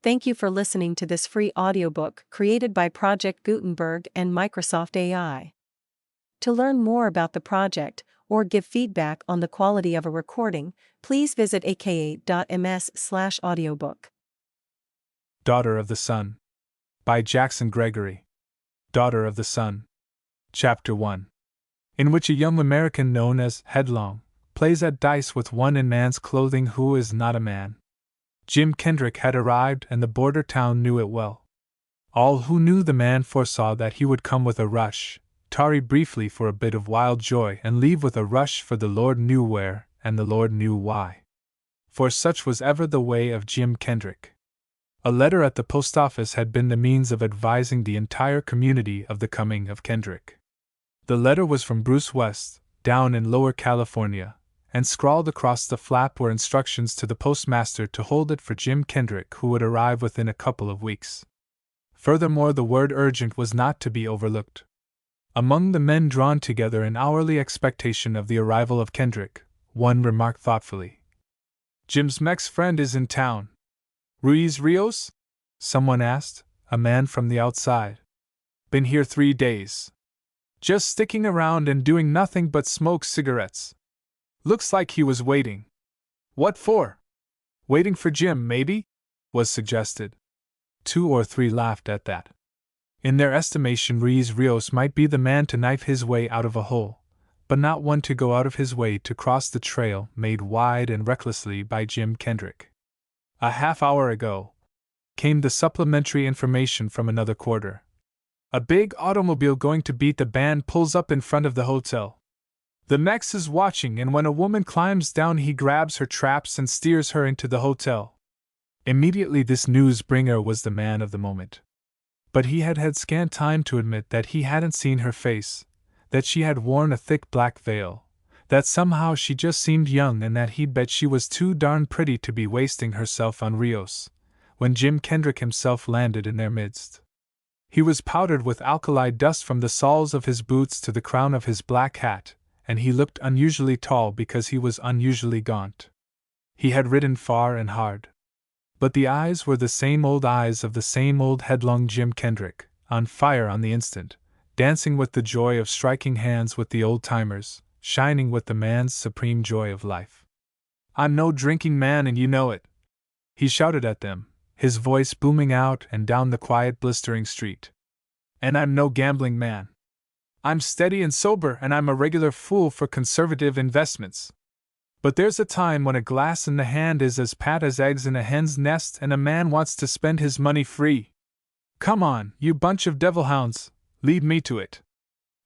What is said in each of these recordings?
Thank you for listening to this free audiobook created by Project Gutenberg and Microsoft AI. To learn more about the project or give feedback on the quality of a recording, please visit aka.ms/audiobook. Daughter of the Sun by Jackson Gregory. Daughter of the Sun. Chapter 1. In which a young American known as Headlong plays at dice with one in man's clothing who is not a man. Jim Kendrick had arrived and the border town knew it well. All who knew the man foresaw that he would come with a rush, tarry briefly for a bit of wild joy and leave with a rush for the Lord knew where and the Lord knew why. For such was ever the way of Jim Kendrick. A letter at the post office had been the means of advising the entire community of the coming of Kendrick. The letter was from Bruce West, down in Lower California, and scrawled across the flap were instructions to the postmaster to hold it for Jim Kendrick, who would arrive within a couple of weeks. Furthermore, the word urgent was not to be overlooked. Among the men drawn together in hourly expectation of the arrival of Kendrick, one remarked thoughtfully, "Jim's Mex friend is in town." "Ruiz Rios?" someone asked, a man from the outside. "Been here 3 days. Just sticking around and doing nothing but smoke cigarettes. Looks like he was waiting." "What for?" "Waiting for Jim, maybe?" was suggested. 2 or 3 laughed at that. In their estimation, Ruiz Rios might be the man to knife his way out of a hole, but not one to go out of his way to cross the trail made wide and recklessly by Jim Kendrick. A half-hour ago, came the supplementary information from another quarter. A big automobile going to beat the band pulls up in front of the hotel. The Mex is watching, and when a woman climbs down, he grabs her traps and steers her into the hotel. Immediately, this news bringer was the man of the moment. But he had had scant time to admit that he hadn't seen her face, that she had worn a thick black veil, that somehow she just seemed young, and that he'd bet she was too darn pretty to be wasting herself on Rios, when Jim Kendrick himself landed in their midst. He was powdered with alkali dust from the soles of his boots to the crown of his black hat, and he looked unusually tall because he was unusually gaunt. He had ridden far and hard. But the eyes were the same old eyes of the same old headlong Jim Kendrick, on fire on the instant, dancing with the joy of striking hands with the old-timers, shining with the man's supreme joy of life. "I'm no drinking man, and you know it," he shouted at them, his voice booming out and down the quiet, blistering street. "And I'm no gambling man. I'm steady and sober, and I'm a regular fool for conservative investments. But there's a time when a glass in the hand is as pat as eggs in a hen's nest, and a man wants to spend his money free. Come on, you bunch of devil-hounds, lead me to it."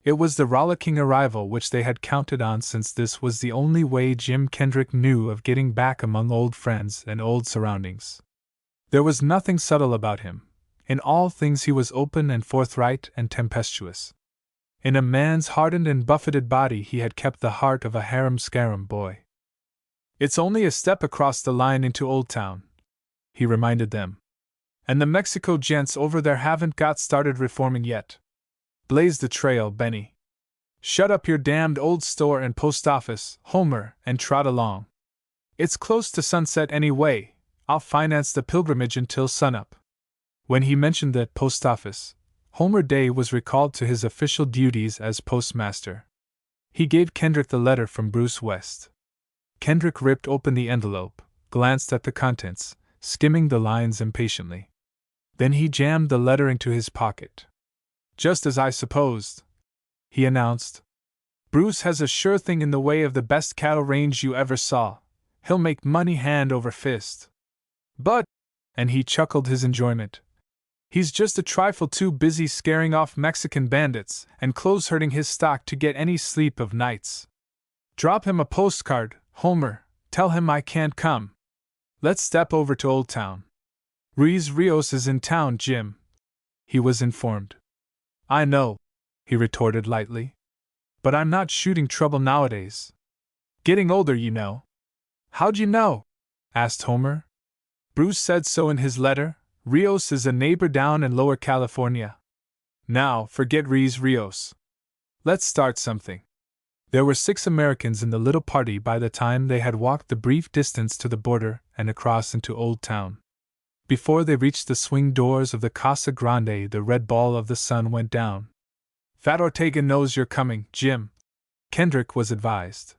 It was the rollicking arrival which they had counted on, since this was the only way Jim Kendrick knew of getting back among old friends and old surroundings. There was nothing subtle about him. In all things he was open and forthright and tempestuous. In a man's hardened and buffeted body he had kept the heart of a harum-scarum boy. "It's only a step across the line into Old Town," he reminded them. "And the Mexico gents over there haven't got started reforming yet. Blaze the trail, Benny. Shut up your damned old store and post office, Homer, and trot along. It's close to sunset anyway. I'll finance the pilgrimage until sunup." When he mentioned that post office, Homer Day was recalled to his official duties as postmaster. He gave Kendrick the letter from Bruce West. Kendrick ripped open the envelope, glanced at the contents, skimming the lines impatiently. Then he jammed the letter into his pocket. "Just as I supposed," he announced. "Bruce has a sure thing in the way of the best cattle range you ever saw. He'll make money hand over fist. But," and he chuckled his enjoyment, "he's just a trifle too busy scaring off Mexican bandits and close-herding his stock to get any sleep of nights. Drop him a postcard, Homer, tell him I can't come. Let's step over to Old Town. Ruiz Rios is in town, Jim," he was informed. "I know," he retorted lightly. "But I'm not shooting trouble nowadays. Getting older, you know." "How'd you know?" asked Homer. "Bruce said so in his letter. Rios is a neighbor down in Lower California. Now, forget Ruiz Rios. Let's start something." There were 6 Americans in the little party by the time they had walked the brief distance to the border and across into Old Town. Before they reached the swing doors of the Casa Grande, the red ball of the sun went down. "Fat Ortega knows you're coming, Jim," Kendrick was advised.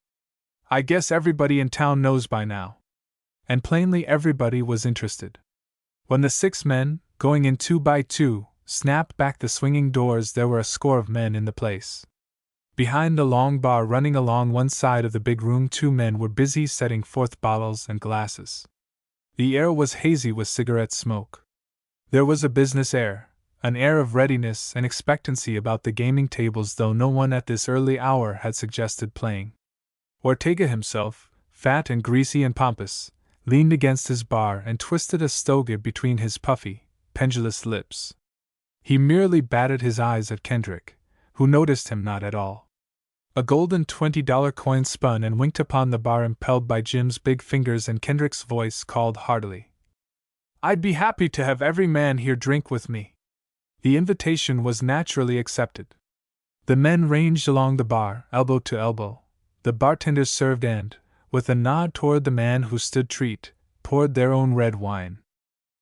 "I guess everybody in town knows by now." And plainly everybody was interested. When the 6 men, going in 2 by 2, snapped back the swinging doors, there were a score of men in the place. Behind the long bar running along one side of the big room, 2 men were busy setting forth bottles and glasses. The air was hazy with cigarette smoke. There was a business air, an air of readiness and expectancy about the gaming tables, though no one at this early hour had suggested playing. Ortega himself, fat and greasy and pompous, leaned against his bar and twisted a stogie between his puffy, pendulous lips. He merely batted his eyes at Kendrick, who noticed him not at all. A golden $20 coin spun and winked upon the bar, impelled by Jim's big fingers, and Kendrick's voice called heartily, "I'd be happy to have every man here drink with me." The invitation was naturally accepted. The men ranged along the bar, elbow to elbow. The bartenders served and, with a nod toward the man who stood treat, poured their own red wine.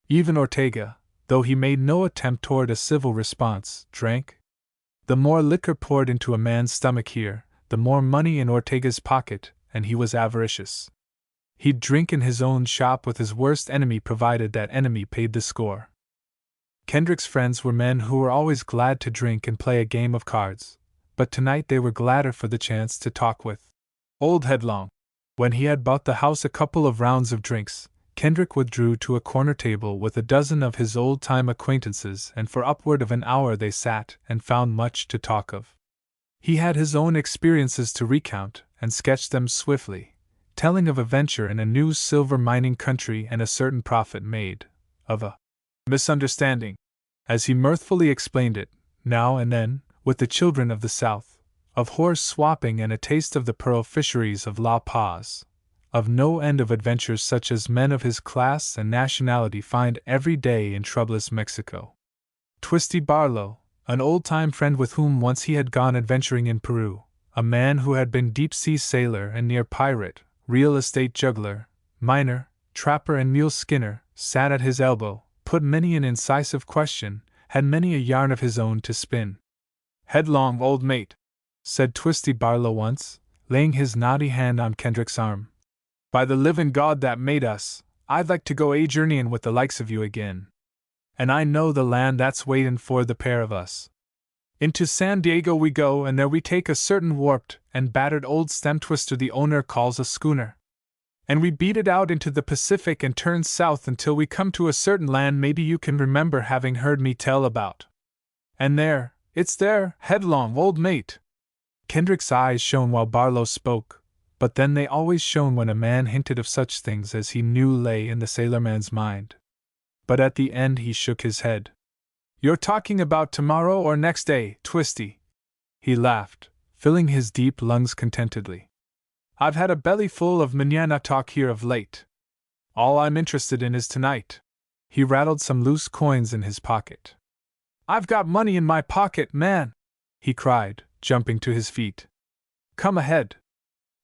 Even Ortega, though he made no attempt toward a civil response, drank. The more liquor poured into a man's stomach here, the more money in Ortega's pocket, and he was avaricious. He'd drink in his own shop with his worst enemy, provided that enemy paid the score. Kendrick's friends were men who were always glad to drink and play a game of cards, but tonight they were gladder for the chance to talk with Old Headlong. When he had bought the house a couple of rounds of drinks, Kendrick withdrew to a corner table with a dozen of his old-time acquaintances, and for upward of an hour they sat and found much to talk of. He had his own experiences to recount, and sketched them swiftly, telling of a venture in a new silver mining country and a certain profit made, of a misunderstanding, as he mirthfully explained it, now and then, with the children of the South, of horse swapping and a taste of the pearl fisheries of La Paz, of no end of adventures such as men of his class and nationality find every day in troublous Mexico. Twisty Barlow, an old-time friend with whom once he had gone adventuring in Peru, a man who had been deep-sea sailor and near pirate, real estate juggler, miner, trapper and mule skinner, sat at his elbow, put many an incisive question, had many a yarn of his own to spin. "Headlong, old mate," said Twisty Barlow once, laying his knotty hand on Kendrick's arm. "By the livin' God that made us, I'd like to go a-journeyin' with the likes of you again. And I know the land that's waitin' for the pair of us. Into San Diego we go, and there we take a certain warped and battered old stem twister the owner calls a schooner. And we beat it out into the Pacific and turn south until we come to a certain land maybe you can remember having heard me tell about. And there, it's there, headlong, old mate." Kendrick's eyes shone while Barlow spoke, but then they always shone when a man hinted of such things as he knew lay in the sailorman's mind. But at the end he shook his head. "You're talking about tomorrow or next day, Twisty?" He laughed, filling his deep lungs contentedly. "I've had a belly full of mañana talk here of late. All I'm interested in is tonight." He rattled some loose coins in his pocket. "I've got money in my pocket, man!" he cried, jumping to his feet. "Come ahead.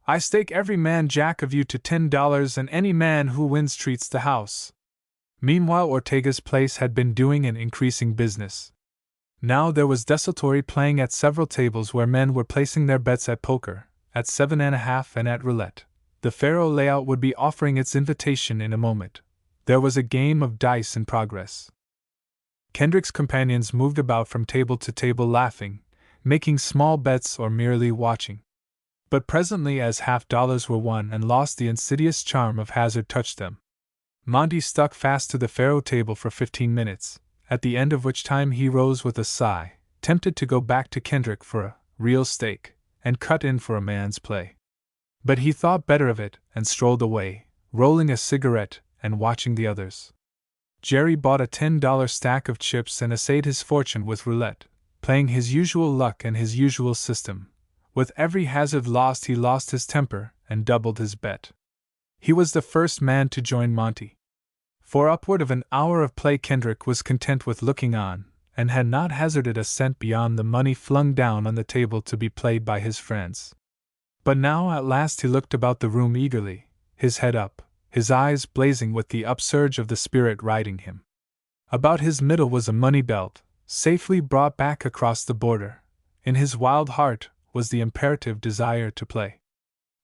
I stake every man jack of you to $10, and any man who wins treats the house." Meanwhile Ortega's place had been doing an increasing business. Now there was desultory playing at several tables where men were placing their bets at poker, at 7.5 and at roulette. The faro layout would be offering its invitation in a moment. There was a game of dice in progress. Kendrick's companions moved about from table to table laughing, making small bets or merely watching. But presently, as $50 were won and lost, the insidious charm of hazard touched them. Monty stuck fast to the faro table for 15 minutes, at the end of which time he rose with a sigh, tempted to go back to Kendrick for a real stake, and cut in for a man's play. But he thought better of it and strolled away, rolling a cigarette and watching the others. Jerry bought a $10 stack of chips and essayed his fortune with roulette, playing his usual luck and his usual system. With every hazard lost, he lost his temper and doubled his bet. He was the first man to join Monty. For upward of an hour of play Kendrick was content with looking on, and had not hazarded a cent beyond the money flung down on the table to be played by his friends. But now at last he looked about the room eagerly, his head up, his eyes blazing with the upsurge of the spirit riding him. About his middle was a money belt, safely brought back across the border. In his wild heart was the imperative desire to play.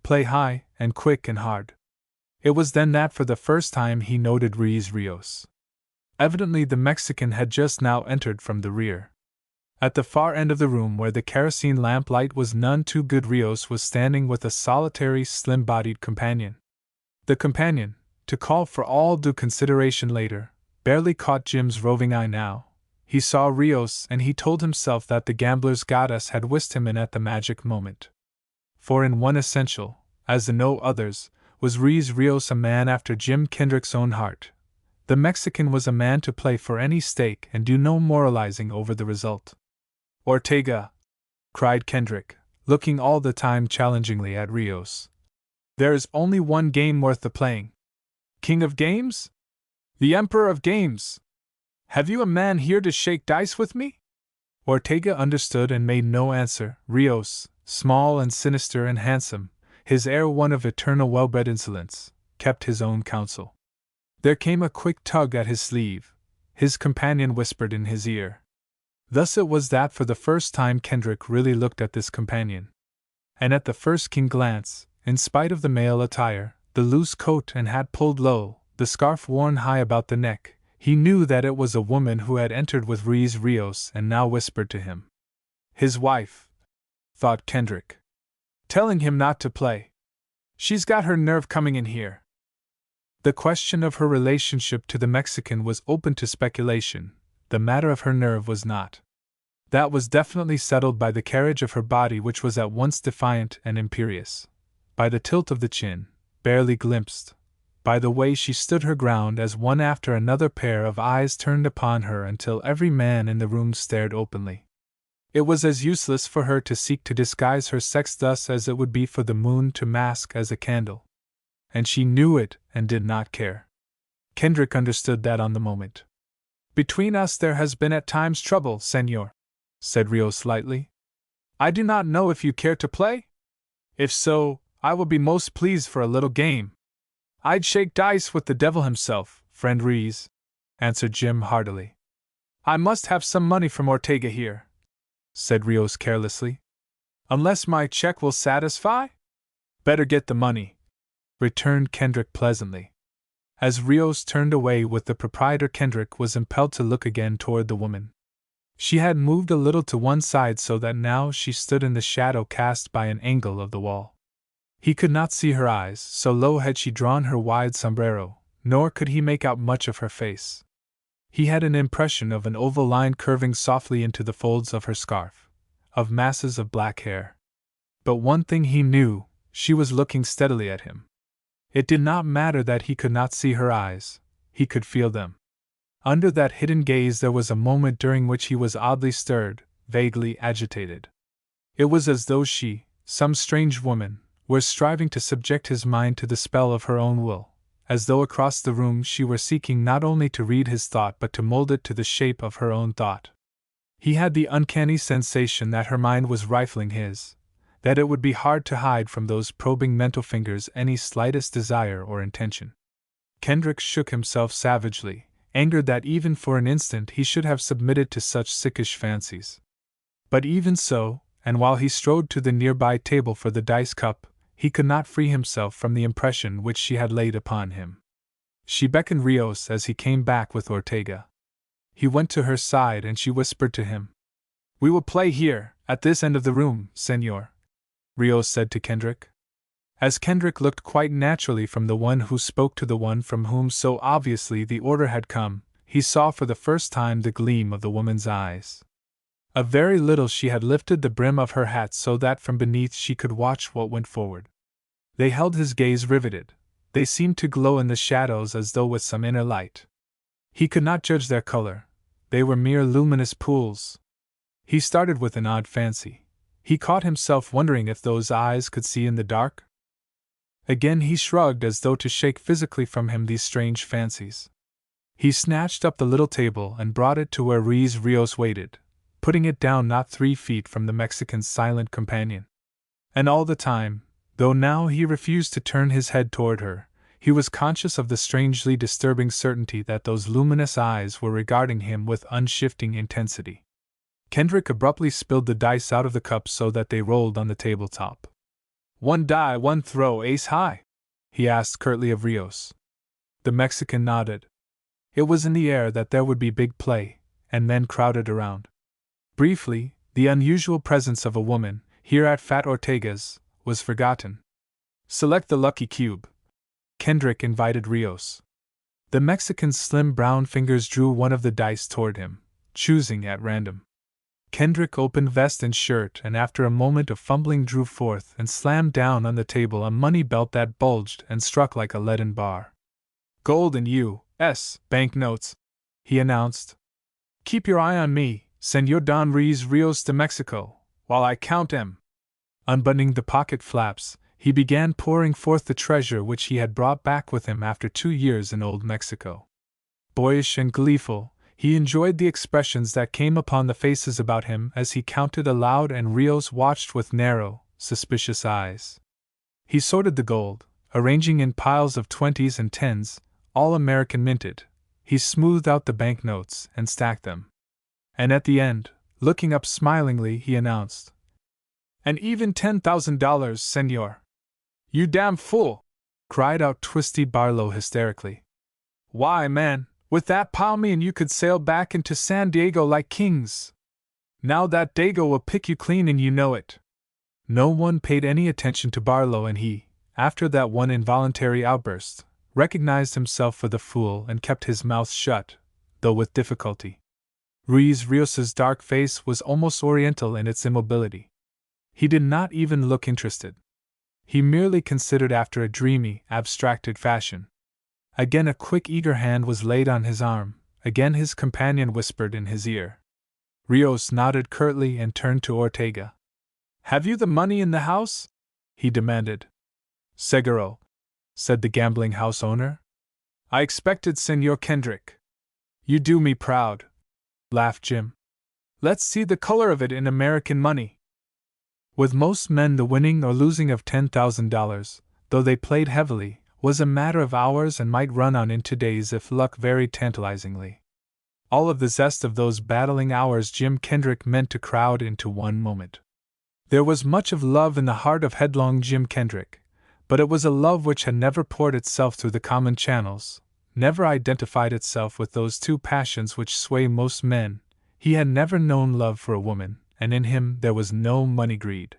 Play high, and quick and hard. It was then that for the first time he noted Ruiz Rios. Evidently the Mexican had just now entered from the rear. At the far end of the room where the kerosene lamp light was none too good, Rios was standing with a solitary, slim-bodied companion. The companion, to call for all due consideration later, barely caught Jim's roving eye now. He saw Rios and he told himself that the gambler's goddess had whisked him in at the magic moment. For in one essential, as in no others, was Ruiz Rios a man after Jim Kendrick's own heart. The Mexican was a man to play for any stake and do no moralizing over the result. "Ortega!" cried Kendrick, looking all the time challengingly at Rios. "There is only one game worth the playing. King of games? The Emperor of games! Have you a man here to shake dice with me?" Ortega understood and made no answer. Rios, small and sinister and handsome, his air one of eternal well-bred insolence, kept his own counsel. There came a quick tug at his sleeve. His companion whispered in his ear. Thus it was that for the first time Kendrick really looked at this companion. And at the first keen glance, in spite of the male attire, the loose coat and hat pulled low, the scarf worn high about the neck, he knew that it was a woman who had entered with Ruiz Rios and now whispered to him. His wife, thought Kendrick. Telling him not to play. She's got her nerve coming in here. The question of her relationship to the Mexican was open to speculation. The matter of her nerve was not. That was definitely settled by the carriage of her body, which was at once defiant and imperious, by the tilt of the chin, barely glimpsed, by the way she stood her ground as one after another pair of eyes turned upon her until every man in the room stared openly. It was as useless for her to seek to disguise her sex thus as it would be for the moon to mask as a candle. And she knew it and did not care. Kendrick understood that on the moment. "Between us there has been at times trouble, senor," said Rios lightly. "I do not know if you care to play? If so, I will be most pleased for a little game." "I'd shake dice with the devil himself, friend Ruiz," answered Jim heartily. "I must have some money from Ortega here," said Rios carelessly. "Unless my check will satisfy?" "Better get the money," returned Kendrick pleasantly. As Rios turned away with the proprietor, Kendrick was impelled to look again toward the woman. She had moved a little to one side so that now she stood in the shadow cast by an angle of the wall. He could not see her eyes, so low had she drawn her wide sombrero, nor could he make out much of her face. He had an impression of an oval line curving softly into the folds of her scarf, of masses of black hair. But one thing he knew, she was looking steadily at him. It did not matter that he could not see her eyes, he could feel them. Under that hidden gaze there was a moment during which he was oddly stirred, vaguely agitated. It was as though she, some strange woman, were striving to subject his mind to the spell of her own will, as though across the room she were seeking not only to read his thought but to mold it to the shape of her own thought. He had the uncanny sensation that her mind was rifling his, that it would be hard to hide from those probing mental fingers any slightest desire or intention. Kendrick shook himself savagely, angered that even for an instant he should have submitted to such sickish fancies. But even so, and while he strode to the nearby table for the dice cup, he could not free himself from the impression which she had laid upon him. She beckoned Rios as he came back with Ortega. He went to her side and she whispered to him. "We will play here, at this end of the room, senor," Rios said to Kendrick. As Kendrick looked quite naturally from the one who spoke to the one from whom so obviously the order had come, he saw for the first time the gleam of the woman's eyes. A very little she had lifted the brim of her hat so that from beneath she could watch what went forward. They held his gaze riveted. They seemed to glow in the shadows as though with some inner light. He could not judge their color. They were mere luminous pools. He started with an odd fancy. He caught himself wondering if those eyes could see in the dark. Again he shrugged as though to shake physically from him these strange fancies. He snatched up the little table and brought it to where Ruiz Rios waited, putting it down not 3 feet from the Mexican's silent companion. And all the time, though now he refused to turn his head toward her, he was conscious of the strangely disturbing certainty that those luminous eyes were regarding him with unshifting intensity. Kendrick abruptly spilled the dice out of the cup so that they rolled on the tabletop. "One die, one throw, ace high?" he asked curtly of Rios. The Mexican nodded. It was in the air that there would be big play, and men crowded around. Briefly, the unusual presence of a woman, here at Fat Ortega's, was forgotten. "Select the lucky cube," Kendrick invited Rios. The Mexican's slim brown fingers drew one of the dice toward him, choosing at random. Kendrick opened vest and shirt and after a moment of fumbling drew forth and slammed down on the table a money belt that bulged and struck like a leaden bar. "Gold and U.S. banknotes," he announced. "Keep your eye on me, Señor Don Ruiz Rios de Mexico, while I count 'em." Unbuttoning the pocket flaps, he began pouring forth the treasure which he had brought back with him after 2 years in Old Mexico. Boyish and gleeful, he enjoyed the expressions that came upon the faces about him as he counted aloud, and Rios watched with narrow, suspicious eyes. He sorted the gold, arranging in piles of 20s and 10s, all American minted. He smoothed out the banknotes and stacked them. And at the end, looking up smilingly, he announced, "An even $10,000, senor." "You damn fool!" cried out Twisty Barlow hysterically. "Why, man, with that pile me and you could sail back into San Diego like kings. Now that Dago will pick you clean and you know it." No one paid any attention to Barlow, and he, after that one involuntary outburst, recognized himself for the fool and kept his mouth shut, though with difficulty. Ruiz Rios's dark face was almost oriental in its immobility. He did not even look interested. He merely considered after a dreamy, abstracted fashion. Again a quick, eager hand was laid on his arm, again his companion whispered in his ear. Rios nodded curtly and turned to Ortega. "Have you the money in the house?" he demanded. "Seguro," said the gambling house owner. "I expected Señor Kendrick." "You do me proud," laughed Jim. "Let's see the color of it in American money." With most men, the winning or losing of $10,000, though they played heavily, was a matter of hours and might run on into days if luck varied tantalizingly. All of the zest of those battling hours Jim Kendrick meant to crowd into one moment. There was much of love in the heart of headlong Jim Kendrick, but it was a love which had never poured itself through the common channels, never identified itself with those two passions which sway most men. He had never known love for a woman, and in him there was no money greed.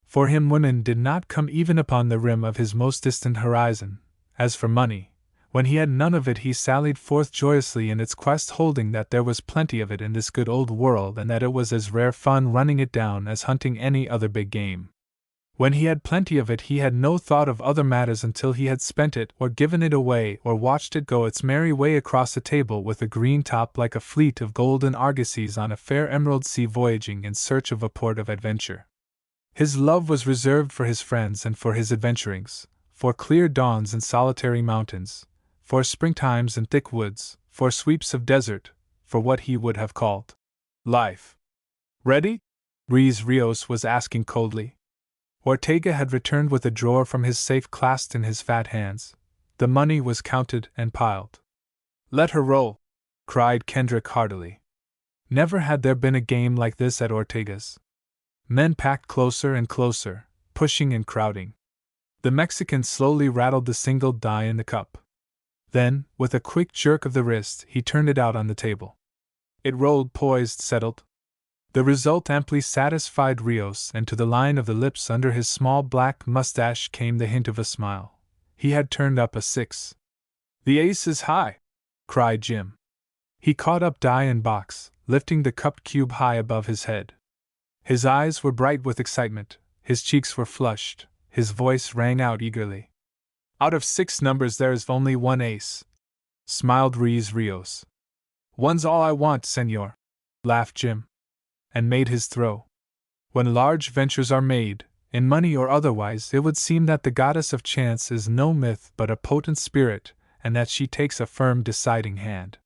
For him women did not come even upon the rim of his most distant horizon. As for money, when he had none of it he sallied forth joyously in its quest, holding that there was plenty of it in this good old world and that it was as rare fun running it down as hunting any other big game. When he had plenty of it he had no thought of other matters until he had spent it or given it away or watched it go its merry way across the table with a green top like a fleet of golden argosies on a fair emerald sea voyaging in search of a port of adventure. His love was reserved for his friends and for his adventurings, for clear dawns in solitary mountains, for springtimes in thick woods, for sweeps of desert, for what he would have called life. "Ready?" Ruiz Rios was asking coldly. Ortega had returned with a drawer from his safe clasped in his fat hands. The money was counted and piled. "Let her roll!" cried Kendrick heartily. Never had there been a game like this at Ortega's. Men packed closer and closer, pushing and crowding. The Mexican slowly rattled the single die in the cup. Then, with a quick jerk of the wrist, he turned it out on the table. It rolled, poised, settled. The result amply satisfied Rios, and to the line of the lips under his small black mustache came the hint of a smile. He had turned up a 6. "The ace is high!" cried Jim. He caught up die and box, lifting the cupped cube high above his head. His eyes were bright with excitement, his cheeks were flushed, his voice rang out eagerly. "Out of 6 numbers there is only one ace," smiled Ruiz Rios. "One's all I want, senor," laughed Jim, and made his throw. When large ventures are made, in money or otherwise, it would seem that the goddess of chance is no myth but a potent spirit, and that she takes a firm deciding hand.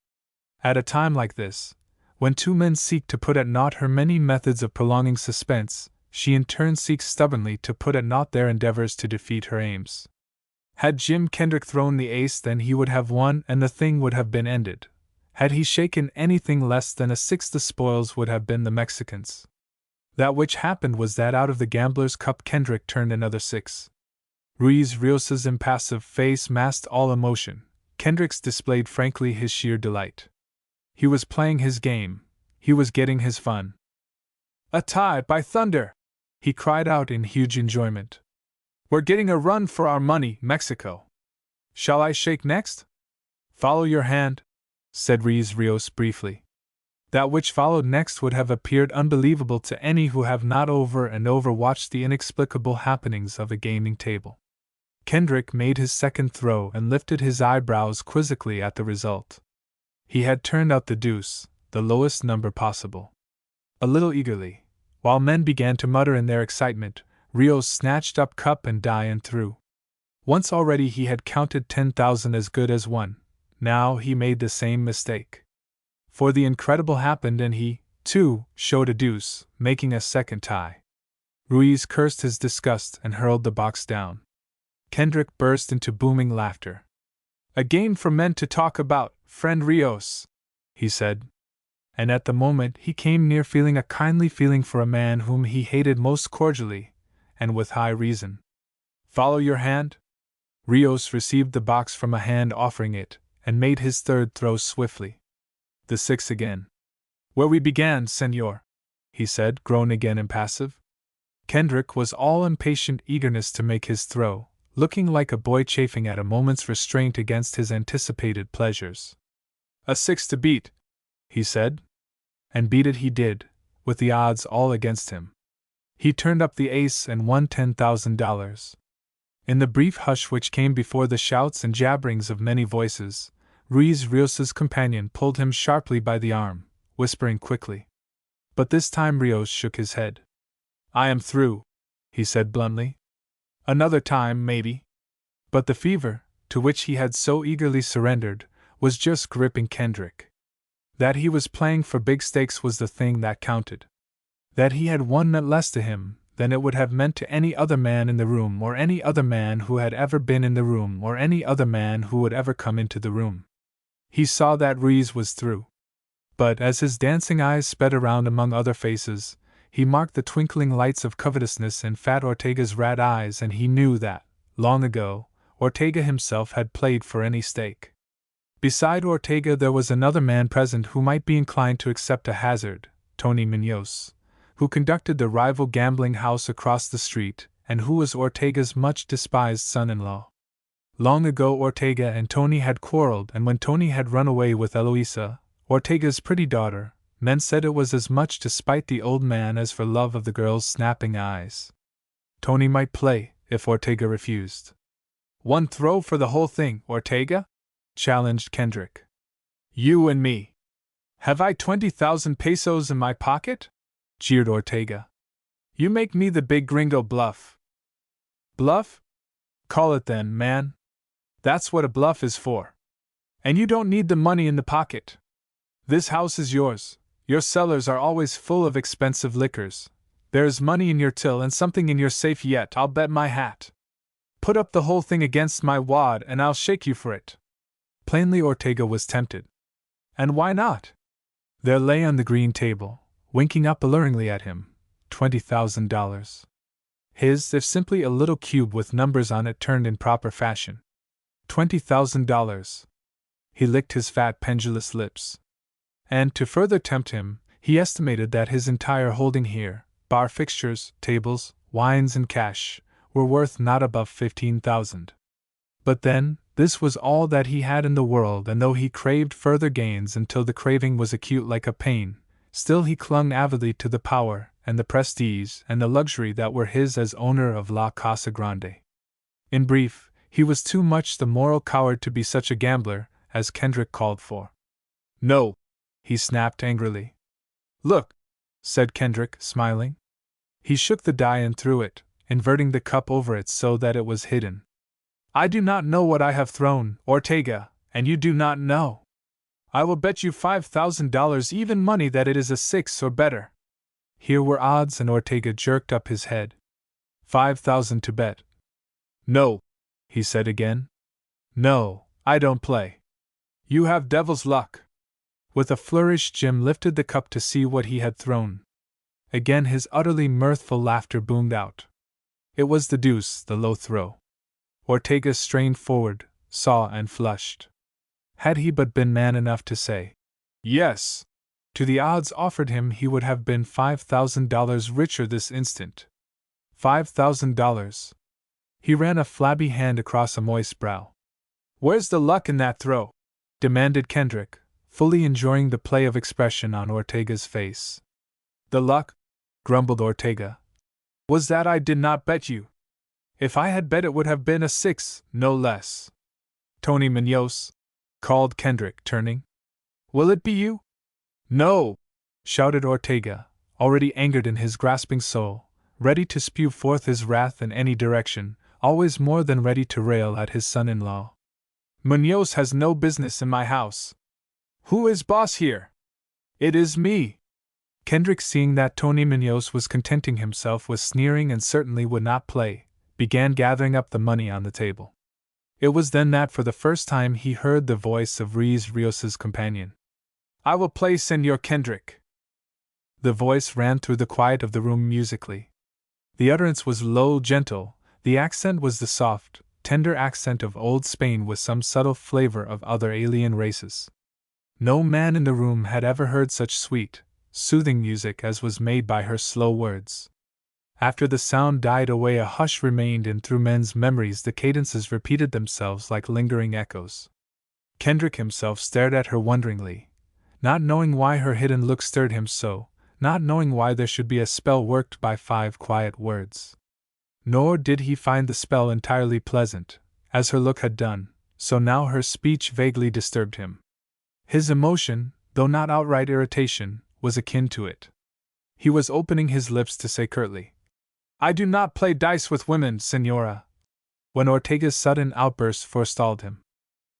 At a time like this, when two men seek to put at naught her many methods of prolonging suspense, she in turn seeks stubbornly to put at naught their endeavors to defeat her aims. Had Jim Kendrick thrown the ace, then he would have won and the thing would have been ended. Had he shaken anything less than a 6, the spoils would have been the Mexicans. That which happened was that out of the gambler's cup Kendrick turned another 6. Ruiz Rios's impassive face masked all emotion. Kendrick's displayed frankly his sheer delight. He was playing his game. He was getting his fun. "A tie, by thunder!" he cried out in huge enjoyment. "We're getting a run for our money, Mexico. Shall I shake next?" "Follow your hand," said Ruiz Rios briefly. That which followed next would have appeared unbelievable to any who have not over and over watched the inexplicable happenings of a gaming table. Kendrick made his second throw and lifted his eyebrows quizzically at the result. He had turned out the deuce, the lowest number possible. A little eagerly, while men began to mutter in their excitement, Rios snatched up cup and die and threw. Once already he had counted 10,000 as good as won. Now he made the same mistake. For the incredible happened and he, too, showed a deuce, making a second tie. Ruiz cursed his disgust and hurled the box down. Kendrick burst into booming laughter. "A game for men to talk about, friend Rios," he said. And at the moment he came near feeling a kindly feeling for a man whom he hated most cordially, and with high reason. "Follow your hand?" Rios received the box from a hand offering it, and made his third throw swiftly. The 6 again. "Where we began, senor," he said, grown again impassive. Kendrick was all impatient eagerness to make his throw, looking like a boy chafing at a moment's restraint against his anticipated pleasures. "A 6 to beat," he said. And beat it he did, with the odds all against him. He turned up the ace and won $10,000. In the brief hush which came before the shouts and jabberings of many voices, Ruiz Rios's companion pulled him sharply by the arm, whispering quickly. But this time Rios shook his head. "I am through," he said bluntly. "Another time, maybe." But the fever, to which he had so eagerly surrendered, was just gripping Kendrick. That he was playing for big stakes was the thing that counted. That he had won meant less to him than it would have meant to any other man in the room, or any other man who had ever been in the room, or any other man who would ever come into the room. He saw that Ruiz was through. But as his dancing eyes sped around among other faces, he marked the twinkling lights of covetousness in fat Ortega's rat eyes, and he knew that, long ago, Ortega himself had played for any stake. Beside Ortega there was another man present who might be inclined to accept a hazard, Tony Munoz, who conducted the rival gambling house across the street, and who was Ortega's much despised son-in-law. Long ago Ortega and Tony had quarreled, and when Tony had run away with Eloisa, Ortega's pretty daughter, men said it was as much to spite the old man as for love of the girl's snapping eyes. Tony might play, if Ortega refused. "One throw for the whole thing, Ortega?" challenged Kendrick. "You and me. Have I 20,000 pesos in my pocket?" jeered Ortega. "You make me the big gringo bluff." "Bluff? Call it then, man. That's what a bluff is for. And you don't need the money in the pocket. This house is yours. Your cellars are always full of expensive liquors. There is money in your till and something in your safe yet, I'll bet my hat. Put up the whole thing against my wad and I'll shake you for it." Plainly Ortega was tempted. And why not? There lay on the green table, winking up alluringly at him, $20,000. His, if simply a little cube with numbers on it turned in proper fashion. $20,000. He licked his fat pendulous lips. And to further tempt him, he estimated that his entire holding here, bar fixtures, tables, wines and cash, were worth not above 15,000. But then, this was all that he had in the world, and though he craved further gains until the craving was acute like a pain, still he clung avidly to the power, and the prestige, and the luxury that were his as owner of La Casa Grande. In brief, he was too much the moral coward to be such a gambler as Kendrick called for. "No!" he snapped angrily. "Look!" said Kendrick, smiling. He shook the die and threw it, inverting the cup over it so that it was hidden. "I do not know what I have thrown, Ortega, and you do not know. I will bet you $5,000 even money that it is a 6 or better." Here were odds, and Ortega jerked up his head. 5,000 to bet. "No," he said again. No, I don't play. You have devil's luck. With a flourish, Jim lifted the cup to see what he had thrown. Again his utterly mirthful laughter boomed out. It was the deuce, the low throw. Ortega strained forward, saw and flushed. Had he but been man enough to say, yes, to the odds offered him, he would have been $5,000 richer this instant. $5,000. He ran a flabby hand across a moist brow. Where's the luck in that throw? Demanded Kendrick, fully enjoying the play of expression on Ortega's face. The luck, grumbled Ortega, was that I did not bet you. If I had bet, it would have been a 6, no less. Tony Munoz, called Kendrick, turning. Will it be you? No, shouted Ortega, already angered in his grasping soul, ready to spew forth his wrath in any direction, always more than ready to rail at his son-in-law. Munoz has no business in my house. Who is boss here? It is me. Kendrick, seeing that Tony Munoz was contenting himself with sneering and certainly would not play, began gathering up the money on the table. It was then that for the first time he heard the voice of Ruiz Rios's companion. I will play, Señor Kendrick. The voice ran through the quiet of the room musically. The utterance was low, gentle, the accent was the soft, tender accent of old Spain with some subtle flavor of other alien races. No man in the room had ever heard such sweet, soothing music as was made by her slow words. After the sound died away, a hush remained, and through men's memories the cadences repeated themselves like lingering echoes. Kendrick himself stared at her wonderingly, not knowing why her hidden look stirred him so, not knowing why there should be a spell worked by 5 quiet words. Nor did he find the spell entirely pleasant, as her look had done, so now her speech vaguely disturbed him. His emotion, though not outright irritation, was akin to it. He was opening his lips to say curtly, I do not play dice with women, Señora, when Ortega's sudden outburst forestalled him.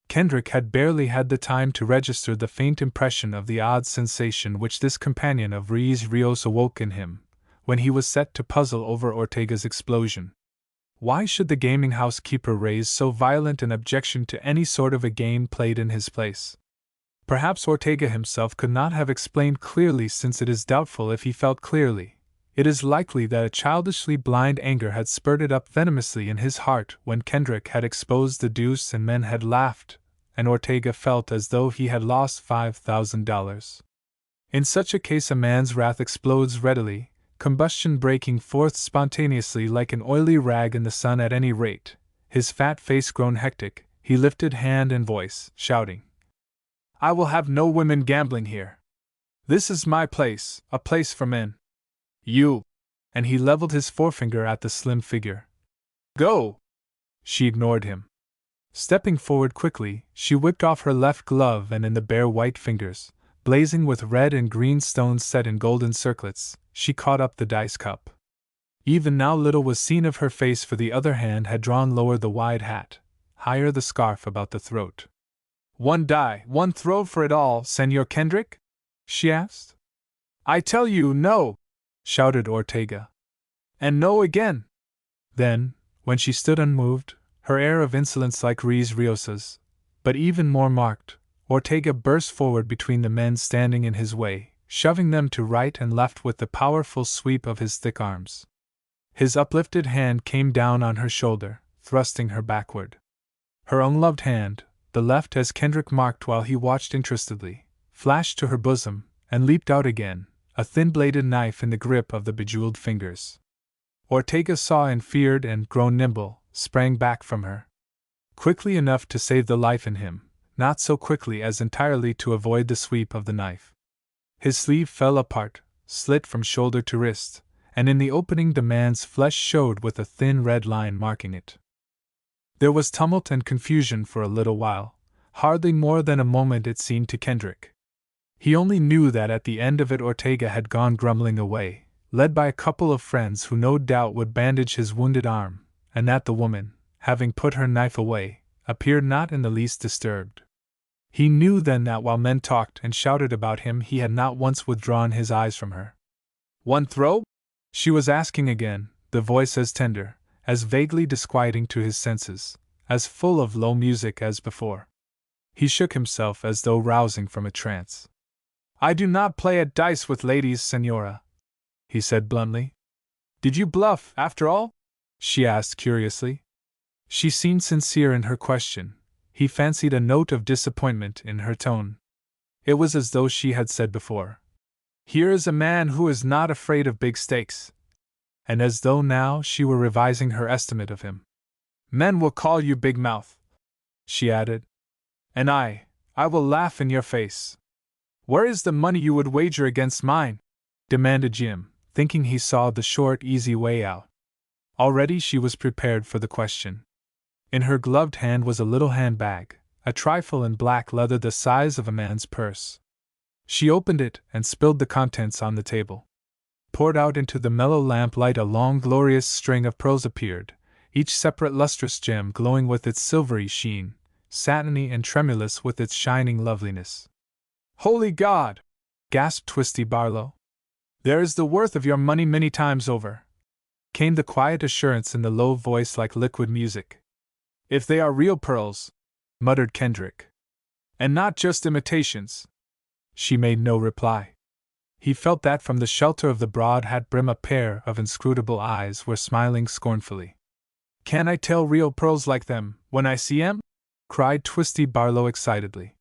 Kendrick had barely had the time to register the faint impression of the odd sensation which this companion of Ruiz Rios awoke in him, when he was set to puzzle over Ortega's explosion. Why should the gaming house keeper raise so violent an objection to any sort of a game played in his place? Perhaps Ortega himself could not have explained clearly, since it is doubtful if he felt clearly. It is likely that a childishly blind anger had spurted up venomously in his heart when Kendrick had exposed the deuce and men had laughed, and Ortega felt as though he had lost $5,000. In such a case a man's wrath explodes readily, combustion breaking forth spontaneously like an oily rag in the sun. At any rate, his fat face grown hectic, he lifted hand and voice, shouting, I will have no women gambling here. This is my place, a place for men. You, and he leveled his forefinger at the slim figure. Go! She ignored him. Stepping forward quickly, she whipped off her left glove, and in the bare white fingers, blazing with red and green stones set in golden circlets, she caught up the dice cup. Even now little was seen of her face, for the other hand had drawn lower the wide hat, higher the scarf about the throat. One die, one throw for it all, Señor Kendrick? She asked. I tell you, no! Shouted Ortega. And no again! Then, when she stood unmoved, her air of insolence like Ruiz Rios's, but even more marked, Ortega burst forward between the men standing in his way, shoving them to right and left with the powerful sweep of his thick arms. His uplifted hand came down on her shoulder, thrusting her backward. Her ungloved hand, the left, as Kendrick marked while he watched interestedly, flashed to her bosom, and leaped out again, a thin-bladed knife in the grip of the bejeweled fingers. Ortega saw and feared and, grown nimble, sprang back from her. Quickly enough to save the life in him, not so quickly as entirely to avoid the sweep of the knife. His sleeve fell apart, slit from shoulder to wrist, and in the opening the man's flesh showed with a thin red line marking it. There was tumult and confusion for a little while, hardly more than a moment it seemed to Kendrick. He only knew that at the end of it Ortega had gone grumbling away, led by a couple of friends who no doubt would bandage his wounded arm, and that the woman, having put her knife away, appeared not in the least disturbed. He knew then that while men talked and shouted about him he had not once withdrawn his eyes from her. One throw? She was asking again, the voice as tender, as vaguely disquieting to his senses, as full of low music as before. He shook himself as though rousing from a trance. "I do not play at dice with ladies, Senora," he said bluntly. "Did you bluff, after all?" she asked curiously. She seemed sincere in her question. He fancied a note of disappointment in her tone. It was as though she had said before, "Here is a man who is not afraid of big stakes," and as though now she were revising her estimate of him. "Men will call you Big Mouth," she added, "and I will laugh in your face." "Where is the money you would wager against mine?" demanded Jim, thinking he saw the short, easy way out. Already she was prepared for the question. In her gloved hand was a little handbag, a trifle in black leather the size of a man's purse. She opened it and spilled the contents on the table. Poured out into the mellow lamplight, a long, glorious string of pearls appeared, each separate lustrous gem glowing with its silvery sheen, satiny and tremulous with its shining loveliness. "Holy God!" gasped Twisty Barlow. "There is the worth of your money many times over," came the quiet assurance in the low voice like liquid music. "If they are real pearls," muttered Kendrick, "and not just imitations." She made no reply. He felt that from the shelter of the broad hat brim a pair of inscrutable eyes were smiling scornfully. "Can I tell real pearls like them when I see 'em?" cried Twisty Barlow excitedly.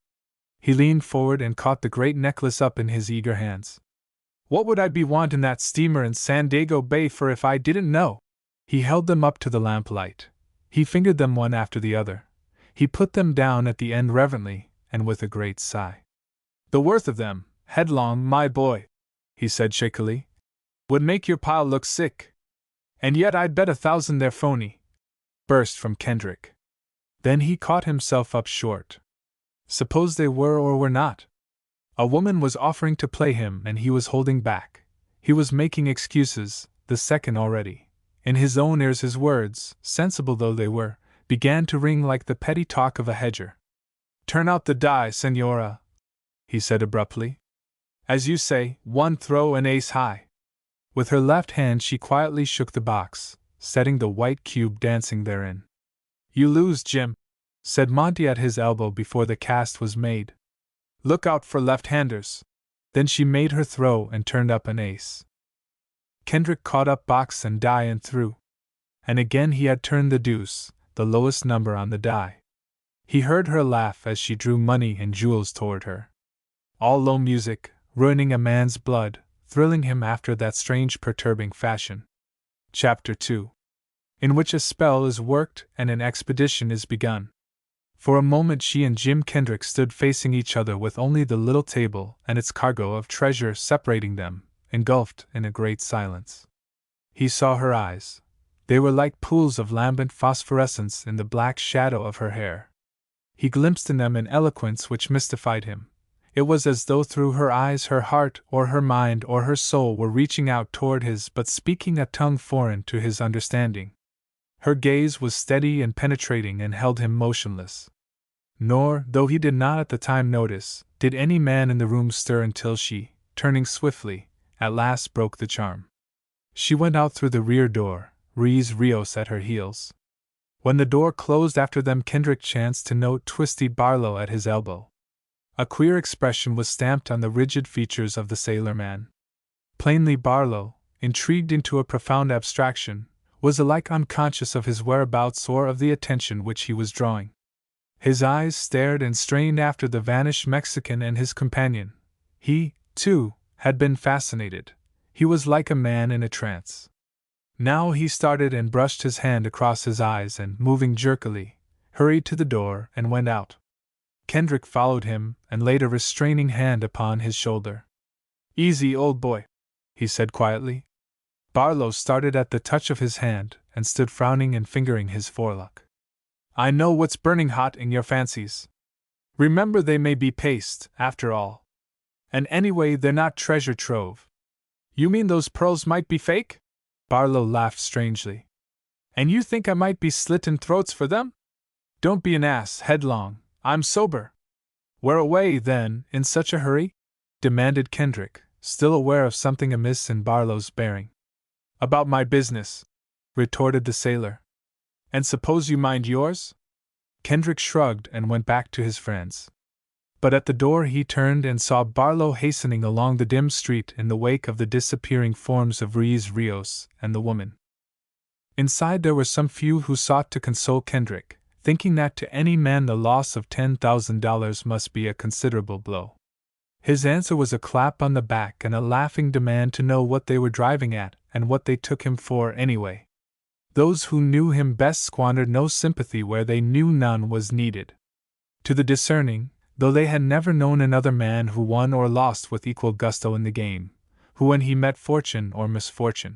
He leaned forward and caught the great necklace up in his eager hands. "What would I be wanting that steamer in San Diego Bay for if I didn't know?" He held them up to the lamplight. He fingered them one after the other. He put them down at the end reverently, and with a great sigh. "The worth of them, Headlong, my boy," he said shakily, "would make your pile look sick. And yet I'd bet 1,000 they're phony," burst from Kendrick. Then he caught himself up short. Suppose they were or were not? A woman was offering to play him and he was holding back. He was making excuses, the second already. In his own ears his words, sensible though they were, began to ring like the petty talk of a hedger. "Turn out the die, Senora," he said abruptly. "As you say, one throw and ace high." With her left hand she quietly shook the box, setting the white cube dancing therein. "You lose, Jim," said Monty at his elbow before the cast was made. "Look out for left-handers." Then she made her throw and turned up an ace. Kendrick caught up box and die and threw. And again he had turned the deuce, the lowest number on the die. He heard her laugh as she drew money and jewels toward her. All low music, ruining a man's blood, thrilling him after that strange perturbing fashion. Chapter 2. In which a spell is worked and an expedition is begun. For a moment she and Jim Kendrick stood facing each other with only the little table and its cargo of treasure separating them, engulfed in a great silence. He saw her eyes. They were like pools of lambent phosphorescence in the black shadow of her hair. He glimpsed in them an eloquence which mystified him. It was as though through her eyes her heart or her mind or her soul were reaching out toward his but speaking a tongue foreign to his understanding. Her gaze was steady and penetrating and held him motionless. Nor, though he did not at the time notice, did any man in the room stir until she, turning swiftly, at last broke the charm. She went out through the rear door, Rios at her heels. When the door closed after them, Kendrick chanced to note Twisty Barlow at his elbow. A queer expression was stamped on the rigid features of the sailor-man. Plainly Barlow, intrigued into a profound abstraction, was alike unconscious of his whereabouts or of the attention which he was drawing. His eyes stared and strained after the vanished Mexican and his companion. He, too, had been fascinated. He was like a man in a trance. Now he started and brushed his hand across his eyes and, moving jerkily, hurried to the door and went out. Kendrick followed him and laid a restraining hand upon his shoulder. "Easy, old boy," he said quietly. Barlow started at the touch of his hand and stood frowning and fingering his forelock. "I know what's burning hot in your fancies. Remember, they may be paste, after all. And anyway, they're not treasure trove." "You mean those pearls might be fake?" Barlow laughed strangely. "And you think I might be slitting throats for them?" "Don't be an ass, Headlong, I'm sober." "Where away, then, in such a hurry?" demanded Kendrick, still aware of something amiss in Barlow's bearing. "About my business," retorted the sailor. "And suppose you mind yours?" Kendrick shrugged and went back to his friends. But at the door he turned and saw Barlow hastening along the dim street in the wake of the disappearing forms of Ruiz Rios and the woman. Inside there were some few who sought to console Kendrick, thinking that to any man the loss of $10,000 must be a considerable blow. His answer was a clap on the back and a laughing demand to know what they were driving at and what they took him for anyway. Those who knew him best squandered no sympathy where they knew none was needed. To the discerning, though they had never known another man who won or lost with equal gusto in the game, who when he met fortune or misfortune,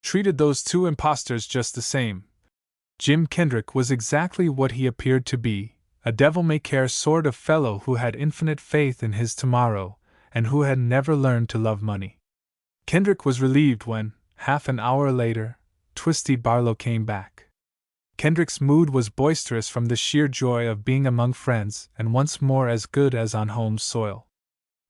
treated those two impostors just the same, Jim Kendrick was exactly what he appeared to be, a devil-may-care sort of fellow who had infinite faith in his tomorrow, and who had never learned to love money. Kendrick was relieved when, half an hour later, Twisty Barlow came back. Kendrick's mood was boisterous from the sheer joy of being among friends and once more as good as on home soil.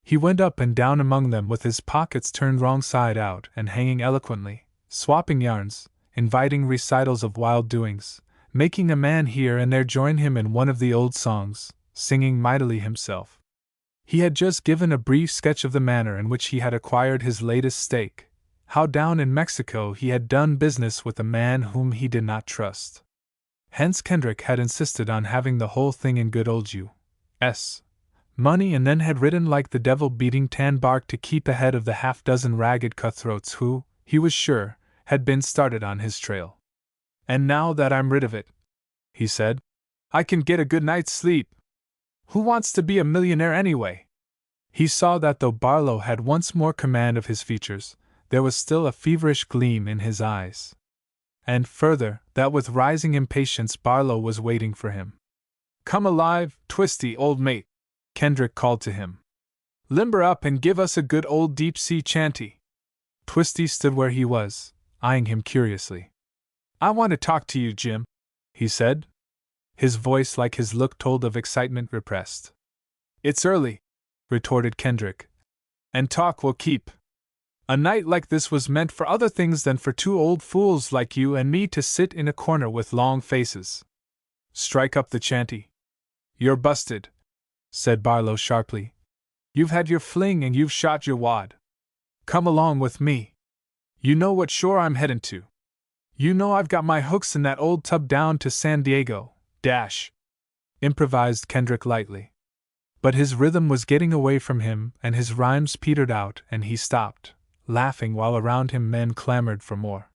He went up and down among them with his pockets turned wrong side out and hanging eloquently, swapping yarns, inviting recitals of wild doings, making a man here and there join him in one of the old songs, singing mightily himself. He had just given a brief sketch of the manner in which he had acquired his latest stake, how down in Mexico he had done business with a man whom he did not trust. Hence Kendrick had insisted on having the whole thing in good old U.S. money, and then had ridden like the devil-beating tan bark to keep ahead of the half-dozen ragged cutthroats who, he was sure, had been started on his trail. "And now that I'm rid of it," he said, "I can get a good night's sleep. Who wants to be a millionaire anyway?" He saw that though Barlow had once more command of his features, there was still a feverish gleam in his eyes. And further, that with rising impatience Barlow was waiting for him. "Come alive, Twisty, old mate," Kendrick called to him. "Limber up and give us a good old deep-sea chanty." Twisty stood where he was, eyeing him curiously. "I want to talk to you, Jim," he said. His voice, like his look, told of excitement repressed. "It's early," retorted Kendrick, "and talk will keep. A night like this was meant for other things than for two old fools like you and me to sit in a corner with long faces. Strike up the chanty." "You're busted," said Barlow sharply. "You've had your fling and you've shot your wad. Come along with me. You know what shore I'm headin' to. You know I've got my hooks in that old tub down to San Diego, dash," improvised Kendrick lightly. But his rhythm was getting away from him and his rhymes petered out and he stopped, laughing while around him men clamored for more.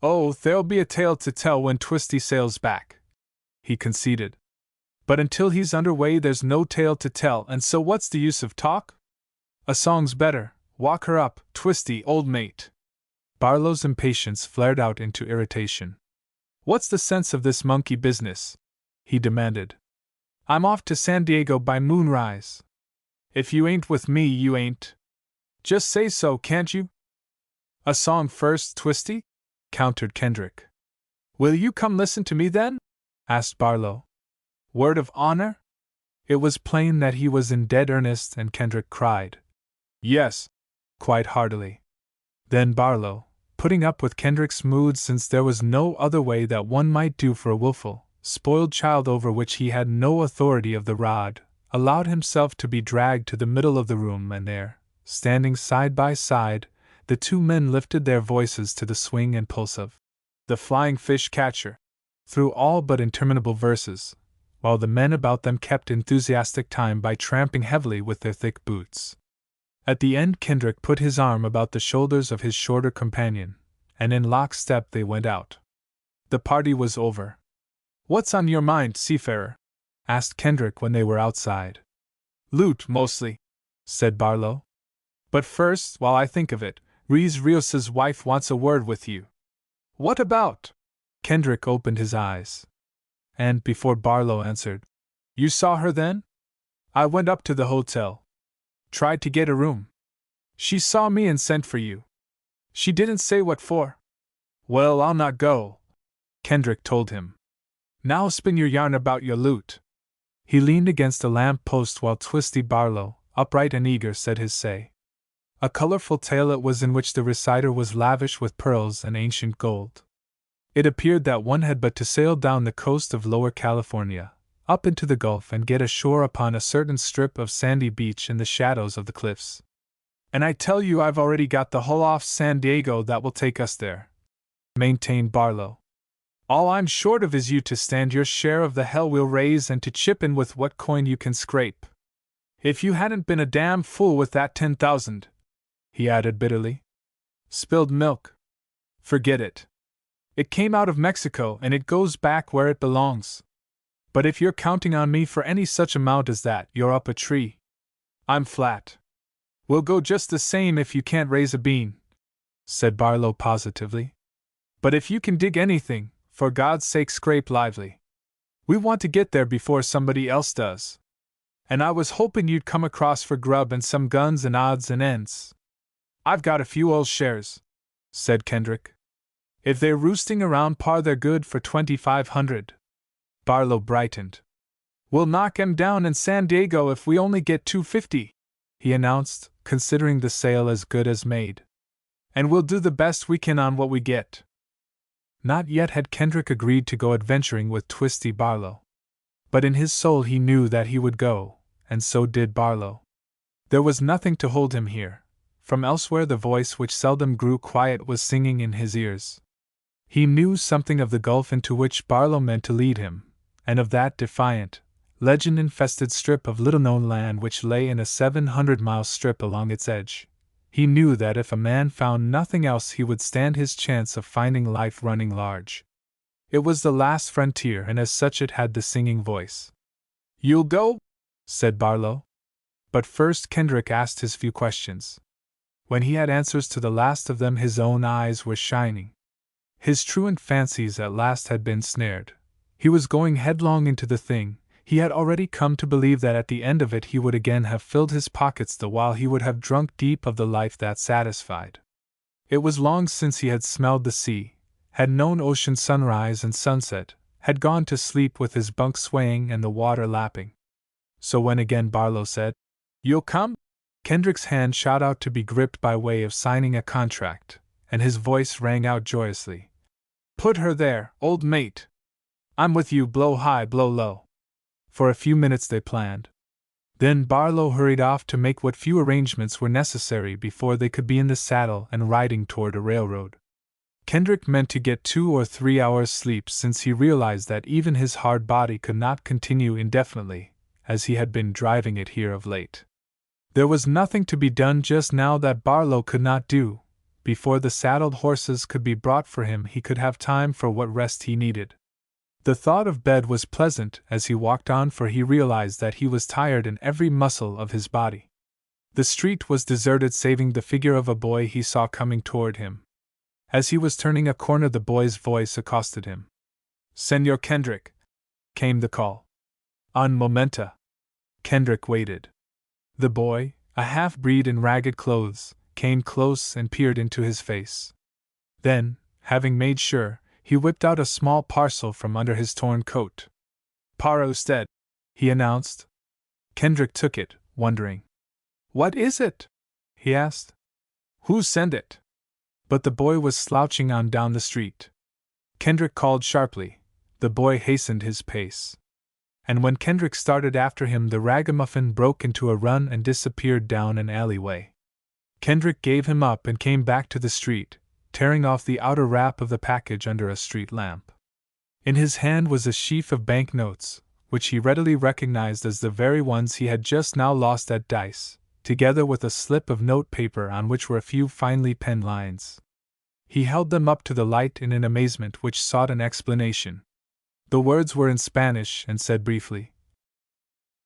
"Oh, there'll be a tale to tell when Twisty sails back," he conceded. "But until he's underway there's no tale to tell, and so what's the use of talk? A song's better. Walk her up, Twisty, old mate." Barlow's impatience flared out into irritation. "What's the sense of this monkey business?" he demanded. "I'm off to San Diego by moonrise. If you ain't with me, you ain't. Just say so, can't you?" "A song first, Twisty?" countered Kendrick. "Will you come listen to me then?" asked Barlow. "Word of honor?" It was plain that he was in dead earnest, and Kendrick cried, "Yes," quite heartily. Then Barlow, putting up with Kendrick's mood since there was no other way that one might do for a willful, spoiled child over which he had no authority of the rod, allowed himself to be dragged to the middle of the room, and there, standing side by side, the two men lifted their voices to the swing and pulse of "The Flying Fish Catcher," through all but interminable verses, while the men about them kept enthusiastic time by tramping heavily with their thick boots. At the end Kendrick put his arm about the shoulders of his shorter companion, and in lockstep they went out. The party was over. "What's on your mind, seafarer?" asked Kendrick when they were outside. "Loot, mostly," said Barlow. "But first, while I think of it, Ruiz Rios's wife wants a word with you." "What about?" Kendrick opened his eyes. And, before Barlow answered, "You saw her then?" "I went up to the hotel. Tried to get a room. She saw me and sent for you. She didn't say what for." "Well, I'll not go," Kendrick told him. "Now spin your yarn about your loot." He leaned against a lamp post while Twisty Barlow, upright and eager, said his say. A colorful tale it was in which the reciter was lavish with pearls and ancient gold. It appeared that one had but to sail down the coast of Lower California, up into the gulf and get ashore upon a certain strip of sandy beach in the shadows of the cliffs. And I tell you I've already got the hull off San Diego that will take us there, maintained Barlow. All I'm short of is you to stand your share of the hell we'll raise and to chip in with what coin you can scrape. If you hadn't been a damn fool with that 10,000, he added bitterly. Spilled milk. Forget it. It came out of Mexico and it goes back where it belongs. But if you're counting on me for any such amount as that, you're up a tree. I'm flat. We'll go just the same if you can't raise a bean, said Barlow positively. But if you can dig anything, for God's sake scrape lively. We want to get there before somebody else does. And I was hoping you'd come across for grub and some guns and odds and ends. I've got a few old shares, said Kendrick. If they're roosting around par they're good for 2,500. Barlow brightened. We'll knock 'em down in San Diego if we only get 250, he announced, considering the sale as good as made. And we'll do the best we can on what we get. Not yet had Kendrick agreed to go adventuring with Twisty Barlow. But in his soul he knew that he would go, and so did Barlow. There was nothing to hold him here. From elsewhere the voice which seldom grew quiet was singing in his ears. He knew something of the gulf into which Barlow meant to lead him, and of that defiant, legend-infested strip of little-known land which lay in a 700-mile strip along its edge. He knew that if a man found nothing else he would stand his chance of finding life running large. It was the last frontier, and as such it had the singing voice. "You'll go?" said Barlow. But first Kendrick asked his few questions. When he had answers to the last of them his own eyes were shining. His truant fancies at last had been snared. He was going headlong into the thing. He had already come to believe that at the end of it he would again have filled his pockets the while he would have drunk deep of the life that satisfied. It was long since he had smelled the sea, had known ocean sunrise and sunset, had gone to sleep with his bunk swaying and the water lapping. So when again Barlow said, "You'll come?" Kendrick's hand shot out to be gripped by way of signing a contract, and his voice rang out joyously. "Put her there, old mate! I'm with you, blow high, blow low." For a few minutes they planned. Then Barlow hurried off to make what few arrangements were necessary before they could be in the saddle and riding toward a railroad. Kendrick meant to get 2 or 3 hours' sleep, since he realized that even his hard body could not continue indefinitely, as he had been driving it here of late. There was nothing to be done just now that Barlow could not do. Before the saddled horses could be brought for him he could have time for what rest he needed. The thought of bed was pleasant as he walked on, for he realized that he was tired in every muscle of his body. The street was deserted saving the figure of a boy he saw coming toward him. As he was turning a corner the boy's voice accosted him. "Senor Kendrick," came the call. "Un momenta." Kendrick waited. The boy, a half-breed in ragged clothes, came close and peered into his face. Then, having made sure, he whipped out a small parcel from under his torn coat. "Para usted," he announced. Kendrick took it, wondering. "What is it?" he asked. "Who sent it?" But the boy was slouching on down the street. Kendrick called sharply. The boy hastened his pace. And when Kendrick started after him the ragamuffin broke into a run and disappeared down an alleyway. Kendrick gave him up and came back to the street, tearing off the outer wrap of the package under a street lamp. In his hand was a sheaf of banknotes, which he readily recognized as the very ones he had just now lost at dice, together with a slip of note paper on which were a few finely penned lines. He held them up to the light in an amazement which sought an explanation. The words were in Spanish and said briefly,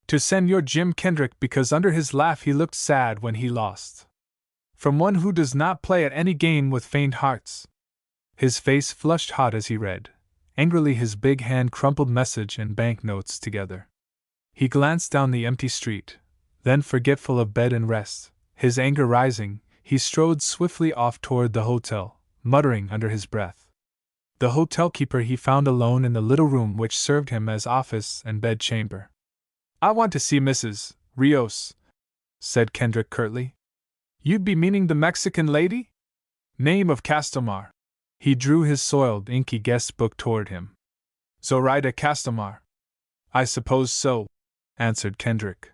"To Senor Jim Kendrick, because under his laugh he looked sad when he lost. From one who does not play at any game with faint hearts." His face flushed hot as he read. Angrily his big hand crumpled message and banknotes together. He glanced down the empty street. Then, forgetful of bed and rest, his anger rising, he strode swiftly off toward the hotel, muttering under his breath. The hotel keeper he found alone in the little room which served him as office and bedchamber. "I want to see Mrs. Rios," said Kendrick curtly. "You'd be meaning the Mexican lady? Name of Castomar." He drew his soiled, inky guest book toward him. "Zoraida Castomar." I suppose so, answered Kendrick.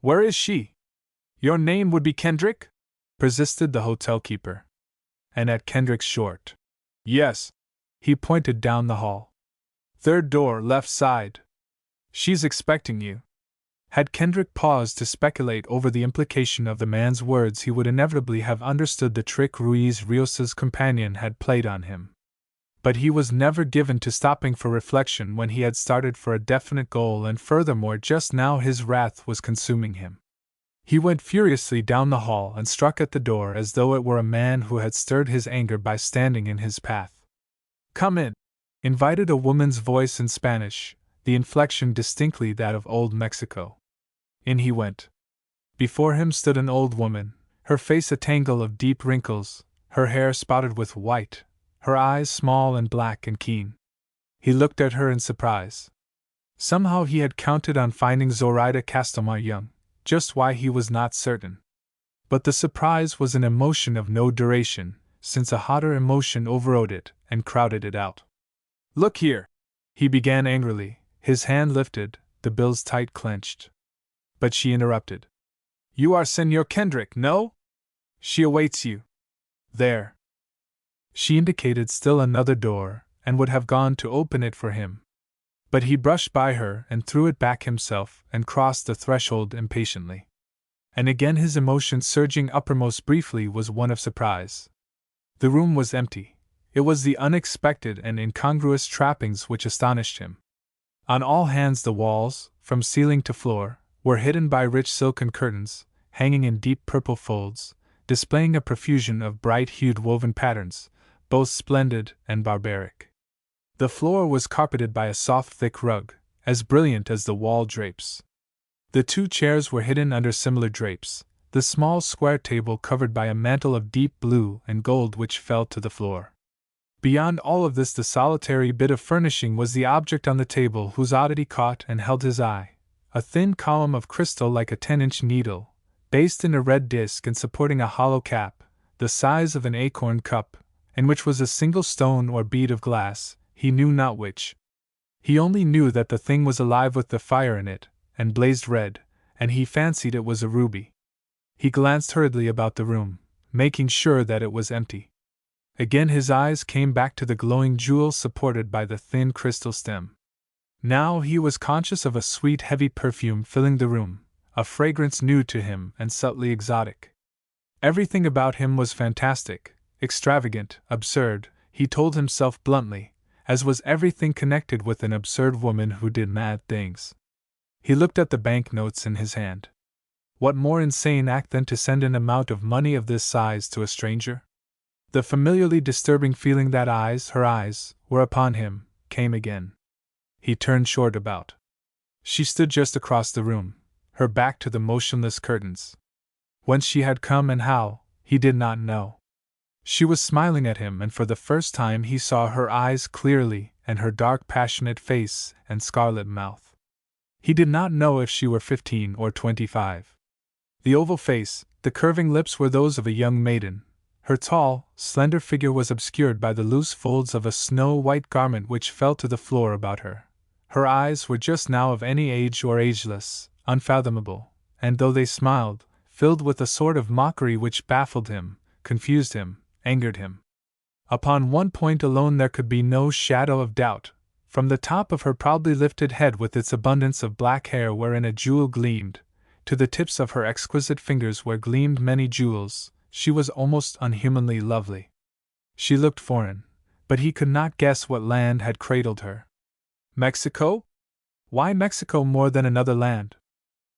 Where is she? Your name would be Kendrick? Persisted the hotel keeper. And at Kendrick's short. Yes. He pointed down the hall. Third door, left side. She's expecting you. Had Kendrick paused to speculate over the implication of the man's words, he would inevitably have understood the trick Ruiz Rios's companion had played on him. But he was never given to stopping for reflection when he had started for a definite goal, and furthermore, just now his wrath was consuming him. He went furiously down the hall and struck at the door as though it were a man who had stirred his anger by standing in his path. Come in, invited a woman's voice in Spanish, the inflection distinctly that of old Mexico. In he went. Before him stood an old woman, her face a tangle of deep wrinkles, her hair spotted with white, her eyes small and black and keen. He looked at her in surprise. Somehow he had counted on finding Zoraida Castelmar young, just why he was not certain. But the surprise was an emotion of no duration, since a hotter emotion overrode it and crowded it out. Look here! He began angrily, his hand lifted, the bills tight clenched. But she interrupted. You are Senor Kendrick, no? She awaits you. There. She indicated still another door, and would have gone to open it for him. But he brushed by her and threw it back himself and crossed the threshold impatiently. And again his emotion surging uppermost briefly was one of surprise. The room was empty. It was the unexpected and incongruous trappings which astonished him. On all hands the walls, from ceiling to floor, were hidden by rich silken curtains, hanging in deep purple folds, displaying a profusion of bright-hued woven patterns, both splendid and barbaric. The floor was carpeted by a soft thick rug, as brilliant as the wall drapes. The two chairs were hidden under similar drapes, the small square table covered by a mantle of deep blue and gold which fell to the floor. Beyond all of this, the solitary bit of furnishing was the object on the table whose oddity caught and held his eye, a thin column of crystal like a 10-inch needle, based in a red disc and supporting a hollow cap, the size of an acorn cup, in which was a single stone or bead of glass, he knew not which. He only knew that the thing was alive with the fire in it, and blazed red, and he fancied it was a ruby. He glanced hurriedly about the room, making sure that it was empty. Again his eyes came back to the glowing jewel supported by the thin crystal stem. Now he was conscious of a sweet heavy perfume filling the room, a fragrance new to him and subtly exotic. Everything about him was fantastic, extravagant, absurd, he told himself bluntly, as was everything connected with an absurd woman who did mad things. He looked at the banknotes in his hand. What more insane act than to send an amount of money of this size to a stranger? The familiarly disturbing feeling that her eyes, were upon him, came again. He turned short about. She stood just across the room, her back to the motionless curtains. Whence she had come and how, he did not know. She was smiling at him, and for the first time he saw her eyes clearly, and her dark passionate face and scarlet mouth. He did not know if she were 15 or 25. The oval face, the curving lips were those of a young maiden. Her tall, slender figure was obscured by the loose folds of a snow-white garment which fell to the floor about her. Her eyes were just now of any age or ageless, unfathomable, and though they smiled, filled with a sort of mockery which baffled him, confused him, angered him. Upon one point alone there could be no shadow of doubt. From the top of her proudly lifted head with its abundance of black hair wherein a jewel gleamed, to the tips of her exquisite fingers where gleamed many jewels, she was almost unhumanly lovely. She looked foreign, but he could not guess what land had cradled her. Mexico? Why Mexico more than another land?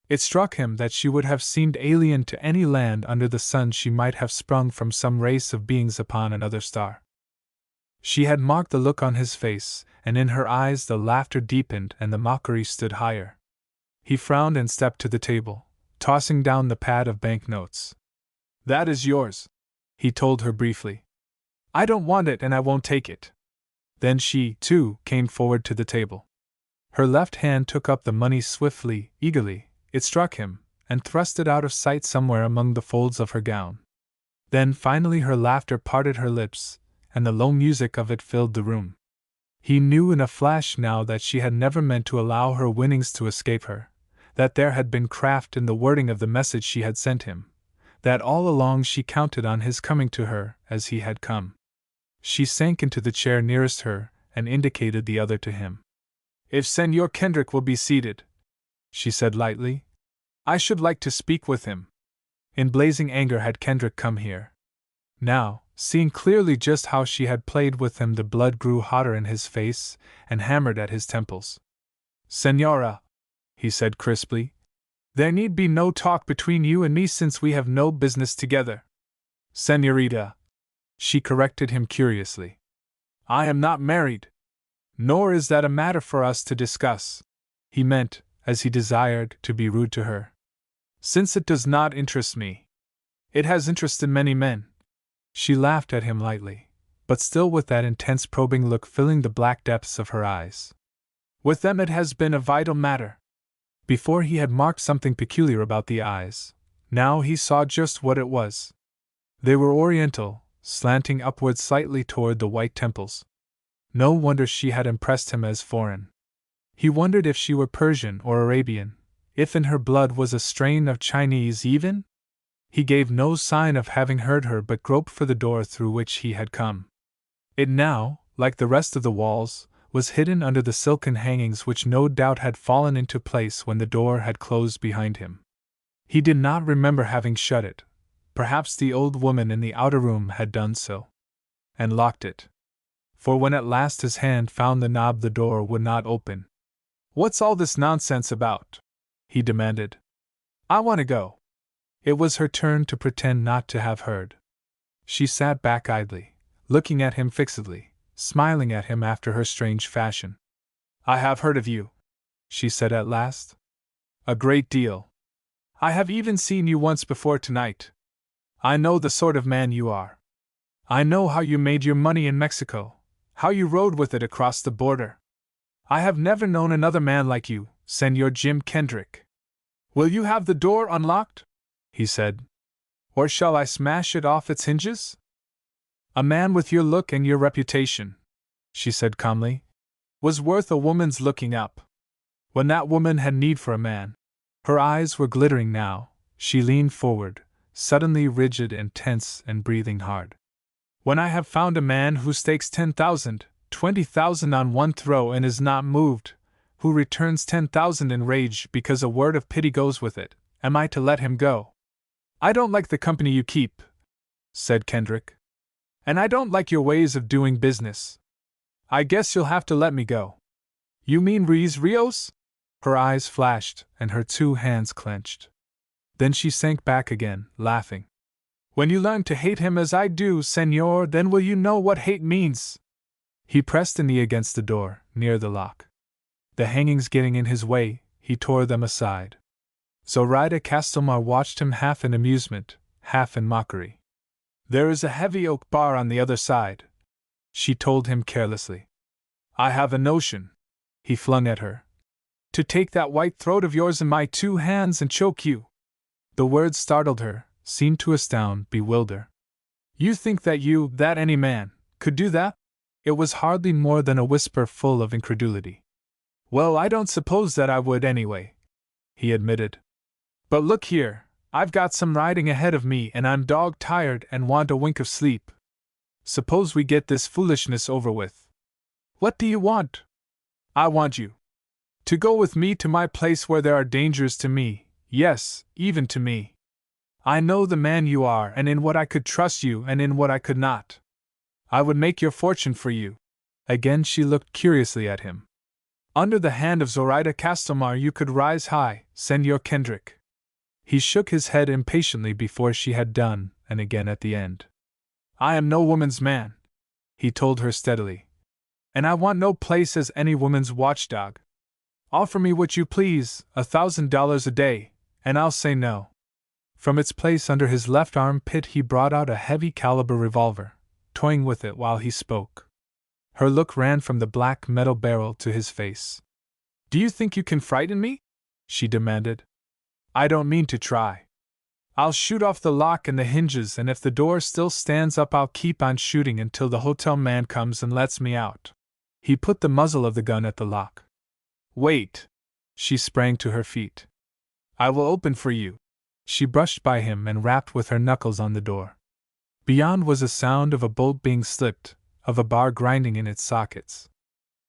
It struck him that she would have seemed alien to any land under the sun. She might have sprung from some race of beings upon another star. She had marked the look on his face, and in her eyes the laughter deepened and the mockery stood higher. He frowned and stepped to the table, tossing down the pad of banknotes. That is yours, he told her briefly. I don't want it and I won't take it. Then she, too, came forward to the table. Her left hand took up the money swiftly, eagerly. It struck him, and thrust it out of sight somewhere among the folds of her gown. Then finally her laughter parted her lips, and the low music of it filled the room. He knew in a flash now that she had never meant to allow her winnings to escape her, that there had been craft in the wording of the message she had sent him, that all along she counted on his coming to her as he had come. She sank into the chair nearest her and indicated the other to him. "If Senor Kendrick will be seated," she said lightly, "I should like to speak with him." In blazing anger had Kendrick come here. Now, seeing clearly just how she had played with him, the blood grew hotter in his face and hammered at his temples. "Senora," he said crisply, "there need be no talk between you and me since we have no business together." "Senorita," she corrected him curiously, "I am not married. Nor is that a matter for us to discuss." He meant, as he desired, to be rude to her. "Since it does not interest me. It has interested many men." She laughed at him lightly, but still with that intense probing look filling the black depths of her eyes. "With them it has been a vital matter." Before he had marked something peculiar about the eyes. Now he saw just what it was. They were oriental, slanting upward slightly toward the white temples. No wonder she had impressed him as foreign. He wondered if she were Persian or Arabian, if in her blood was a strain of Chinese even? He gave no sign of having heard her but groped for the door through which he had come. It now, like the rest of the walls, was hidden under the silken hangings which no doubt had fallen into place when the door had closed behind him. He did not remember having shut it. Perhaps the old woman in the outer room had done so. And locked it. For when at last his hand found the knob, the door would not open. "What's all this nonsense about?" he demanded. "I want to go." It was her turn to pretend not to have heard. She sat back idly, looking at him fixedly, smiling at him after her strange fashion. "I have heard of you," she said at last. "A great deal. I have even seen you once before tonight. I know the sort of man you are. I know how you made your money in Mexico, how you rode with it across the border. I have never known another man like you, Senor Jim Kendrick. Will you have the door unlocked?" he said. "Or shall I smash it off its hinges?" "A man with your look and your reputation," she said calmly, "was worth a woman's looking up. When that woman had need for a man." Her eyes were glittering now. She leaned forward, suddenly rigid and tense and breathing hard. "When I have found a man who stakes 10,000, 20,000 on one throw and is not moved, who returns 10,000 in rage because a word of pity goes with it, am I to let him go?" "I don't like the company you keep," said Kendrick. "And I don't like your ways of doing business. I guess you'll have to let me go." "You mean Ruiz Rios?" Her eyes flashed, and her two hands clenched. Then she sank back again, laughing. "When you learn to hate him as I do, senor, then will you know what hate means." He pressed a knee against the door, near the lock. The hangings getting in his way, he tore them aside. Zoraida Castelmar watched him half in amusement, half in mockery. "There is a heavy oak bar on the other side," she told him carelessly. "I have a notion," he flung at her, "to take that white throat of yours in my two hands and choke you." The words startled her, seemed to astound, bewilder. "You think that any man, could do that?" It was hardly more than a whisper full of incredulity. "Well, I don't suppose that I would anyway," he admitted. "But look here, I've got some riding ahead of me and I'm dog-tired and want a wink of sleep. Suppose we get this foolishness over with." "What do you want?" "I want you to go with me to my place where there are dangers to me, yes, even to me. I know the man you are and in what I could trust you and in what I could not. I would make your fortune for you." Again she looked curiously at him. "Under the hand of Zoraida Castelmar you could rise high, Senor Kendrick." He shook his head impatiently before she had done, and again at the end. "I am no woman's man," he told her steadily. "And I want no place as any woman's watchdog. Offer me what you please, $1,000 a day, and I'll say no." From its place under his left armpit he brought out a heavy caliber revolver, toying with it while he spoke. Her look ran from the black metal barrel to his face. "Do you think you can frighten me?" she demanded. "I don't mean to try. I'll shoot off the lock and the hinges, and if the door still stands up I'll keep on shooting until the hotel man comes and lets me out." He put the muzzle of the gun at the lock. Wait! She sprang to her feet. I will open for you. She brushed by him and rapped with her knuckles on the door. Beyond was a sound of a bolt being slipped, of a bar grinding in its sockets.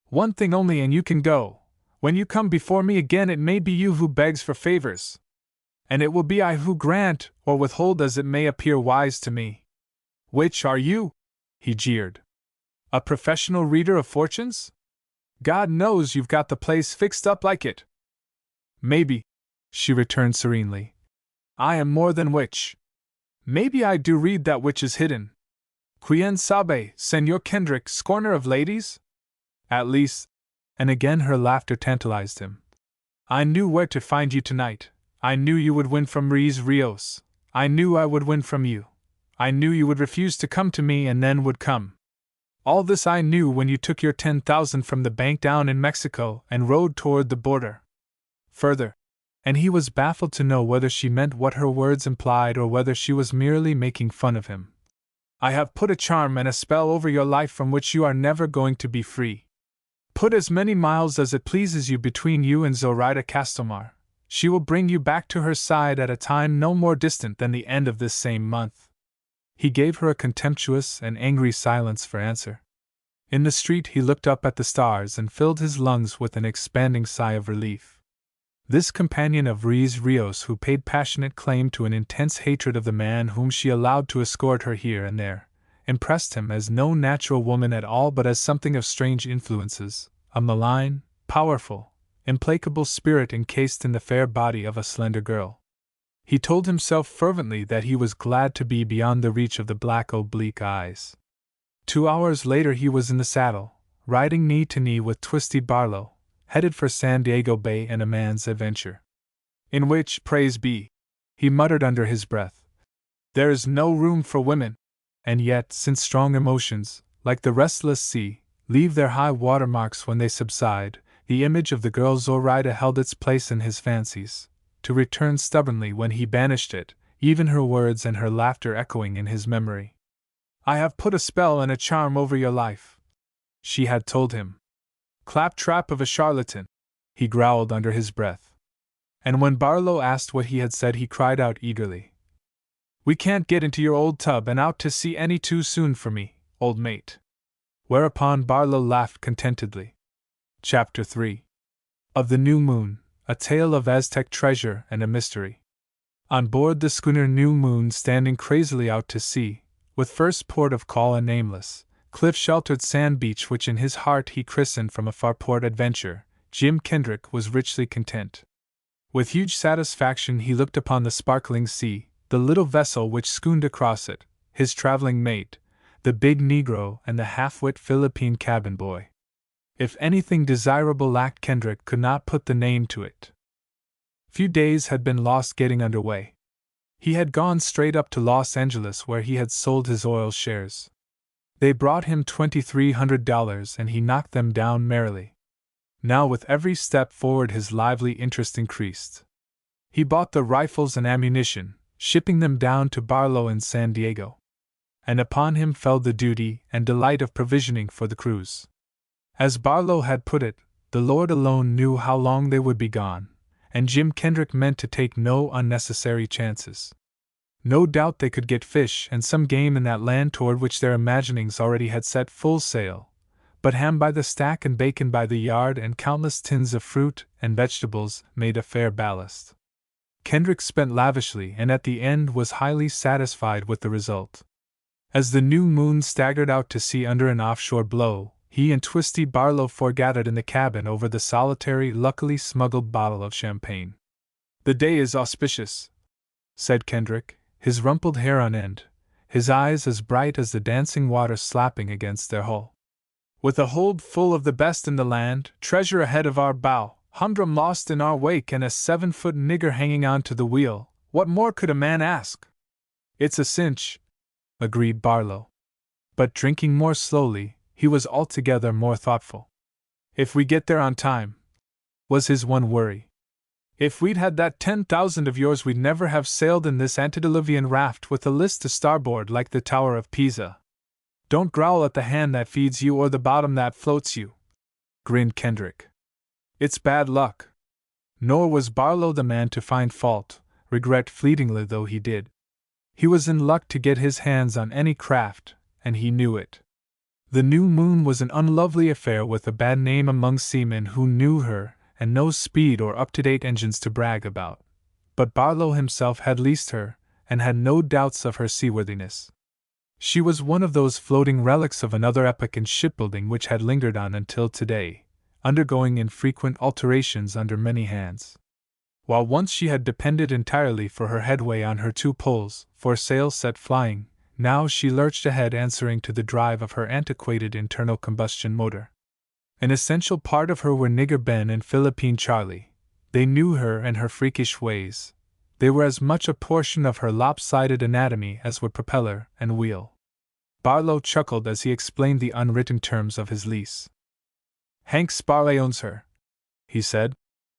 One thing only and you can go. When you come before me again it may be you who begs for favors. And it will be I who grant or withhold as it may appear wise to me. Which are you? He jeered. A professional reader of fortunes? God knows you've got the place fixed up like it. Maybe, she returned serenely. I am more than which. Maybe I do read that which is hidden. Quien sabe, Señor Kendrick, scorner of ladies? At least, and again her laughter tantalized him. I knew where to find you tonight. I knew you would win from Ruiz Rios. I knew I would win from you. I knew you would refuse to come to me and then would come. All this I knew when you took your 10,000 from the bank down in Mexico and rode toward the border. Further, and he was baffled to know whether she meant what her words implied or whether she was merely making fun of him. I have put a charm and a spell over your life from which you are never going to be free. Put as many miles as it pleases you between you and Zoraida Castelmar. She will bring you back to her side at a time no more distant than the end of this same month. He gave her a contemptuous and angry silence for answer. In the street he looked up at the stars and filled his lungs with an expanding sigh of relief. This companion of Ruiz Rios, who paid passionate claim to an intense hatred of the man whom she allowed to escort her here and there, impressed him as no natural woman at all but as something of strange influences, a malign, powerful, implacable spirit encased in the fair body of a slender girl. He told himself fervently that he was glad to be beyond the reach of the black oblique eyes. 2 hours later he was in the saddle, riding knee to knee with Twisty Barlow, headed for San Diego Bay and a man's adventure. In which, praise be, he muttered under his breath, there is no room for women. And yet, since strong emotions, like the restless sea, leave their high watermarks when they subside, the image of the girl Zoraida held its place in his fancies, to return stubbornly when he banished it, even her words and her laughter echoing in his memory. I have put a spell and a charm over your life, she had told him. Claptrap of a charlatan, he growled under his breath. And when Barlow asked what he had said, he cried out eagerly, We can't get into your old tub and out to sea any too soon for me, old mate. Whereupon Barlow laughed contentedly. Chapter 3. Of the New Moon, a tale of Aztec treasure and a mystery. On board the schooner New Moon, standing crazily out to sea, with first port of call a nameless, cliff-sheltered sand beach which in his heart he christened from a far port adventure, Jim Kendrick was richly content. With huge satisfaction he looked upon the sparkling sea, the little vessel which schooned across it, his traveling mate, the big Negro and the half-wit Philippine cabin boy. If anything desirable lacked, Kendrick could not put the name to it. Few days had been lost getting under way. He had gone straight up to Los Angeles where he had sold his oil shares. They brought him $2,300 and he knocked them down merrily. Now with every step forward his lively interest increased. He bought the rifles and ammunition, shipping them down to Barlow in San Diego. And upon him fell the duty and delight of provisioning for the cruise. As Barlow had put it, the Lord alone knew how long they would be gone, and Jim Kendrick meant to take no unnecessary chances. No doubt they could get fish and some game in that land toward which their imaginings already had set full sail, but ham by the stack and bacon by the yard and countless tins of fruit and vegetables made a fair ballast. Kendrick spent lavishly and at the end was highly satisfied with the result. As the New Moon staggered out to sea under an offshore blow, he and Twisty Barlow foregathered in the cabin over the solitary, luckily smuggled bottle of champagne. The day is auspicious, said Kendrick, his rumpled hair on end, his eyes as bright as the dancing water slapping against their hull. With a hold full of the best in the land, treasure ahead of our bow, humdrum lost in our wake, and a 7-foot nigger hanging on to the wheel, what more could a man ask? It's a cinch, agreed Barlow. But drinking more slowly, he was altogether more thoughtful. If we get there on time, was his one worry. If we'd had that 10,000 of yours, we'd never have sailed in this antediluvian raft with the list to starboard like the Tower of Pisa. Don't growl at the hand that feeds you or the bottom that floats you, grinned Kendrick. It's bad luck. Nor was Barlow the man to find fault, regret fleetingly though he did. He was in luck to get his hands on any craft, and he knew it. The New Moon was an unlovely affair with a bad name among seamen who knew her, and no speed or up-to-date engines to brag about. But Barlow himself had leased her, and had no doubts of her seaworthiness. She was one of those floating relics of another epoch in shipbuilding which had lingered on until today, undergoing infrequent alterations under many hands. While once she had depended entirely for her headway on her two poles, foresail set flying, now she lurched ahead answering to the drive of her antiquated internal combustion motor. An essential part of her were Nigger Ben and Philippine Charlie. They knew her and her freakish ways. They were as much a portion of her lopsided anatomy as were propeller and wheel. Barlow chuckled as he explained the unwritten terms of his lease. Hank Sparley owns her, he said,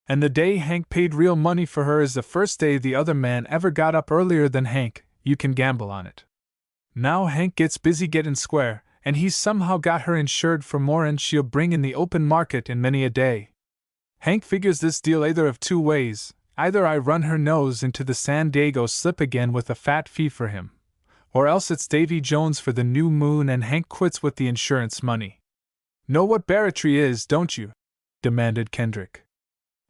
and the day Hank paid real money for her is the first day the other man ever got up earlier than Hank, you can gamble on it. Now Hank gets busy getting square, and he's somehow got her insured for more'n she'll bring in the open market in many a day. Hank figures this deal either of two ways, either I run her nose into the San Diego slip again with a fat fee for him, or else it's Davy Jones for the New Moon and Hank quits with the insurance money. Know what barratry is, don't you? Demanded Kendrick.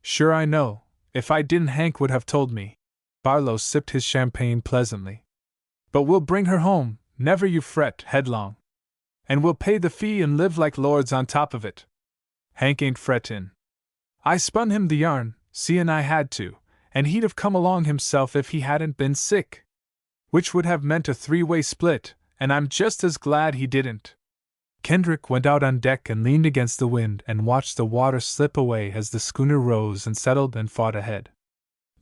Sure I know. If I didn't, Hank would have told me. Barlow sipped his champagne pleasantly. But we'll bring her home, never you fret, headlong. And we'll pay the fee and live like lords on top of it. Hank ain't frettin'. I spun him the yarn, seein' I had to, and he'd have come along himself if he hadn't been sick. Which would have meant a three-way split, and I'm just as glad he didn't. Kendrick went out on deck and leaned against the wind and watched the water slip away as the schooner rose and settled and fought ahead.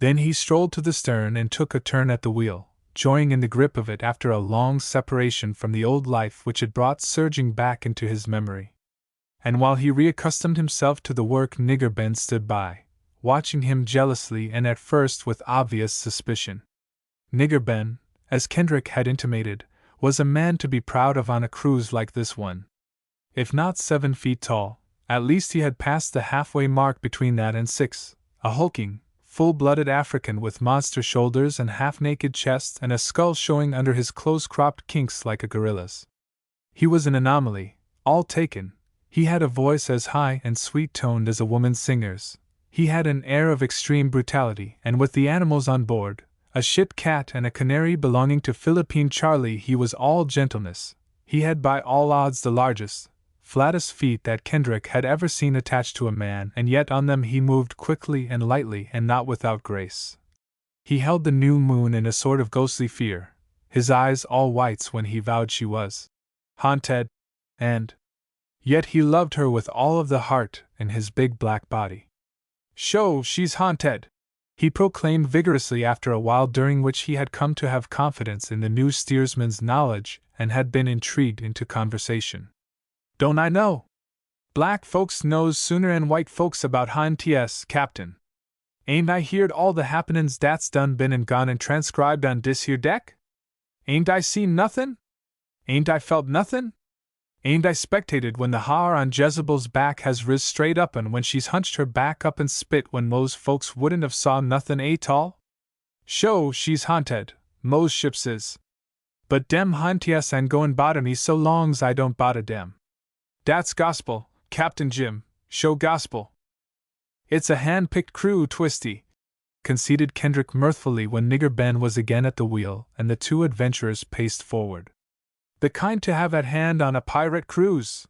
Then he strolled to the stern and took a turn at the wheel, joying in the grip of it after a long separation from the old life which had brought surging back into his memory. And while he reaccustomed himself to the work, Nigger Ben stood by, watching him jealously and at first with obvious suspicion. Nigger Ben, as Kendrick had intimated, was a man to be proud of on a cruise like this one. If not 7 feet tall, at least he had passed the halfway mark between that and 6, a hulking, full-blooded African with monster shoulders and half-naked chest and a skull showing under his close-cropped kinks like a gorilla's. He was an anomaly, all taken. He had a voice as high and sweet-toned as a woman singer's. He had an air of extreme brutality, and with the animals on board, a ship cat and a canary belonging to Philippine Charlie, he was all gentleness. He had by all odds the largest, flattest feet that Kendrick had ever seen attached to a man, and yet on them he moved quickly and lightly and not without grace. He held the New Moon in a sort of ghostly fear, his eyes all whites when he vowed she was haunted, and yet he loved her with all of the heart in his big black body. "Sho, she's haunted!" he proclaimed vigorously after a while, during which he had come to have confidence in the new steersman's knowledge and had been intrigued into conversation. "Don't I know? Black folks knows sooner'n white folks about hauntedness, Captain. Ain't I heerd all the happenin's dat's done been and gone and transcribed on dis here deck? Ain't I seen nothin'? Ain't I felt nothin'? Ain't I spectated when the har on Jezebel's back has riz straight up and when she's hunched her back up and spit when most folks wouldn't have saw nothin' tall? Sho, she's haunted, most ships is. But dem hauntedness and goin' bother me so long's I don't bother dem. Dat's gospel, Captain Jim, sho gospel." "It's a hand-picked crew, Twisty," conceded Kendrick mirthfully when Nigger Ben was again at the wheel and the two adventurers paced forward. "The kind to have at hand on a pirate cruise."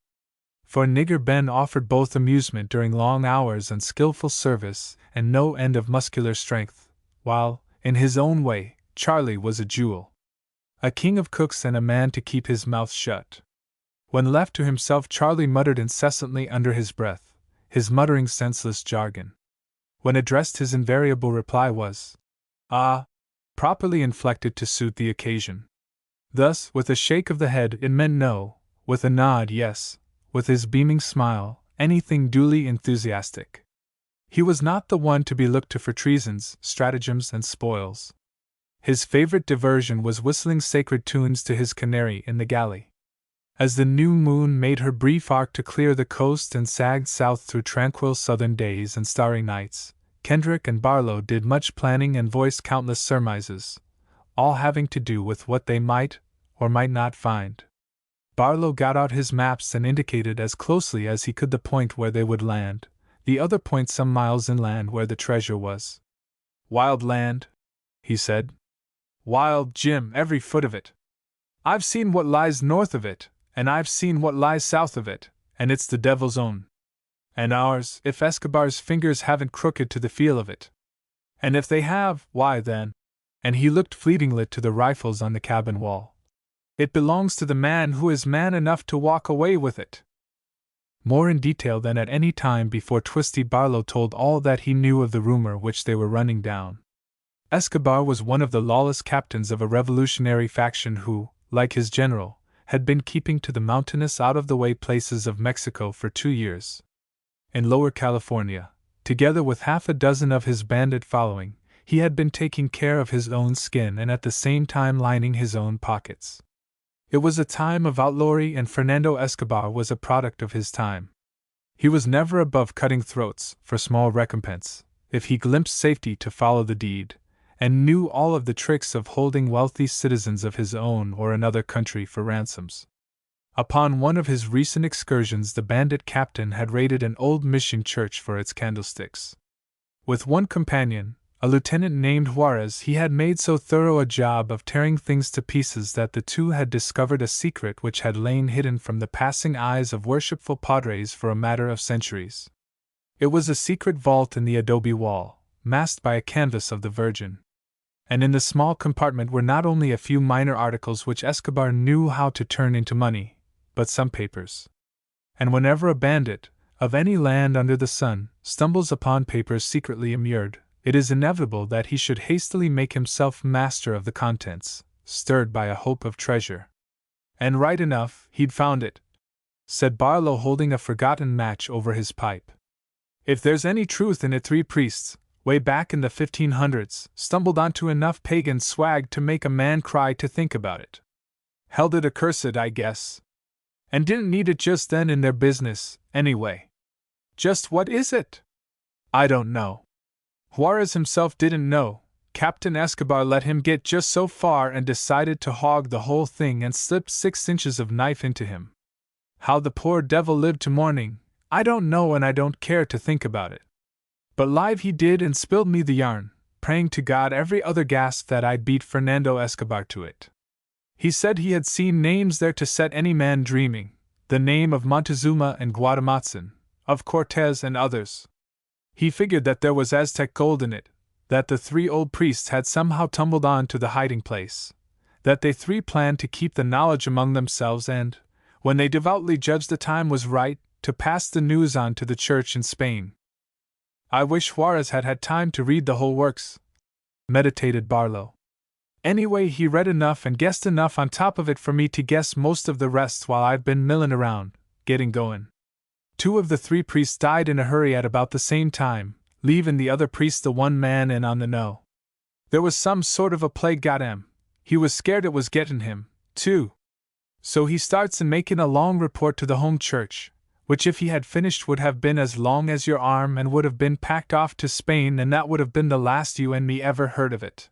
For Nigger Ben offered both amusement during long hours and skillful service and no end of muscular strength, while, in his own way, Charlie was a jewel. A king of cooks and a man to keep his mouth shut. When left to himself, Charlie muttered incessantly under his breath, his muttering senseless jargon. When addressed, his invariable reply was, "Ah," properly inflected to suit the occasion. Thus, with a shake of the head, it meant no, with a nod, yes, with his beaming smile, anything duly enthusiastic. He was not the one to be looked to for treasons, stratagems, and spoils. His favorite diversion was whistling sacred tunes to his canary in the galley. As the new moon made her brief arc to clear the coast and sagged south through tranquil southern days and starry nights, Kendrick and Barlow did much planning and voiced countless surmises, all having to do with what they might or might not find. Barlow got out his maps and indicated as closely as he could the point where they would land, the other point some miles inland where the treasure was. "Wild land," he said. "Wild, Jim, every foot of it. I've seen what lies north of it, and I've seen what lies south of it, and it's the devil's own. And ours, if Escobar's fingers haven't crooked to the feel of it. And if they have, why then," and he looked fleetingly to the rifles on the cabin wall, "it belongs to the man who is man enough to walk away with it." More in detail than at any time before, Twisty Barlow told all that he knew of the rumor which they were running down. Escobar was one of the lawless captains of a revolutionary faction who, like his general, had been keeping to the mountainous, out-of-the-way places of Mexico for 2 years. In Lower California, together with half a dozen of his bandit following, he had been taking care of his own skin and at the same time lining his own pockets. It was a time of outlawry, and Fernando Escobar was a product of his time. He was never above cutting throats for small recompense, if he glimpsed safety to follow the deed, and knew all of the tricks of holding wealthy citizens of his own or another country for ransoms. Upon one of his recent excursions, the bandit captain had raided an old mission church for its candlesticks. With one companion, a lieutenant named Juarez, he had made so thorough a job of tearing things to pieces that the two had discovered a secret which had lain hidden from the passing eyes of worshipful padres for a matter of centuries. It was a secret vault in the adobe wall, masked by a canvas of the Virgin. And in the small compartment were not only a few minor articles which Escobar knew how to turn into money, but some papers. And whenever a bandit, of any land under the sun, stumbles upon papers secretly immured, it is inevitable that he should hastily make himself master of the contents, stirred by a hope of treasure. "And right enough, he'd found it," said Barlow, holding a forgotten match over his pipe. "If there's any truth in it, 3 priests, way back in the 1500s, stumbled onto enough pagan swag to make a man cry to think about it. Held it accursed, I guess. And didn't need it just then in their business, anyway. Just what is it? I don't know. Juarez himself didn't know. Captain Escobar let him get just so far and decided to hog the whole thing and slipped 6 inches of knife into him. How the poor devil lived to morning, I don't know, and I don't care to think about it. But live he did, and spilled me the yarn, praying to God every other gasp that I'd beat Fernando Escobar to it. He said he had seen names there to set any man dreaming, the name of Montezuma and Guatemala, of Cortez and others. He figured that there was Aztec gold in it, that the 3 old priests had somehow tumbled on to the hiding place, that they 3 planned to keep the knowledge among themselves and, when they devoutly judged the time was right, to pass the news on to the church in Spain. I wish Juarez had had time to read the whole works," meditated Barlow. "Anyway, he read enough and guessed enough on top of it for me to guess most of the rest while I've been milling around, getting going. 2 of the 3 priests died in a hurry at about the same time, leaving the other priest the one man in on the know. There was some sort of a plague got him. He was scared it was getting him, too. So he starts in making a long report to the home church, which if he had finished would have been as long as your arm and would have been packed off to Spain, and that would have been the last you and me ever heard of it.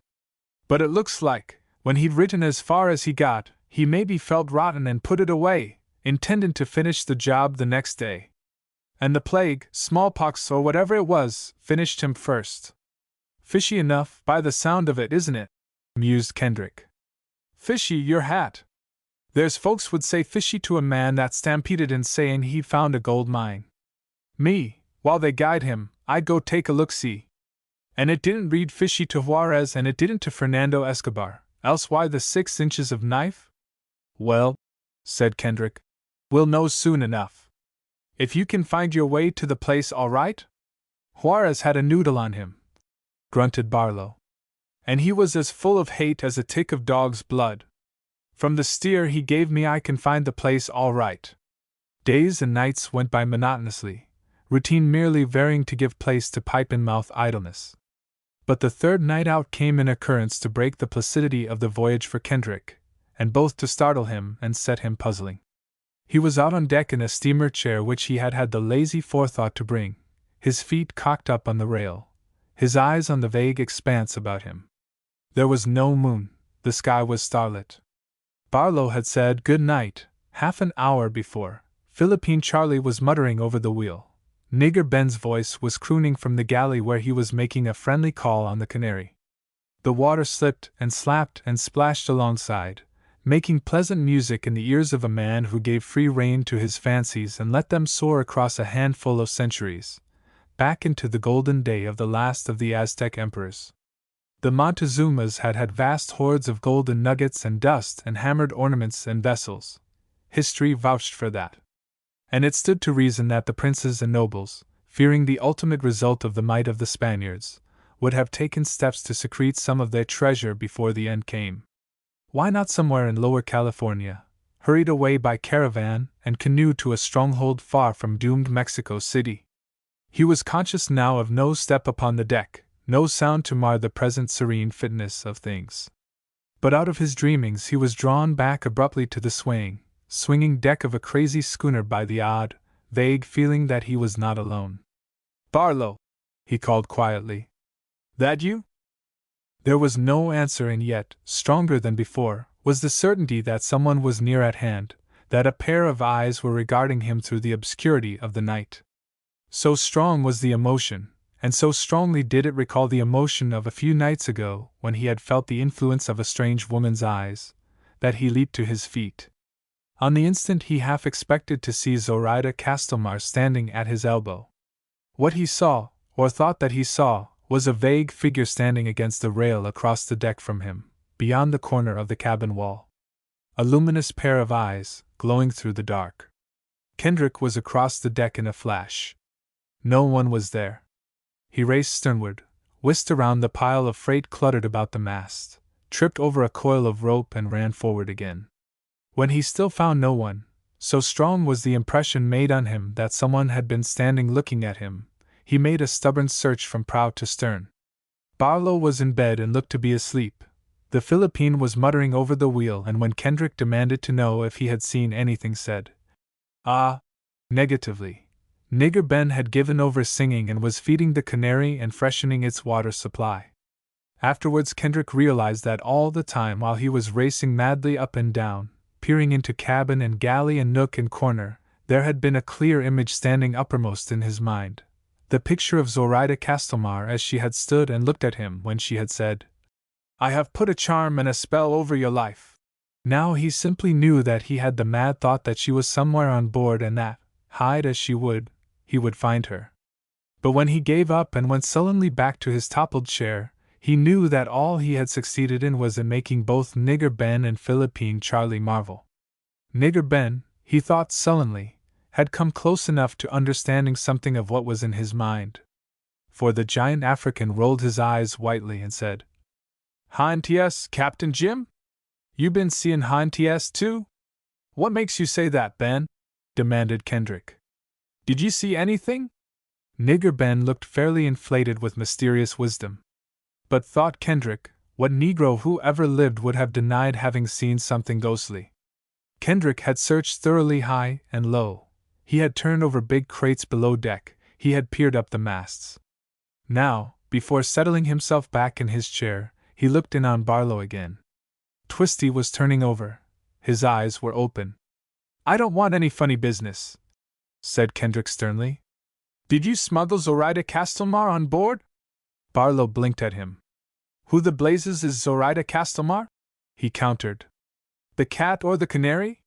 But it looks like, when he'd written as far as he got, he maybe felt rotten and put it away, intending to finish the job the next day. And the plague, smallpox or whatever it was, finished him first. Fishy enough, by the sound of it, isn't it?" mused Kendrick. "Fishy your hat. There's folks would say fishy to a man that stampeded in saying he found a gold mine. Me, while they guide him, I'd go take a look-see. And it didn't read fishy to Juarez, and it didn't to Fernando Escobar, else why the 6 inches of knife?" "Well," said Kendrick, "we'll know soon enough. If you can find your way to the place all right?" "Juarez had a noodle on him," grunted Barlow. "And he was as full of hate as a tick of dog's blood. From the steer he gave me I can find the place all right." Days and nights went by monotonously, routine merely varying to give place to pipe-in-mouth idleness. But the 3rd night out came an occurrence to break the placidity of the voyage for Kendrick, and both to startle him and set him puzzling. He was out on deck in a steamer chair which he had had the lazy forethought to bring, his feet cocked up on the rail, his eyes on the vague expanse about him. There was no moon, the sky was starlit. Barlow had said good night, half an hour before. Philippine Charlie was muttering over the wheel. Nigger Ben's voice was crooning from the galley where he was making a friendly call on the canary. The water slipped and slapped and splashed alongside, making pleasant music in the ears of a man who gave free rein to his fancies and let them soar across a handful of centuries, back into the golden day of the last of the Aztec emperors. The Montezumas had had vast hoards of golden nuggets and dust and hammered ornaments and vessels. History vouched for that. And it stood to reason that the princes and nobles, fearing the ultimate result of the might of the Spaniards, would have taken steps to secrete some of their treasure before the end came. Why not somewhere in Lower California, hurried away by caravan and canoe to a stronghold far from doomed Mexico City? He was conscious now of no step upon the deck, no sound to mar the present serene fitness of things. But out of his dreamings he was drawn back abruptly to the swinging deck of a crazy schooner by the odd, vague feeling that he was not alone. "Barlow!" he called quietly. "That you?" There was no answer, and yet, stronger than before, was the certainty that someone was near at hand, that a pair of eyes were regarding him through the obscurity of the night. So strong was the emotion, and so strongly did it recall the emotion of a few nights ago when he had felt the influence of a strange woman's eyes, that he leaped to his feet. On the instant he half expected to see Zoraida Castelmar standing at his elbow. What he saw, or thought that he saw, was a vague figure standing against the rail across the deck from him, beyond the corner of the cabin wall. A luminous pair of eyes, glowing through the dark. Kendrick was across the deck in a flash. No one was there. He raced sternward, whisked around the pile of freight cluttered about the mast, tripped over a coil of rope and ran forward again. When he still found no one, so strong was the impression made on him that someone had been standing looking at him, he made a stubborn search from prow to stern. Barlow was in bed and looked to be asleep. The Philippine was muttering over the wheel, and when Kendrick demanded to know if he had seen anything, said, "Ah," negatively. Nigger Ben had given over singing and was feeding the canary and freshening its water supply. Afterwards Kendrick realized that all the time while he was racing madly up and down, peering into cabin and galley and nook and corner, there had been a clear image standing uppermost in his mind. The picture of Zoraida Castelmar as she had stood and looked at him when she had said, "I have put a charm and a spell over your life." Now he simply knew that he had the mad thought that she was somewhere on board and that, hide as she would, he would find her. But when he gave up and went sullenly back to his toppled chair, he knew that all he had succeeded in was in making both Nigger Ben and Philippine Charlie marvel. Nigger Ben, he thought sullenly, had come close enough to understanding something of what was in his mind. For the giant African rolled his eyes whitely and said, "H.N.T.S., Captain Jim? You been seein' H.N.T.S. too?" "What makes you say that, Ben?" demanded Kendrick. "Did you see anything?" Nigger Ben looked fairly inflated with mysterious wisdom. But, thought Kendrick, what Negro who ever lived would have denied having seen something ghostly? Kendrick had searched thoroughly high and low. He had turned over big crates below deck, he had peered up the masts. Now, before settling himself back in his chair, he looked in on Barlow again. Twisty was turning over. His eyes were open. "I don't want any funny business," said Kendrick sternly. "Did you smuggle Zoraida Castelmar on board?" Barlow blinked at him. "Who the blazes is Zoraida Castelmar?" he countered. "The cat or the canary?"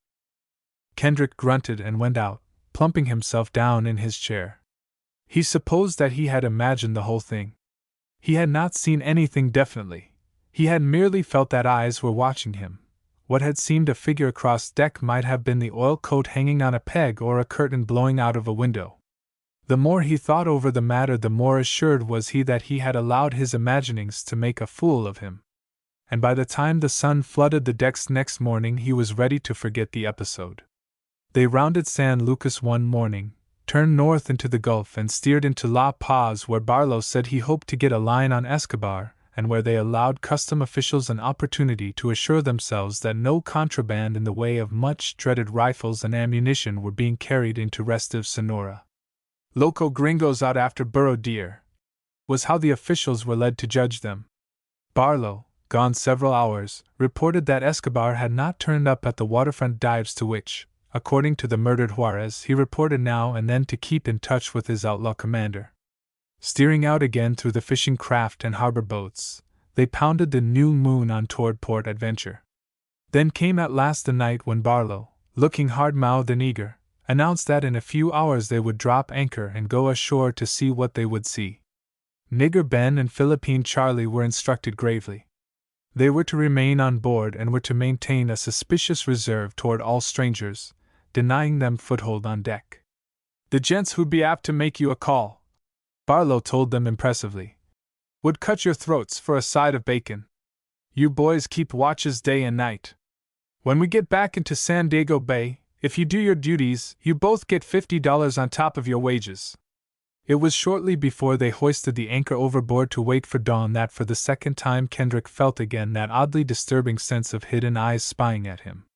Kendrick grunted and went out, plumping himself down in his chair. He supposed that he had imagined the whole thing. He had not seen anything definitely. He had merely felt that eyes were watching him. What had seemed a figure across deck might have been the oil coat hanging on a peg or a curtain blowing out of a window. The more he thought over the matter, the more assured was he that he had allowed his imaginings to make a fool of him. And by the time the sun flooded the decks next morning, he was ready to forget the episode. They rounded San Lucas one morning, turned north into the Gulf, and steered into La Paz, where Barlow said he hoped to get a line on Escobar, and where they allowed custom officials an opportunity to assure themselves that no contraband in the way of much dreaded rifles and ammunition were being carried into restive Sonora. Loco gringos out after burro deer, was how the officials were led to judge them. Barlow, gone several hours, reported that Escobar had not turned up at the waterfront dives to which, according to the murdered Juarez, he reported now and then to keep in touch with his outlaw commander. Steering out again through the fishing craft and harbor boats, they pounded the new moon on toward Port Adventure. Then came at last the night when Barlow, looking hard-mouthed and eager, announced that in a few hours they would drop anchor and go ashore to see what they would see. Nigger Ben and Philippine Charlie were instructed gravely. They were to remain on board and were to maintain a suspicious reserve toward all strangers, denying them foothold on deck. The gents who'd be apt to make you a call, Barlow told them impressively, would cut your throats for a side of bacon. You boys keep watches day and night. When we get back into San Diego Bay, if you do your duties, you both get $50 on top of your wages. It was shortly before they hoisted the anchor overboard to wait for dawn that for the second time Kendrick felt again that oddly disturbing sense of hidden eyes spying at him.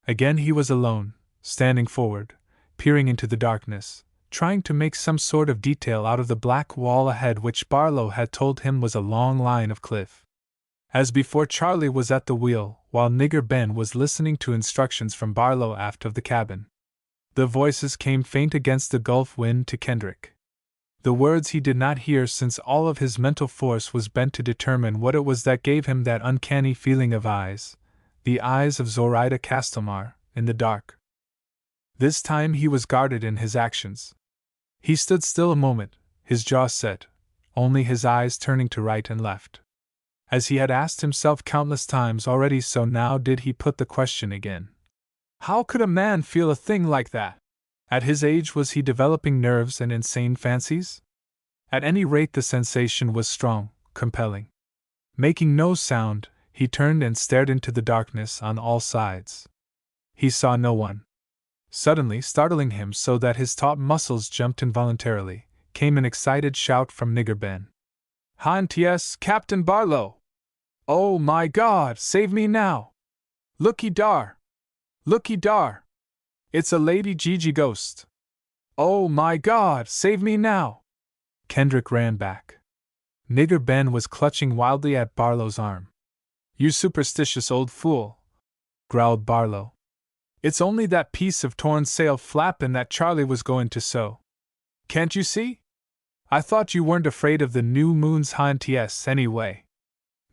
Again he was alone, standing forward, peering into the darkness, trying to make some sort of detail out of the black wall ahead which Barlow had told him was a long line of cliff. As before, Charlie was at the wheel, while Nigger Ben was listening to instructions from Barlow aft of the cabin. The voices came faint against the Gulf wind to Kendrick. The words he did not hear since all of his mental force was bent to determine what it was that gave him that uncanny feeling of eyes, the eyes of Zoraida Castelmar, in the dark. This time he was guarded in his actions. He stood still a moment, his jaw set, only his eyes turning to right and left. As he had asked himself countless times already, so now did he put the question again. How could a man feel a thing like that? At his age, was he developing nerves and insane fancies? At any rate, the sensation was strong, compelling. Making no sound, he turned and stared into the darkness on all sides. He saw no one. Suddenly, startling him so that his taut muscles jumped involuntarily, came an excited shout from Nigger Ben. "Yes, Captain Barlow! Oh my God, save me now! Looky dar! Looky dar! It's a Lady Gigi ghost! Oh my God, save me now!" Kendrick ran back. Nigger Ben was clutching wildly at Barlow's arm. "You superstitious old fool," growled Barlow. "It's only that piece of torn sail flappin' that Charlie was going to sew. Can't you see? I thought you weren't afraid of the new moon's yes anyway."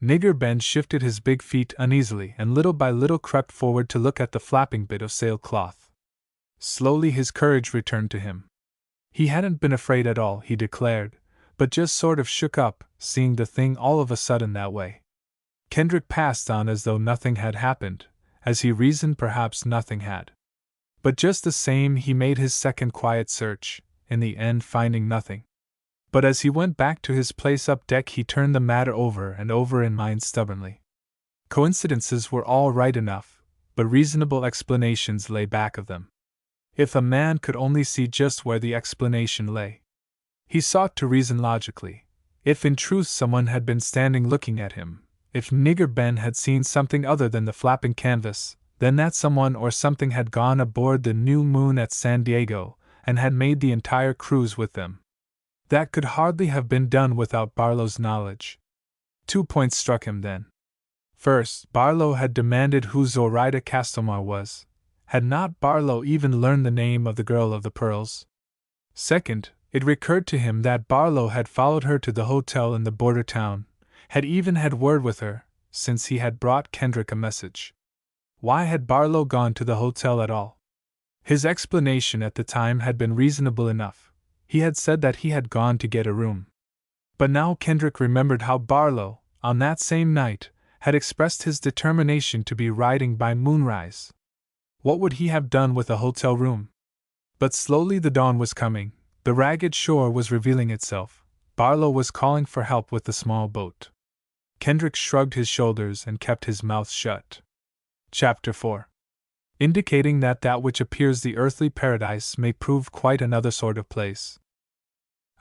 Nigger Ben shifted his big feet uneasily and little by little crept forward to look at the flapping bit of sailcloth. Slowly his courage returned to him. He hadn't been afraid at all, he declared, but just sort of shook up, seeing the thing all of a sudden that way. Kendrick passed on as though nothing had happened, as he reasoned perhaps nothing had. But just the same he made his second quiet search, in the end finding nothing. But as he went back to his place up deck he turned the matter over and over in mind stubbornly. Coincidences were all right enough, but reasonable explanations lay back of them. If a man could only see just where the explanation lay. He sought to reason logically. If in truth someone had been standing looking at him, if Nigger Ben had seen something other than the flapping canvas, then that someone or something had gone aboard the new moon at San Diego, and had made the entire cruise with them. That could hardly have been done without Barlow's knowledge. 2 points struck him then. First, Barlow had demanded who Zoraida Castelmar was. Had not Barlow even learned the name of the girl of the pearls? Second, it recurred to him that Barlow had followed her to the hotel in the border town, had even had word with her, since he had brought Kendrick a message. Why had Barlow gone to the hotel at all? His explanation at the time had been reasonable enough. He had said that he had gone to get a room. But now Kendrick remembered how Barlow, on that same night, had expressed his determination to be riding by moonrise. What would he have done with a hotel room? But slowly the dawn was coming, the ragged shore was revealing itself, Barlow was calling for help with the small boat. Kendrick shrugged his shoulders and kept his mouth shut. Chapter 4. Indicating that which appears the earthly paradise may prove quite another sort of place.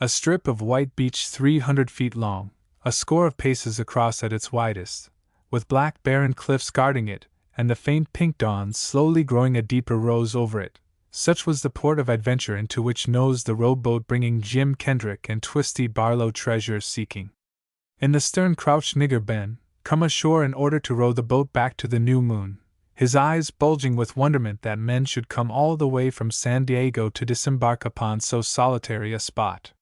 A strip of white beach 300 feet long, a score of paces across at its widest, with black barren cliffs guarding it, and the faint pink dawn slowly growing a deeper rose over it. Such was the port of adventure into which nosed the rowboat bringing Jim Kendrick and Twisty Barlow treasure seeking. In the stern crouched Nigger Ben, come ashore in order to row the boat back to the new moon, his eyes bulging with wonderment that men should come all the way from San Diego to disembark upon so solitary a spot.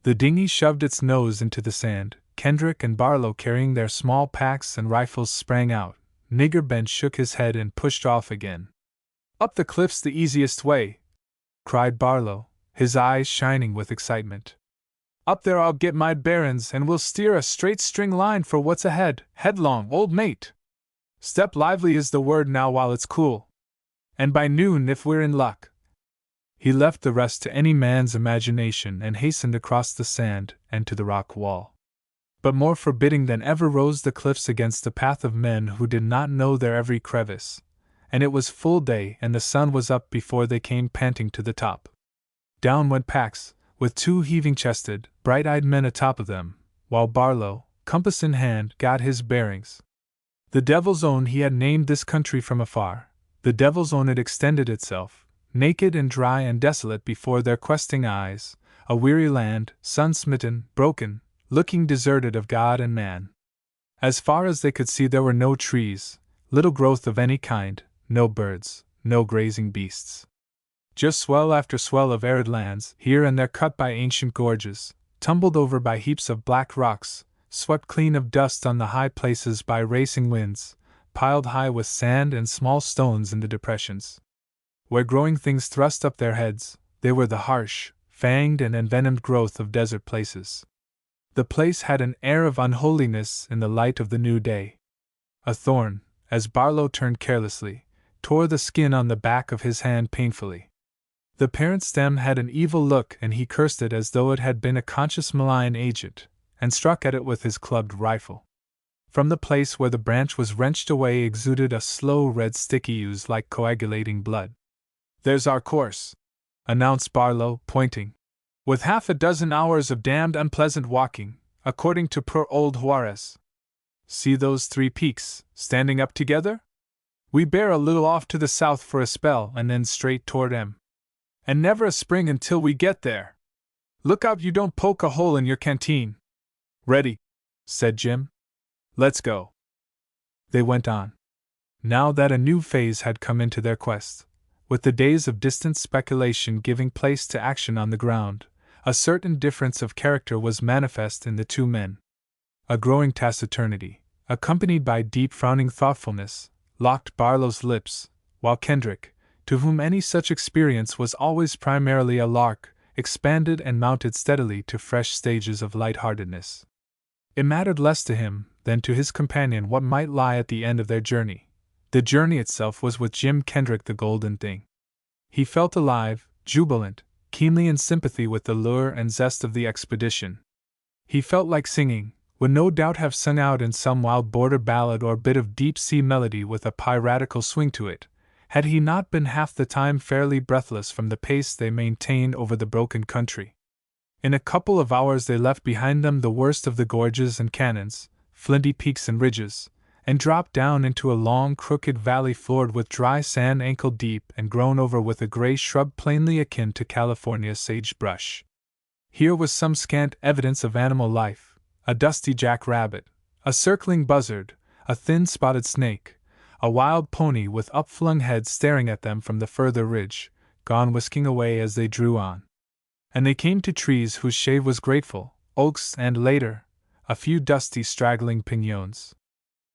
The dinghy shoved its nose into the sand. Kendrick and Barlow, carrying their small packs and rifles, sprang out. Nigger Ben shook his head and pushed off again. "Up the cliff's the easiest way," cried Barlow, his eyes shining with excitement. "Up there I'll get my bearings and we'll steer a straight string line for what's ahead. Headlong, old mate! Step lively is the word now while it's cool. And by noon if we're in luck." He left the rest to any man's imagination and hastened across the sand and to the rock wall. But more forbidding than ever rose the cliffs against the path of men who did not know their every crevice, and it was full day and the sun was up before they came panting to the top. Down went Pax, with two heaving-chested, bright-eyed men atop of them, while Barlow, compass in hand, got his bearings. The Devil's Own he had named this country from afar. The Devil's Own it extended itself, naked and dry and desolate before their questing eyes, a weary land, sun-smitten, broken, looking deserted of God and man. As far as they could see there were no trees, little growth of any kind, no birds, no grazing beasts. Just swell after swell of arid lands, here and there cut by ancient gorges, tumbled over by heaps of black rocks, swept clean of dust on the high places by racing winds, piled high with sand and small stones in the depressions. Where growing things thrust up their heads, they were the harsh, fanged and envenomed growth of desert places. The place had an air of unholiness in the light of the new day. A thorn, as Barlow turned carelessly, tore the skin on the back of his hand painfully. The parent stem had an evil look and he cursed it as though it had been a conscious malign agent, and struck at it with his clubbed rifle. From the place where the branch was wrenched away exuded a slow red sticky ooze like coagulating blood. "There's our course," announced Barlow, pointing. "With half a dozen hours of damned unpleasant walking, according to poor old Juarez. See those three peaks, standing up together? We bear a little off to the south for a spell and then straight toward M. And never a spring until we get there. Look out you don't poke a hole in your canteen." "Ready," said Jim. "Let's go." They went on. Now that a new phase had come into their quest, with the days of distant speculation giving place to action on the ground, a certain difference of character was manifest in the two men. A growing taciturnity, accompanied by deep frowning thoughtfulness, locked Barlow's lips, while Kendrick, to whom any such experience was always primarily a lark, expanded and mounted steadily to fresh stages of light-heartedness. It mattered less to him than to his companion what might lie at the end of their journey. The journey itself was with Jim Kendrick the golden thing. He felt alive, jubilant, keenly in sympathy with the lure and zest of the expedition. He felt like singing, would no doubt have sung out in some wild border ballad or bit of deep-sea melody with a piratical swing to it, had he not been half the time fairly breathless from the pace they maintained over the broken country. In a couple of hours they left behind them the worst of the gorges and canyons, flinty peaks and ridges, and dropped down into a long crooked valley floored with dry sand ankle-deep and grown over with a gray shrub plainly akin to California sagebrush. Here was some scant evidence of animal life, a dusty jack-rabbit, a circling buzzard, a thin spotted snake, a wild pony with upflung head staring at them from the further ridge, gone whisking away as they drew on. And they came to trees whose shade was grateful, oaks and, later, a few dusty straggling piñons.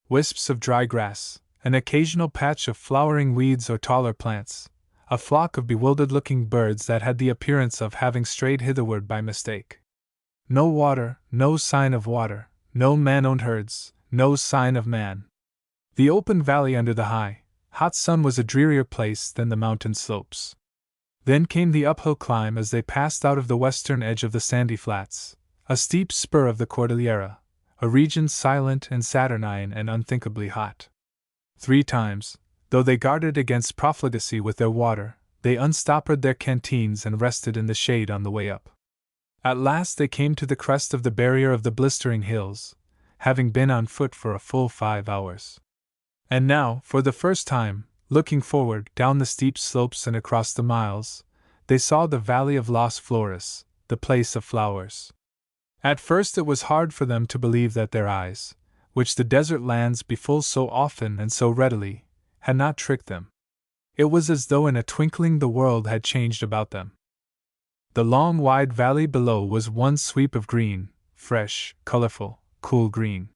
Wisps of dry grass, an occasional patch of flowering weeds or taller plants, a flock of bewildered-looking birds that had the appearance of having strayed hitherward by mistake. No water, no sign of water, no man-owned herds, no sign of man. The open valley under the high, hot sun was a drearier place than the mountain slopes. Then came the uphill climb as they passed out of the western edge of the sandy flats, a steep spur of the Cordillera, a region silent and saturnine and unthinkably hot. 3 times, though they guarded against profligacy with their water, they unstoppered their canteens and rested in the shade on the way up. At last they came to the crest of the barrier of the blistering hills, having been on foot for a full 5 hours. And now, for the first time, looking forward down the steep slopes and across the miles, they saw the Valley of Las Flores, the place of flowers. At first it was hard for them to believe that their eyes, which the desert lands befool so often and so readily, had not tricked them. It was as though in a twinkling the world had changed about them. The long wide valley below was one sweep of green, fresh, colorful, cool green.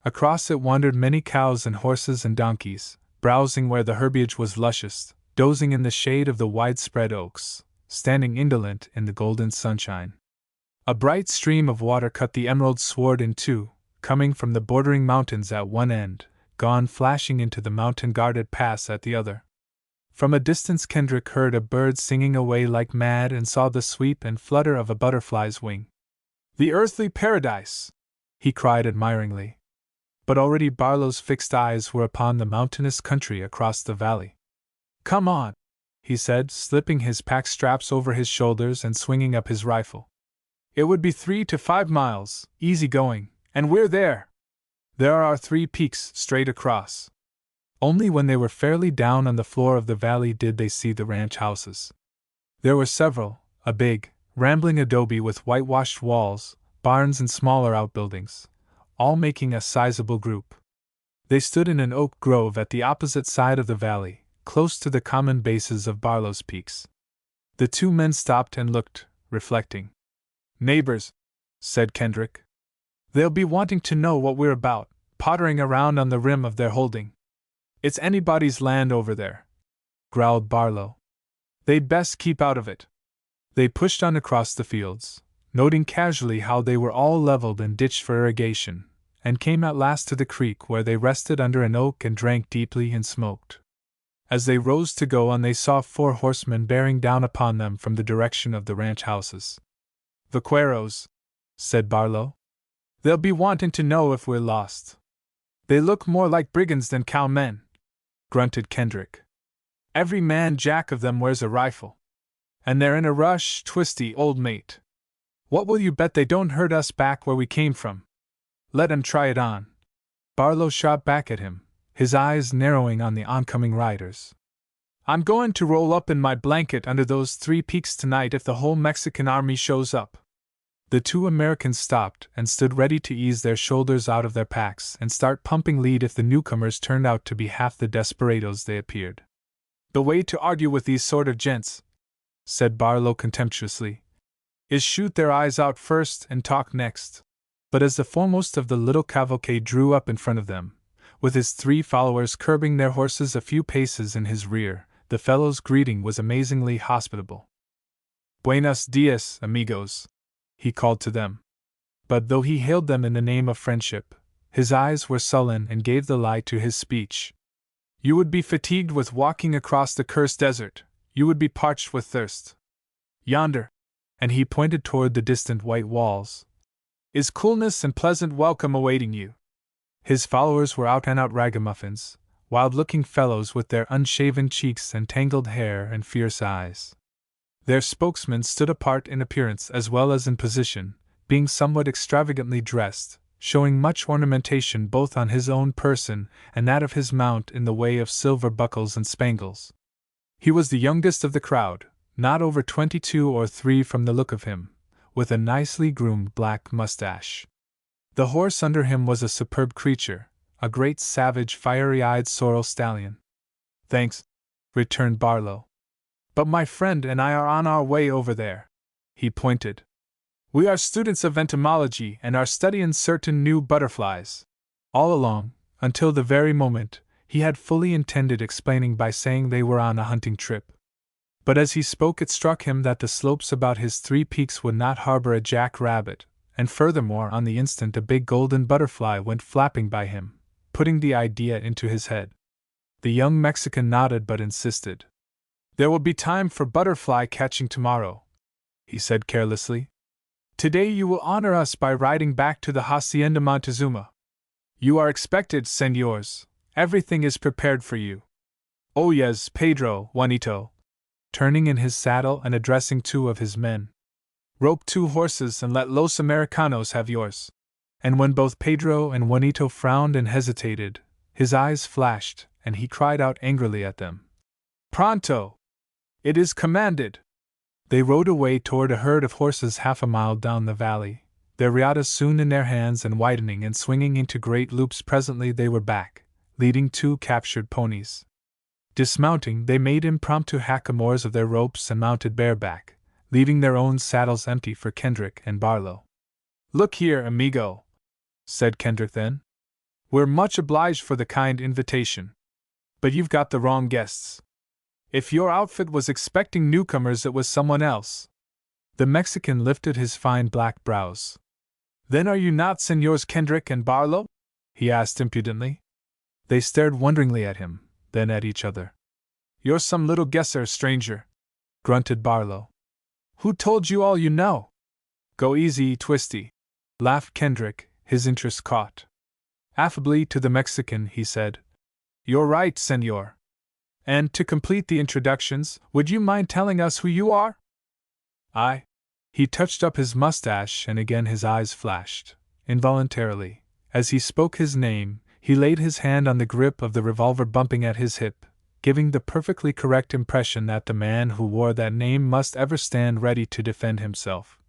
Across it wandered many cows and horses and donkeys, browsing where the herbage was luscious, dozing in the shade of the widespread oaks, standing indolent in the golden sunshine. A bright stream of water cut the emerald sward in two, coming from the bordering mountains at one end, gone flashing into the mountain-guarded pass at the other. From a distance Kendrick heard a bird singing away like mad and saw the sweep and flutter of a butterfly's wing. "The earthly paradise!" he cried admiringly. But already Barlow's fixed eyes were upon the mountainous country across the valley. "Come on," he said, slipping his pack straps over his shoulders and swinging up his rifle. "It would be 3 to 5 miles, easy going, and we're there. There are our 3 peaks straight across." Only when they were fairly down on the floor of the valley did they see the ranch houses. There were several, a big, rambling adobe with whitewashed walls, barns and smaller outbuildings, all making a sizable group. They stood in an oak grove at the opposite side of the valley, close to the common bases of Barlow's peaks. The two men stopped and looked, reflecting. "Neighbors," said Kendrick. "They'll be wanting to know what we're about, pottering around on the rim of their holding." "It's anybody's land over there," growled Barlow. "They'd best keep out of it." They pushed on across the fields, noting casually how they were all leveled and ditched for irrigation, and came at last to the creek where they rested under an oak and drank deeply and smoked. As they rose to go on they saw 4 horsemen bearing down upon them from the direction of the ranch houses. "Vaqueros," said Barlow. "They'll be wanting to know if we're lost." "They look more like brigands than cowmen," grunted Kendrick. "Every man jack of them wears a rifle. And they're in a rush, twisty old mate. What will you bet they don't hurt us back where we came from? Let 'em try it on." Barlow shot back at him, his eyes narrowing on the oncoming riders. "I'm going to roll up in my blanket under those 3 peaks tonight if the whole Mexican army shows up." The 2 Americans stopped and stood ready to ease their shoulders out of their packs and start pumping lead if the newcomers turned out to be half the desperados they appeared. "The way to argue with these sort of gents," said Barlow contemptuously, "is shoot their eyes out first and talk next." But as the foremost of the little cavalcade drew up in front of them, with his 3 followers curbing their horses a few paces in his rear, the fellow's greeting was amazingly hospitable. "Buenos dias, amigos," he called to them. But though he hailed them in the name of friendship, his eyes were sullen and gave the lie to his speech. "You would be fatigued with walking across the cursed desert, you would be parched with thirst. Yonder," and he pointed toward the distant white walls, "is coolness and pleasant welcome awaiting you." His followers were out-and-out ragamuffins, wild-looking fellows with their unshaven cheeks and tangled hair and fierce eyes. Their spokesman stood apart in appearance as well as in position, being somewhat extravagantly dressed, showing much ornamentation both on his own person and that of his mount in the way of silver buckles and spangles. He was the youngest of the crowd, not over 22 or 3 from the look of him, with a nicely groomed black mustache. The horse under him was a superb creature, a great savage fiery-eyed sorrel stallion. "Thanks," returned Barlow. "But my friend and I are on our way over there." He pointed. "We are students of entomology and are studying certain new butterflies." All along, until the very moment, he had fully intended explaining by saying they were on a hunting trip. But as he spoke it struck him that the slopes about his 3 peaks would not harbor a jack-rabbit, and furthermore on the instant a big golden butterfly went flapping by him, putting the idea into his head. The young Mexican nodded but insisted. "There will be time for butterfly catching tomorrow," he said carelessly. "Today you will honor us by riding back to the Hacienda Montezuma. You are expected, señors. Everything is prepared for you. Oh yes, Pedro, Juanito," turning in his saddle and addressing 2 of his men. Rope 2 horses and let Los Americanos have yours." And when both Pedro and Juanito frowned and hesitated, his eyes flashed, and he cried out angrily at them. "Pronto! It is commanded!" They rode away toward a herd of horses half a mile down the valley, their riatas soon in their hands and widening and swinging into great loops. Presently they were back, leading 2 captured ponies. Dismounting, they made impromptu hackamores of their ropes and mounted bareback, leaving their own saddles empty for Kendrick and Barlow. "Look here, amigo," said Kendrick then. "We're much obliged for the kind invitation. But you've got the wrong guests. If your outfit was expecting newcomers, it was someone else." The Mexican lifted his fine black brows. "Then are you not Señors Kendrick and Barlow?" he asked impudently. They stared wonderingly at him, then at each other. "You're some little guesser, stranger," grunted Barlow. "Who told you all you know?" "Go easy, Twisty," laughed Kendrick, his interest caught. Affably to the Mexican, he said, "You're right, Señor. And to complete the introductions, would you mind telling us who you are?" "I." He touched up his mustache and again his eyes flashed. Involuntarily, as he spoke his name, he laid his hand on the grip of the revolver bumping at his hip, giving the perfectly correct impression that the man who wore that name must ever stand ready to defend himself.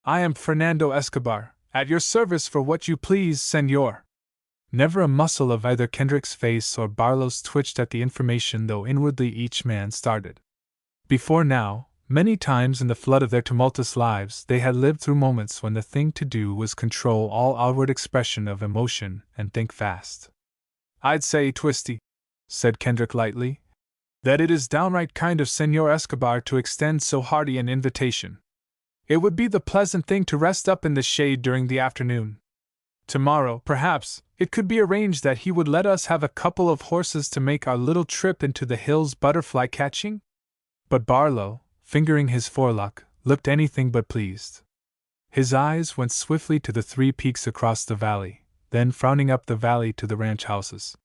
"I am Fernando Escobar, at your service for what you please, Señor." Never a muscle of either Kendrick's face or Barlow's twitched at the information, though inwardly each man started. Before now, many times in the flood of their tumultuous lives, they had lived through moments when the thing to do was control all outward expression of emotion and think fast. "I'd say, Twisty," said Kendrick lightly, "that it is downright kind of Señor Escobar to extend so hearty an invitation. It would be the pleasant thing to rest up in the shade during the afternoon. Tomorrow, perhaps, it could be arranged that he would let us have a couple of horses to make our little trip into the hills butterfly catching?" But Barlow, fingering his forelock, looked anything but pleased. His eyes went swiftly to the 3 peaks across the valley, then frowning up the valley to the ranch houses.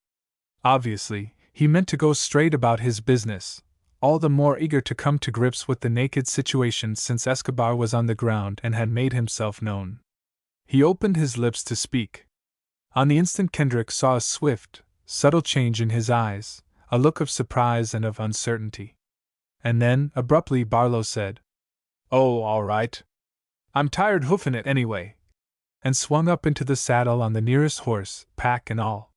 Obviously, he meant to go straight about his business, all the more eager to come to grips with the naked situation since Escobar was on the ground and had made himself known. He opened his lips to speak. On the instant Kendrick saw a swift, subtle change in his eyes, a look of surprise and of uncertainty. And then, abruptly, Barlow said, "Oh, all right. I'm tired hoofing it anyway," and swung up into the saddle on the nearest horse, pack and all.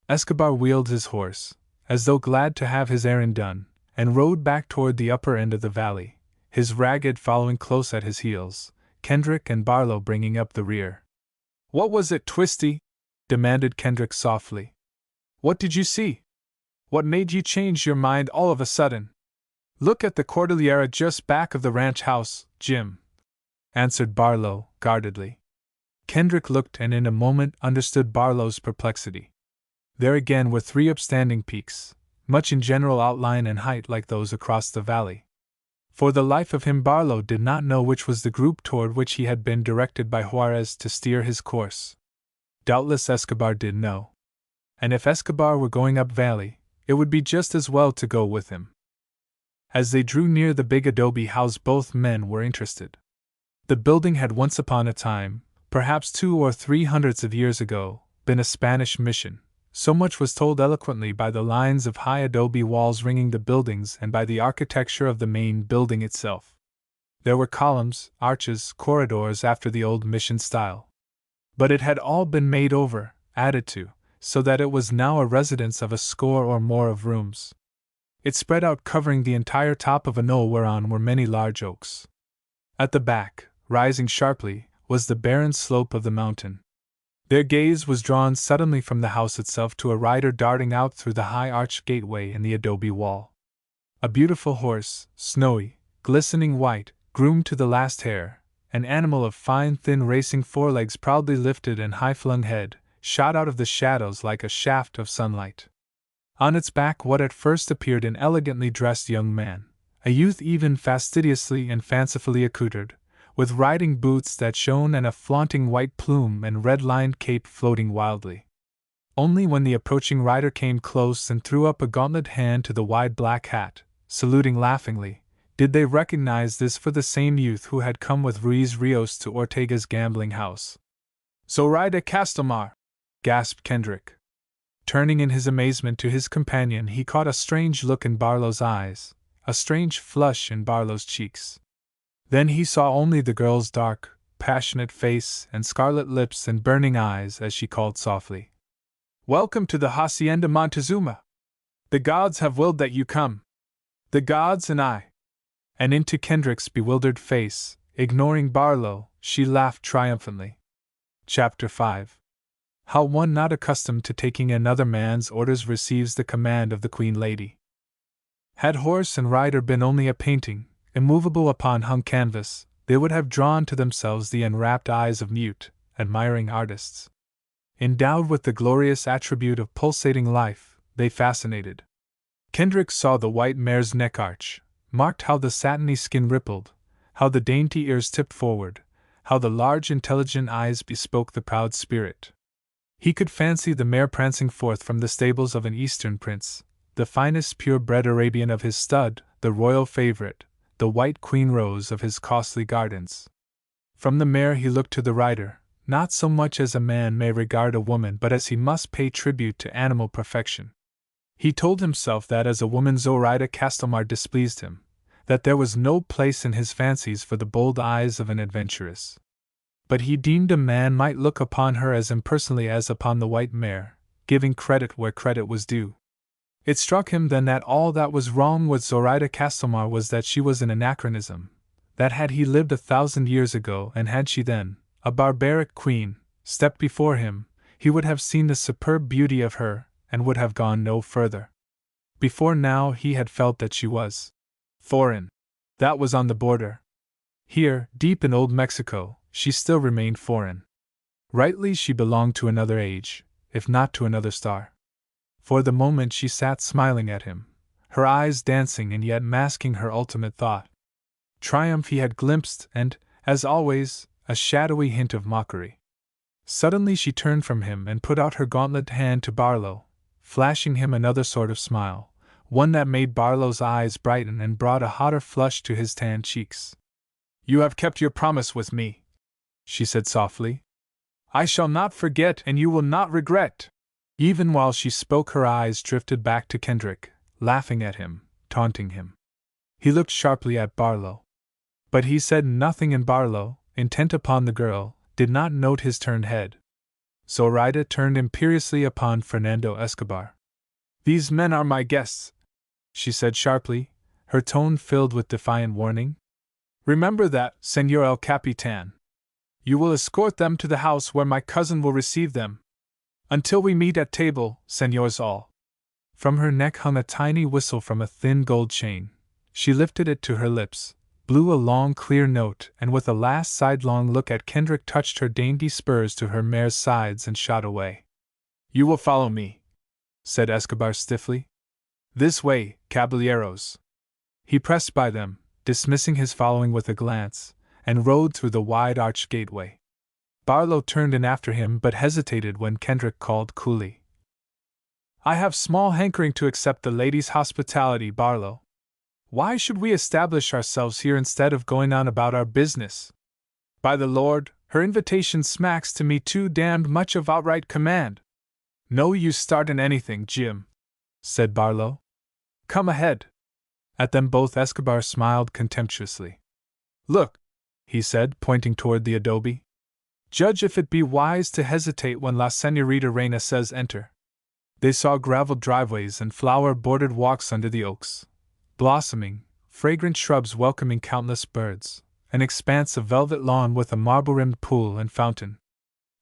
Escobar wheeled his horse, as though glad to have his errand done, and rode back toward the upper end of the valley, his Ragged following close at his heels, Kendrick and Barlow bringing up the rear. "What was it, Twisty?" demanded Kendrick softly. "What did you see? What made you change your mind all of a sudden?" "Look at the Cordillera just back of the ranch house, Jim," answered Barlow, guardedly. Kendrick looked and in a moment understood Barlow's perplexity. There again were 3 upstanding peaks, much in general outline and height like those across the valley. For the life of him Barlow did not know which was the group toward which he had been directed by Juarez to steer his course. Doubtless Escobar did know. And if Escobar were going up valley, it would be just as well to go with him. As they drew near the big adobe house, both men were interested. The building had once upon a time, perhaps 200 or 300 years ago, been a Spanish mission. So much was told eloquently by the lines of high adobe walls ringing the buildings and by the architecture of the main building itself. There were columns, arches, corridors after the old mission style. But it had all been made over, added to, so that it was now a residence of a score or more of rooms. It spread out covering the entire top of a knoll whereon were many large oaks. At the back, rising sharply, was the barren slope of the mountain. Their gaze was drawn suddenly from the house itself to a rider darting out through the high arched gateway in the adobe wall. A beautiful horse, snowy, glistening white, groomed to the last hair, an animal of fine thin racing forelegs proudly lifted and high-flung head, shot out of the shadows like a shaft of sunlight. On its back what at first appeared an elegantly dressed young man, a youth even fastidiously and fancifully accoutred, with riding boots that shone and a flaunting white plume and red-lined cape floating wildly. Only when the approaching rider came close and threw up a gauntlet hand to the wide black hat, saluting laughingly, Did they recognize this for the same youth who had come with Ruiz Rios to Ortega's gambling house? "Zoraida Castelmar!" gasped Kendrick. Turning in his amazement to his companion, he caught a strange look in Barlow's eyes, a strange flush in Barlow's cheeks. Then he saw only the girl's dark, passionate face and scarlet lips and burning eyes as she called softly, "Welcome to the Hacienda Montezuma! The gods have willed that you come. The gods and I." And into Kendrick's bewildered face, ignoring Barlow, she laughed triumphantly. Chapter 5. How one not accustomed to taking another man's orders receives the command of the Queen Lady. Had horse and rider been only a painting, immovable upon hung canvas, they would have drawn to themselves the enrapt eyes of mute, admiring artists. Endowed with the glorious attribute of pulsating life, they fascinated. Kendrick saw the white mare's neck arch, marked how the satiny skin rippled, how the dainty ears tipped forward, how the large intelligent eyes bespoke the proud spirit. He could fancy the mare prancing forth from the stables of an Eastern prince, the finest pure-bred Arabian of his stud, the royal favorite, the white queen rose of his costly gardens. From the mare he looked to the rider, not so much as a man may regard a woman but as he must pay tribute to animal perfection. He told himself that as a woman Zoraida Castelmar displeased him, that there was no place in his fancies for the bold eyes of an adventuress. But he deemed a man might look upon her as impersonally as upon the white mare, giving credit where credit was due. It struck him then that all that was wrong with Zoraida Castelmar was that she was an anachronism, that had he lived 1,000 years ago and had she then, a barbaric queen, stepped before him, he would have seen the superb beauty of her, and would have gone no further. Before now he had felt that she was foreign. That was on the border. Here, deep in old Mexico, she still remained foreign. Rightly she belonged to another age, if not to another star. For the moment she sat smiling at him, her eyes dancing and yet masking her ultimate thought. Triumph he had glimpsed and, as always, a shadowy hint of mockery. Suddenly she turned from him and put out her gauntlet hand to Barlow, flashing him another sort of smile, one that made Barlow's eyes brighten and brought a hotter flush to his tanned cheeks. "You have kept your promise with me," she said softly. "I shall not forget and you will not regret." Even while she spoke her eyes drifted back to Kendrick, laughing at him, taunting him. He looked sharply at Barlow. But he said nothing, and Barlow, intent upon the girl, did not note his turned head. Zoraida turned imperiously upon Fernando Escobar. "These men are my guests," she said sharply, her tone filled with defiant warning. "Remember that, Señor El Capitan. You will escort them to the house where my cousin will receive them. Until we meet at table, señors all." From her neck hung a tiny whistle from a thin gold chain. She lifted it to her lips, blew a long clear note, and with a last sidelong look at Kendrick touched her dainty spurs to her mare's sides and shot away. "You will follow me," said Escobar stiffly. "This way, caballeros." He pressed by them, dismissing his following with a glance, and rode through the wide arched gateway. Barlow turned in after him but hesitated when Kendrick called coolly, "I have small hankering to accept the lady's hospitality, Barlow. Why should we establish ourselves here instead of going on about our business? By the Lord, her invitation smacks to me too damned much of outright command." "No use startin' anything, Jim," said Barlow. "Come ahead." At them both Escobar smiled contemptuously. "Look," he said, pointing toward the adobe. "Judge if it be wise to hesitate when La Señorita Reina says enter." They saw graveled driveways and flower-bordered walks under the oaks, blossoming, fragrant shrubs welcoming countless birds, an expanse of velvet lawn with a marble-rimmed pool and fountain.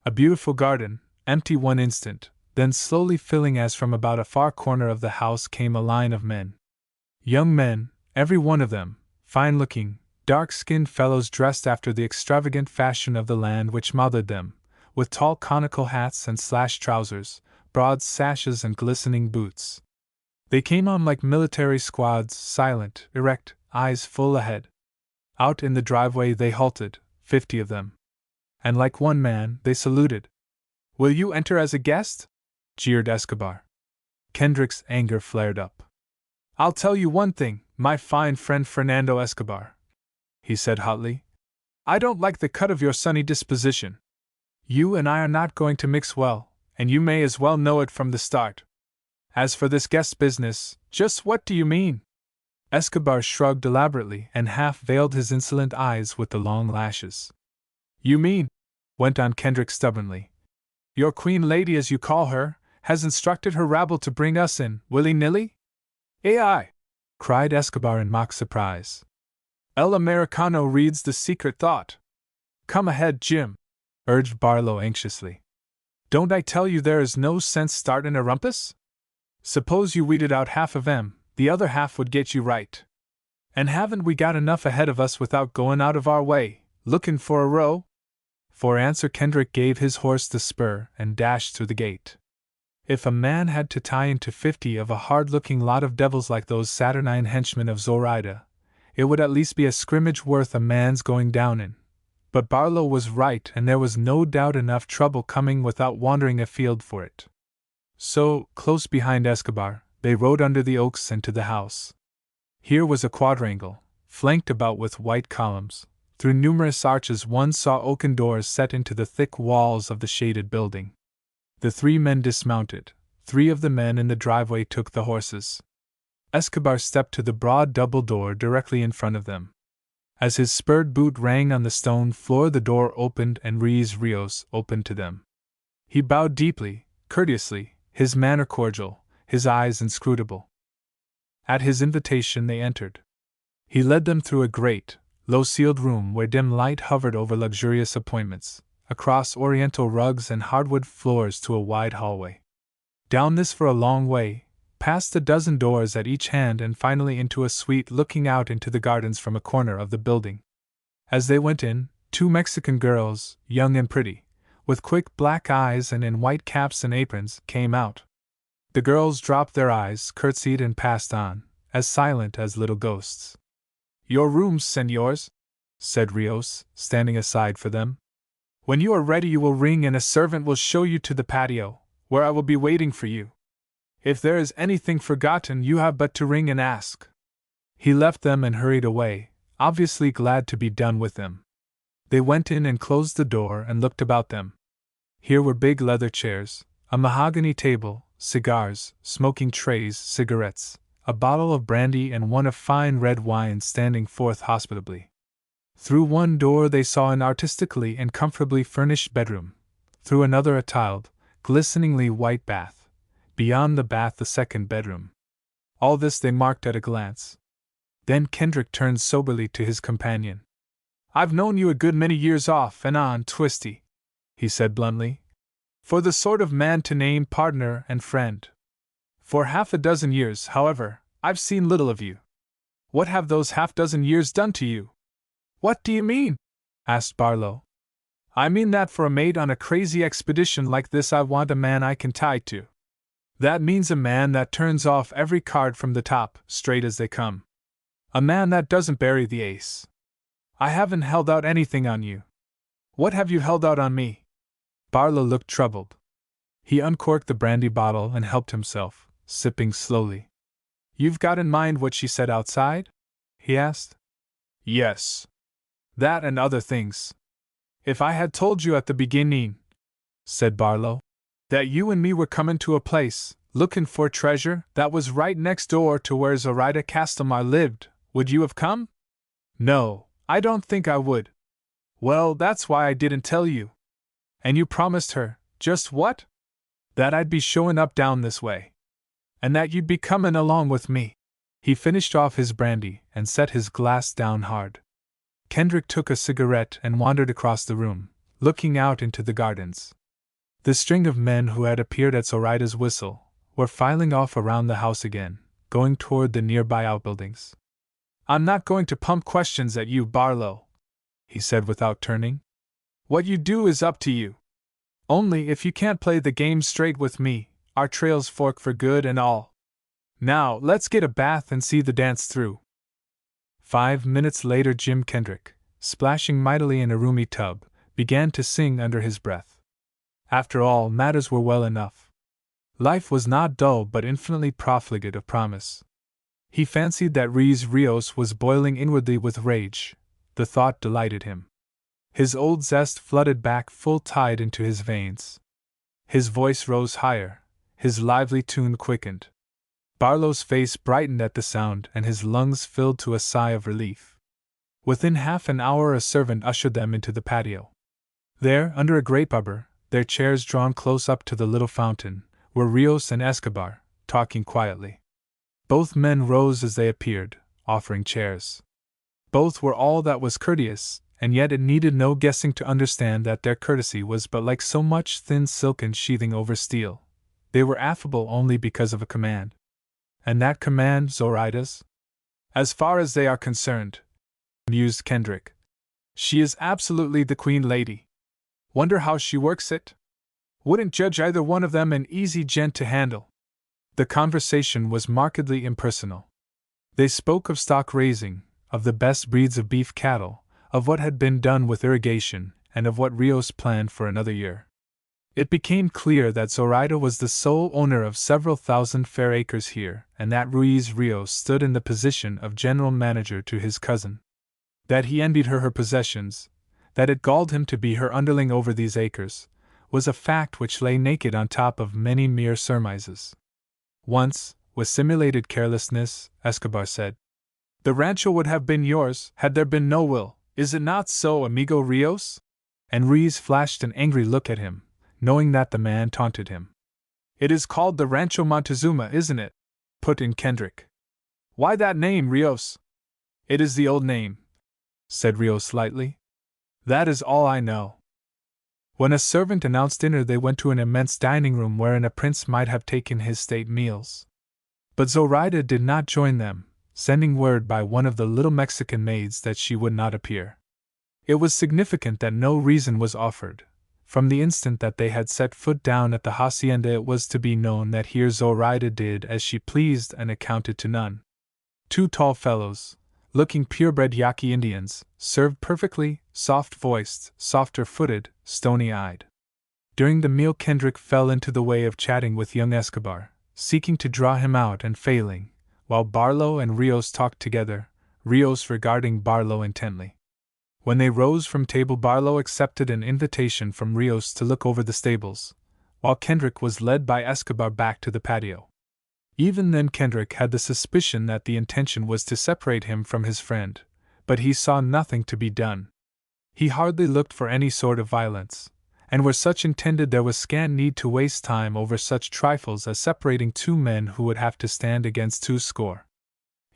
A beautiful garden, empty one instant, then slowly filling as from about a far corner of the house came a line of men. Young men, every one of them, fine-looking, dark-skinned fellows dressed after the extravagant fashion of the land which mothered them, with tall conical hats and slashed trousers, broad sashes and glistening boots. They came on like military squads, silent, erect, eyes full ahead. Out in the driveway they halted, 50 of them. And like one man, they saluted. "Will you enter as a guest?" jeered Escobar. Kendrick's anger flared up. I'll tell you one thing, my fine friend Fernando Escobar, he said hotly. I don't like the cut of your sunny disposition. You and I are not going to mix well, and you may as well know it from the start. As for this guest business, just what do you mean? Escobar shrugged elaborately and half-veiled his insolent eyes with the long lashes. You mean, went on Kendrick stubbornly, your queen lady as you call her, has instructed her rabble to bring us in, willy-nilly? AI! Cried Escobar in mock surprise. El Americano reads the secret thought. Come ahead, Jim, urged Barlow anxiously. Don't I tell you there is no sense startin' a rumpus? Suppose you weeded out half of 'em, the other half would get you right. And haven't we got enough ahead of us without goin' out of our way, lookin' for a row? For answer Kendrick gave his horse the spur and dashed through the gate. If a man had to tie into 50 of a hard-looking lot of devils like those saturnine henchmen of Zoraida, it would at least be a scrimmage worth a man's going down in. But Barlow was right, and there was no doubt enough trouble coming without wandering afield for it. So, close behind Escobar, they rode under the oaks and to the house. Here was a quadrangle, flanked about with white columns. Through numerous arches one saw oaken doors set into the thick walls of the shaded building. The three men dismounted. 3 of the men in the driveway took the horses. Escobar stepped to the broad double door directly in front of them. As his spurred boot rang on the stone floor, the door opened and Rios opened to them. He bowed deeply, courteously, his manner cordial, his eyes inscrutable. At his invitation they entered. He led them through a great, low-ceiled room where dim light hovered over luxurious appointments, across oriental rugs and hardwood floors to a wide hallway. Down this for a long way, past a dozen doors at each hand, and finally into a suite looking out into the gardens from a corner of the building. As they went in, 2 Mexican girls, young and pretty, with quick black eyes and in white caps and aprons, came out. The girls dropped their eyes, curtsied and passed on, as silent as little ghosts. Your rooms, señors, said Rios, standing aside for them. When you are ready you will ring and a servant will show you to the patio, where I will be waiting for you. If there is anything forgotten you have but to ring and ask. He left them and hurried away, obviously glad to be done with them. They went in and closed the door and looked about them. Here were big leather chairs, a mahogany table, cigars, smoking trays, cigarettes, a bottle of brandy and one of fine red wine standing forth hospitably. Through one door they saw an artistically and comfortably furnished bedroom, through another a tiled, glisteningly white bath, beyond the bath the second bedroom. All this they marked at a glance. Then Kendrick turned soberly to his companion. I've known you a good many years off and on, Twisty, he said bluntly. For the sort of man to name partner and friend. For half a dozen years, however, I've seen little of you. What have those half-dozen years done to you? What do you mean? Asked Barlow. I mean that for a mate on a crazy expedition like this I want a man I can tie to. That means a man that turns off every card from the top, straight as they come. A man that doesn't bury the ace. I haven't held out anything on you. What have you held out on me? Barlow looked troubled. He uncorked the brandy bottle and helped himself, sipping slowly. You've got in mind what she said outside? He asked. Yes. That and other things. If I had told you at the beginning, said Barlow, that you and me were comin' to a place, lookin' for treasure, that was right next door to where Zoraida Castelmar lived, would you have come? No, I don't think I would. Well, that's why I didn't tell you. And you promised her, just what? That I'd be showin' up down this way. And that you'd be comin' along with me. He finished off his brandy and set his glass down hard. Kendrick took a cigarette and wandered across the room, looking out into the gardens. The string of men who had appeared at Zoraida's whistle were filing off around the house again, going toward the nearby outbuildings. I'm not going to pump questions at you, Barlow, he said without turning. What you do is up to you. Only if you can't play the game straight with me, our trails fork for good and all. Now, let's get a bath and see the dance through. 5 minutes later Jim Kendrick, splashing mightily in a roomy tub, began to sing under his breath. After all, matters were well enough. Life was not dull but infinitely profligate of promise. He fancied that Rios was boiling inwardly with rage. The thought delighted him. His old zest flooded back full tide into his veins. His voice rose higher, his lively tune quickened. Barlow's face brightened at the sound and his lungs filled to a sigh of relief. Within half an hour a servant ushered them into the patio. There, under a grape arbor, their chairs drawn close up to the little fountain, were Rios and Escobar, talking quietly. Both men rose as they appeared, offering chairs. Both were all that was courteous, and yet it needed no guessing to understand that their courtesy was but like so much thin silken sheathing over steel. They were affable only because of a command. And that command Zoraida's? As far as they are concerned, mused Kendrick, she is absolutely the queen lady. Wonder how she works it? Wouldn't judge either one of them an easy gent to handle. The conversation was markedly impersonal. They spoke of stock raising, of the best breeds of beef cattle, of what had been done with irrigation, and of what Rios planned for another year. It became clear that Zoraida was the sole owner of several thousand fair acres here, and that Rios stood in the position of general manager to his cousin. That he envied her possessions, that it galled him to be her underling over these acres, was a fact which lay naked on top of many mere surmises. Once, with simulated carelessness, Escobar said, "The rancho would have been yours had there been no will, is it not so, amigo Rios?" And Rios flashed an angry look at him, knowing that the man taunted him. "It is called the Rancho Montezuma, isn't it?" put in Kendrick. "Why that name, Rios?" "It is the old name," said Rios lightly. "That is all I know." When a servant announced dinner, they went to an immense dining room wherein a prince might have taken his state meals. But Zoraida did not join them, sending word by one of the little Mexican maids that she would not appear. It was significant that no reason was offered. From the instant that they had set foot down at the hacienda, it was to be known that here Zoraida did as she pleased and accounted to none. Two tall fellows, looking purebred Yaqui Indians, served perfectly, soft-voiced, softer-footed, stony-eyed. During the meal Kendrick fell into the way of chatting with young Escobar, seeking to draw him out and failing, while Barlow and Rios talked together, Rios regarding Barlow intently. When they rose from table, Barlow accepted an invitation from Rios to look over the stables, while Kendrick was led by Escobar back to the patio. Even then Kendrick had the suspicion that the intention was to separate him from his friend, but he saw nothing to be done. He hardly looked for any sort of violence, and were such intended there was scant need to waste time over such trifles as separating two men who would have to stand against 20.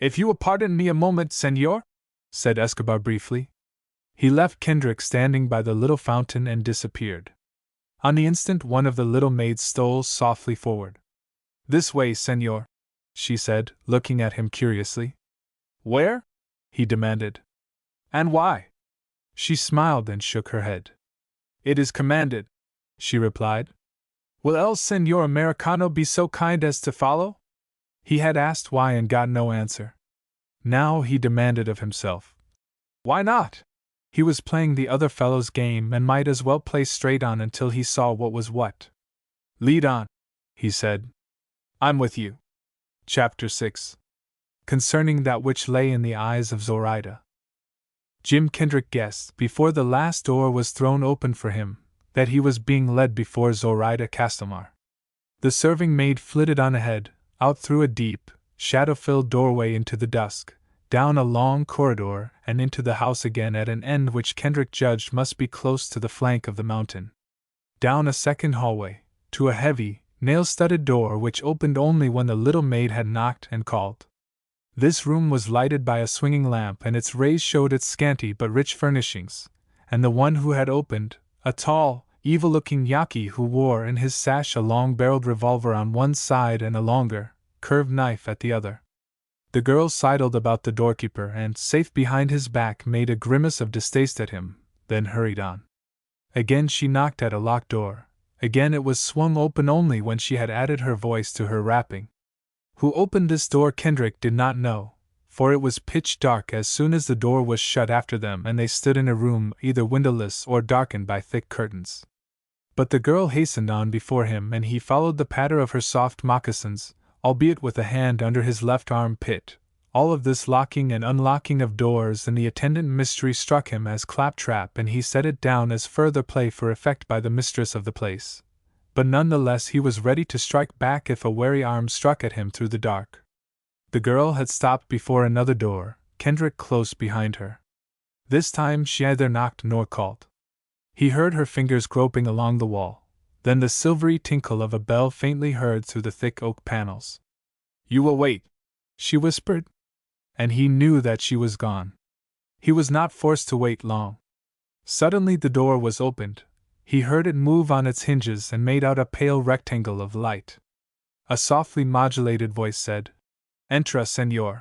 "If you will pardon me a moment, senor," said Escobar briefly. He left Kendrick standing by the little fountain and disappeared. On the instant one of the little maids stole softly forward. "This way, senor," she said, looking at him curiously. "Where?" he demanded. "And why?" She smiled and shook her head. "It is commanded," she replied. "Will el senor Americano be so kind as to follow?" He had asked why and got no answer. Now he demanded of himself, "Why not?" He was playing the other fellow's game and might as well play straight on until he saw what was what. "Lead on," he said. "I'm with you." Chapter 6. Concerning that which lay in the eyes of Zoraida. Jim Kendrick guessed, before the last door was thrown open for him, that he was being led before Zoraida Castelmar. The serving maid flitted on ahead, out through a deep, shadow-filled doorway into the dusk, down a long corridor and into the house again at an end which Kendrick judged must be close to the flank of the mountain. Down a second hallway, to a heavy, nail-studded door which opened only when the little maid had knocked and called. This room was lighted by a swinging lamp and its rays showed its scanty but rich furnishings, and the one who had opened, a tall, evil-looking Yaqui who wore in his sash a long-barreled revolver on one side and a longer, curved knife at the other. The girl sidled about the doorkeeper and, safe behind his back, made a grimace of distaste at him, then hurried on. Again she knocked at a locked door. Again it was swung open only when she had added her voice to her rapping. Who opened this door Kendrick did not know, for it was pitch dark as soon as the door was shut after them and they stood in a room either windowless or darkened by thick curtains. But the girl hastened on before him and he followed the patter of her soft moccasins, albeit with a hand under his left armpit, All of this locking and unlocking of doors and the attendant mystery struck him as claptrap, and he set it down as further play for effect by the mistress of the place. But none the less he was ready to strike back if a wary arm struck at him through the dark. The girl had stopped before another door, Kendrick close behind her. This time she neither knocked nor called. He heard her fingers groping along the wall, then the silvery tinkle of a bell faintly heard through the thick oak panels. "You will wait," she whispered. And he knew that she was gone. He was not forced to wait long. Suddenly the door was opened. He heard it move on its hinges and made out a pale rectangle of light. A softly modulated voice said, "Entra, señor."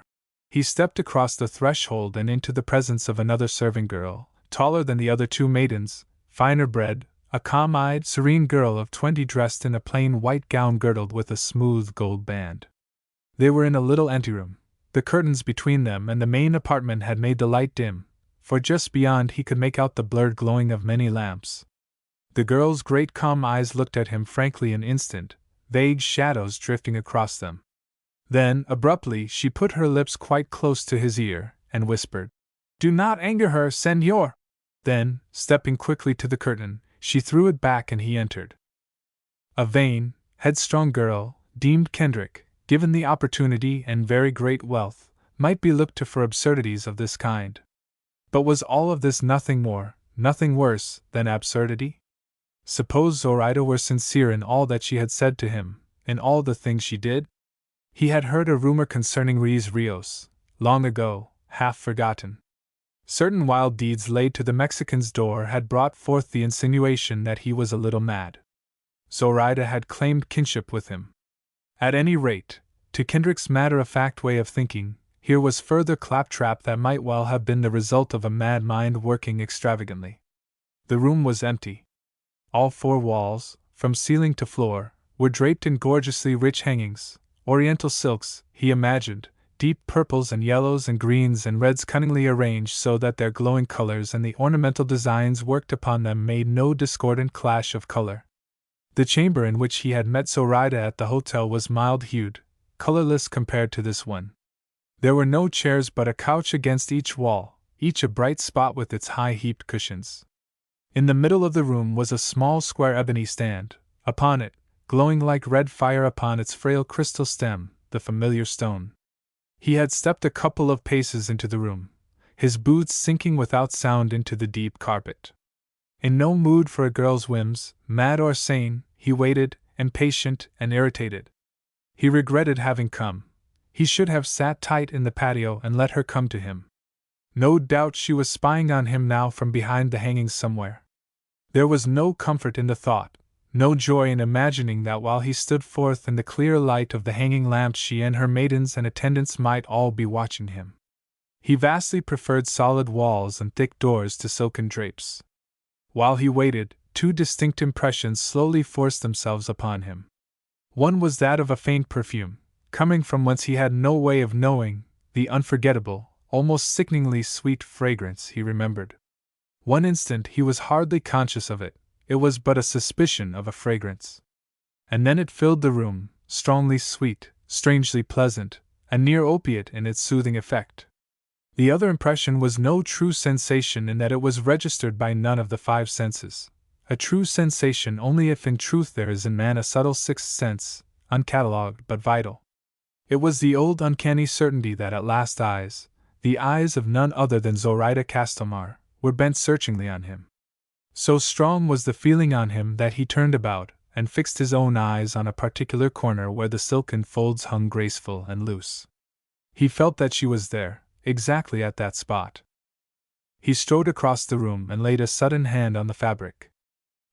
He stepped across the threshold and into the presence of another serving girl, taller than the other two maidens, finer bred, a calm-eyed, serene girl of 20 dressed in a plain white gown girdled with a smooth gold band. They were in a little anteroom. The curtains between them and the main apartment had made the light dim, for just beyond he could make out the blurred glowing of many lamps. The girl's great calm eyes looked at him frankly an instant, vague shadows drifting across them. Then, abruptly, she put her lips quite close to his ear, and whispered, "Do not anger her, señor!" Then, stepping quickly to the curtain, she threw it back and he entered. A vain, headstrong girl, deemed Kendrick, given the opportunity and very great wealth, might be looked to for absurdities of this kind. But was all of this nothing more, nothing worse, than absurdity? Suppose Zoraida were sincere in all that she had said to him, in all the things she did? He had heard a rumor concerning Ruiz Rios, long ago, half forgotten. Certain wild deeds laid to the Mexican's door had brought forth the insinuation that he was a little mad. Zoraida had claimed kinship with him. At any rate, to Kendrick's matter-of-fact way of thinking, here was further claptrap that might well have been the result of a mad mind working extravagantly. The room was empty. All four walls, from ceiling to floor, were draped in gorgeously rich hangings, oriental silks, he imagined, deep purples and yellows and greens and reds cunningly arranged so that their glowing colors and the ornamental designs worked upon them made no discordant clash of color. The chamber in which he had met Zoraida at the hotel was mild-hued, colorless compared to this one. There were no chairs but a couch against each wall, each a bright spot with its high heaped cushions. In the middle of the room was a small square ebony stand, upon it, glowing like red fire upon its frail crystal stem, the familiar stone. He had stepped a couple of paces into the room, his boots sinking without sound into the deep carpet. In no mood for a girl's whims, mad or sane, he waited, impatient and irritated. He regretted having come. He should have sat tight in the patio and let her come to him. No doubt she was spying on him now from behind the hangings somewhere. There was no comfort in the thought, no joy in imagining that while he stood forth in the clear light of the hanging lamps she and her maidens and attendants might all be watching him. He vastly preferred solid walls and thick doors to silken drapes. While he waited, two distinct impressions slowly forced themselves upon him. One was that of a faint perfume, coming from whence he had no way of knowing, the unforgettable, almost sickeningly sweet fragrance he remembered. One instant he was hardly conscious of it, it was but a suspicion of a fragrance. And then it filled the room, strongly sweet, strangely pleasant, and near opiate in its soothing effect. The other impression was no true sensation in that it was registered by none of the five senses. A true sensation only if in truth there is in man a subtle sixth sense, uncatalogued but vital. It was the old uncanny certainty that at last eyes, the eyes of none other than Zoraida Castelmar, were bent searchingly on him. So strong was the feeling on him that he turned about and fixed his own eyes on a particular corner where the silken folds hung graceful and loose. He felt that she was there, exactly at that spot. He strode across the room and laid a sudden hand on the fabric.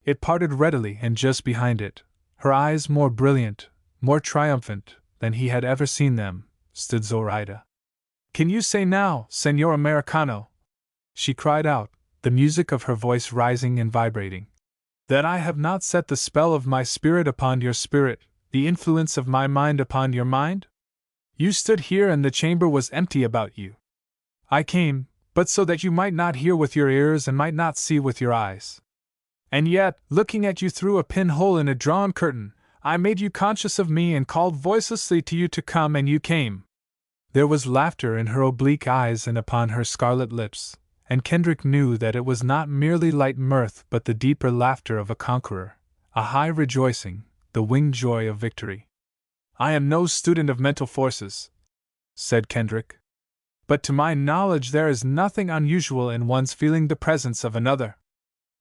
It parted readily, and just behind it, her eyes more brilliant, more triumphant than he had ever seen them, stood Zoraida. "Can you say now, Señor Americano," she cried out, the music of her voice rising and vibrating, "that I have not set the spell of my spirit upon your spirit, the influence of my mind upon your mind? You stood here and the chamber was empty about you. I came, but so that you might not hear with your ears and might not see with your eyes. And yet, looking at you through a pinhole in a drawn curtain, I made you conscious of me and called voicelessly to you to come, and you came. There was laughter in her oblique eyes and upon her scarlet lips, and Kendrick knew that it was not merely light mirth but the deeper laughter of a conqueror, a high rejoicing, the winged joy of victory. "I am no student of mental forces," said Kendrick, "but to my knowledge there is nothing unusual in one's feeling the presence of another.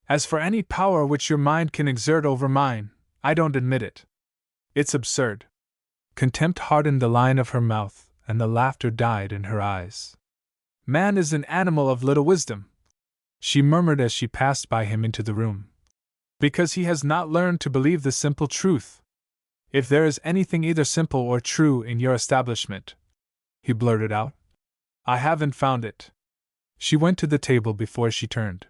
As for any power which your mind can exert over mine, I don't admit it. It's absurd." Contempt hardened the line of her mouth, and the laughter died in her eyes. "Man is an animal of little wisdom," she murmured as she passed by him into the room, "because he has not learned to believe the simple truth. If there is anything either simple or true in your establishment," he blurted out, "I haven't found it." She went to the table before she turned.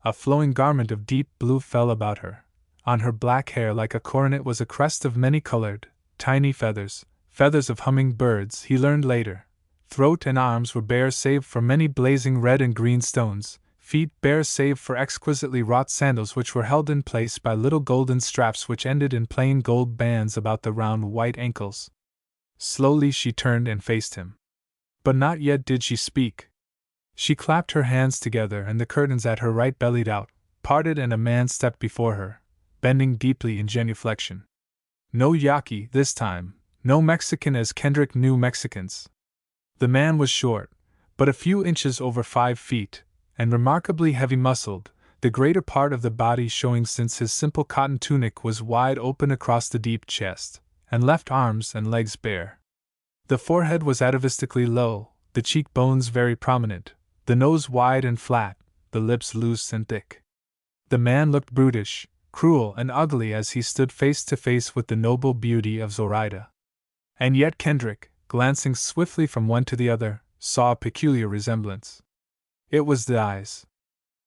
A flowing garment of deep blue fell about her. On her black hair, like a coronet, was a crest of many-colored, tiny feathers, feathers of humming-birds, he learned later. Throat and arms were bare save for many blazing red and green stones, feet bare save for exquisitely wrought sandals which were held in place by little golden straps which ended in plain gold bands about the round white ankles. Slowly she turned and faced him. But not yet did she speak. She clapped her hands together and the curtains at her right bellied out, parted, and a man stepped before her, bending deeply in genuflection. No Yaqui this time, no Mexican as Kendrick knew Mexicans. The man was short, but a few inches over 5 feet, and remarkably heavy-muscled, the greater part of the body showing since his simple cotton tunic was wide open across the deep chest, and left arms and legs bare. The forehead was atavistically low, the cheekbones very prominent, the nose wide and flat, the lips loose and thick. The man looked brutish, cruel, and ugly as he stood face to face with the noble beauty of Zoraida. And yet Kendrick, glancing swiftly from one to the other, saw a peculiar resemblance. It was the eyes.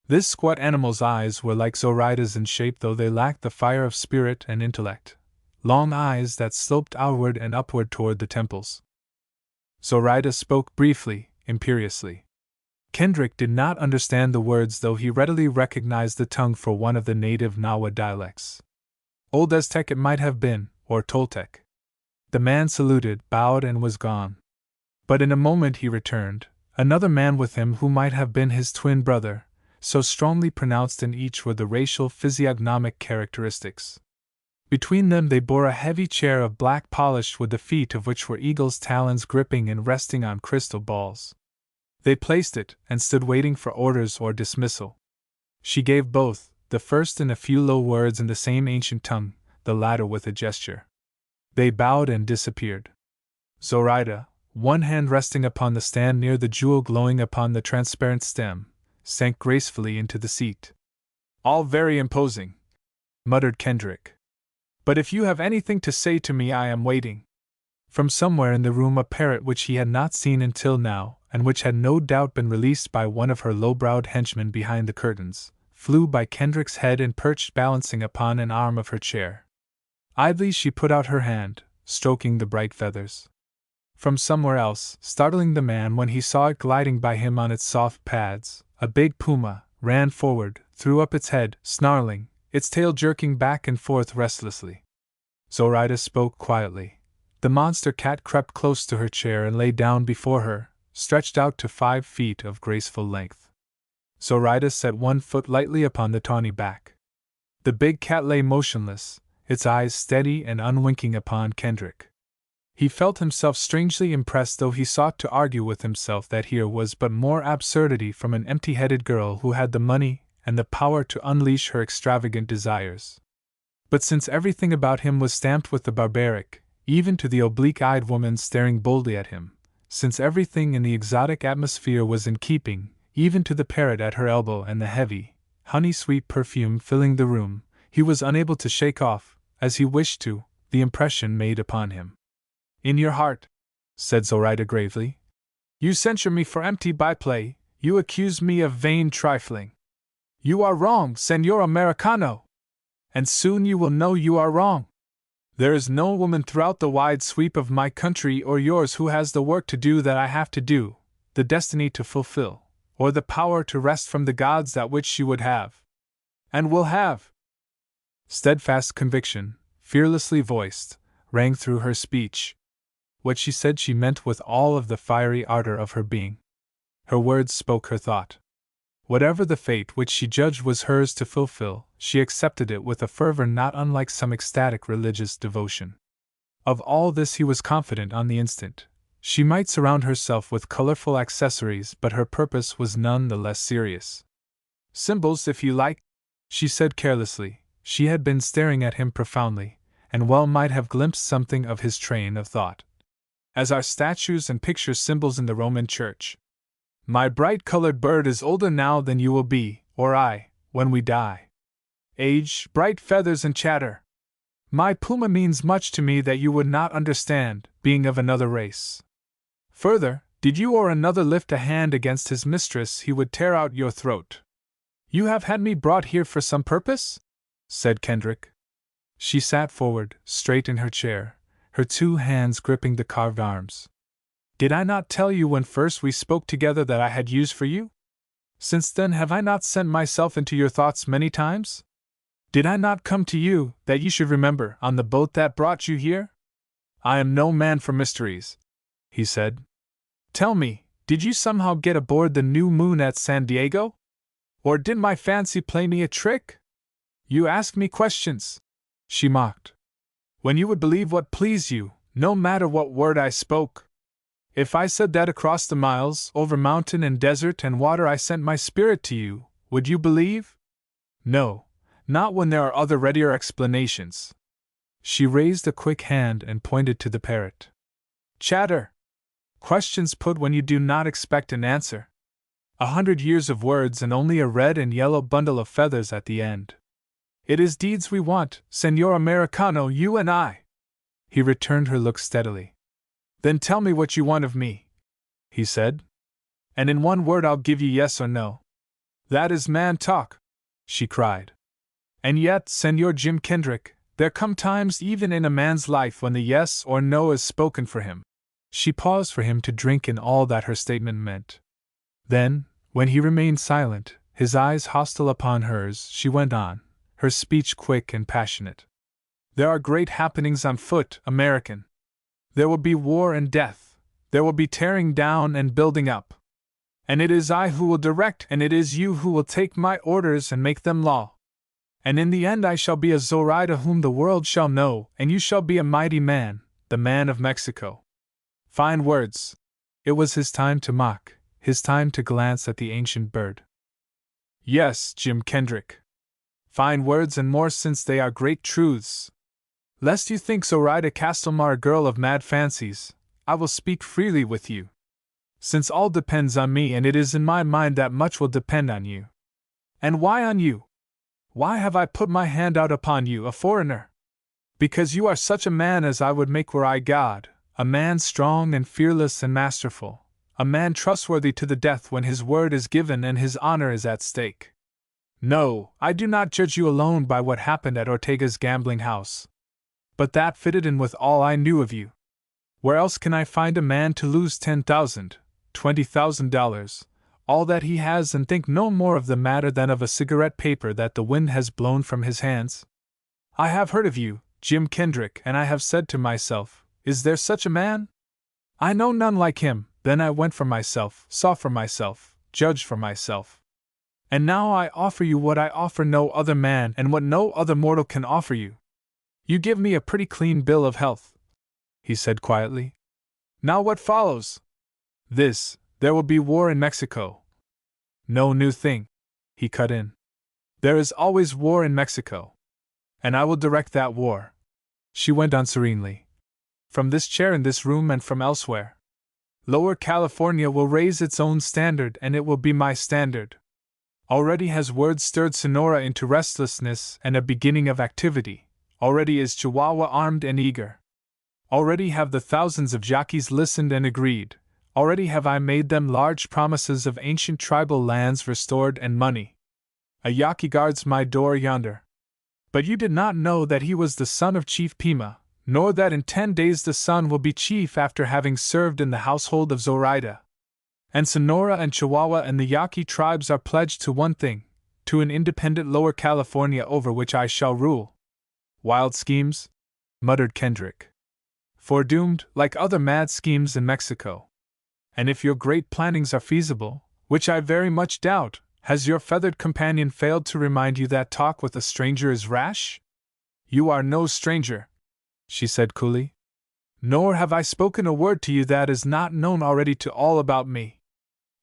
This squat animal's eyes were like Zoraida's in shape, though they lacked the fire of spirit and intellect. Long eyes that sloped outward and upward toward the temples. Zoraida spoke briefly, imperiously. Kendrick did not understand the words, though he readily recognized the tongue for one of the native Nahua dialects. Old Aztec it might have been, or Toltec. The man saluted, bowed, and was gone. But in a moment he returned, another man with him who might have been his twin brother, so strongly pronounced in each were the racial physiognomic characteristics. Between them they bore a heavy chair of black polished with the feet of which were eagles' talons gripping and resting on crystal balls. They placed it, and stood waiting for orders or dismissal. She gave both, the first in a few low words in the same ancient tongue, the latter with a gesture. They bowed and disappeared. Zoraida, one hand resting upon the stand near the jewel glowing upon the transparent stem, sank gracefully into the seat. "All very imposing," muttered Kendrick. "But if you have anything to say to me, I am waiting." From somewhere in the room a parrot which he had not seen until now, and which had no doubt been released by one of her low-browed henchmen behind the curtains, flew by Kendrick's head and perched balancing upon an arm of her chair. Idly she put out her hand, stroking the bright feathers. From somewhere else, startling the man when he saw it gliding by him on its soft pads, a big puma ran forward, threw up its head, snarling, its tail jerking back and forth restlessly. Zoraida spoke quietly. The monster cat crept close to her chair and lay down before her, stretched out to 5 feet of graceful length. Zoraida set one foot lightly upon the tawny back. The big cat lay motionless, its eyes steady and unwinking upon Kendrick. He felt himself strangely impressed, though he sought to argue with himself that here was but more absurdity from an empty-headed girl who had the money and the power to unleash her extravagant desires. But since everything about him was stamped with the barbaric, even to the oblique-eyed woman staring boldly at him, since everything in the exotic atmosphere was in keeping, even to the parrot at her elbow and the heavy, honey-sweet perfume filling the room, he was unable to shake off, as he wished to, the impression made upon him. "In your heart," said Zoraida gravely, "you censure me for empty byplay, you accuse me of vain trifling. You are wrong, Señor Americano! And soon you will know you are wrong. There is no woman throughout the wide sweep of my country or yours who has the work to do that I have to do, the destiny to fulfill, or the power to wrest from the gods that which she would have. And will have." Steadfast conviction, fearlessly voiced, rang through her speech. What she said she meant with all of the fiery ardor of her being. Her words spoke her thought. Whatever the fate which she judged was hers to fulfill, she accepted it with a fervor not unlike some ecstatic religious devotion. Of all this he was confident on the instant. She might surround herself with colorful accessories, but her purpose was none the less serious. Symbols, if you like, she said carelessly. She had been staring at him profoundly, and well might have glimpsed something of his train of thought. As are statues and picture symbols in the Roman Church. My bright-colored bird is older now than you will be, or I, when we die. Age, bright feathers and chatter. My puma means much to me that you would not understand, being of another race. Further, did you or another lift a hand against his mistress, he would tear out your throat. You have had me brought here for some purpose? Said Kendrick. She sat forward, straight in her chair, her two hands gripping the carved arms. Did I not tell you when first we spoke together that I had use for you? Since then have I not sent myself into your thoughts many times? Did I not come to you, that you should remember, on the boat that brought you here? I am no man for mysteries, he said. Tell me, did you somehow get aboard the New Moon at San Diego? Or did my fancy play me a trick? You ask me questions, she mocked, when you would believe what pleased you, no matter what word I spoke. If I said that across the miles, over mountain and desert and water I sent my spirit to you, would you believe? No, not when there are other readier explanations. She raised a quick hand and pointed to the parrot. Chatter! Questions put when you do not expect an answer. 100 years of words and only a red and yellow bundle of feathers at the end. It is deeds we want, Señor Americano, you and I. He returned her look steadily. Then tell me what you want of me, he said. And in one word I'll give you yes or no. That is man talk, she cried. And yet, Señor Jim Kendrick, there come times even in a man's life when the yes or no is spoken for him. She paused for him to drink in all that her statement meant. Then, when he remained silent, his eyes hostile upon hers, she went on, her speech quick and passionate. There are great happenings on foot, American. There will be war and death. There will be tearing down and building up. And it is I who will direct, and it is you who will take my orders and make them law. And in the end I shall be a Zoraida whom the world shall know, and you shall be a mighty man, the man of Mexico. Fine words. It was his time to mock, his time to glance at the ancient bird. Yes, Jim Kendrick. Fine words and more, since they are great truths. Lest you think Zoraida Castelmar a girl of mad fancies, I will speak freely with you. Since all depends on me, and it is in my mind that much will depend on you. And why on you? Why have I put my hand out upon you, a foreigner? Because you are such a man as I would make were I God, a man strong and fearless and masterful, a man trustworthy to the death when his word is given and his honor is at stake. No, I do not judge you alone by what happened at Ortega's gambling house. But that fitted in with all I knew of you. Where else can I find a man to lose $10,000, $20,000, all that he has, and think no more of the matter than of a cigarette paper that the wind has blown from his hands? I have heard of you, Jim Kendrick, and I have said to myself, is there such a man? I know none like him. Then I went for myself, saw for myself, judged for myself. And now I offer you what I offer no other man and what no other mortal can offer you. You give me a pretty clean bill of health, he said quietly. Now what follows? This, there will be war in Mexico. No new thing, he cut in. There is always war in Mexico. And I will direct that war. She went on serenely. From this chair in this room and from elsewhere. Lower California will raise its own standard, and it will be my standard. Already has word stirred Sonora into restlessness and a beginning of activity. Already is Chihuahua armed and eager. Already have the thousands of Yaquis listened and agreed. Already have I made them large promises of ancient tribal lands restored and money. A Yaqui guards my door yonder. But you did not know that he was the son of Chief Pima, nor that in 10 days the son will be chief after having served in the household of Zoraida. And Sonora and Chihuahua and the Yaqui tribes are pledged to one thing, to an independent Lower California over which I shall rule. Wild schemes? Muttered Kendrick. foredoomed, like other mad schemes in Mexico. And if your great plannings are feasible, which I very much doubt, has your feathered companion failed to remind you that talk with a stranger is rash? You are no stranger, she said coolly. Nor have I spoken a word to you that is not known already to all about me.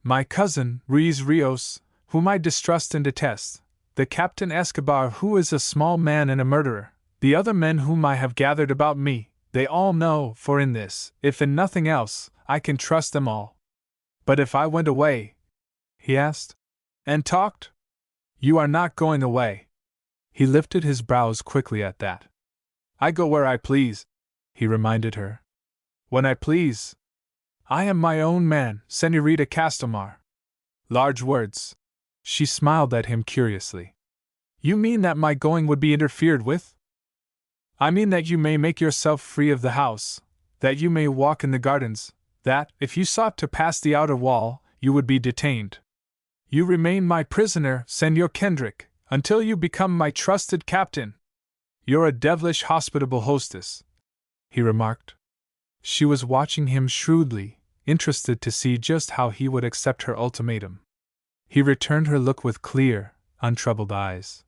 My cousin, Ruiz Rios, whom I distrust and detest, the Captain Escobar, who is a small man and a murderer, the other men whom I have gathered about me, they all know, for in this, if in nothing else, I can trust them all. But if I went away, he asked, and talked? You are not going away. He lifted his brows quickly at that. I go where I please, he reminded her. When I please. I am my own man, Señorita Castelmar. Large words. She smiled at him curiously. You mean that my going would be interfered with? I mean that you may make yourself free of the house, that you may walk in the gardens, that, if you sought to pass the outer wall, you would be detained. You remain my prisoner, Señor Kendrick, until you become my trusted captain. You're a devilish hospitable hostess, he remarked. She was watching him shrewdly, interested to see just how he would accept her ultimatum. He returned her look with clear, untroubled eyes.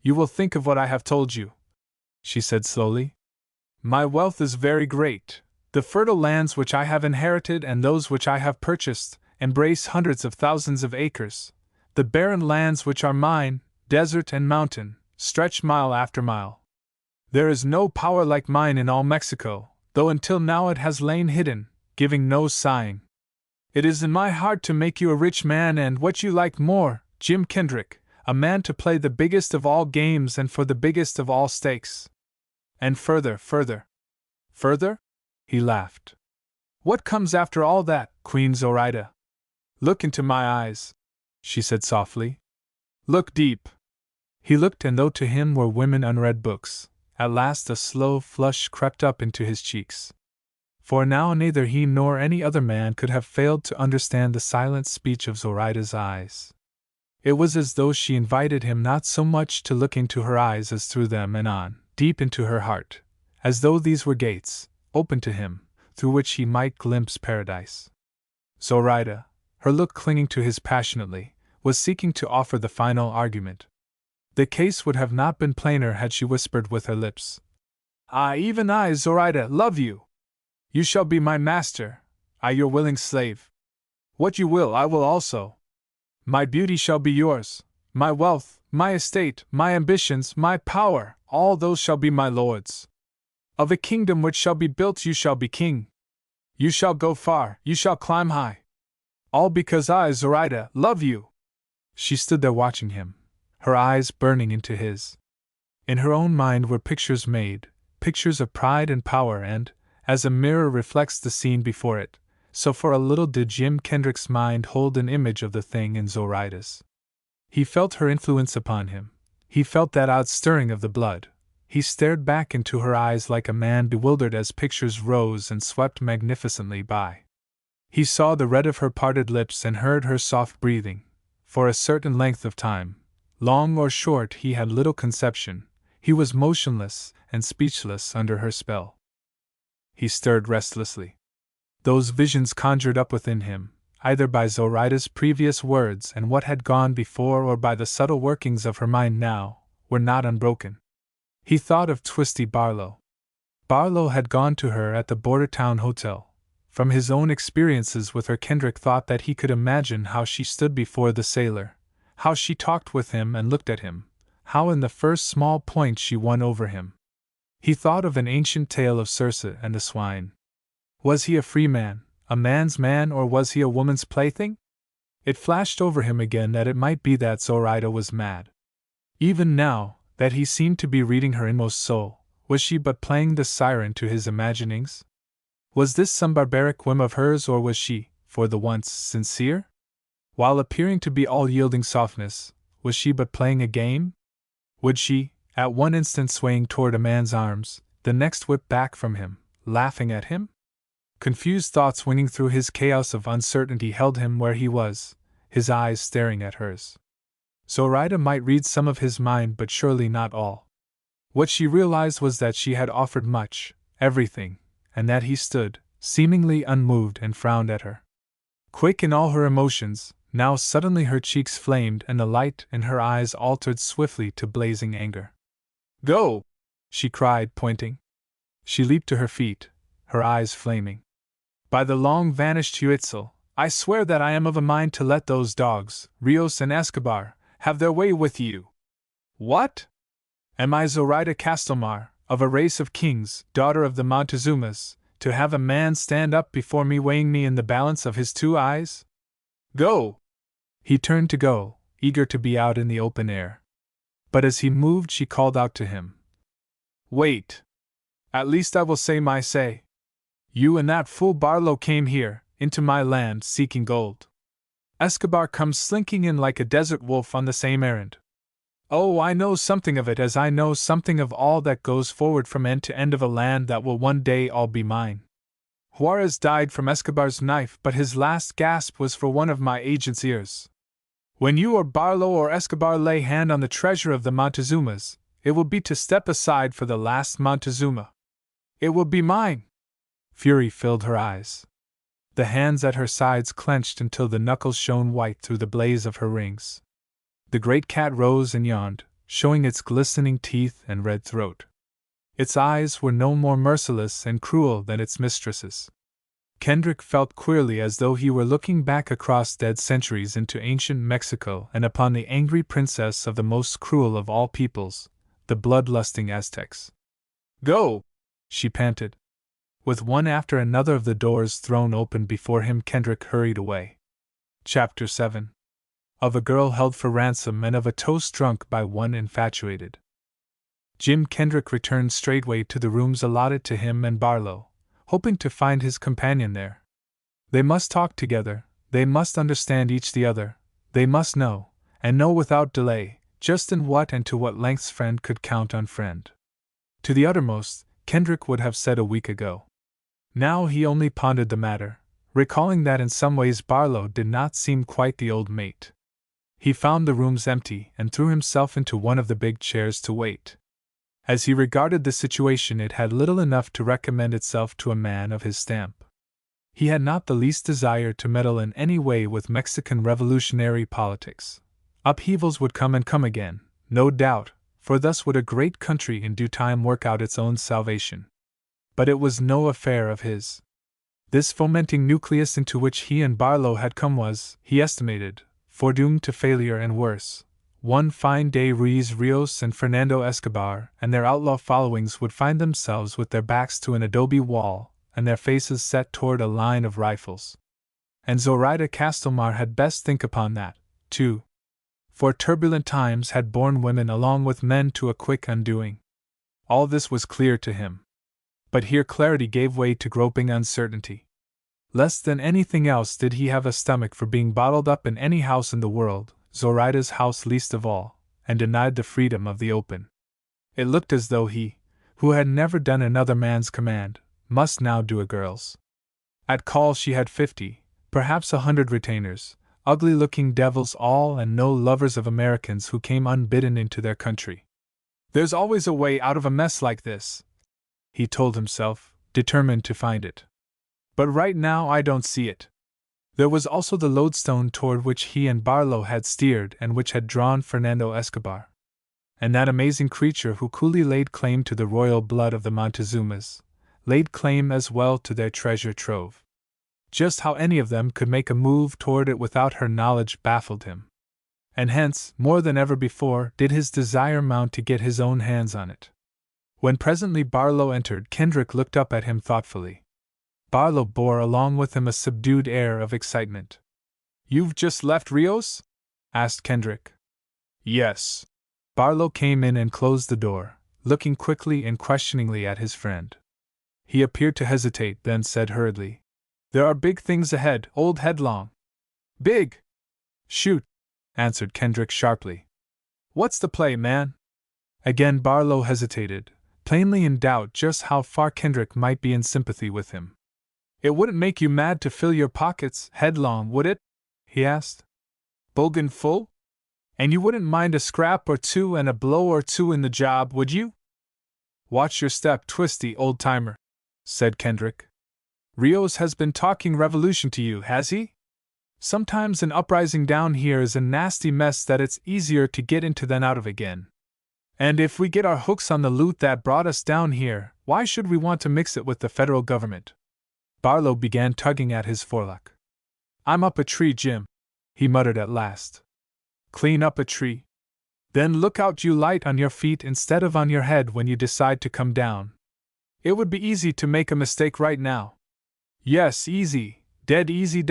You will think of what I have told you, she said slowly. My wealth is very great. The fertile lands which I have inherited and those which I have purchased embrace hundreds of thousands of acres. The barren lands which are mine, desert and mountain, stretch mile after mile. There is no power like mine in all Mexico, though until now it has lain hidden, giving no sighing. It is in my heart to make you a rich man and, what you like more, Jim Kendrick, a man to play the biggest of all games and for the biggest of all stakes. And further. Further? He laughed. What comes after all that, Queen Zoraida? Look into my eyes, she said softly. Look deep. He looked, and though to him were women unread books, at last a slow flush crept up into his cheeks. For now neither he nor any other man could have failed to understand the silent speech of Zoraida's eyes. It was as though she invited him not so much to look into her eyes as through them and on, deep into her heart, as though these were gates, open to him, through which he might glimpse paradise. Zoraida, her look clinging to his passionately, was seeking to offer the final argument. The case would have not been plainer had she whispered with her lips. Even I, Zoraida, love you. You shall be my master, I your willing slave. What you will, I will also. My beauty shall be yours, my wealth, my estate, my ambitions, my power, all those shall be my lord's. Of a kingdom which shall be built you shall be king. You shall go far, you shall climb high. All because I, Zoraida, love you. She stood there watching him, her eyes burning into his. In her own mind were pictures made, pictures of pride and power, and, as a mirror reflects the scene before it, so for a little did Jim Kendrick's mind hold an image of the thing in Zoraida's. He felt her influence upon him. He felt that outstirring of the blood. He stared back into her eyes like a man bewildered as pictures rose and swept magnificently by. He saw the red of her parted lips and heard her soft breathing. For a certain length of time, long or short he had little conception, he was motionless and speechless under her spell. He stirred restlessly. Those visions conjured up within him, either by Zoraida's previous words and what had gone before or by the subtle workings of her mind now, were not unbroken. He thought of Twisty Barlow. Barlow had gone to her at the border town hotel. From his own experiences with her, Kendrick thought that he could imagine how she stood before the sailor, how she talked with him and looked at him, how in the first small point she won over him. He thought of an ancient tale of Circe and the swine. Was he a free man, a man's man, or was he a woman's plaything? It flashed over him again that it might be that Zoraida was mad. Even now, that he seemed to be reading her inmost soul, was she but playing the siren to his imaginings? Was this some barbaric whim of hers, or was she, for the once, sincere? While appearing to be all yielding softness, was she but playing a game? Would she, at one instant swaying toward a man's arms, the next whip back from him, laughing at him? Confused thoughts winging through his chaos of uncertainty held him where he was, his eyes staring at hers. Zoraida might read some of his mind, but surely not all. What she realized was that she had offered much, everything, and that he stood, seemingly unmoved, and frowned at her. Quick in all her emotions, now suddenly her cheeks flamed and the light in her eyes altered swiftly to blazing anger. "Go!" she cried, pointing. She leaped to her feet, her eyes flaming. "By the long-vanished Huitzil, I swear that I am of a mind to let those dogs, Rios and Escobar, have their way with you." "What? Am I Zoraida Castelmar, of a race of kings, daughter of the Montezumas, to have a man stand up before me weighing me in the balance of his two eyes? Go!" He turned to go, eager to be out in the open air. But as he moved, she called out to him. "Wait! At least I will say my say. You and that fool Barlow came here, into my land, seeking gold. Escobar comes slinking in like a desert wolf on the same errand. Oh, I know something of it, as I know something of all that goes forward from end to end of a land that will one day all be mine. Juarez died from Escobar's knife, but his last gasp was for one of my agent's ears. When you or Barlow or Escobar lay hand on the treasure of the Montezumas, it will be to step aside for the last Montezuma. It will be mine." Fury filled her eyes. The hands at her sides clenched until the knuckles shone white through the blaze of her rings. The great cat rose and yawned, showing its glistening teeth and red throat. Its eyes were no more merciless and cruel than its mistress's. Kendrick felt queerly, as though he were looking back across dead centuries into ancient Mexico and upon the angry princess of the most cruel of all peoples, the bloodlusting Aztecs. "Go!" she panted. With one after another of the doors thrown open before him, Kendrick hurried away. Chapter 7. Of a girl held for ransom and of a toast drunk by one infatuated. Jim Kendrick returned straightway to the rooms allotted to him and Barlow, hoping to find his companion there. They must talk together, they must understand each the other, they must know, and know without delay, just in what and to what lengths friend could count on friend. To the uttermost, Kendrick would have said a week ago. Now he only pondered the matter, recalling that in some ways Barlow did not seem quite the old mate. He found the rooms empty and threw himself into one of the big chairs to wait. As he regarded the situation, it had little enough to recommend itself to a man of his stamp. He had not the least desire to meddle in any way with Mexican revolutionary politics. Upheavals would come and come again, no doubt, for thus would a great country in due time work out its own salvation. But it was no affair of his. This fomenting nucleus into which he and Barlow had come was, he estimated, foredoomed to failure and worse. One fine day Ruiz Rios and Fernando Escobar and their outlaw followings would find themselves with their backs to an adobe wall and their faces set toward a line of rifles. And Zoraida Castelmar had best think upon that, too. For turbulent times had borne women along with men to a quick undoing. All this was clear to him. But here clarity gave way to groping uncertainty. Less than anything else did he have a stomach for being bottled up in any house in the world, Zoraida's house least of all, and denied the freedom of the open. It looked as though he, who had never done another man's command, must now do a girl's. At call she had 50, perhaps 100 retainers, ugly-looking devils all and no lovers of Americans who came unbidden into their country. "There's always a way out of a mess like this," he told himself, determined to find it. "But right now I don't see it." There was also the lodestone toward which he and Barlow had steered and which had drawn Fernando Escobar. And that amazing creature who coolly laid claim to the royal blood of the Montezumas, laid claim as well to their treasure trove. Just how any of them could make a move toward it without her knowledge baffled him. And hence, more than ever before, did his desire mount to get his own hands on it. When presently Barlow entered, Kendrick looked up at him thoughtfully. Barlow bore along with him a subdued air of excitement. "You've just left Rios?" asked Kendrick. "Yes." Barlow came in and closed the door, looking quickly and questioningly at his friend. He appeared to hesitate, then said hurriedly, "There are big things ahead, old Headlong." "Big?" "Shoot," answered Kendrick sharply. "What's the play, man?" Again Barlow hesitated, plainly in doubt just how far Kendrick might be in sympathy with him. "It wouldn't make you mad to fill your pockets, Headlong, would it?" he asked. "Bulgin full? And you wouldn't mind a scrap or two and a blow or two in the job, would you?" "Watch your step, twisty old-timer," said Kendrick. Rios has been talking revolution to you, has he? Sometimes an uprising down here is a nasty mess that it's easier to get into than out of again. And if we get our hooks on the loot that brought us down here, why should we want to mix it with the federal government? Barlow began tugging at his forelock. I'm up a tree, Jim, he muttered at last. Clean up a tree? Then look out you light on your feet instead of on your head when you decide to come down. It would be easy to make a mistake right now. Yes, easy, dead easy.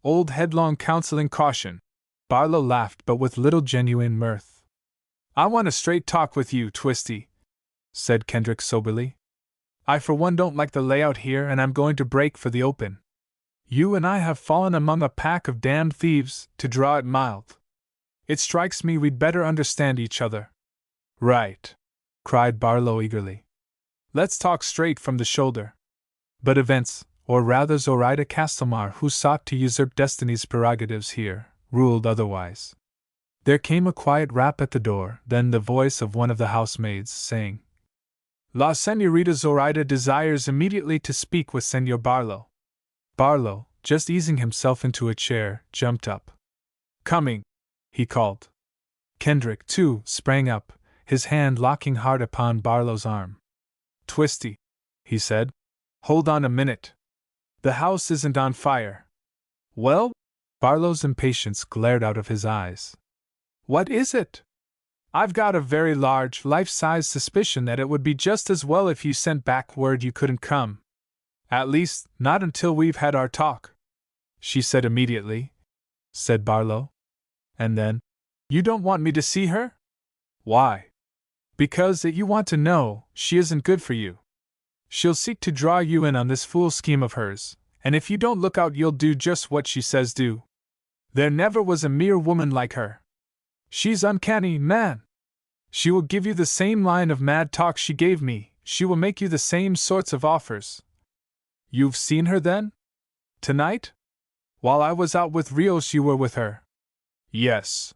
Old headlong counseling caution. Barlow laughed, but with little genuine mirth. I want a straight talk with you, Twisty, said Kendrick soberly. I for one don't like the layout here, and I'm going to break for the open. You and I have fallen among a pack of damned thieves, to draw it mild. It strikes me we'd better understand each other. Right, cried Barlow eagerly. Let's talk straight from the shoulder. But events, or rather Zoraida Castelmar, who sought to usurp destiny's prerogatives here, ruled otherwise. There came a quiet rap at the door, then the voice of one of the housemaids, saying, La Señorita Zoraida desires immediately to speak with Señor Barlow. Barlow, just easing himself into a chair, jumped up. Coming, he called. Kendrick, too, sprang up, his hand locking hard upon Barlow's arm. Twisty, he said. Hold on a minute. The house isn't on fire. Well? Barlow's impatience glared out of his eyes. What is it? I've got a very large, life-size suspicion that it would be just as well if you sent back word you couldn't come. At least, not until we've had our talk. She said immediately, said Barlow. And then, you don't want me to see her? Why? Because you want to know she isn't good for you. She'll seek to draw you in on this fool scheme of hers, and if you don't look out you'll do just what she says do. There never was a mere woman like her. She's uncanny, man. She will give you the same line of mad talk she gave me, she will make you the same sorts of offers. You've seen her then? Tonight? While I was out with Rios you were with her. Yes.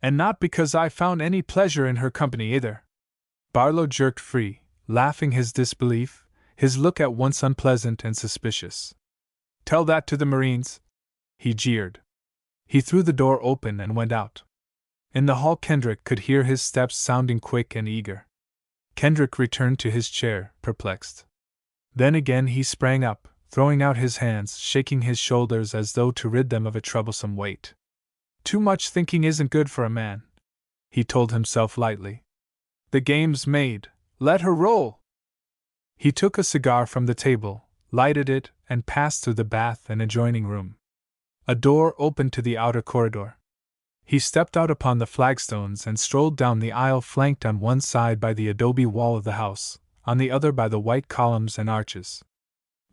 And not because I found any pleasure in her company either. Barlow jerked free, laughing his disbelief, his look at once unpleasant and suspicious. Tell that to the Marines, he jeered. He threw the door open and went out. In the hall Kendrick could hear his steps sounding quick and eager. Kendrick returned to his chair, perplexed. Then again he sprang up, throwing out his hands, shaking his shoulders as though to rid them of a troublesome weight. Too much thinking isn't good for a man, he told himself lightly. The game's made, let her roll. He took a cigar from the table, lighted it, and passed through the bath and adjoining room. A door opened to the outer corridor. He stepped out upon the flagstones and strolled down the aisle flanked on one side by the adobe wall of the house, on the other by the white columns and arches.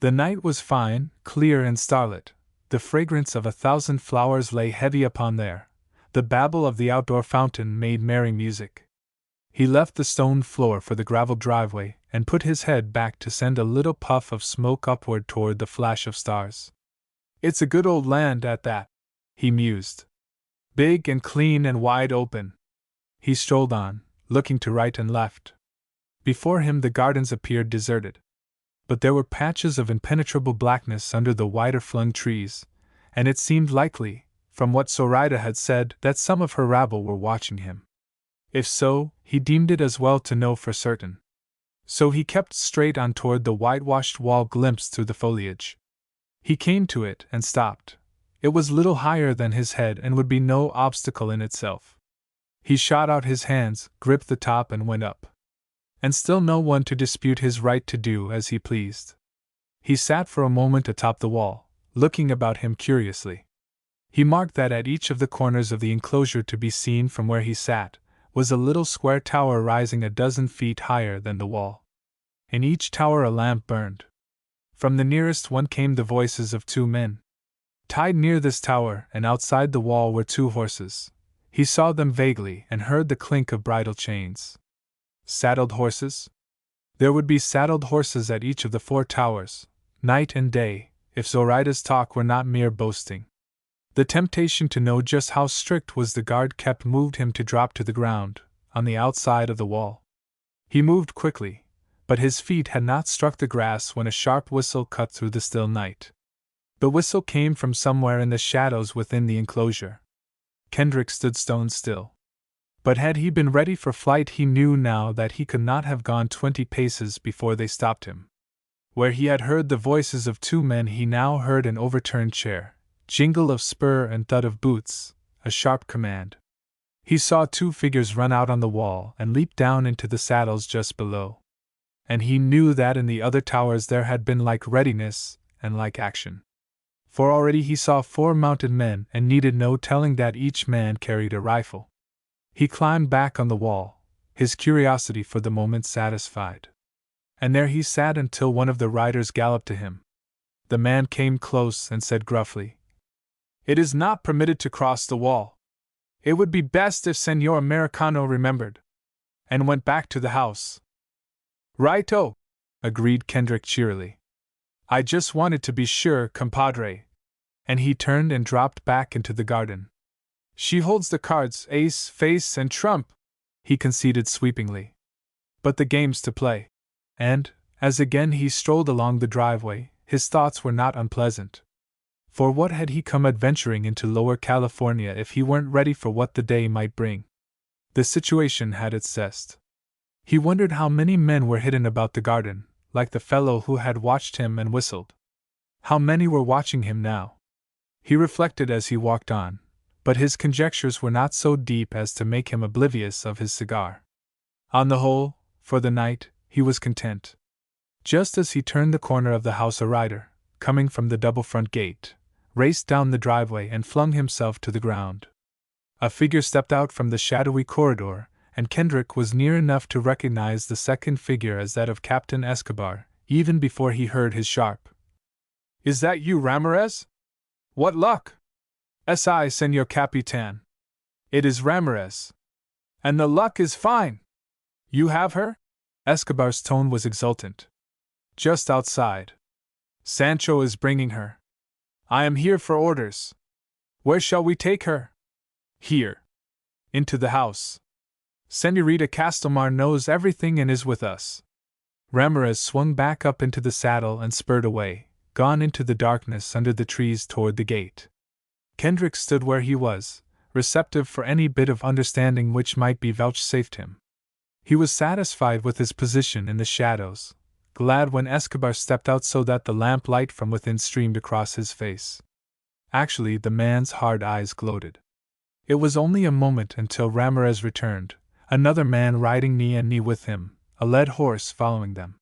The night was fine, clear and starlit. The fragrance of 1,000 flowers lay heavy upon there. The babble of the outdoor fountain made merry music. He left the stone floor for the gravel driveway and put his head back to send a little puff of smoke upward toward the flash of stars. It's a good old land at that, he mused. Big and clean and wide open. He strolled on, looking to right and left. Before him the gardens appeared deserted. But there were patches of impenetrable blackness under the wider-flung trees, and it seemed likely, from what Zoraida had said, that some of her rabble were watching him. If so, he deemed it as well to know for certain. So he kept straight on toward the whitewashed wall glimpsed through the foliage. He came to it and stopped. It was little higher than his head and would be no obstacle in itself. He shot out his hands, gripped the top and went up. And still no one to dispute his right to do as he pleased. He sat for a moment atop the wall, looking about him curiously. He marked that at each of the corners of the enclosure to be seen from where he sat, was a little square tower rising a dozen feet higher than the wall. In each tower a lamp burned. From the nearest one came the voices of 2 men. Tied near this tower and outside the wall were 2 horses. He saw them vaguely and heard the clink of bridle chains. Saddled horses? There would be saddled horses at each of the 4 towers, night and day, if Zoraida's talk were not mere boasting. The temptation to know just how strict was the guard kept moved him to drop to the ground, on the outside of the wall. He moved quickly, but his feet had not struck the grass when a sharp whistle cut through the still night. The whistle came from somewhere in the shadows within the enclosure. Kendrick stood stone still. But had he been ready for flight, he knew now that he could not have gone 20 paces before they stopped him. Where he had heard the voices of two men, he now heard an overturned chair, jingle of spur and thud of boots, a sharp command. He saw two figures run out on the wall and leap down into the saddles just below. And he knew that in the other towers there had been like readiness and like action. For already he saw 4 mounted men and needed no telling that each man carried a rifle. He climbed back on the wall, his curiosity for the moment satisfied. And there he sat until one of the riders galloped to him. The man came close and said gruffly, "It is not permitted to cross the wall. It would be best if Señor Americano remembered," and went back to the house. "Right-o," agreed Kendrick cheerily. "I just wanted to be sure, compadre." And he turned and dropped back into the garden. "She holds the cards, ace, face, and trump," he conceded sweepingly. "But the game's to play." And, as again he strolled along the driveway, his thoughts were not unpleasant. For what had he come adventuring into Lower California if he weren't ready for what the day might bring? The situation had its zest. He wondered how many men were hidden about the garden, like the fellow who had watched him and whistled. How many were watching him now? He reflected as he walked on, but his conjectures were not so deep as to make him oblivious of his cigar. On the whole, for the night, he was content. Just as he turned the corner of the house, a rider, coming from the double front gate, raced down the driveway and flung himself to the ground. A figure stepped out from the shadowy corridor, and Kendrick was near enough to recognize the second figure as that of Captain Escobar, even before he heard his sharp, "Is that you, Ramirez? What luck?" "Si, Señor Capitan. It is Ramirez. And the luck is fine. You have her?" Escobar's tone was exultant. "Just outside. Sancho is bringing her. I am here for orders. Where shall we take her?" "Here. Into the house. Señorita Castelmar knows everything and is with us." Ramirez swung back up into the saddle and spurred away, gone into the darkness under the trees toward the gate. Kendrick stood where he was, receptive for any bit of understanding which might be vouchsafed him. He was satisfied with his position in the shadows, glad when Escobar stepped out so that the lamp light from within streamed across his face. Actually, the man's hard eyes gloated. It was only a moment until Ramirez returned, another man riding knee and knee with him, a led horse following them.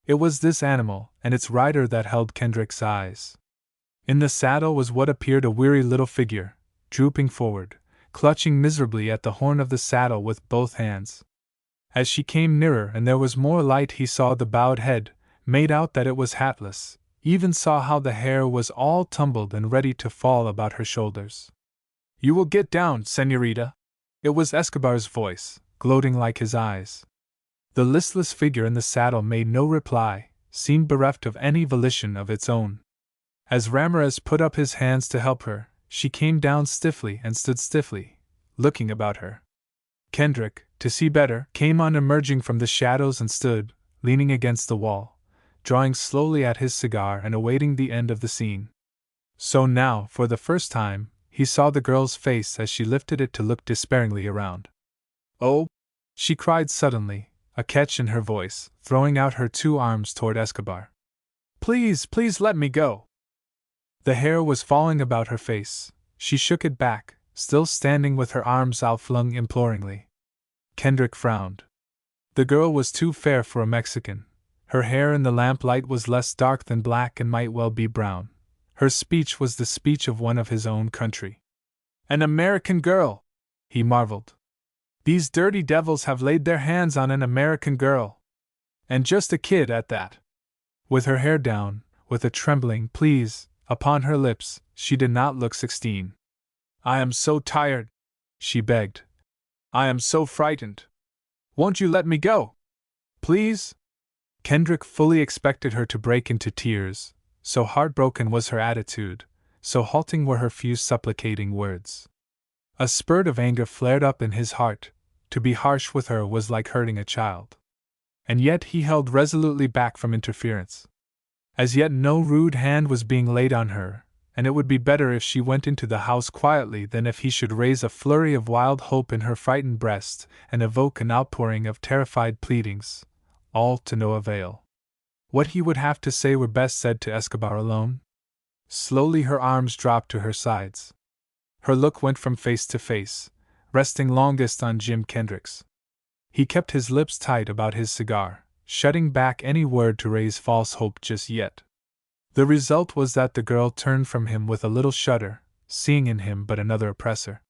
It was this animal and its rider that held Kendrick's eyes. In the saddle was what appeared a weary little figure, drooping forward, clutching miserably at the horn of the saddle with both hands. As she came nearer and there was more light, he saw the bowed head, made out that it was hatless, even saw how the hair was all tumbled and ready to fall about her shoulders. "You will get down, señorita." It was Escobar's voice, gloating like his eyes. The listless figure in the saddle made no reply, seemed bereft of any volition of its own. As Ramirez put up his hands to help her, she came down stiffly and stood stiffly, looking about her. Kendrick, to see better, came on emerging from the shadows and stood, leaning against the wall, drawing slowly at his cigar and awaiting the end of the scene. So now, for the first time, he saw the girl's face as she lifted it to look despairingly around. "Oh!" she cried suddenly, a catch in her voice, throwing out her 2 arms toward Escobar. "Please, please let me go!" The hair was falling about her face. She shook it back, still standing with her arms outflung imploringly. Kendrick frowned. The girl was too fair for a Mexican. Her hair in the lamplight was less dark than black and might well be brown. Her speech was the speech of one of his own country. "An American girl!" he marveled. "These dirty devils have laid their hands on an American girl. And just a kid at that." With her hair down, with a trembling "please" upon her lips, she did not look 16. "I am so tired," she begged. "I am so frightened. Won't you let me go? Please?" Kendrick fully expected her to break into tears, so heartbroken was her attitude, so halting were her few supplicating words. A spurt of anger flared up in his heart. To be harsh with her was like hurting a child. and yet he held resolutely back from interference. As yet no rude hand was being laid on her, and it would be better if she went into the house quietly than if he should raise a flurry of wild hope in her frightened breast and evoke an outpouring of terrified pleadings, all to no avail. What he would have to say were best said to Escobar alone. Slowly her arms dropped to her sides. Her look went from face to face, resting longest on Jim Kendrick's. He kept his lips tight about his cigar, shutting back any word to raise false hope just yet. The result was that the girl turned from him with a little shudder, seeing in him but another oppressor.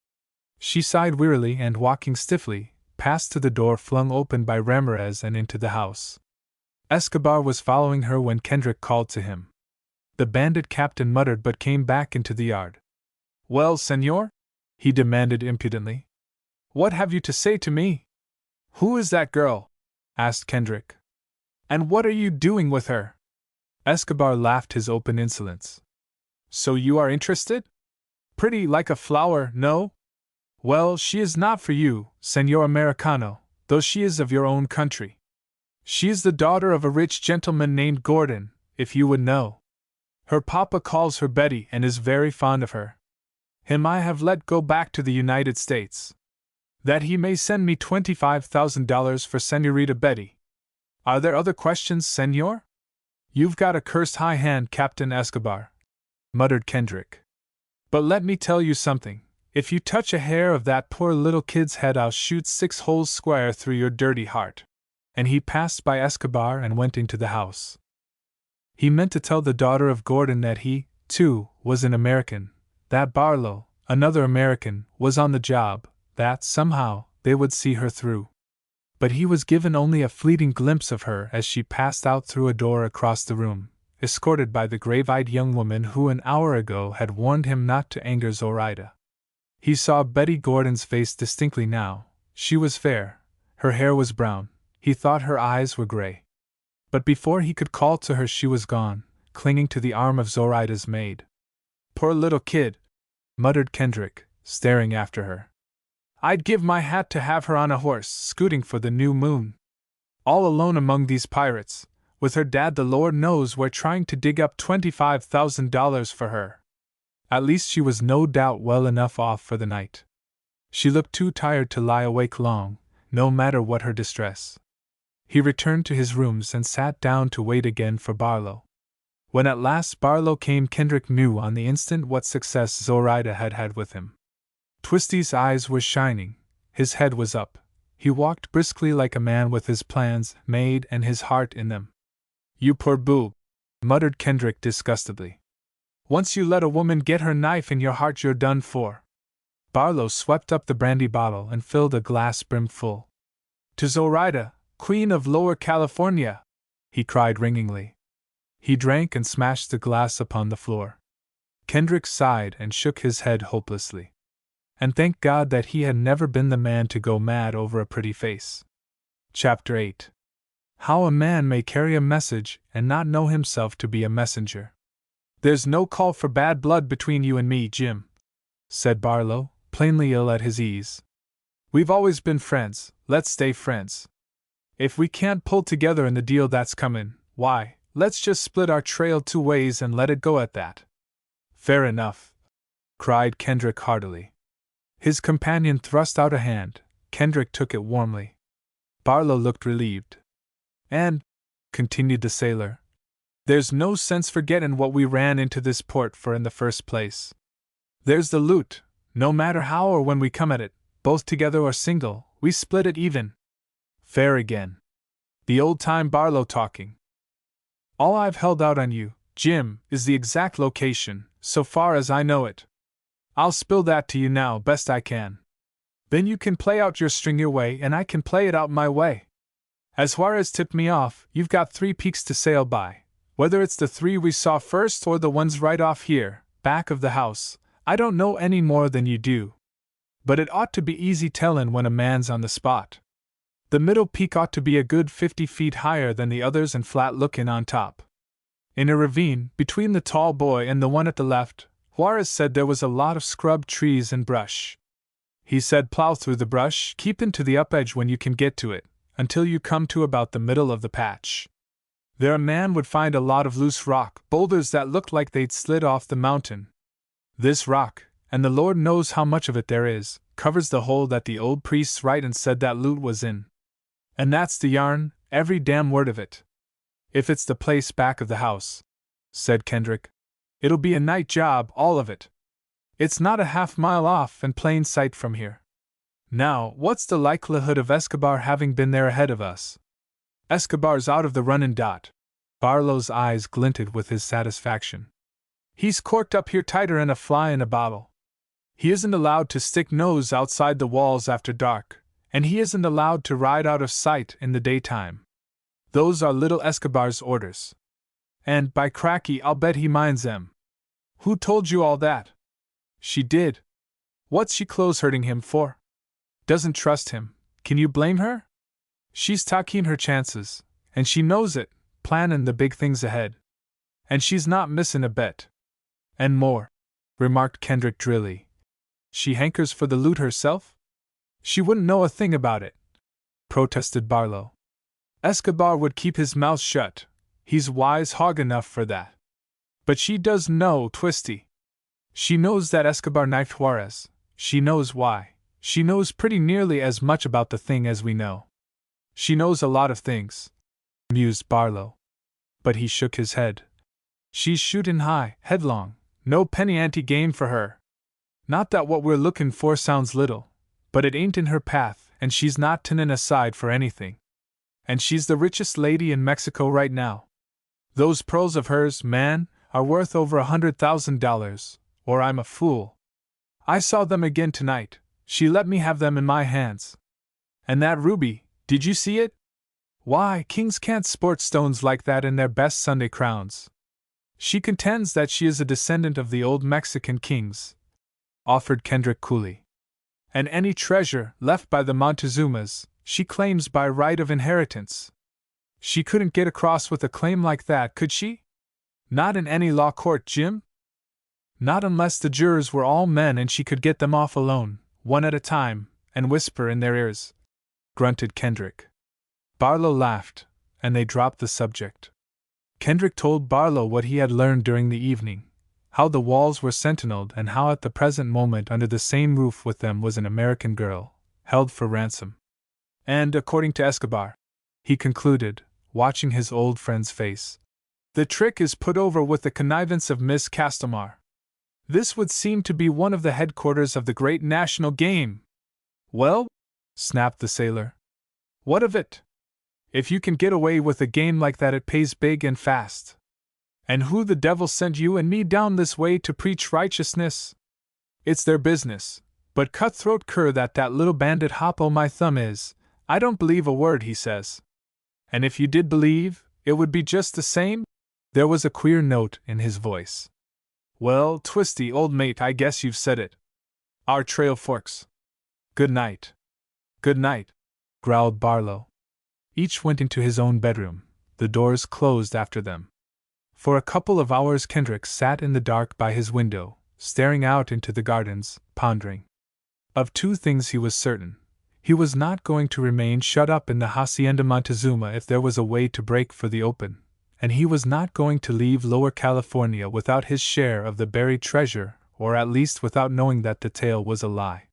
She sighed wearily and, walking stiffly, passed to the door flung open by Ramirez and into the house. Escobar was following her when Kendrick called to him. The bandit captain muttered but came back into the yard. "Well, senor?" he demanded impudently. "What have you to say to me?" "Who is that girl?" asked Kendrick. "And what are you doing with her?" Escobar laughed his open insolence. "So you are interested? Pretty like a flower, no? Well, she is not for you, Señor Americano, though she is of your own country. She is the daughter of a rich gentleman named Gordon, if you would know. Her papa calls her Betty and is very fond of her. Him I have let go back to the United States, that he may send me $25,000 for Señorita Betty. Are there other questions, Señor?" "You've got a cursed high hand, Captain Escobar," muttered Kendrick. "But let me tell you something. If you touch a hair of that poor little kid's head, I'll shoot 6 holes square through your dirty heart." And he passed by Escobar and went into the house. He meant to tell the daughter of Gordon that he, too, was an American, that Barlow, another American, was on the job, that, somehow, they would see her through. But he was given only a fleeting glimpse of her as she passed out through a door across the room, escorted by the grave-eyed young woman who an hour ago had warned him not to anger Zoraida. He saw Betty Gordon's face distinctly now. She was fair, her hair was brown, he thought her eyes were gray. But before he could call to her she was gone, clinging to the arm of Zoraida's maid. "Poor little kid," muttered Kendrick, staring after her. "I'd give my hat to have her on a horse, scooting for the new moon. All alone among these pirates, with her dad the Lord knows where trying to dig up $25,000 for her. At least she was no doubt well enough off for the night. She looked too tired to lie awake long, no matter what her distress." He returned to his rooms and sat down to wait again for Barlow. When at last Barlow came, Kendrick knew on the instant what success Zoraida had had with him. Twisty's eyes were shining, his head was up, he walked briskly like a man with his plans made and his heart in them. "You poor boob," muttered Kendrick disgustedly. "Once you let a woman get her knife in your heart, you're done for." Barlow swept up the brandy bottle and filled a glass brimful. "To Zoraida, Queen of Lower California!" he cried ringingly. He drank and smashed the glass upon the floor. Kendrick sighed and shook his head hopelessly. And thanked God that he had never been the man to go mad over a pretty face. Chapter 8. How a man may carry a message and not know himself to be a messenger. "There's no call for bad blood between you and me, Jim," said Barlow, plainly ill at his ease. "We've always been friends, let's stay friends. If we can't pull together in the deal that's comin', why, let's just split our trail 2 ways and let it go at that." "Fair enough," cried Kendrick heartily. His companion thrust out a hand. Kendrick took it warmly. Barlow looked relieved. "And," continued the sailor, "there's no sense forgettin' what we ran into this port for in the first place. There's the loot, no matter how or when we come at it, both together or single, we split it even." "Fair again." The old-time Barlow talking. "All I've held out on you, Jim, is the exact location, so far as I know it. I'll spill that to you now best I can. Then you can play out your string your way and I can play it out my way. As far as tipped me off, you've got 3 peaks to sail by, whether it's the 3 we saw first or the ones right off here, back of the house, I don't know any more than you do. But it ought to be easy tellin' when a man's on the spot. The middle peak ought to be a good 50 feet higher than the others and flat lookin' on top. In a ravine, between the tall boy and the one at the left, Juarez said there was a lot of scrub trees and brush. He said plow through the brush, keepin' to the up edge when you can get to it, until you come to about the middle of the patch. There a man would find a lot of loose rock, boulders that looked like they'd slid off the mountain. This rock, and the Lord knows how much of it there is, covers the hole that the old priests write and said that loot was in. And that's the yarn, every damn word of it. If it's the place back of the house, said Kendrick, it'll be a night job, all of it. It's not a half-mile off in plain sight from here. Now, what's the likelihood of Escobar having been there ahead of us? Escobar's out of the running. Barlow's eyes glinted with his satisfaction. He's corked up here tighter than a fly in a bottle. He isn't allowed to stick nose outside the walls after dark, and he isn't allowed to ride out of sight in the daytime. Those are little Escobar's orders. And, by cracky, I'll bet he minds them. Who told you all that? She did. What's she close-hurting him for? Doesn't trust him. Can you blame her? She's taking her chances, and she knows it, plannin' the big things ahead. And she's not missin' a bet. And more, remarked Kendrick drily. She hankers for the loot herself? She wouldn't know a thing about it, protested Barlow. Escobar would keep his mouth shut. He's wise hog enough for that. But she does know, Twisty. She knows that Escobar knifed Juarez. She knows why. She knows pretty nearly as much about the thing as we know. She knows a lot of things, mused Barlow. But he shook his head. She's shootin' high, headlong, no penny ante game for her. Not that what we're lookin' for sounds little, but it ain't in her path, and she's not tinnin' aside for anything. And she's the richest lady in Mexico right now. Those pearls of hers, man, are worth over $100,000, or I'm a fool. I saw them again tonight. She let me have them in my hands. And that ruby, did you see it? Why, kings can't sport stones like that in their best Sunday crowns. She contends that she is a descendant of the old Mexican kings, offered Kendrick coolly. And any treasure left by the Montezumas, she claims by right of inheritance. She couldn't get across with a claim like that, could she? Not in any law court, Jim? Not unless the jurors were all men and she could get them off alone, one at a time, and whisper in their ears, grunted Kendrick. Barlow laughed, and they dropped the subject. Kendrick told Barlow what he had learned during the evening, how the walls were sentineled and how at the present moment under the same roof with them was an American girl, held for ransom. And, according to Escobar, he concluded, watching his old friend's face, the trick is put over with the connivance of Miss Castamar. This would seem to be one of the headquarters of the great national game. Well, snapped the sailor. What of it? If you can get away with a game like that, it pays big and fast. And who the devil sent you and me down this way to preach righteousness? It's their business, but cutthroat cur that little bandit Hop o' my thumb is, I don't believe a word he says. And if you did believe, it would be just the same? There was a queer note in his voice. Well, Twisty, old mate, I guess you've said it. Our trail forks. Good night. Good night, growled Barlow. Each went into his own bedroom, the doors closed after them. For a couple of hours Kendrick sat in the dark by his window, staring out into the gardens, pondering. Of two things he was certain. He was not going to remain shut up in the Hacienda Montezuma if there was a way to break for the open, and he was not going to leave Lower California without his share of the buried treasure, or at least without knowing that the tale was a lie.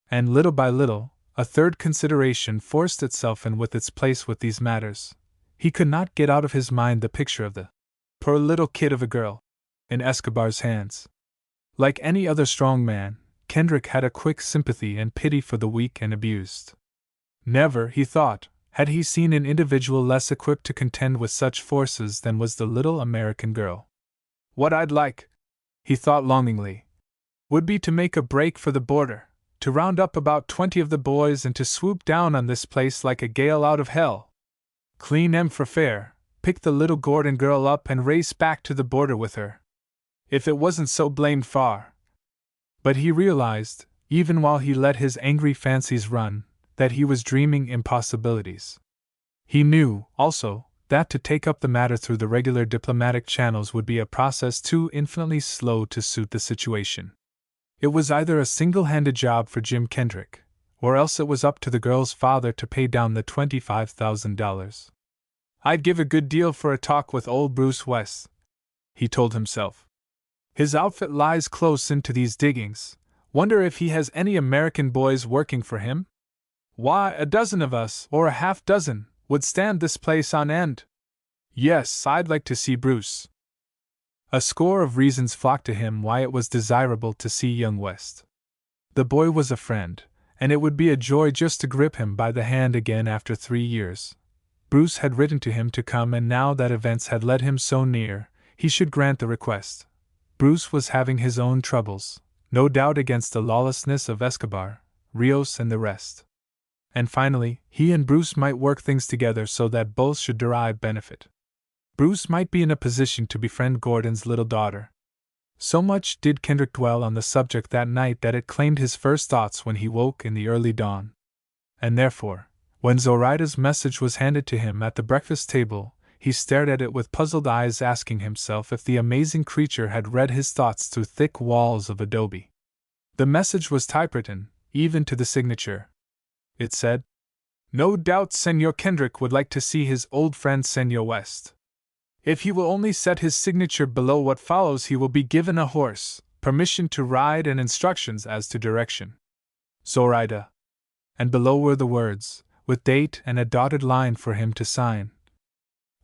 And little by little, a third consideration forced itself in with its place with these matters. He could not get out of his mind the picture of the poor little kid of a girl in Escobar's hands. Like any other strong man, Kendrick had a quick sympathy and pity for the weak and abused. Never, he thought, had he seen an individual less equipped to contend with such forces than was the little American girl. What I'd like, he thought longingly, would be to make a break for the border, to round up about 20 of the boys and to swoop down on this place like a gale out of hell. Clean 'em for fair, pick the little Gordon girl up and race back to the border with her. If it wasn't so blamed far. But he realized, even while he let his angry fancies run, that he was dreaming impossibilities. He knew, also, that to take up the matter through the regular diplomatic channels would be a process too infinitely slow to suit the situation. It was either a single-handed job for Jim Kendrick, or else it was up to the girl's father to pay down the $25,000. I'd give a good deal for a talk with old Bruce West, he told himself. His outfit lies close into these diggings. Wonder if he has any American boys working for him? Why, a dozen of us, or a half dozen, would stand this place on end. Yes, I'd like to see Bruce. A score of reasons flocked to him why it was desirable to see young West. The boy was a friend, and it would be a joy just to grip him by the hand again after 3 years. Bruce had written to him to come, and now that events had led him so near, he should grant the request. Bruce was having his own troubles, no doubt against the lawlessness of Escobar, Rios, and the rest. And finally, he and Bruce might work things together so that both should derive benefit. Bruce might be in a position to befriend Gordon's little daughter. So much did Kendrick dwell on the subject that night that it claimed his first thoughts when he woke in the early dawn. And therefore, when Zoraida's message was handed to him at the breakfast table, he stared at it with puzzled eyes, asking himself if the amazing creature had read his thoughts through thick walls of adobe. The message was typewritten, even to the signature. It said, "No doubt Senor Kendrick would like to see his old friend Senor West. If he will only set his signature below what follows, he will be given a horse, permission to ride, and instructions as to direction. Zoraida." And below were the words, with date and a dotted line for him to sign.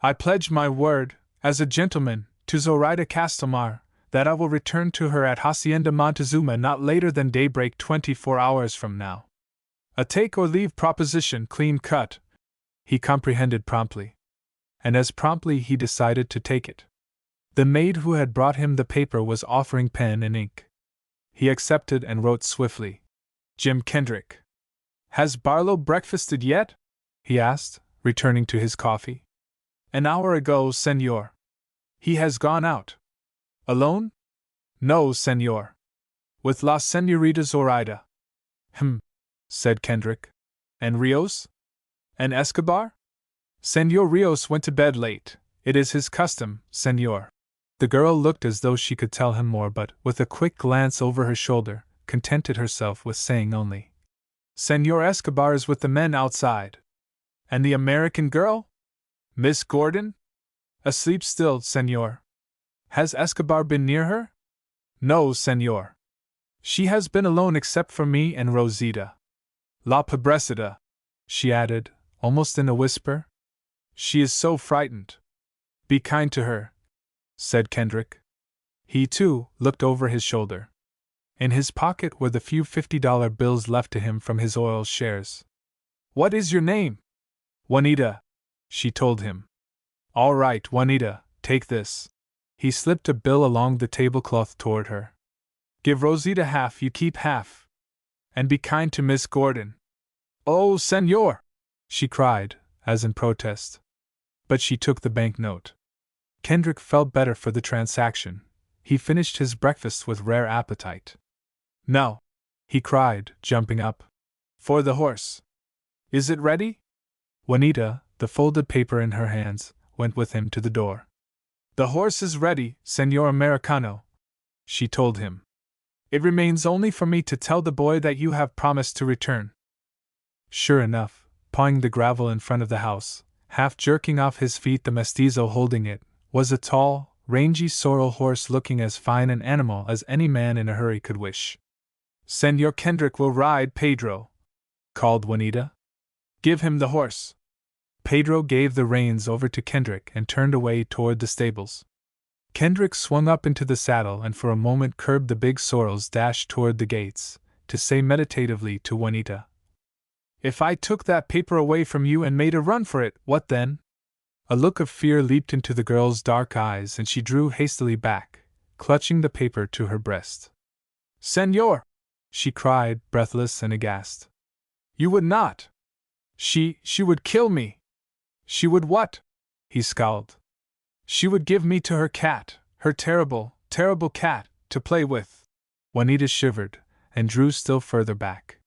"I pledge my word, as a gentleman, to Zoraida Castelmar, that I will return to her at Hacienda Montezuma not later than daybreak 24 hours from now. A take or leave proposition, clean cut," he comprehended promptly. And as promptly he decided to take it. The maid who had brought him the paper was offering pen and ink. He accepted and wrote swiftly. "Jim Kendrick." "Has Barlow breakfasted yet?" he asked, returning to his coffee. "An hour ago, senor." "He has gone out." "Alone?" "No, senor. With La Senorita Zoraida." Said Kendrick. "And Rios? And Escobar?" "Senor Rios went to bed late. It is his custom, senor." The girl looked as though she could tell him more, but, with a quick glance over her shoulder, contented herself with saying only, "Senor Escobar is with the men outside." "And the American girl? Miss Gordon?" "Asleep still, senor." "Has Escobar been near her?" "No, senor. She has been alone except for me and Rosita. La pobrecita," she added, almost in a whisper. "She is so frightened." "Be kind to her," said Kendrick. He, too, looked over his shoulder. In his pocket were the few $50 bills left to him from his oil shares. "What is your name?" "Juanita," she told him. "All right, Juanita, take this." He slipped a bill along the tablecloth toward her. "Give Rosita half, you keep half. And be kind to Miss Gordon." "Oh, senor!" she cried, as in protest. But she took the banknote. Kendrick felt better for the transaction. He finished his breakfast with rare appetite. "Now," he cried, jumping up. "For the horse. Is it ready?" Juanita, the folded paper in her hands, went with him to the door. "The horse is ready, Senor Americano," she told him. "It remains only for me to tell the boy that you have promised to return." Sure enough, pawing the gravel in front of the house, half jerking off his feet, the mestizo holding it, was a tall, rangy sorrel horse looking as fine an animal as any man in a hurry could wish. "Senor Kendrick will ride Pedro," called Juanita. "Give him the horse." Pedro gave the reins over to Kendrick and turned away toward the stables. Kendrick swung up into the saddle and for a moment curbed the big sorrel's dash toward the gates, to say meditatively to Juanita, "If I took that paper away from you and made a run for it, what then?" A look of fear leaped into the girl's dark eyes and she drew hastily back, clutching the paper to her breast. "Senor!" she cried, breathless and aghast. "You would not! She would kill me!" "She would what?" he scowled. "She would give me to her cat, her terrible, terrible cat, to play with." Juanita shivered, and drew still further back.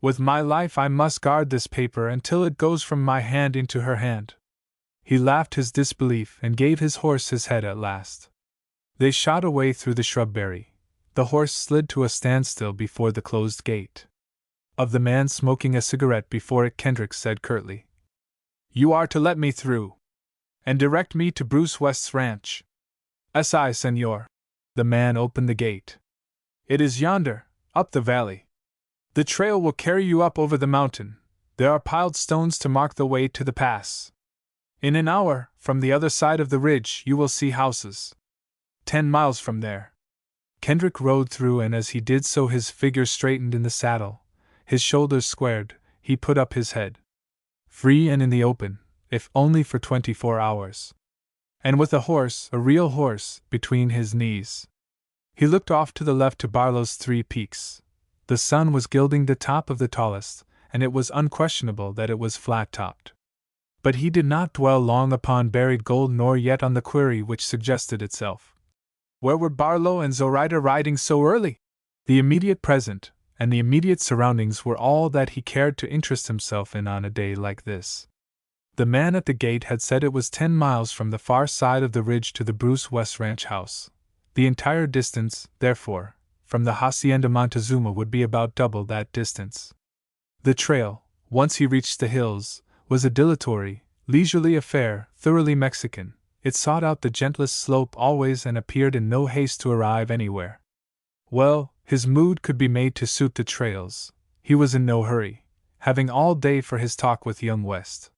"With my life I must guard this paper until it goes from my hand into her hand." He laughed his disbelief and gave his horse his head at last. They shot away through the shrubbery. The horse slid to a standstill before the closed gate. of the man smoking a cigarette before it. Kendrick said curtly. You are to let me through. And direct me to Bruce West's ranch. Si, senor. The man opened the gate. It is yonder, up the valley. The trail will carry you up over the mountain. There are piled stones to mark the way to the pass. In an hour, from the other side of the ridge, you will see houses. 10 miles from there. Kendrick rode through, and as he did so his figure straightened in the saddle, his shoulders squared, he put up his head. Free and in the open, if only for 24 hours. And with a horse, a real horse, between his knees. He looked off to the left to Barlow's 3 Peaks. The sun was gilding the top of the tallest, and it was unquestionable that it was flat-topped. But he did not dwell long upon buried gold nor yet on the query which suggested itself. Where were Barlow and Zoraida riding so early? The immediate present, and the immediate surroundings were all that he cared to interest himself in on a day like this. The man at the gate had said it was 10 miles from the far side of the ridge to the Bruce West ranch house. The entire distance, therefore, from the Hacienda Montezuma would be about double that distance. The trail, once he reached the hills, was a dilatory, leisurely affair, thoroughly Mexican. It sought out the gentlest slope always and appeared in no haste to arrive anywhere. Well, his mood could be made to suit the trails. He was in no hurry, having all day for his talk with young West.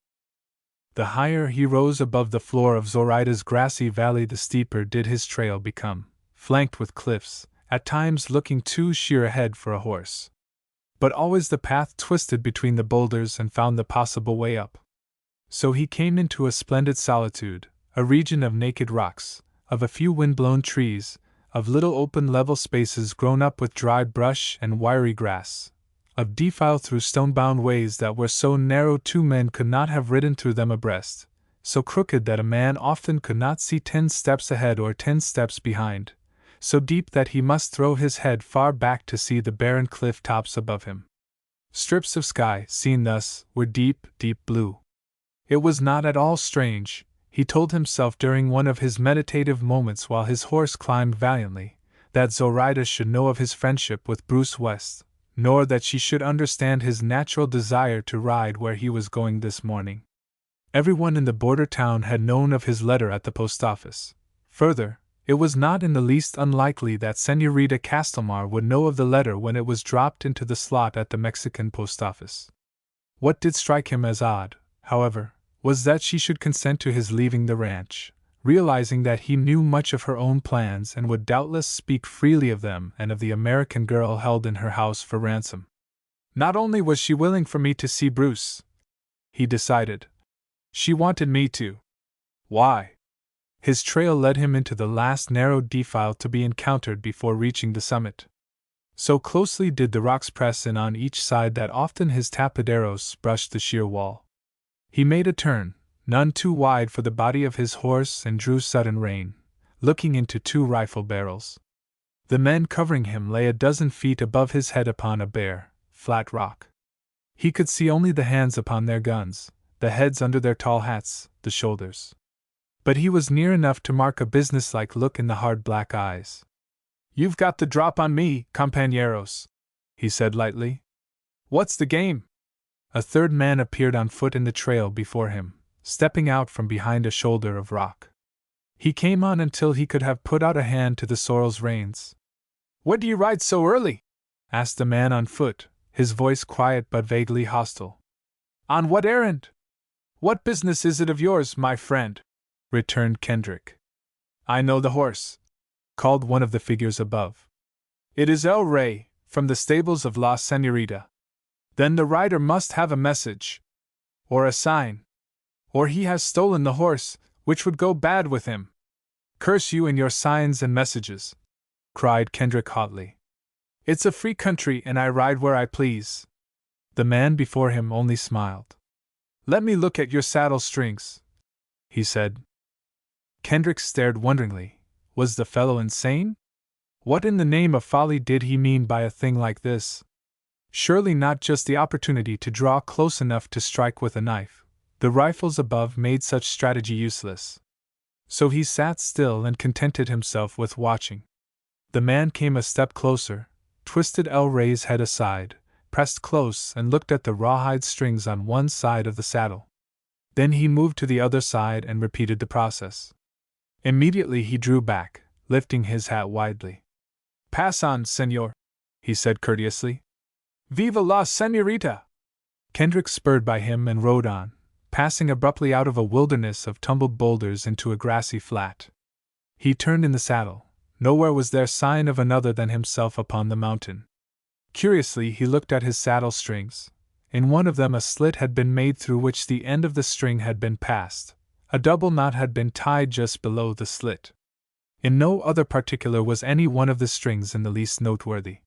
The higher he rose above the floor of Zoraida's grassy valley, the steeper did his trail become, flanked with cliffs, at times looking too sheer ahead for a horse. But always the path twisted between the boulders and found the possible way up. So he came into a splendid solitude, a region of naked rocks, of a few wind-blown trees, of little open level spaces grown up with dried brush and wiry grass, of defile through stone-bound ways that were so narrow 2 men could not have ridden through them abreast, so crooked that a man often could not see 10 steps ahead or 10 steps behind, so deep that he must throw his head far back to see the barren cliff tops above him. Strips of sky, seen thus, were deep, deep blue. It was not at all strange, he told himself during one of his meditative moments while his horse climbed valiantly, that Zoraida should know of his friendship with Bruce West, nor that she should understand his natural desire to ride where he was going this morning. Everyone in the border town had known of his letter at the post office. Further, it was not in the least unlikely that Señorita Castelmar would know of the letter when it was dropped into the slot at the Mexican post office. What did strike him as odd, however, was that she should consent to his leaving the ranch, realizing that he knew much of her own plans and would doubtless speak freely of them and of the American girl held in her house for ransom. Not only was she willing for me to see Bruce, he decided. She wanted me to. Why? His trail led him into the last narrow defile to be encountered before reaching the summit. So closely did the rocks press in on each side that often his tapaderos brushed the sheer wall. He made a turn, none too wide for the body of his horse, and drew sudden rein, looking into 2 rifle barrels. The men covering him lay a dozen feet above his head upon a bare, flat rock. He could see only the hands upon their guns, the heads under their tall hats, the shoulders. But he was near enough to mark a businesslike look in the hard black eyes. "You've got the drop on me, compañeros," he said lightly. "What's the game?" A third man appeared on foot in the trail before him, stepping out from behind a shoulder of rock. He came on until he could have put out a hand to the sorrel's reins. "Where do you ride so early?" asked the man on foot, his voice quiet but vaguely hostile. "On what errand?" "What business is it of yours, my friend?" returned Kendrick. "I know the horse," called one of the figures above. "It is El Rey, from the stables of La Señorita." "Then the rider must have a message. Or a sign. Or he has stolen the horse, which would go bad with him." "Curse you and your signs and messages!" cried Kendrick hotly. "It's a free country and I ride where I please." The man before him only smiled. "Let me look at your saddle strings," he said. Kendrick stared wonderingly. Was the fellow insane? What in the name of folly did he mean by a thing like this? Surely not just the opportunity to draw close enough to strike with a knife. The rifles above made such strategy useless. So he sat still and contented himself with watching. The man came a step closer, twisted El Rey's head aside, pressed close and looked at the rawhide strings on one side of the saddle. Then he moved to the other side and repeated the process. Immediately he drew back, lifting his hat widely. "Pass on, senor," he said courteously. "Viva la senorita!" Kendrick spurred by him and rode on, passing abruptly out of a wilderness of tumbled boulders into a grassy flat. He turned in the saddle. Nowhere was there sign of another than himself upon the mountain. Curiously, he looked at his saddle strings. In one of them a slit had been made through which the end of the string had been passed. A double knot had been tied just below the slit. In no other particular was any one of the strings in the least noteworthy.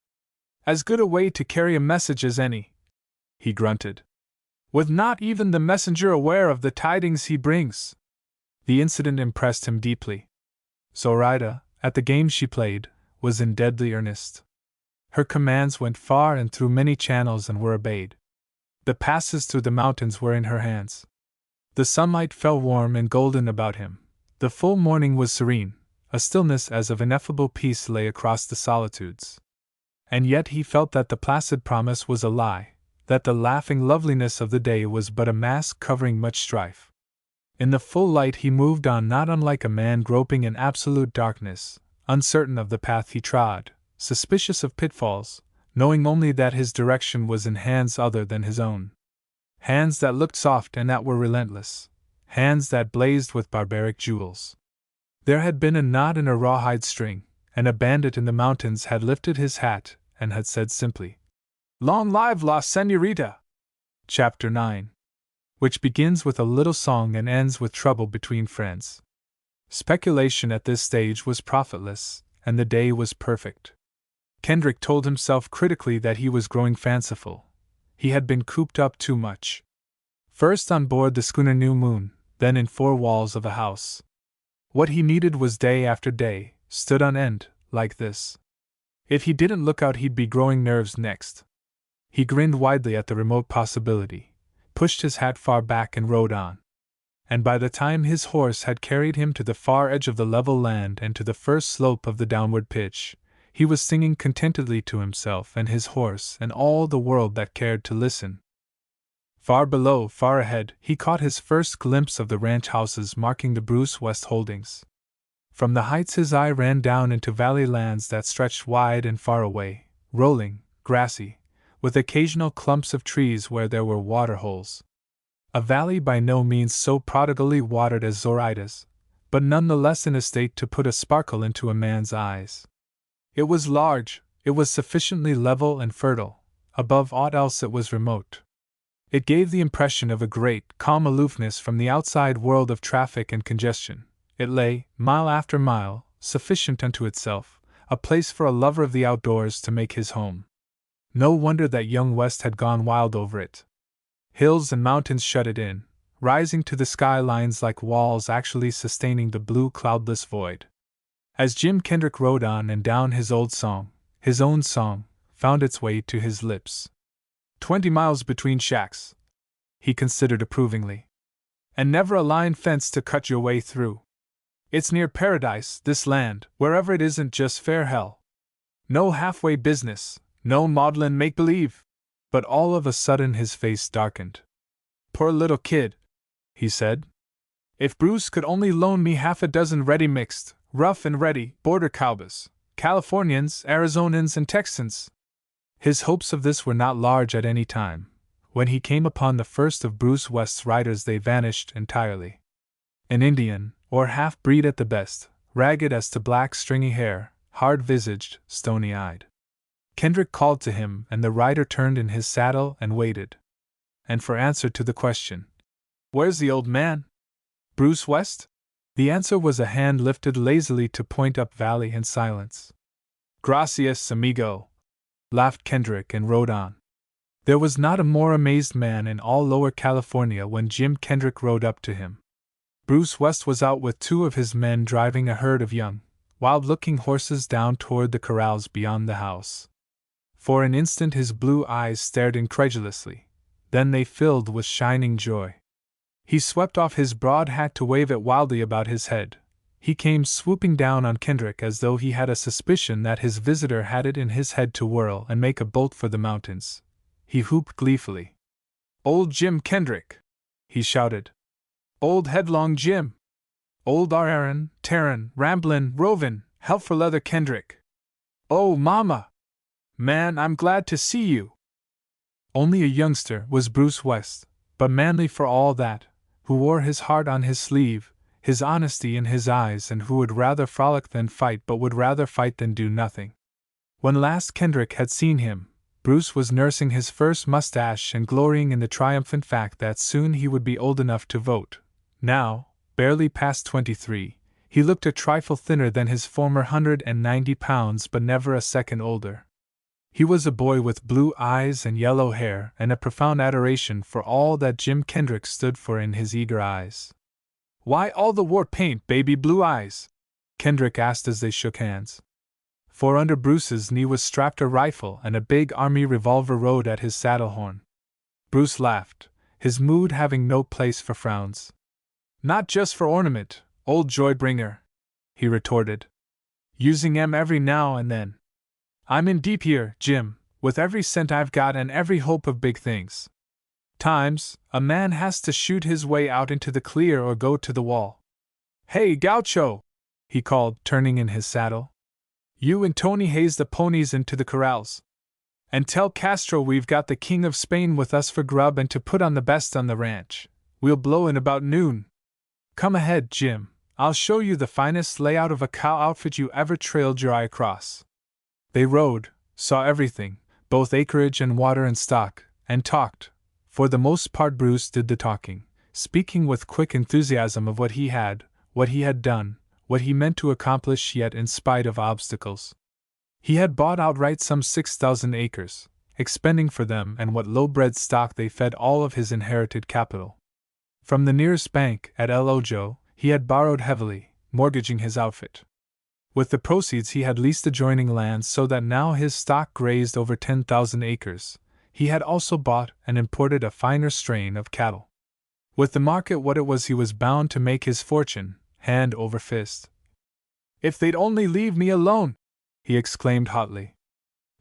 "As good a way to carry a message as any," he grunted. "With not even the messenger aware of the tidings he brings." The incident impressed him deeply. Zoraida, at the game she played, was in deadly earnest. Her commands went far and through many channels and were obeyed. The passes through the mountains were in her hands. The sunlight fell warm and golden about him. The full morning was serene. A stillness as of ineffable peace lay across the solitudes. And yet he felt that the placid promise was a lie, that the laughing loveliness of the day was but a mask covering much strife. In the full light he moved on, not unlike a man groping in absolute darkness, uncertain of the path he trod, suspicious of pitfalls, knowing only that his direction was in hands other than his own. Hands that looked soft and that were relentless. Hands that blazed with barbaric jewels. There had been a knot in a rawhide string, and a bandit in the mountains had lifted his hat and had said simply, "Long live la senorita!" Chapter 9. Which begins with a little song and ends with trouble between friends. Speculation at this stage was profitless, and the day was perfect. Kendrick told himself critically that he was growing fanciful. He had been cooped up too much. First on board the schooner New Moon, then in four walls of a house. What he needed was day after day, stood on end, like this. If he didn't look out, he'd be growing nerves next. He grinned widely at the remote possibility, pushed his hat far back and rode on. And by the time his horse had carried him to the far edge of the level land and to the first slope of the downward pitch, he was singing contentedly to himself and his horse and all the world that cared to listen. Far below, far ahead, he caught his first glimpse of the ranch houses marking the Bruce West holdings. From the heights his eye ran down into valley lands that stretched wide and far away, rolling, grassy, with occasional clumps of trees where there were water holes. A valley by no means so prodigally watered as Zoraida's, but none the less in a state to put a sparkle into a man's eyes. It was large, it was sufficiently level and fertile, above aught else it was remote. It gave the impression of a great, calm aloofness from the outside world of traffic and congestion. It lay, mile after mile, sufficient unto itself, a place for a lover of the outdoors to make his home. No wonder that young West had gone wild over it. Hills and mountains shut it in, rising to the sky lines like walls actually sustaining the blue cloudless void. As Jim Kendrick rode on and down, his old song, his own song, found its way to his lips. 20 miles between shacks, he considered approvingly. And never a line fence to cut your way through. It's near paradise, this land, wherever it isn't just fair hell. No halfway business, no maudlin make-believe. But all of a sudden his face darkened. "Poor little kid," he said. "If Bruce could only loan me half a dozen ready-mixed, rough and ready, border cowboys, Californians, Arizonans, and Texans." His hopes of this were not large at any time. When he came upon the first of Bruce West's riders, they vanished entirely. An Indian, or half-breed at the best, ragged as to black stringy hair, hard-visaged, stony-eyed. Kendrick called to him, and the rider turned in his saddle and waited. And for answer to the question, "Where's the old man? Bruce West?" the answer was a hand lifted lazily to point up valley and silence. "Gracias, amigo," laughed Kendrick and rode on. There was not a more amazed man in all Lower California when Jim Kendrick rode up to him. Bruce West was out with two of his men driving a herd of young, wild-looking horses down toward the corrals beyond the house. For an instant his blue eyes stared incredulously, then they filled with shining joy. He swept off his broad hat to wave it wildly about his head. He came swooping down on Kendrick as though he had a suspicion that his visitor had it in his head to whirl and make a bolt for the mountains. he whooped gleefully. "Old Jim Kendrick!" he shouted. "Old headlong Jim! Old Aaron, Terran, Ramblin', Rovin', helpful leather Kendrick! Oh, Mama! Man, I'm glad to see you!" Only a youngster was Bruce West, but manly for all that, who wore his heart on his sleeve, his honesty in his eyes, and who would rather frolic than fight, but would rather fight than do nothing. When last Kendrick had seen him, Bruce was nursing his first mustache and glorying in the triumphant fact that soon he would be old enough to vote. Now, barely past 23, he looked a trifle thinner than his former 190 pounds, but never a second older. He was a boy with blue eyes and yellow hair, and a profound adoration for all that Jim Kendrick stood for in his eager eyes. "Why all the war paint, baby blue eyes?" Kendrick asked as they shook hands. For under Bruce's knee was strapped a rifle, and a big army revolver rode at his saddle horn. Bruce laughed, his mood having no place for frowns. "Not just for ornament, old joy-bringer," he retorted. "Using 'em every now and then. I'm in deep here, Jim, with every cent I've got and every hope of big things. Times, a man has to shoot his way out into the clear or go to the wall. Hey, Gaucho!" he called, turning in his saddle. "You and Tony haze the ponies into the corrals. And tell Castro we've got the King of Spain with us for grub and to put on the best on the ranch. We'll blow in about noon. Come ahead, Jim. I'll show you the finest layout of a cow outfit you ever trailed your eye across." They rode, saw everything, both acreage and water and stock, and talked. For the most part Bruce did the talking, speaking with quick enthusiasm of what he had done, what he meant to accomplish, yet in spite of obstacles. He had bought outright some 6,000 acres, expending for them and what low-bred stock they fed all of his inherited capital. From the nearest bank, at El Ojo, he had borrowed heavily, mortgaging his outfit. With the proceeds he had leased adjoining lands so that now his stock grazed over 10,000 acres. He had also bought and imported a finer strain of cattle. With the market what it was, he was bound to make his fortune, hand over fist. "If they'd only leave me alone!" he exclaimed hotly.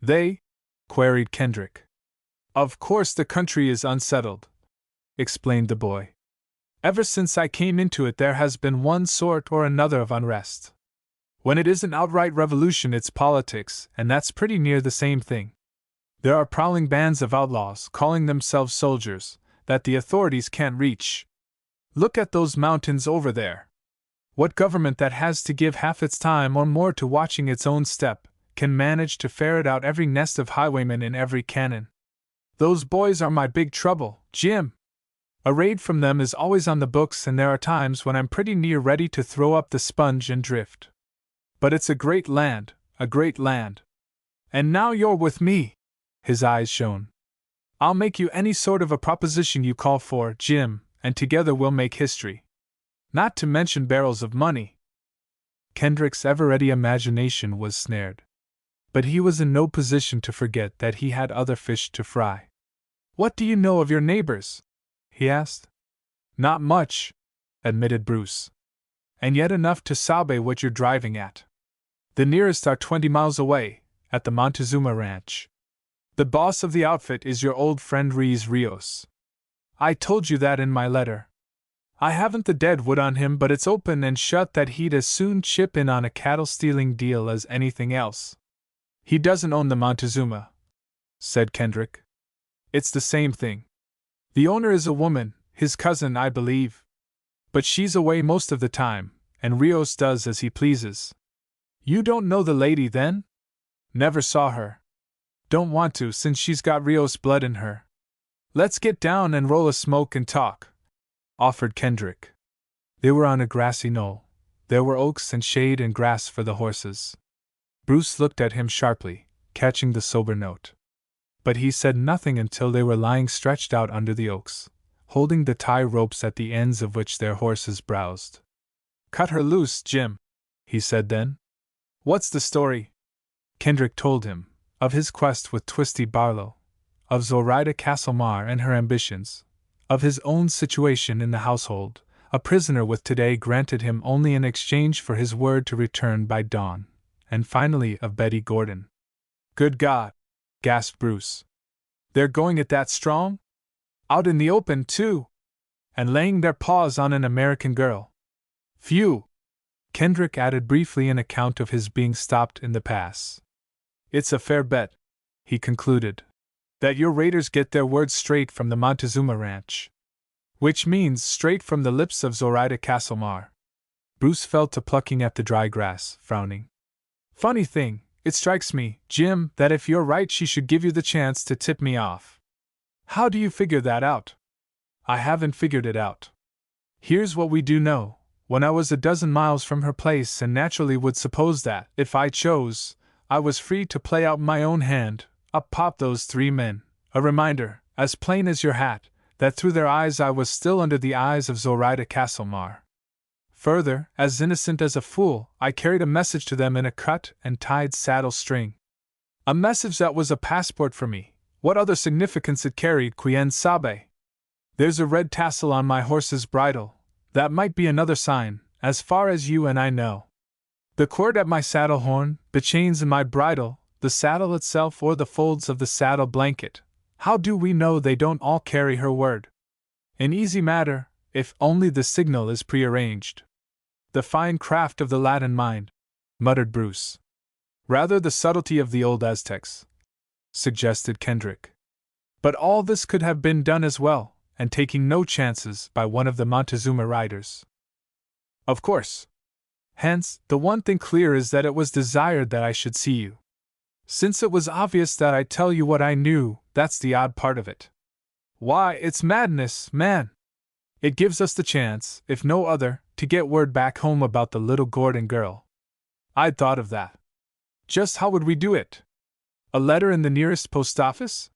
"They?" queried Kendrick. "Of course the country is unsettled," explained the boy. "Ever since I came into it there has been one sort or another of unrest. When it isn't outright revolution it's politics, and that's pretty near the same thing. There are prowling bands of outlaws, calling themselves soldiers, that the authorities can't reach. Look at those mountains over there. What government that has to give half its time or more to watching its own step, can manage to ferret out every nest of highwaymen in every cannon? Those boys are my big trouble, Jim. A raid from them is always on the books, and there are times when I'm pretty near ready to throw up the sponge and drift. But it's a great land, a great land. And now you're with me." His eyes shone. "I'll make you any sort of a proposition you call for, Jim, and together we'll make history. Not to mention barrels of money." Kendrick's ever-ready imagination was snared. But he was in no position to forget that he had other fish to fry. "What do you know of your neighbors?" he asked. "Not much," admitted Bruce. "And yet enough to sabe what you're driving at. The nearest are 20 miles away, at the Montezuma Ranch. The boss of the outfit is your old friend Ruiz Rios. I told you that in my letter. I haven't the dead wood on him, but it's open and shut that he'd as soon chip in on a cattle-stealing deal as anything else." "He doesn't own the Montezuma," said Kendrick. "It's the same thing. The owner is a woman, his cousin, I believe. But she's away most of the time, and Rios does as he pleases." "You don't know the lady, then?" "Never saw her. Don't want to, since she's got Rios blood in her." "Let's get down and roll a smoke and talk," offered Kendrick. They were on a grassy knoll. There were oaks and shade and grass for the horses. Bruce looked at him sharply, catching the sober note. But he said nothing until they were lying stretched out under the oaks, holding the tie ropes at the ends of which their horses browsed. "Cut her loose, Jim," he said then. "What's the story?" Kendrick told him, of his quest with Twisty Barlow, of Zoraida Castlemar and her ambitions, of his own situation in the household, a prisoner with today granted him only in exchange for his word to return by dawn, and finally of Betty Gordon. "Good God!" gasped Bruce. They're going it that strong? Out in the open, too? And laying their paws on an American girl. Phew! Kendrick added briefly an account of his being stopped in the pass. It's a fair bet, he concluded, that your raiders get their words straight from the Montezuma Ranch. Which means straight from the lips of Zoraida Castlemar. Bruce fell to plucking at the dry grass, frowning. Funny thing, it strikes me, Jim, that if you're right she should give you the chance to tip me off. How do you figure that out? I haven't figured it out. Here's what we do know. When I was a dozen miles from her place and naturally would suppose that, if I chose, I was free to play out my own hand, up popped those three men, a reminder, as plain as your hat, that through their eyes I was still under the eyes of Zoraida Castlemar. Further, as innocent as a fool, I carried a message to them in a cut and tied saddle string. A message that was a passport for me. What other significance it carried, quien sabe? There's a red tassel on my horse's bridle. That might be another sign, as far as you and I know. The cord at my saddle horn, the chains in my bridle, the saddle itself or the folds of the saddle blanket. How do we know they don't all carry her word? An easy matter, if only the signal is prearranged. The fine craft of the Latin mind, muttered Bruce. Rather the subtlety of the old Aztecs, suggested Kendrick. But all this could have been done as well, and taking no chances, by one of the Montezuma riders. Of course. Hence, the one thing clear is that it was desired that I should see you. Since it was obvious that I'd tell you what I knew, that's the odd part of it. Why, it's madness, man! It gives us the chance, if no other, to get word back home about the little Gordon girl. I'd thought of that. Just how would we do it? A letter in the nearest post office?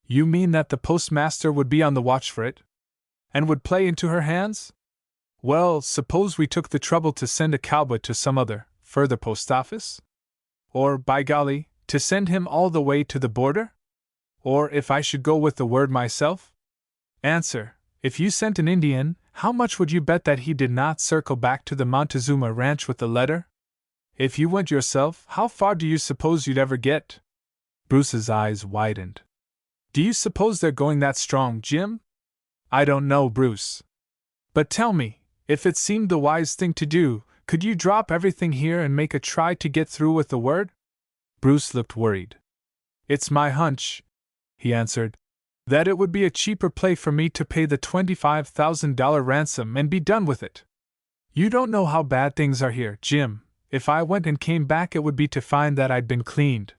You mean that the postmaster would be on the watch for it? And would play into her hands? Well, suppose we took the trouble to send a cowboy to some other, further post office? Or, by golly, to send him all the way to the border? Or if I should go with the word myself? Answer. If you sent an Indian, how much would you bet that he did not circle back to the Montezuma Ranch with the letter? If you went yourself, how far do you suppose you'd ever get? Bruce's eyes widened. Do you suppose they're going that strong, Jim? I don't know, Bruce. But tell me, if it seemed the wise thing to do, could you drop everything here and make a try to get through with the word? Bruce looked worried. It's my hunch, he answered, that it would be a cheaper play for me to pay the $25,000 ransom and be done with it. You don't know how bad things are here, Jim. If I went and came back it would be to find that I'd been cleaned.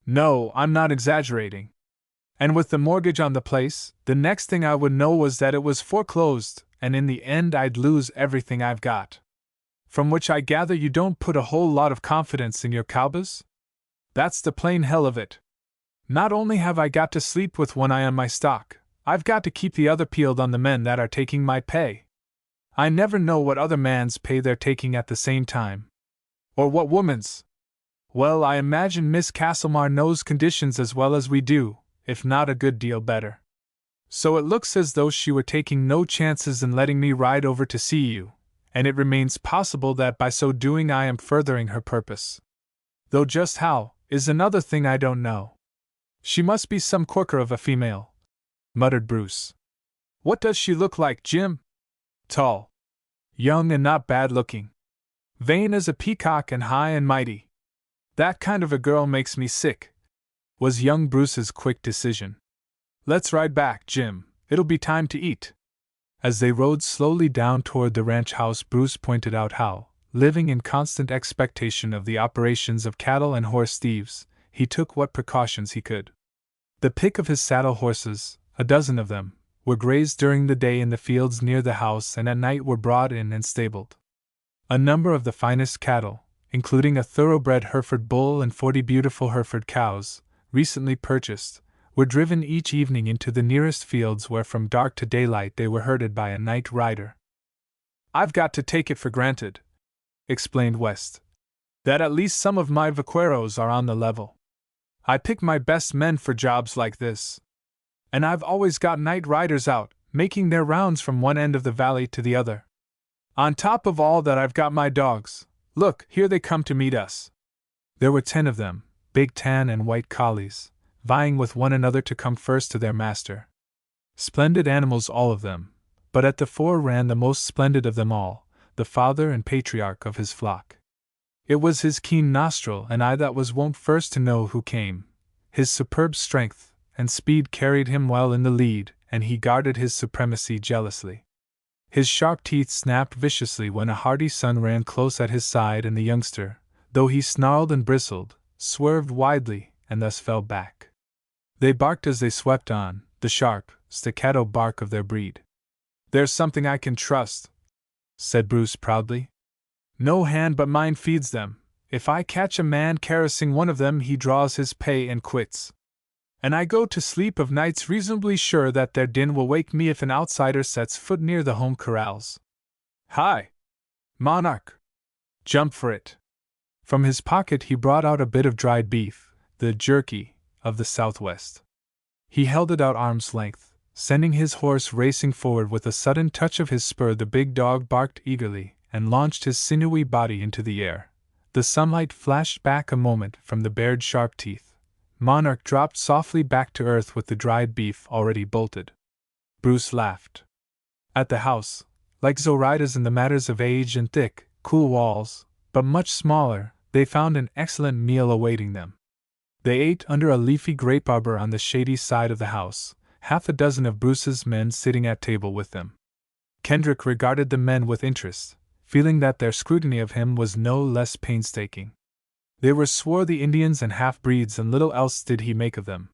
No, I'm not exaggerating. And with the mortgage on the place, the next thing I would know was that it was foreclosed, and in the end I'd lose everything I've got. From which I gather you don't put a whole lot of confidence in your cowboys? That's the plain hell of it. Not only have I got to sleep with one eye on my stock, I've got to keep the other peeled on the men that are taking my pay. I never know what other man's pay they're taking at the same time. Or what woman's. Well, I imagine Miss Castlemar knows conditions as well as we do, if not a good deal better. So it looks as though she were taking no chances in letting me ride over to see you, and it remains possible that by so doing I am furthering her purpose. Though just how, is another thing I don't know. She must be some corker of a female, muttered Bruce. What does she look like, Jim? Tall. Young and not bad looking. Vain as a peacock and high and mighty. That kind of a girl makes me sick, was young Bruce's quick decision. Let's ride back, Jim. It'll be time to eat. As they rode slowly down toward the ranch house, Bruce pointed out how, living in constant expectation of the operations of cattle and horse thieves, he took what precautions he could. The pick of his saddle horses, a dozen of them, were grazed during the day in the fields near the house and at night were brought in and stabled. A number of the finest cattle, including a thoroughbred Hereford bull and 40 beautiful Hereford cows, recently purchased, were driven each evening into the nearest fields where from dark to daylight they were herded by a night rider. I've got to take it for granted, explained West, that at least some of my vaqueros are on the level. I pick my best men for jobs like this. And I've always got night riders out, making their rounds from one end of the valley to the other. On top of all that I've got my dogs. Look, here they come to meet us. There were 10 of them, big tan and white collies, vying with one another to come first to their master. Splendid animals all of them, but at the fore ran the most splendid of them all, the father and patriarch of his flock. It was his keen nostril and eye that was wont first to know who came. His superb strength and speed carried him well in the lead, and he guarded his supremacy jealously. His sharp teeth snapped viciously when a hardy son ran close at his side, and the youngster, though he snarled and bristled, swerved widely and thus fell back. They barked as they swept on, the sharp, staccato bark of their breed. "There's something I can trust," said Bruce proudly. "No hand but mine feeds them. If I catch a man caressing one of them, he draws his pay and quits. And I go to sleep of nights reasonably sure that their din will wake me if an outsider sets foot near the home corrals. Hi! Monarch! Jump for it!" From his pocket he brought out a bit of dried beef, the jerky of the Southwest. He held it out arm's length, sending his horse racing forward with a sudden touch of his spur. The big dog barked eagerly and launched his sinewy body into the air. The sunlight flashed back a moment from the bared sharp teeth. Monarch dropped softly back to earth with the dried beef already bolted. Bruce laughed. At the house, like Zoraida's in the matters of age and thick, cool walls, but much smaller, they found an excellent meal awaiting them. They ate under a leafy grape arbor on the shady side of the house, half a dozen of Bruce's men sitting at table with them. Kendrick regarded the men with interest, feeling that their scrutiny of him was no less painstaking. They were swarthy Indians and half-breeds, and little else did he make of them.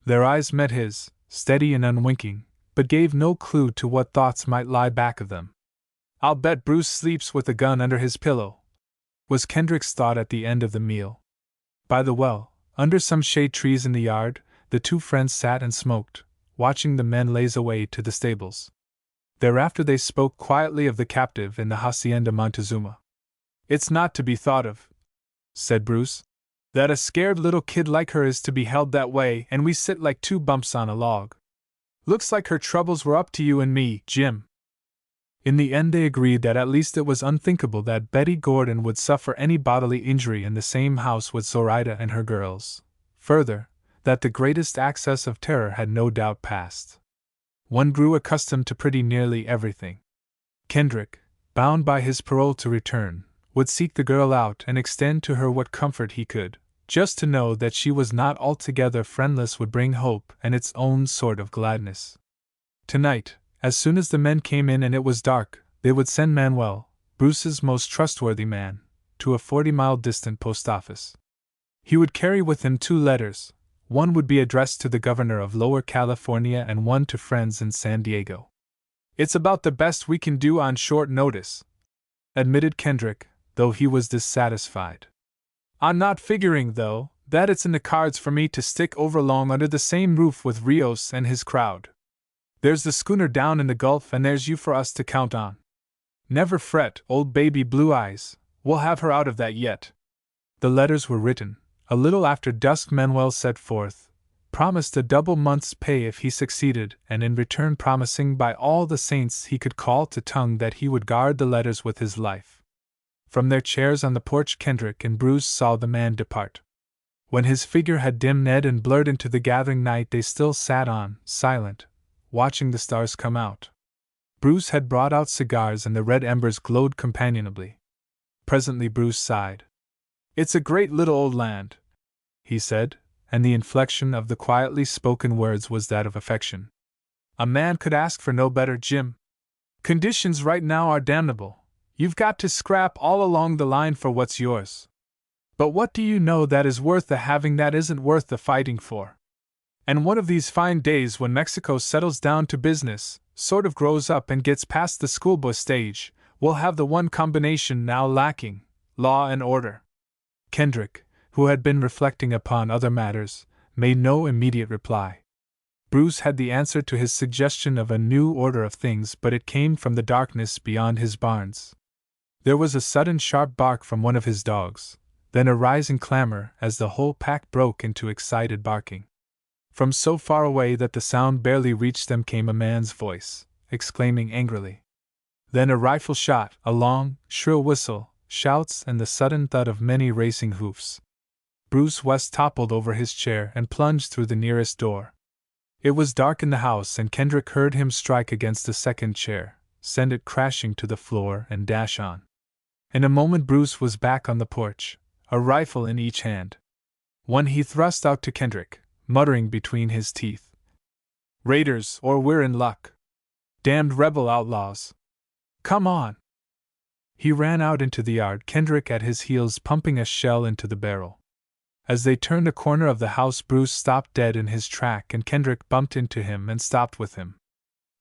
Their eyes met his, steady and unwinking, but gave no clue to what thoughts might lie back of them. "I'll bet Bruce sleeps with a gun under his pillow," was Kendrick's thought at the end of the meal. By the well, under some shade trees in the yard, the two friends sat and smoked, watching the men laze away to the stables. Thereafter they spoke quietly of the captive in the Hacienda Montezuma. "It's not to be thought of," said Bruce, "that a scared little kid like her is to be held that way, and we sit like two bumps on a log. Looks like her troubles were up to you and me, Jim." In the end they agreed that at least it was unthinkable that Betty Gordon would suffer any bodily injury in the same house with Zoraida and her girls. Further, that the greatest access of terror had no doubt passed. One grew accustomed to pretty nearly everything. Kendrick, bound by his parole to return, would seek the girl out and extend to her what comfort he could. Just to know that she was not altogether friendless would bring hope and its own sort of gladness. Tonight, as soon as the men came in and it was dark, they would send Manuel, Bruce's most trustworthy man, to a 40-mile distant post office. He would carry with him 2 letters. One would be addressed to the governor of Lower California and one to friends in San Diego. "It's about the best we can do on short notice," admitted Kendrick, though he was dissatisfied. "I'm not figuring, though, that it's in the cards for me to stick over long under the same roof with Rios and his crowd. There's the schooner down in the Gulf, and there's you for us to count on. Never fret, old baby Blue Eyes, we'll have her out of that yet." The letters were written. A little after dusk Manuel set forth, promised a double month's pay if he succeeded, and in return promising by all the saints he could call to tongue that he would guard the letters with his life. From their chairs on the porch Kendrick and Bruce saw the man depart. When his figure had dimmed and blurred into the gathering night they still sat on, silent, watching the stars come out. Bruce had brought out cigars and the red embers glowed companionably. Presently Bruce sighed. "It's a great little old land," he said, and the inflection of the quietly spoken words was that of affection. "A man could ask for no better, Jim. Conditions right now are damnable. You've got to scrap all along the line for what's yours. But what do you know that is worth the having that isn't worth the fighting for? And one of these fine days when Mexico settles down to business, sort of grows up and gets past the schoolboy stage, we'll have the one combination now lacking, law and order." Kendrick, who had been reflecting upon other matters, made no immediate reply. Bruce had the answer to his suggestion of a new order of things, but it came from the darkness beyond his barns. There was a sudden sharp bark from one of his dogs, then a rising clamor as the whole pack broke into excited barking. From so far away that the sound barely reached them came a man's voice, exclaiming angrily. Then a rifle shot, a long, shrill whistle, shouts, and the sudden thud of many racing hoofs. Bruce West toppled over his chair and plunged through the nearest door. It was dark in the house, and Kendrick heard him strike against the second chair, send it crashing to the floor, and dash on. In a moment Bruce was back on the porch, a rifle in each hand. One he thrust out to Kendrick, muttering between his teeth, "Raiders, or we're in luck. Damned rebel outlaws. Come on!" He ran out into the yard, Kendrick at his heels pumping a shell into the barrel. As they turned a corner of the house, Bruce stopped dead in his track and Kendrick bumped into him and stopped with him.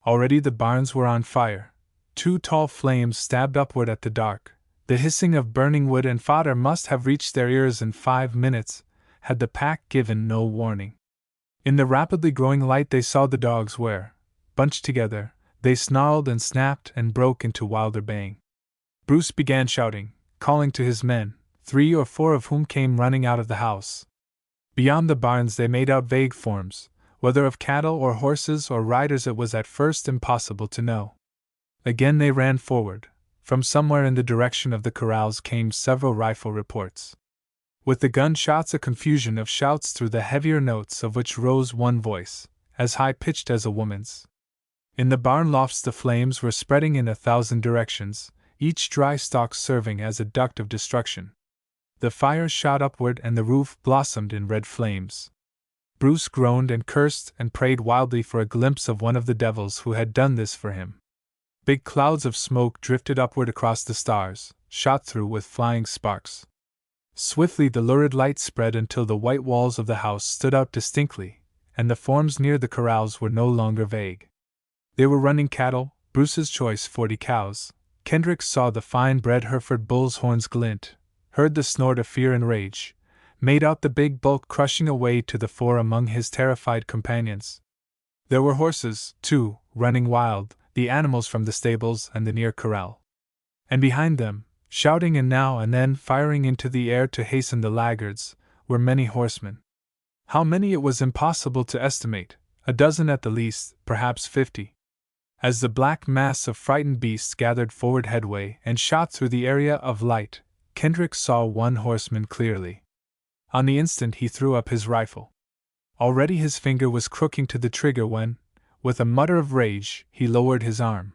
Already the barns were on fire. 2 tall flames stabbed upward at the dark. The hissing of burning wood and fodder must have reached their ears in 5 minutes, had the pack given no warning. In the rapidly growing light they saw the dogs where, bunched together, they snarled and snapped and broke into wilder baying. Bruce began shouting, calling to his men, 3 or 4 of whom came running out of the house. Beyond the barns they made out vague forms, whether of cattle or horses or riders it was at first impossible to know. Again they ran forward. From somewhere in the direction of the corrals came several rifle reports. With the gunshots a confusion of shouts through the heavier notes of which rose one voice, as high-pitched as a woman's. In the barn lofts the flames were spreading in 1,000 directions, each dry stalk serving as a duct of destruction. The fires shot upward and the roof blossomed in red flames. Bruce groaned and cursed and prayed wildly for a glimpse of one of the devils who had done this for him. Big clouds of smoke drifted upward across the stars, shot through with flying sparks. Swiftly the lurid light spread until the white walls of the house stood out distinctly, and the forms near the corrals were no longer vague. They were running cattle, Bruce's choice 40 cows. Kendrick saw the fine-bred Hereford bull's horns glint, heard the snort of fear and rage, made out the big bulk crushing away to the fore among his terrified companions. There were horses, too, running wild, the animals from the stables and the near corral. And behind them, shouting and now and then firing into the air to hasten the laggards, were many horsemen. How many it was impossible to estimate, a dozen at the least, perhaps 50. As the black mass of frightened beasts gathered forward headway and shot through the area of light, Kendrick saw one horseman clearly. On the instant he threw up his rifle. Already his finger was crooking to the trigger when, with a mutter of rage, he lowered his arm.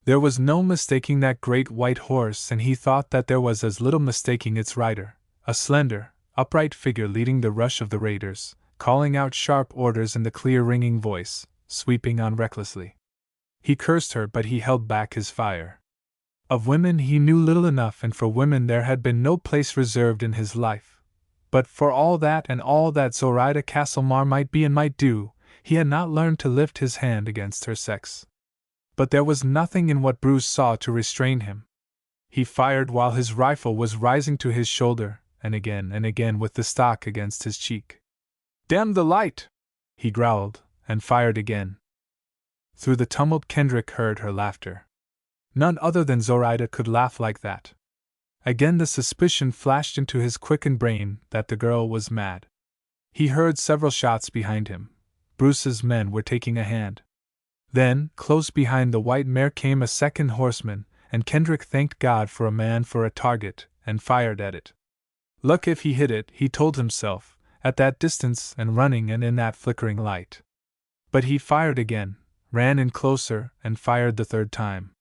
There was no mistaking that great white horse, and he thought that there was as little mistaking its rider, a slender, upright figure leading the rush of the raiders, calling out sharp orders in the clear ringing voice, sweeping on recklessly. He cursed her, but he held back his fire. Of women he knew little enough, and for women there had been no place reserved in his life. But for all that and all that Zoraida Castlemar might be and might do, he had not learned to lift his hand against her sex. But there was nothing in what Bruce saw to restrain him. He fired while his rifle was rising to his shoulder, and again with the stock against his cheek. "Damn the light!" he growled, and fired again. Through the tumult Kendrick heard her laughter. None other than Zoraida could laugh like that. Again the suspicion flashed into his quickened brain that the girl was mad. He heard several shots behind him. Bruce's men were taking a hand. Then, close behind the white mare came a second horseman, and Kendrick thanked God for a man for a target, and fired at it. Luck if he hit it, he told himself, at that distance and running and in that flickering light. But he fired again, ran in closer, and fired the third time.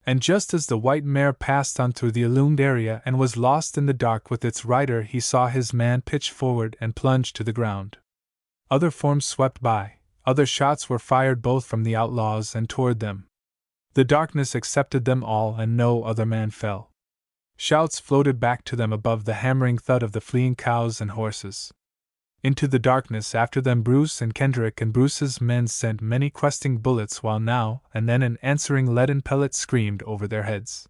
And just as the white mare passed on through the illumined area and was lost in the dark with its rider, he saw his man pitch forward and plunge to the ground. Other forms swept by, other shots were fired both from the outlaws and toward them. The darkness accepted them all, and no other man fell. Shouts floated back to them above the hammering thud of the fleeing cows and horses. Into the darkness after them Bruce and Kendrick and Bruce's men sent many questing bullets, while now and then an answering leaden pellet screamed over their heads.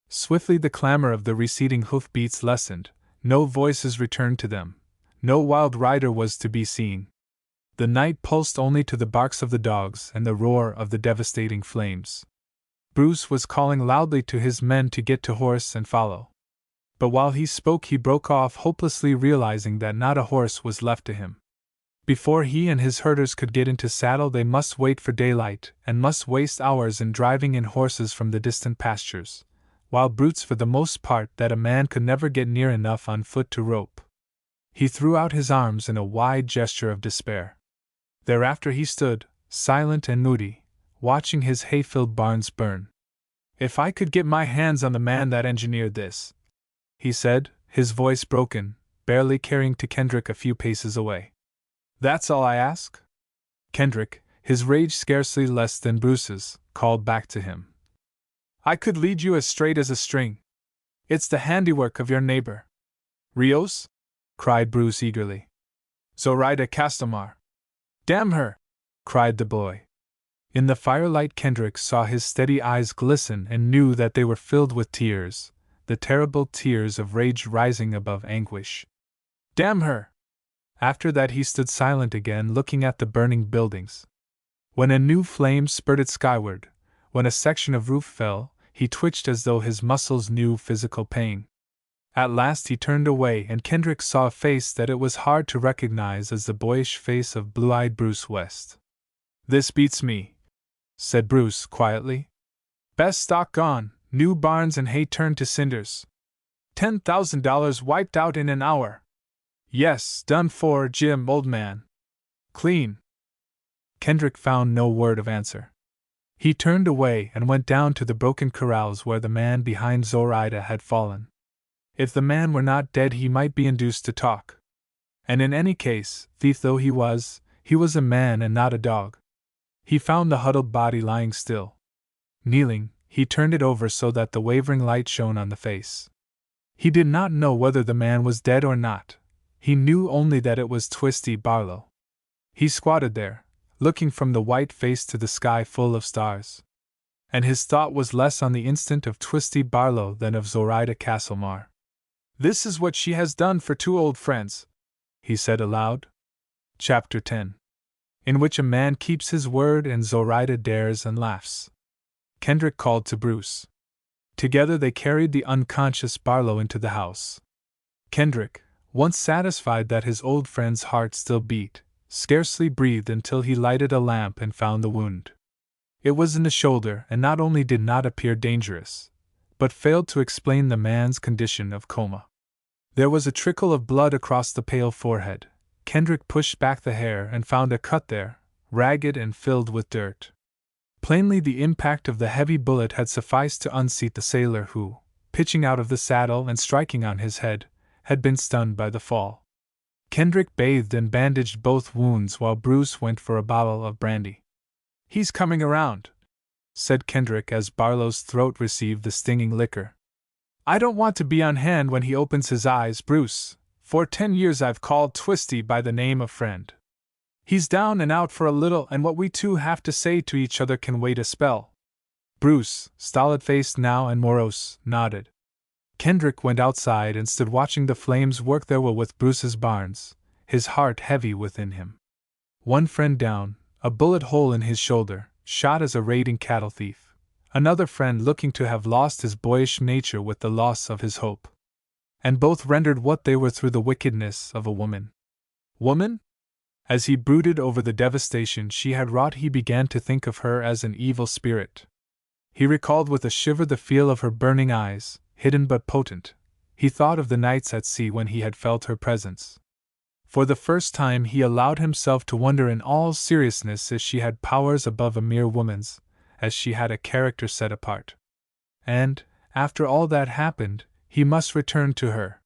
Swiftly the clamor of the receding hoofbeats lessened, no voices returned to them, no wild rider was to be seen. The night pulsed only to the barks of the dogs and the roar of the devastating flames. Bruce was calling loudly to his men to get to horse and follow. But while he spoke he broke off, hopelessly realizing that not a horse was left to him. Before he and his herders could get into saddle they must wait for daylight, and must waste hours in driving in horses from the distant pastures, wild brutes for the most part that a man could never get near enough on foot to rope. He threw out his arms in a wide gesture of despair. Thereafter he stood, silent and moody, watching his hay-filled barns burn. "If I could get my hands on the man that engineered this," he said, his voice broken, barely carrying to Kendrick a few paces away. "That's all I ask?" Kendrick, his rage scarcely less than Bruce's, called back to him. "I could lead you as straight as a string. It's the handiwork of your neighbor." "Rios?" cried Bruce eagerly. "Zoraida Castamar." "Damn her!" cried the boy. In the firelight Kendrick saw his steady eyes glisten and knew that they were filled with tears, the terrible tears of rage rising above anguish. "Damn her!" After that he stood silent again, looking at the burning buildings. When a new flame spurted skyward, when a section of roof fell, he twitched as though his muscles knew physical pain. At last he turned away, and Kendrick saw a face that it was hard to recognize as the boyish face of blue-eyed Bruce West. "This beats me," said Bruce quietly. "Best stock gone, new barns and hay turned to cinders. $10,000 wiped out in an hour. Yes, done for, Jim, old man. Clean." Kendrick found no word of answer. He turned away and went down to the broken corrals where the man behind Zoraida had fallen. If the man were not dead, he might be induced to talk. And in any case, thief though he was a man and not a dog. He found the huddled body lying still. Kneeling, he turned it over so that the wavering light shone on the face. He did not know whether the man was dead or not. He knew only that it was Twisty Barlow. He squatted there, looking from the white face to the sky full of stars. And his thought was less on the instant of Twisty Barlow than of Zoraida Castlemar. "This is what she has done for two old friends," he said aloud. Chapter 10. In which a man keeps his word and Zoraida dares and laughs. Kendrick called to Bruce. Together they carried the unconscious Barlow into the house. Kendrick, once satisfied that his old friend's heart still beat, scarcely breathed until he lighted a lamp and found the wound. It was in the shoulder, and not only did not appear dangerous, but failed to explain the man's condition of coma. There was a trickle of blood across the pale forehead. Kendrick pushed back the hair and found a cut there, ragged and filled with dirt. Plainly the impact of the heavy bullet had sufficed to unseat the sailor who, pitching out of the saddle and striking on his head, had been stunned by the fall. Kendrick bathed and bandaged both wounds while Bruce went for a bottle of brandy. "He's coming around," said Kendrick as Barlow's throat received the stinging liquor. "I don't want to be on hand when he opens his eyes, Bruce. For 10 years I've called Twisty by the name of friend. He's down and out for a little, and what we two have to say to each other can wait a spell." Bruce, stolid-faced now and morose, nodded. Kendrick went outside and stood watching the flames work their will with Bruce's barns, his heart heavy within him. One friend down, a bullet hole in his shoulder, shot as a raiding cattle thief. Another friend looking to have lost his boyish nature with the loss of his hope. And both rendered what they were through the wickedness of a woman. Woman? As he brooded over the devastation she had wrought, he began to think of her as an evil spirit. He recalled with a shiver the feel of her burning eyes, hidden but potent. He thought of the nights at sea when he had felt her presence. For the first time he allowed himself to wonder in all seriousness if she had powers above a mere woman's, as she had a character set apart. And, after all that happened, he must return to her.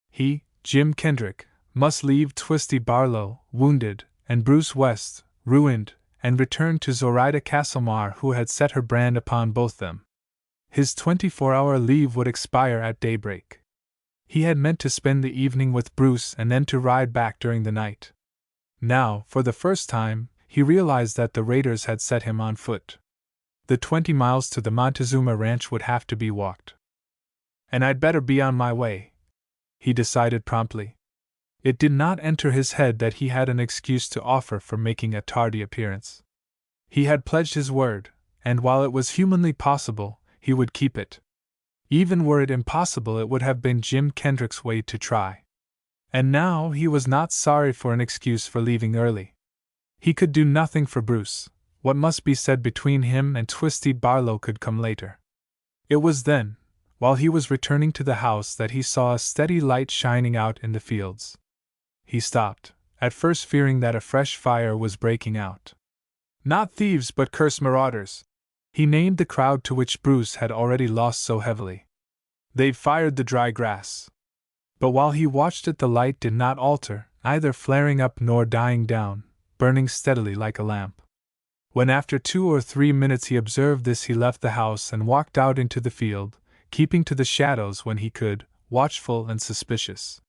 He, Jim Kendrick, must leave Twisty Barlow, wounded, and Bruce West, ruined, and return to Zoraida Castlemar, who had set her brand upon both them. His 24-hour leave would expire at daybreak. He had meant to spend the evening with Bruce and then to ride back during the night. Now, for the first time, he realized that the raiders had set him on foot. The 20 miles to the Montezuma ranch would have to be walked. "And I'd better be on my way," he decided promptly. It did not enter his head that he had an excuse to offer for making a tardy appearance. He had pledged his word, and while it was humanly possible, he would keep it. Even were it impossible, it would have been Jim Kendrick's way to try. And now he was not sorry for an excuse for leaving early. He could do nothing for Bruce. What must be said between him and Twisty Barlow could come later. It was then, while he was returning to the house, that he saw a steady light shining out in the fields. He stopped, at first fearing that a fresh fire was breaking out. Not thieves but cursed marauders. He named the crowd to which Bruce had already lost so heavily. They've fired the dry grass. But while he watched it, the light did not alter, either flaring up nor dying down, burning steadily like a lamp. When after 2 or 3 minutes he observed this, he left the house and walked out into the field, keeping to the shadows when he could, watchful and suspicious.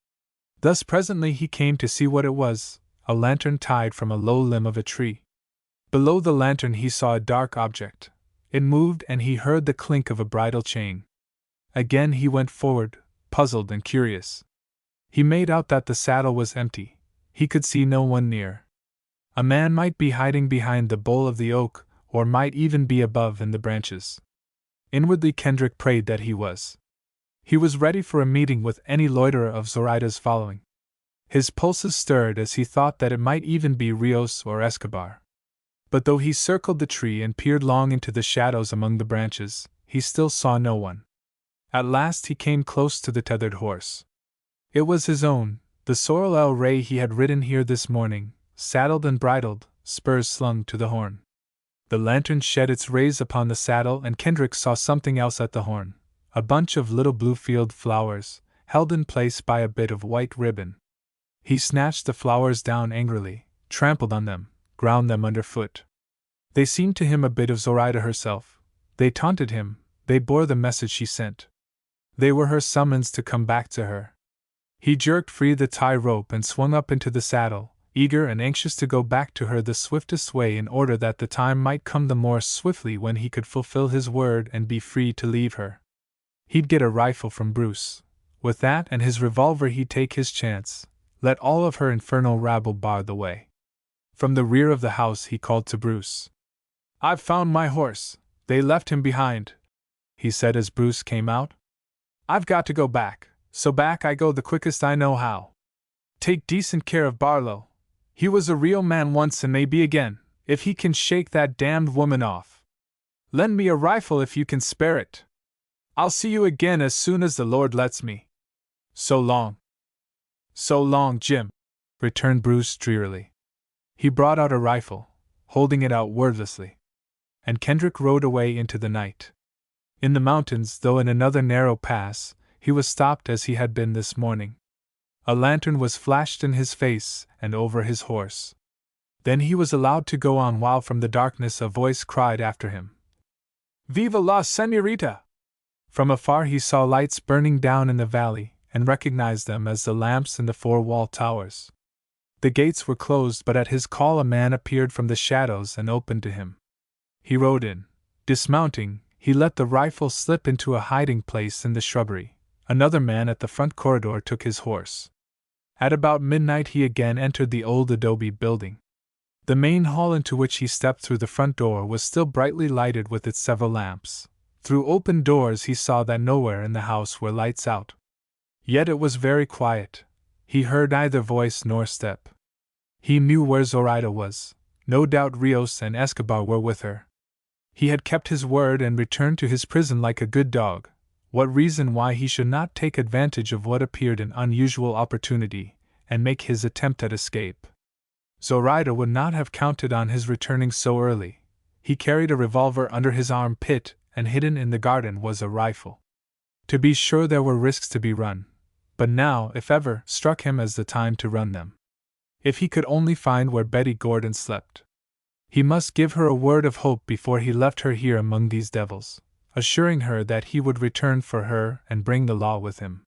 Thus presently he came to see what it was, a lantern tied from a low limb of a tree. Below the lantern he saw a dark object. It moved and he heard the clink of a bridle chain. Again he went forward, puzzled and curious. He made out that the saddle was empty. He could see no one near. A man might be hiding behind the bole of the oak, or might even be above in the branches. Inwardly Kendrick prayed that he was. He was ready for a meeting with any loiterer of Zoraida's following. His pulses stirred as he thought that it might even be Rios or Escobar. But though he circled the tree and peered long into the shadows among the branches, he still saw no one. At last he came close to the tethered horse. It was his own, the sorrel El Rey he had ridden here this morning, saddled and bridled, spurs slung to the horn. The lantern shed its rays upon the saddle, and Kendrick saw something else at the horn, a bunch of little blue field flowers, held in place by a bit of white ribbon. He snatched the flowers down angrily, trampled on them, ground them underfoot. They seemed to him a bit of Zoraida herself. They taunted him, they bore the message she sent. They were her summons to come back to her. He jerked free the tie rope and swung up into the saddle, eager and anxious to go back to her the swiftest way, in order that the time might come the more swiftly when he could fulfill his word and be free to leave her. He'd get a rifle from Bruce. With that and his revolver he'd take his chance, let all of her infernal rabble bar the way. From the rear of the house he called to Bruce. "I've found my horse. They left him behind," he said as Bruce came out. "I've got to go back, so back I go the quickest I know how. Take decent care of Barlow. He was a real man once and may be again, if he can shake that damned woman off. Lend me a rifle if you can spare it. I'll see you again as soon as the Lord lets me. So long." "So long, Jim," returned Bruce drearily. He brought out a rifle, holding it out wordlessly. And Kendrick rode away into the night. In the mountains, though in another narrow pass, he was stopped as he had been this morning. A lantern was flashed in his face and over his horse. Then he was allowed to go on, while from the darkness a voice cried after him, "Viva la señorita!" From afar he saw lights burning down in the valley, and recognized them as the lamps in the 4-wall towers. The gates were closed, but at his call a man appeared from the shadows and opened to him. He rode in. Dismounting, he let the rifle slip into a hiding place in the shrubbery. Another man at the front corridor took his horse. At about midnight he again entered the old adobe building. The main hall into which he stepped through the front door was still brightly lighted with its several lamps. Through open doors he saw that nowhere in the house were lights out. Yet it was very quiet. He heard neither voice nor step. He knew where Zoraida was. No doubt Rios and Escobar were with her. He had kept his word and returned to his prison like a good dog. What reason why he should not take advantage of what appeared an unusual opportunity, and make his attempt at escape? Zoraida would not have counted on his returning so early. He carried a revolver under his armpit, and hidden in the garden was a rifle. To be sure, there were risks to be run, but now, if ever, struck him as the time to run them. If he could only find where Betty Gordon slept. He must give her a word of hope before he left her here among these devils, assuring her that he would return for her and bring the law with him.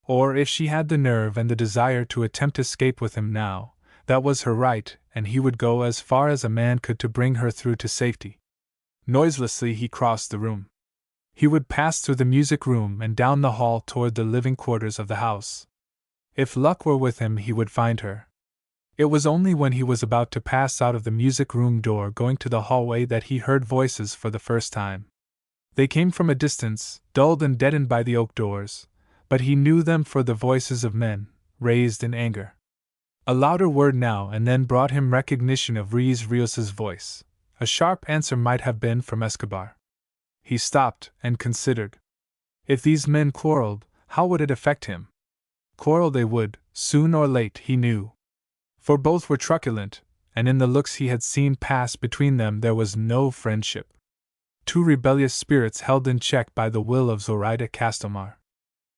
Or if she had the nerve and the desire to attempt escape with him now, that was her right, and he would go as far as a man could to bring her through to safety. Noiselessly he crossed the room. He would pass through the music room and down the hall toward the living quarters of the house. If luck were with him, he would find her. It was only when he was about to pass out of the music room door going to the hallway that he heard voices for the first time. They came from a distance, dulled and deadened by the oak doors, but he knew them for the voices of men, raised in anger. A louder word now and then brought him recognition of Rios's voice. A sharp answer might have been from Escobar. He stopped and considered. If these men quarreled, how would it affect him? quarrel they would, soon or late, he knew. For both were truculent, and in the looks he had seen pass between them there was no friendship. Two rebellious spirits held in check by the will of Zoraida Castelmar.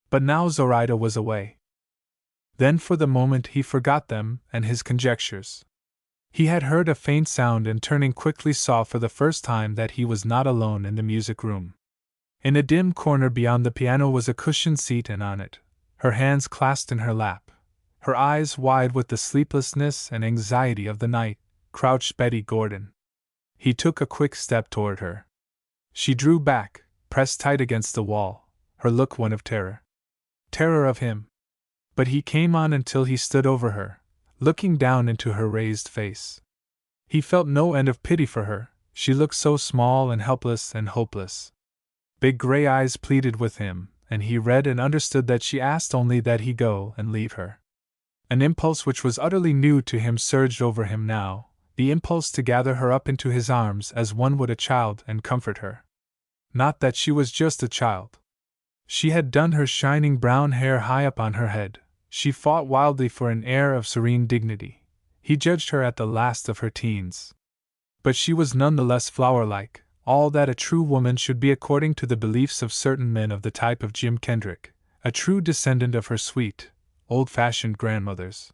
But now Zoraida was away. Then for the moment he forgot them and his conjectures. He had heard a faint sound and turning quickly saw for the first time that he was not alone in the music room. In a dim corner beyond the piano was a cushioned seat, and on it, her hands clasped in her lap, her eyes wide with the sleeplessness and anxiety of the night, crouched Betty Gordon. He took a quick step toward her. She drew back, pressed tight against the wall, her look one of terror. Terror of him. But he came on until he stood over her, looking down into her raised face. He felt no end of pity for her, she looked so small and helpless and hopeless. Big gray eyes pleaded with him, and he read and understood that she asked only that he go and leave her. An impulse which was utterly new to him surged over him now, the impulse to gather her up into his arms as one would a child and comfort her. Not that she was just a child. She had done her shining brown hair high up on her head, she fought wildly for an air of serene dignity. He judged her at the last of her teens. But she was none the less flower-like, all that a true woman should be according to the beliefs of certain men of the type of Jim Kendrick, a true descendant of her sweet, old-fashioned grandmothers.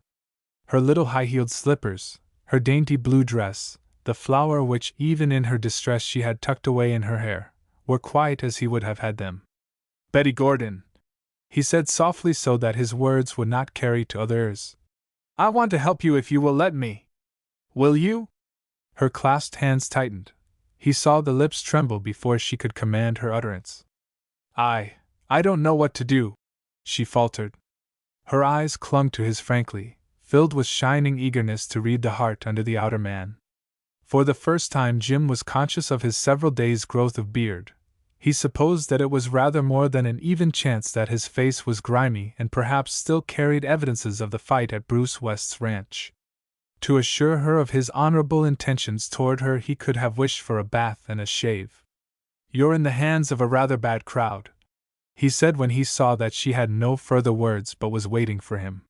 Her little high-heeled slippers, her dainty blue dress, the flower which even in her distress she had tucked away in her hair, were quite as he would have had them. "Betty Gordon," he said softly so that his words would not carry to others. "I want to help you if you will let me. Will you?" Her clasped hands tightened. He saw the lips tremble before she could command her utterance. I don't know what to do," she faltered. Her eyes clung to his frankly, filled with shining eagerness to read the heart under the outer man. For the first time Jim was conscious of his several days' growth of beard. He supposed that it was rather more than an even chance that his face was grimy and perhaps still carried evidences of the fight at Bruce West's ranch. To assure her of his honorable intentions toward her he could have wished for a bath and a shave. "You're in the hands of a rather bad crowd," he said when he saw that she had no further words but was waiting for him.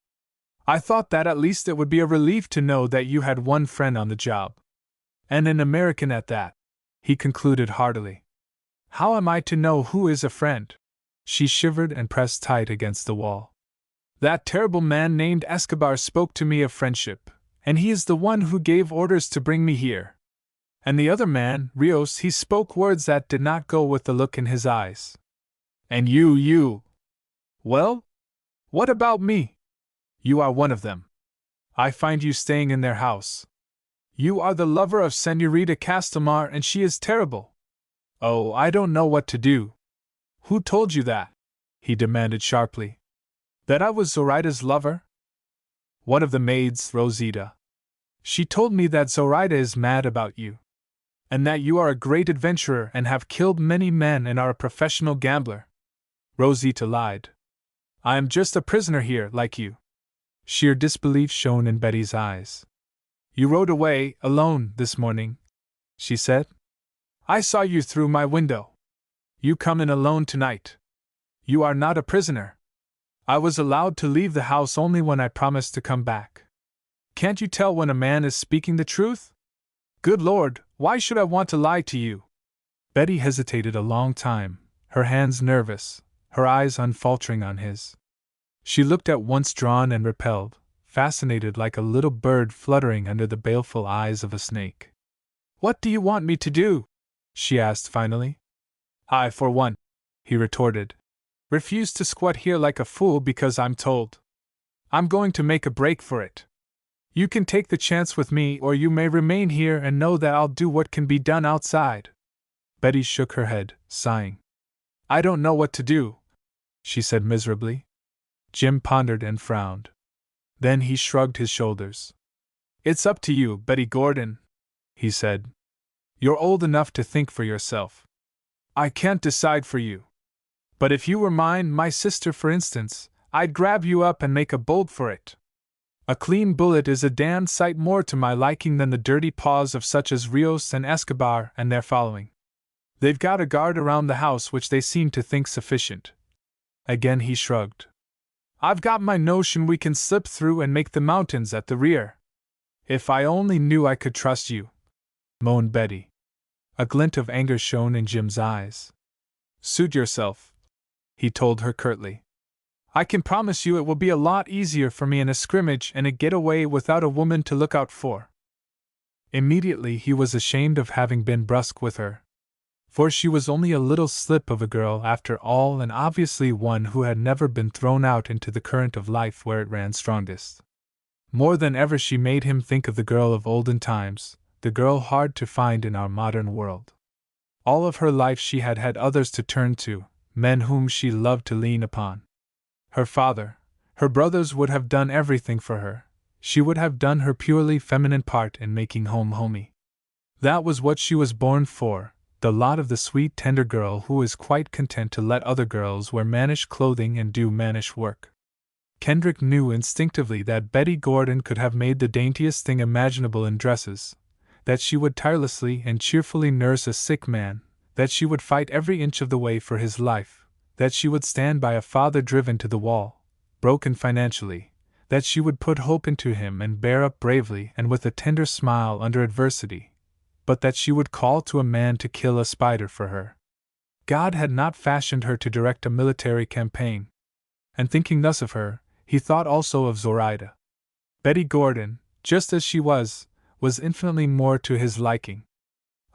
"I thought that at least it would be a relief to know that you had one friend on the job. And an American at that," he concluded heartily. "How am I to know who is a friend?" She shivered and pressed tight against the wall. "That terrible man named Escobar spoke to me of friendship, and he is the one who gave orders to bring me here. And the other man, Rios, he spoke words that did not go with the look in his eyes. And you… Well? What about me? You are one of them. I find you staying in their house. You are the lover of Señorita Castelmar and she is terrible. Oh, I don't know what to do." "Who told you that?" he demanded sharply. "That I was Zoraida's lover?" "One of the maids, Rosita. She told me that Zoraida is mad about you. And that you are a great adventurer and have killed many men and are a professional gambler." Rosita lied. "I am just a prisoner here, like you." Sheer disbelief shone in Betty's eyes. "You rode away, alone, this morning," she said. "I saw you through my window. You come in alone tonight. You are not a prisoner. I was allowed to leave the house only when I promised to come back. Can't you tell when a man is speaking the truth? Good Lord, why should I want to lie to you?" Betty hesitated a long time, her hands nervous, her eyes unfaltering on his. She looked at once drawn and repelled, fascinated like a little bird fluttering under the baleful eyes of a snake. "What do you want me to do?" she asked finally. "I, for one," he retorted, "refuse to squat here like a fool because I'm told. I'm going to make a break for it. You can take the chance with me or you may remain here and know that I'll do what can be done outside." Betty shook her head, sighing. "I don't know what to do," she said miserably. Jim pondered and frowned. Then he shrugged his shoulders. "It's up to you, Betty Gordon," he said. "You're old enough to think for yourself. I can't decide for you. But if you were mine, my sister for instance, I'd grab you up and make a bolt for it. A clean bullet is a damned sight more to my liking than the dirty paws of such as Rios and Escobar and their following. They've got a guard around the house which they seem to think sufficient." Again he shrugged. I've got my notion we can slip through and make the mountains at the rear. If I only knew I could trust you," moaned Betty. A glint of anger shone in Jim's eyes. "Suit yourself," he told her curtly. "I can promise you it will be a lot easier for me in a scrimmage and a getaway without a woman to look out for." Immediately he was ashamed of having been brusque with her. For she was only a little slip of a girl after all, and obviously one who had never been thrown out into the current of life where it ran strongest. More than ever she made him think of the girl of olden times, the girl hard to find in our modern world. All of her life she had had others to turn to, men whom she loved to lean upon. Her father, her brothers would have done everything for her. She would have done her purely feminine part in making home homey. That was what she was born for, the lot of the sweet tender girl who is quite content to let other girls wear mannish clothing and do mannish work. Kendrick knew instinctively that Betty Gordon could have made the daintiest thing imaginable in dresses, that she would tirelessly and cheerfully nurse a sick man, that she would fight every inch of the way for his life, that she would stand by a father driven to the wall, broken financially, that she would put hope into him and bear up bravely and with a tender smile under adversity, but that she would call to a man to kill a spider for her. God had not fashioned her to direct a military campaign. And thinking thus of her, he thought also of Zoraida. Betty Gordon, just as she was infinitely more to his liking.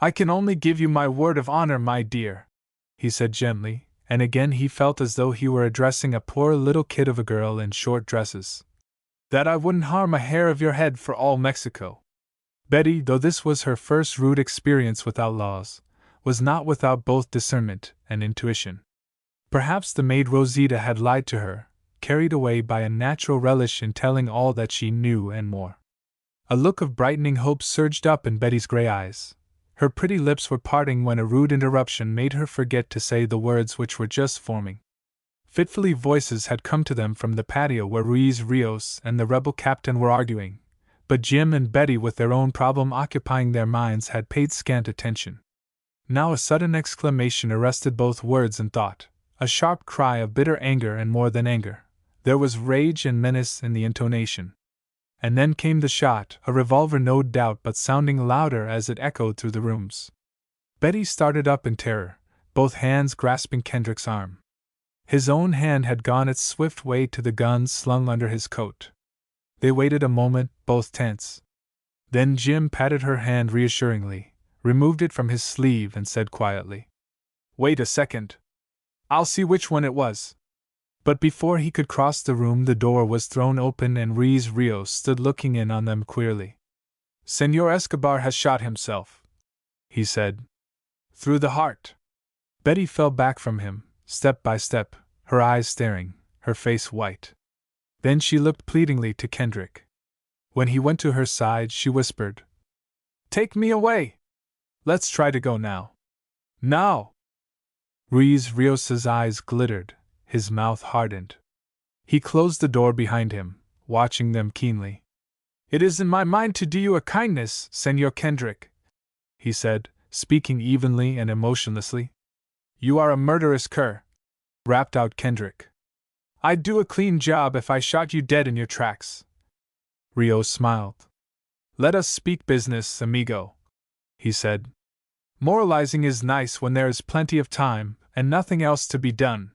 "I can only give you my word of honor, my dear," he said gently, and again he felt as though he were addressing a poor little kid of a girl in short dresses, "that I wouldn't harm a hair of your head for all Mexico." Betty, though this was her first rude experience with outlaws, was not without both discernment and intuition. Perhaps the maid Rosita had lied to her, carried away by a natural relish in telling all that she knew and more. A look of brightening hope surged up in Betty's gray eyes. Her pretty lips were parting when a rude interruption made her forget to say the words which were just forming. Fitfully voices had come to them from the patio where Ruiz Rios and the rebel captain were arguing, but Jim and Betty, with their own problem occupying their minds, had paid scant attention. Now a sudden exclamation arrested both words and thought, a sharp cry of bitter anger and more than anger. There was rage and menace in the intonation. And then came the shot, a revolver no doubt, but sounding louder as it echoed through the rooms. Betty started up in terror, both hands grasping Kendrick's arm. His own hand had gone its swift way to the gun slung under his coat. They waited a moment, both tense. Then Jim patted her hand reassuringly, removed it from his sleeve and said quietly, "Wait a second. I'll see which one it was." But before he could cross the room, the door was thrown open and Ruiz Rios stood looking in on them queerly. "Señor Escobar has shot himself," he said. "Through the heart." Betty fell back from him, step by step, her eyes staring, her face white. Then she looked pleadingly to Kendrick. When he went to her side, she whispered, "Take me away! Let's try to go now. Now!" Ruiz Rios's eyes glittered, his mouth hardened. He closed the door behind him, watching them keenly. "It is in my mind to do you a kindness, Señor Kendrick," he said, speaking evenly and emotionlessly. "You are a murderous cur," rapped out Kendrick. "I'd do a clean job if I shot you dead in your tracks." Rios smiled. "Let us speak business, amigo," he said. "Moralizing is nice when there is plenty of time and nothing else to be done.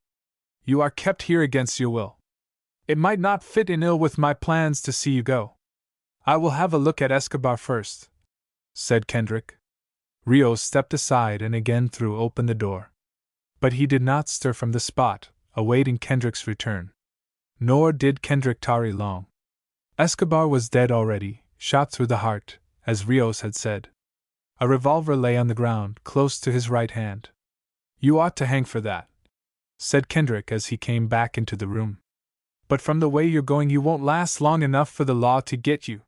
You are kept here against your will. It might not fit in ill with my plans to see you go." "I will have a look at Escobar first," said Kendrick. Rios stepped aside and again threw open the door. But he did not stir from the spot, awaiting Kendrick's return. Nor did Kendrick tarry long. Escobar was dead already, shot through the heart, as Rios had said. A revolver lay on the ground, close to his right hand. "You ought to hang for that," said Kendrick as he came back into the room. "But from the way you're going, you won't last long enough for the law to get you.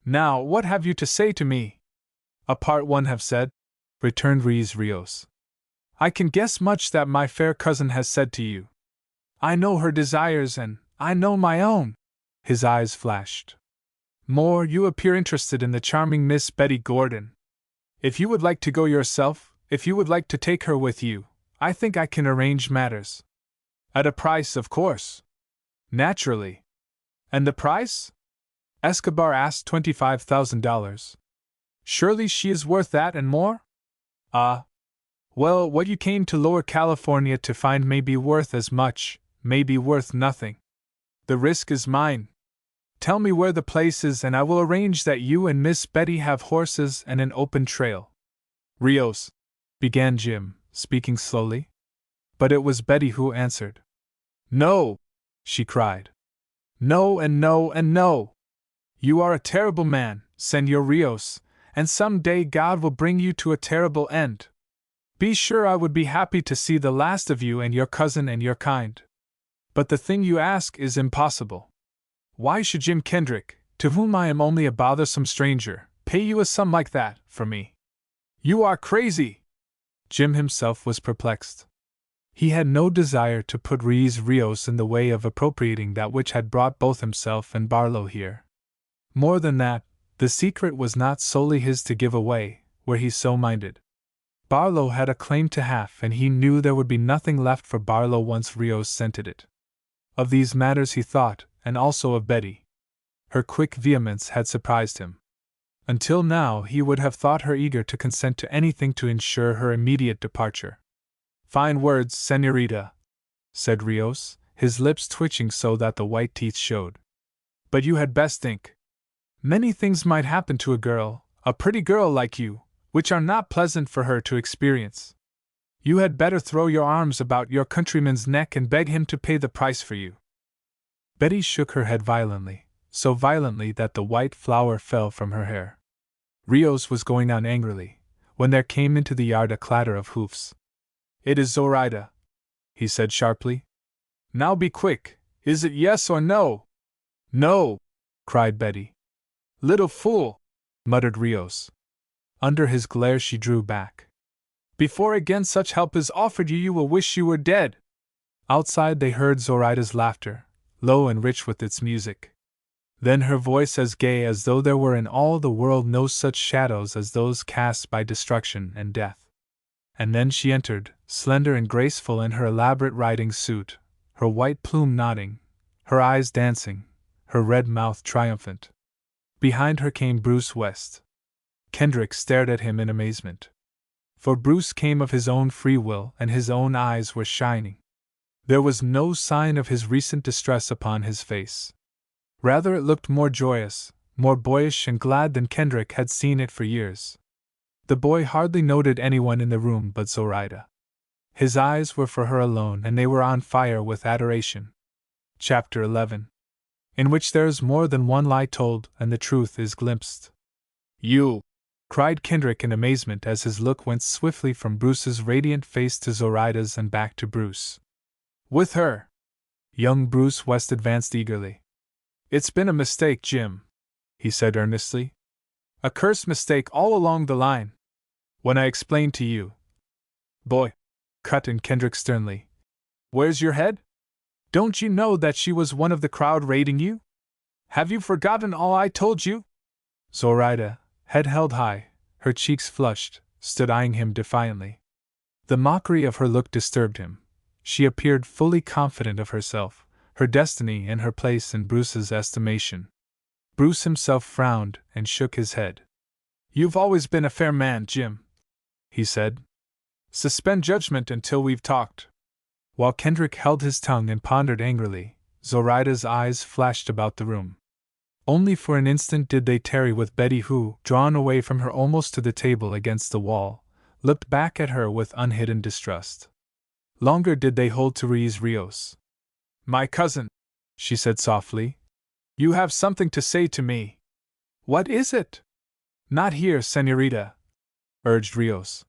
Now, what have you to say to me?" "A part one have said," returned Ruiz Rios. "I can guess much that my fair cousin has said to you. I know her desires and I know my own." His eyes flashed. "More, you appear interested in the charming Miss Betty Gordon. If you would like to go yourself, if you would like to take her with you, I think I can arrange matters. At a price, of course." Naturally. And the price? Escobar asked $25,000. Surely she is worth that and more? Well, what you came to Lower California to find may be worth as much, may be worth nothing. The risk is mine. Tell me where the place is and I will arrange that you and Miss Betty have horses and an open trail. Rios, began Jim, speaking slowly. But it was Betty who answered. No, she cried. No and no and no. You are a terrible man, Señor Rios, and some day God will bring you to a terrible end. Be sure I would be happy to see the last of you and your cousin and your kind. But the thing you ask is impossible. Why should Jim Kendrick, to whom I am only a bothersome stranger, pay you a sum like that for me? You are crazy! Jim himself was perplexed. He had no desire to put Rios in the way of appropriating that which had brought both himself and Barlow here. More than that, the secret was not solely his to give away, were he so minded. Barlow had a claim to half, and he knew there would be nothing left for Barlow once Rios scented it. Of these matters he thought, and also of Betty. Her quick vehemence had surprised him. Until now he would have thought her eager to consent to anything to ensure her immediate departure. Fine words, señorita, said Rios, his lips twitching so that the white teeth showed. But you had best think. Many things might happen to a girl, a pretty girl like you, which are not pleasant for her to experience. You had better throw your arms about your countryman's neck and beg him to pay the price for you. Betty shook her head violently, so violently that the white flower fell from her hair. Rios was going on angrily, when there came into the yard a clatter of hoofs. It is Zoraida, he said sharply. Now be quick, is it yes or no? No, cried Betty. Little fool, muttered Rios. Under his glare she drew back. Before again such help is offered you, you will wish you were dead. Outside they heard Zoraida's laughter, low and rich with its music. Then her voice as gay as though there were in all the world no such shadows as those cast by destruction and death. And then she entered, slender and graceful in her elaborate riding suit, her white plume nodding, her eyes dancing, her red mouth triumphant. Behind her came Bruce West. Kendrick stared at him in amazement. For Bruce came of his own free will and his own eyes were shining. There was no sign of his recent distress upon his face. Rather it looked more joyous, more boyish and glad than Kendrick had seen it for years. The boy hardly noted anyone in the room but Zoraida. His eyes were for her alone and they were on fire with adoration. Chapter 11. In which there is more than one lie told and the truth is glimpsed. You! Cried Kendrick in amazement as his look went swiftly from Bruce's radiant face to Zoraida's and back to Bruce. With her! Young Bruce West advanced eagerly. It's been a mistake, Jim, he said earnestly. A cursed mistake all along the line. When I explained to you. Boy! Cut in Kendrick sternly. Where's your head? Don't you know that she was one of the crowd raiding you? Have you forgotten all I told you? Zoraida, head held high, her cheeks flushed, stood eyeing him defiantly. The mockery of her look disturbed him. She appeared fully confident of herself, her destiny and her place in Bruce's estimation. Bruce himself frowned and shook his head. You've always been a fair man, Jim, he said. Suspend judgment until we've talked. While Kendrick held his tongue and pondered angrily, Zoraida's eyes flashed about the room. Only for an instant did they tarry with Betty who, drawn away from her almost to the table against the wall, looked back at her with unhidden distrust. Longer did they hold to Rios. My cousin, she said softly, you have something to say to me. What is it? Not here, señorita, urged Rios.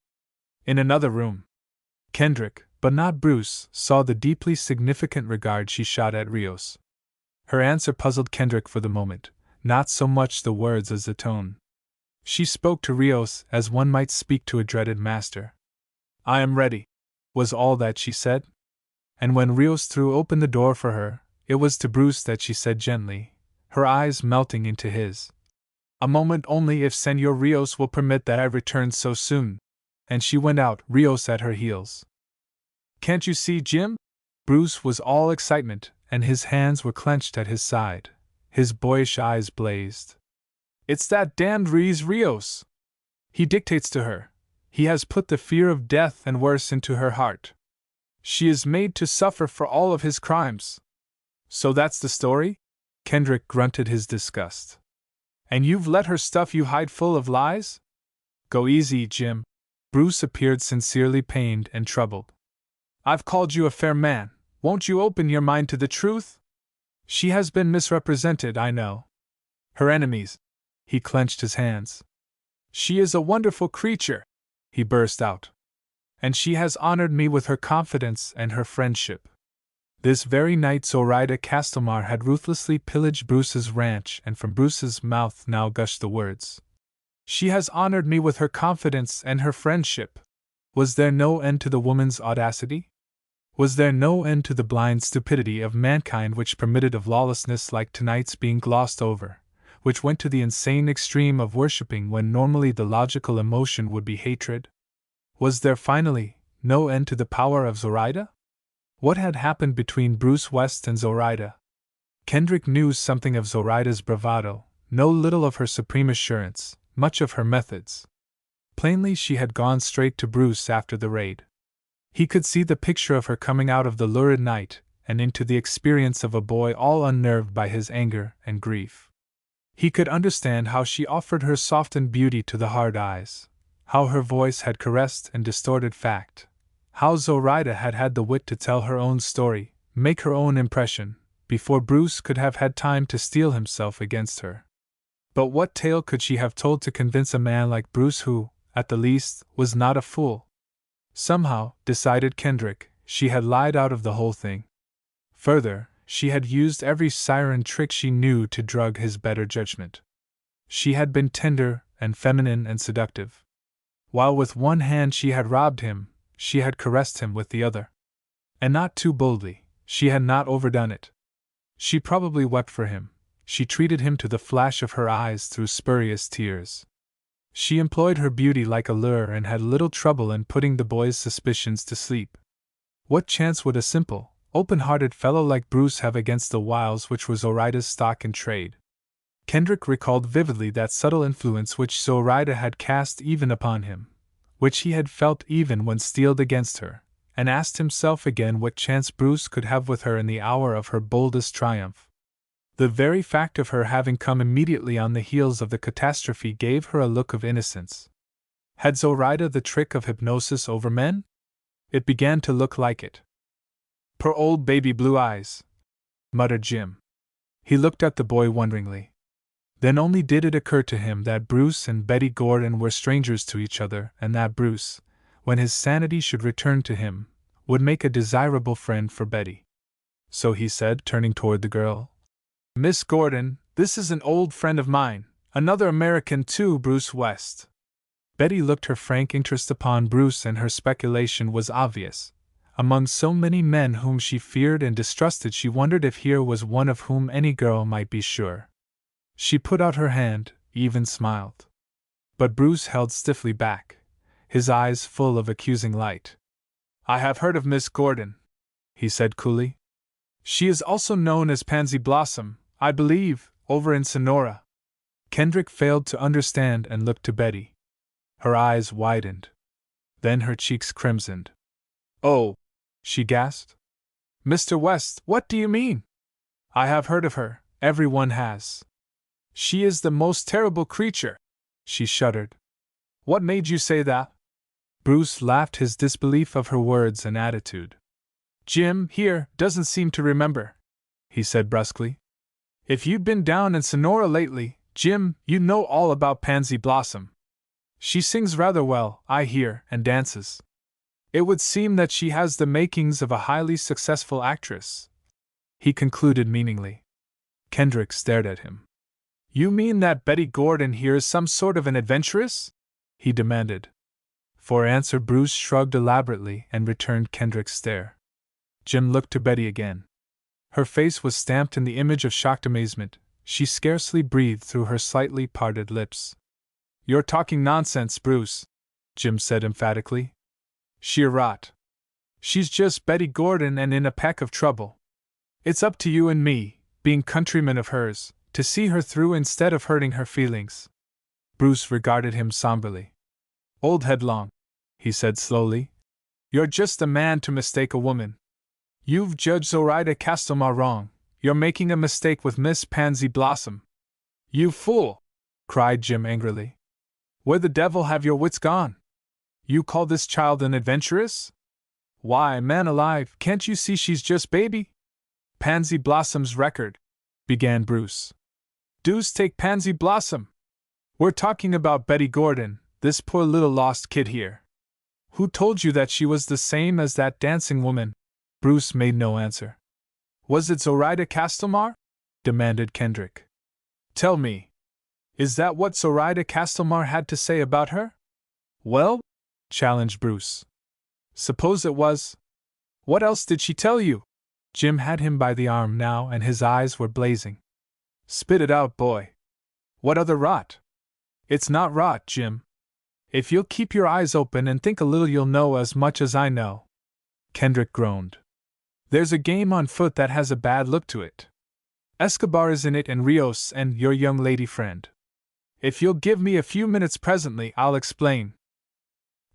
In another room. Kendrick, but not Bruce, saw the deeply significant regard she shot at Rios. Her answer puzzled Kendrick for the moment, not so much the words as the tone. She spoke to Rios as one might speak to a dreaded master. I am ready, was all that she said. And when Rios threw open the door for her, it was to Bruce that she said gently, her eyes melting into his. A moment only if Señor Rios will permit that I return so soon. And she went out, Rios at her heels. Can't you see, Jim? Bruce was all excitement, and his hands were clenched at his side. His boyish eyes blazed. "It's that damned Ruiz Rios! He dictates to her. He has put the fear of death and worse into her heart. She is made to suffer for all of his crimes." "So that's the story?" Kendrick grunted his disgust. "And you've let her stuff you hide full of lies?" "Go easy, Jim." Bruce appeared sincerely pained and troubled. "I've called you a fair man. Won't you open your mind to the truth? She has been misrepresented, I know. Her enemies." He clenched his hands. "She is a wonderful creature," he burst out. "And she has honored me with her confidence and her friendship." This very night Zoraida Castelmar had ruthlessly pillaged Bruce's ranch, and from Bruce's mouth now gushed the words, "She has honored me with her confidence and her friendship." Was there no end to the woman's audacity? Was there no end to the blind stupidity of mankind which permitted of lawlessness like tonight's being glossed over, which went to the insane extreme of worshipping when normally the logical emotion would be hatred? Was there finally no end to the power of Zoraida? What had happened between Bruce West and Zoraida? Kendrick knew something of Zoraida's bravado, know little of her supreme assurance, much of her methods. Plainly she had gone straight to Bruce after the raid. He could see the picture of her coming out of the lurid night and into the experience of a boy all unnerved by his anger and grief. He could understand how she offered her softened beauty to the hard eyes, how her voice had caressed and distorted fact, how Zoraida had had the wit to tell her own story, make her own impression, before Bruce could have had time to steel himself against her. But what tale could she have told to convince a man like Bruce who, at the least, was not a fool? Somehow, decided Kendrick, she had lied out of the whole thing. Further, she had used every siren trick she knew to drug his better judgment. She had been tender and feminine and seductive. While with one hand she had robbed him, she had caressed him with the other. And not too boldly, she had not overdone it. She probably wept for him, she treated him to the flash of her eyes through spurious tears. She employed her beauty like a lure and had little trouble in putting the boy's suspicions to sleep. What chance would a simple, open-hearted fellow like Bruce have against the wiles which were Zoraida's stock in trade? Kendrick recalled vividly that subtle influence which Zoraida had cast even upon him, which he had felt even when steeled against her, and asked himself again what chance Bruce could have with her in the hour of her boldest triumph. The very fact of her having come immediately on the heels of the catastrophe gave her a look of innocence. Had Zoraida the trick of hypnosis over men? It began to look like it. "Poor old baby blue eyes," muttered Jim. He looked at the boy wonderingly. Then only did it occur to him that Bruce and Betty Gordon were strangers to each other, and that Bruce, when his sanity should return to him, would make a desirable friend for Betty. So he said, turning toward the girl, "Miss Gordon, this is an old friend of mine, another American too, Bruce West." Betty looked her frank interest upon Bruce, and her speculation was obvious. Among so many men whom she feared and distrusted, she wondered if here was one of whom any girl might be sure. She put out her hand, even smiled. But Bruce held stiffly back, his eyes full of accusing light. "I have heard of Miss Gordon," he said coolly. "She is also known as Pansy Blossom, I believe, over in Sonora." Kendrick failed to understand and looked to Betty. Her eyes widened. Then her cheeks crimsoned. "Oh!" she gasped. "Mr. West, what do you mean?" "I have heard of her, everyone has. She is the most terrible creature." She shuddered. "What made you say that?" Bruce laughed his disbelief of her words and attitude. "Jim, here, doesn't seem to remember," he said brusquely. "If you'd been down in Sonora lately, Jim, you'd know all about Pansy Blossom. She sings rather well, I hear, and dances. It would seem that she has the makings of a highly successful actress," he concluded meaningly. Kendrick stared at him. "You mean that Betty Gordon here is some sort of an adventuress?" he demanded. For answer Bruce shrugged elaborately and returned Kendrick's stare. Jim looked to Betty again. Her face was stamped in the image of shocked amazement. She scarcely breathed through her slightly parted lips. "You're talking nonsense, Bruce," Jim said emphatically. "Sheer rot. She's just Betty Gordon and in a peck of trouble." It's up to you and me, being countrymen of hers, to see her through instead of hurting her feelings. Bruce regarded him somberly. Old headlong, he said slowly. You're just a man to mistake a woman. You've judged Zoraida Castlemar wrong. You're making a mistake with Miss Pansy Blossom. You fool! Cried Jim angrily. Where the devil have your wits gone? You call this child an adventuress? Why, man alive, can't you see she's just baby? Pansy Blossom's record, began Bruce. Deuce take Pansy Blossom! We're talking about Betty Gordon, this poor little lost kid here. Who told you that she was the same as that dancing woman? Bruce made no answer. Was it Zoraida Castlemar? Demanded Kendrick. Tell me. Is that what Zoraida Castlemar had to say about her? Well? Challenged Bruce. Suppose it was. What else did she tell you? Jim had him by the arm now and his eyes were blazing. Spit it out, boy. What other rot? It's not rot, Jim. If you'll keep your eyes open and think a little, you'll know as much as I know. Kendrick groaned. There's a game on foot that has a bad look to it. Escobar is in it and Rios and your young lady friend. If you'll give me a few minutes presently, I'll explain.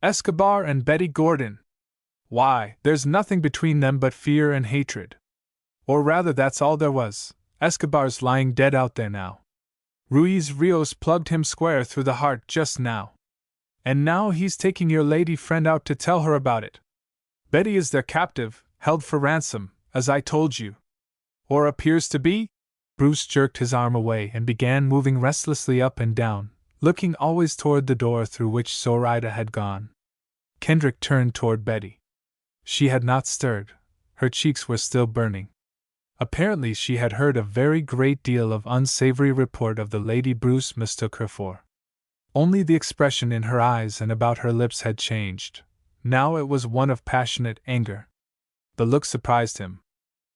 Escobar and Betty Gordon. Why, there's nothing between them but fear and hatred. Or rather, that's all there was. Escobar's lying dead out there now. Ruiz Rios plugged him square through the heart just now. And now he's taking your lady friend out to tell her about it. Betty is their captive, held for ransom, as I told you. Or appears to be? Bruce jerked his arm away and began moving restlessly up and down, looking always toward the door through which Zoraida had gone. Kendrick turned toward Betty. She had not stirred. Her cheeks were still burning. Apparently she had heard a very great deal of unsavory report of the lady Bruce mistook her for. Only the expression in her eyes and about her lips had changed. Now it was one of passionate anger. The look surprised him.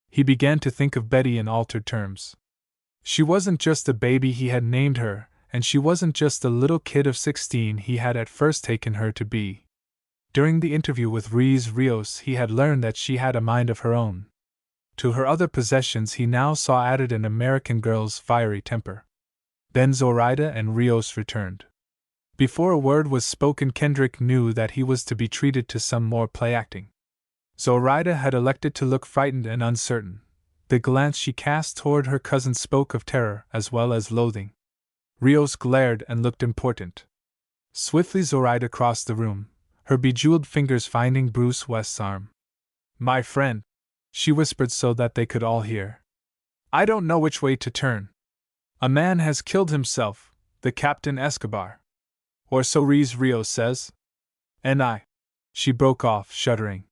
He began to think of Betty in altered terms. She wasn't just a baby he had named her, and she wasn't just the little kid of 16 he had at first taken her to be. During the interview with Ruiz Rios he had learned that she had a mind of her own. To her other possessions he now saw added an American girl's fiery temper. Then Zoraida and Rios returned. Before a word was spoken, Kendrick knew that he was to be treated to some more play-acting. Zoraida had elected to look frightened and uncertain. The glance she cast toward her cousin spoke of terror as well as loathing. Rios glared and looked important. Swiftly Zoraida crossed the room, her bejeweled fingers finding Bruce West's arm. My friend, she whispered so that they could all hear. I don't know which way to turn. A man has killed himself, the Captain Escobar. Or so Ruiz Rios says. And she broke off, shuddering.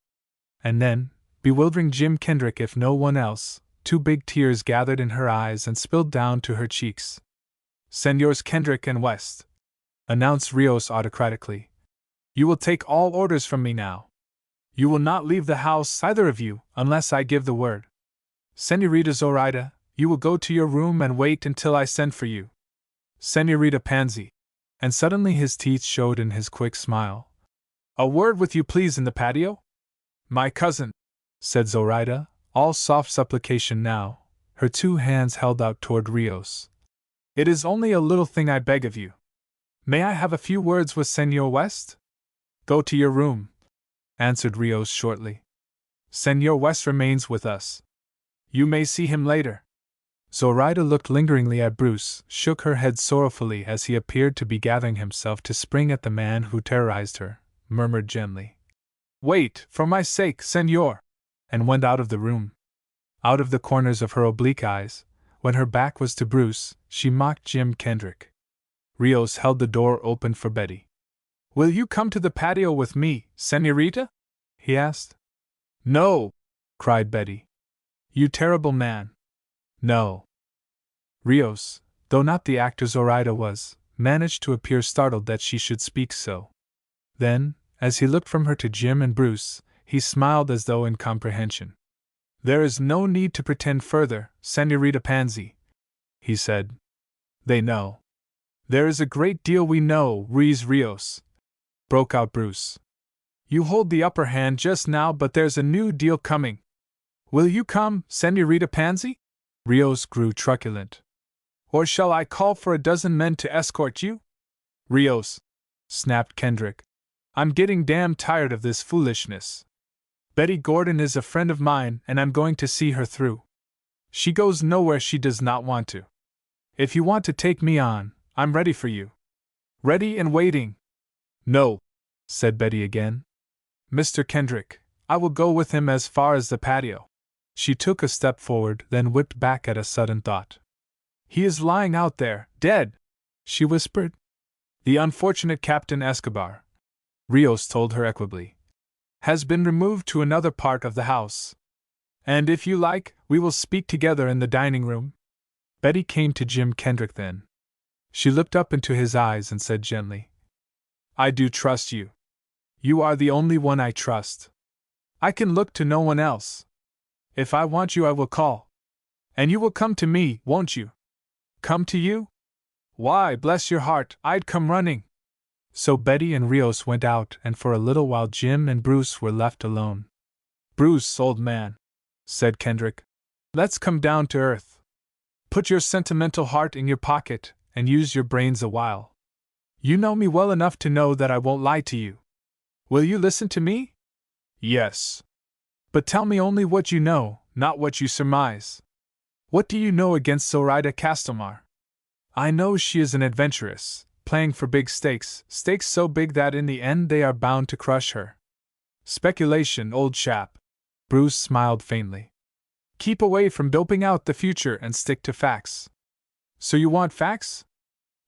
And then, bewildering Jim Kendrick if no one else, 2 big tears gathered in her eyes and spilled down to her cheeks. Senors Kendrick and West, announced Rios autocratically. You will take all orders from me now. You will not leave the house, either of you, unless I give the word. Senorita Zoraida, you will go to your room and wait until I send for you. Senorita Pansy. And suddenly his teeth showed in his quick smile. A word with you, please, in the patio? My cousin, said Zoraida, all soft supplication now, her 2 hands held out toward Rios. It is only a little thing I beg of you. May I have a few words with Senor West? Go to your room, answered Rios shortly. Senor West remains with us. You may see him later. Zoraida looked lingeringly at Bruce, shook her head sorrowfully as he appeared to be gathering himself to spring at the man who terrorized her, murmured gently, Wait, for my sake, senor, and went out of the room. Out of the corners of her oblique eyes, when her back was to Bruce, she mocked Jim Kendrick. Rios held the door open for Betty. Will you come to the patio with me, senorita? He asked. No, cried Betty. You terrible man. No. Rios, though not the actor Zoraida was, managed to appear startled that she should speak so. Then, as he looked from her to Jim and Bruce, he smiled as though in comprehension. There is no need to pretend further, Senorita Pansy, he said. They know. There is a great deal we know, Ruiz Rios, broke out Bruce. You hold the upper hand just now, but there's a new deal coming. Will you come, Senorita Pansy? Rios grew truculent. Or shall I call for a dozen men to escort you? Rios, snapped Kendrick. I'm getting damn tired of this foolishness. Betty Gordon is a friend of mine and I'm going to see her through. She goes nowhere she does not want to. If you want to take me on, I'm ready for you. Ready and waiting. No, said Betty again. Mr. Kendrick, I will go with him as far as the patio. She took a step forward, then whipped back at a sudden thought. He is lying out there, dead, she whispered. The unfortunate Captain Escobar, Rios told her equably, has been removed to another part of the house. And if you like, we will speak together in the dining room. Betty came to Jim Kendrick then. She looked up into his eyes and said gently, I do trust you. You are the only one I trust. I can look to no one else. If I want you, I will call. And you will come to me, won't you? Come to you? Why, bless your heart, I'd come running. So Betty and Rios went out, and for a little while Jim and Bruce were left alone. Bruce, old man, said Kendrick, let's come down to earth. Put your sentimental heart in your pocket, and use your brains a while. You know me well enough to know that I won't lie to you. Will you listen to me? Yes. But tell me only what you know, not what you surmise. What do you know against Zoraida Castelmar? I know she is an adventuress, playing for big stakes, stakes so big that in the end they are bound to crush her. Speculation, old chap. Bruce smiled faintly. Keep away from doping out the future and stick to facts. So you want facts?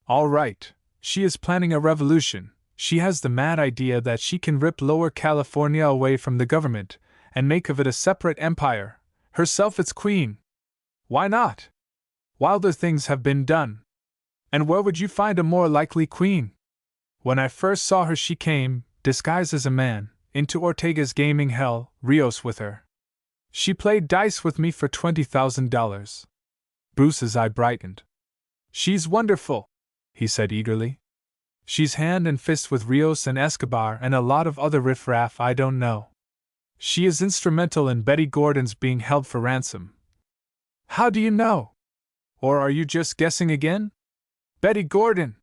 All right. She is planning a revolution. She has the mad idea that she can rip Lower California away from the government and make of it a separate empire, herself its queen. Why not? Wilder things have been done. And where would you find a more likely queen? When I first saw her, she came, disguised as a man, into Ortega's gaming hell, Rios with her. She played dice with me for $20,000. Bruce's eye brightened. She's wonderful, he said eagerly. She's hand and fist with Rios and Escobar and a lot of other riffraff I don't know. She is instrumental in Betty Gordon's being held for ransom. How do you know? Or are you just guessing again? Betty Gordon!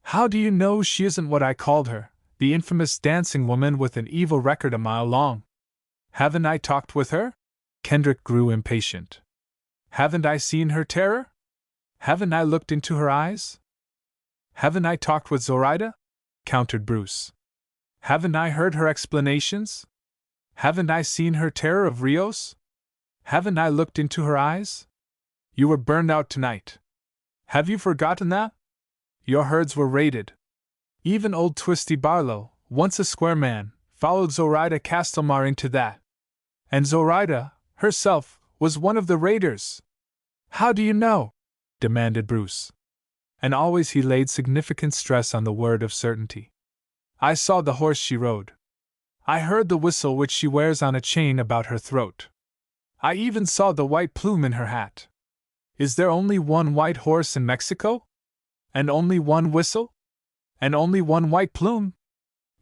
How do you know she isn't what I called her, the infamous dancing woman with an evil record a mile long? Haven't I talked with her? Kendrick grew impatient. Haven't I seen her terror? Haven't I looked into her eyes? Haven't I talked with Zoraida? Countered Bruce. Haven't I heard her explanations? Haven't I seen her terror of Rios? Haven't I looked into her eyes? You were burned out tonight. Have you forgotten that? Your herds were raided. Even old Twisty Barlow, once a square man, followed Zoraida Castelmar into that. And Zoraida, herself, was one of the raiders. How do you know? Demanded Bruce. And always he laid significant stress on the word of certainty. I saw the horse she rode. I heard the whistle which she wears on a chain about her throat. I even saw the white plume in her hat. Is there only one white horse in Mexico? And only one whistle? And only one white plume?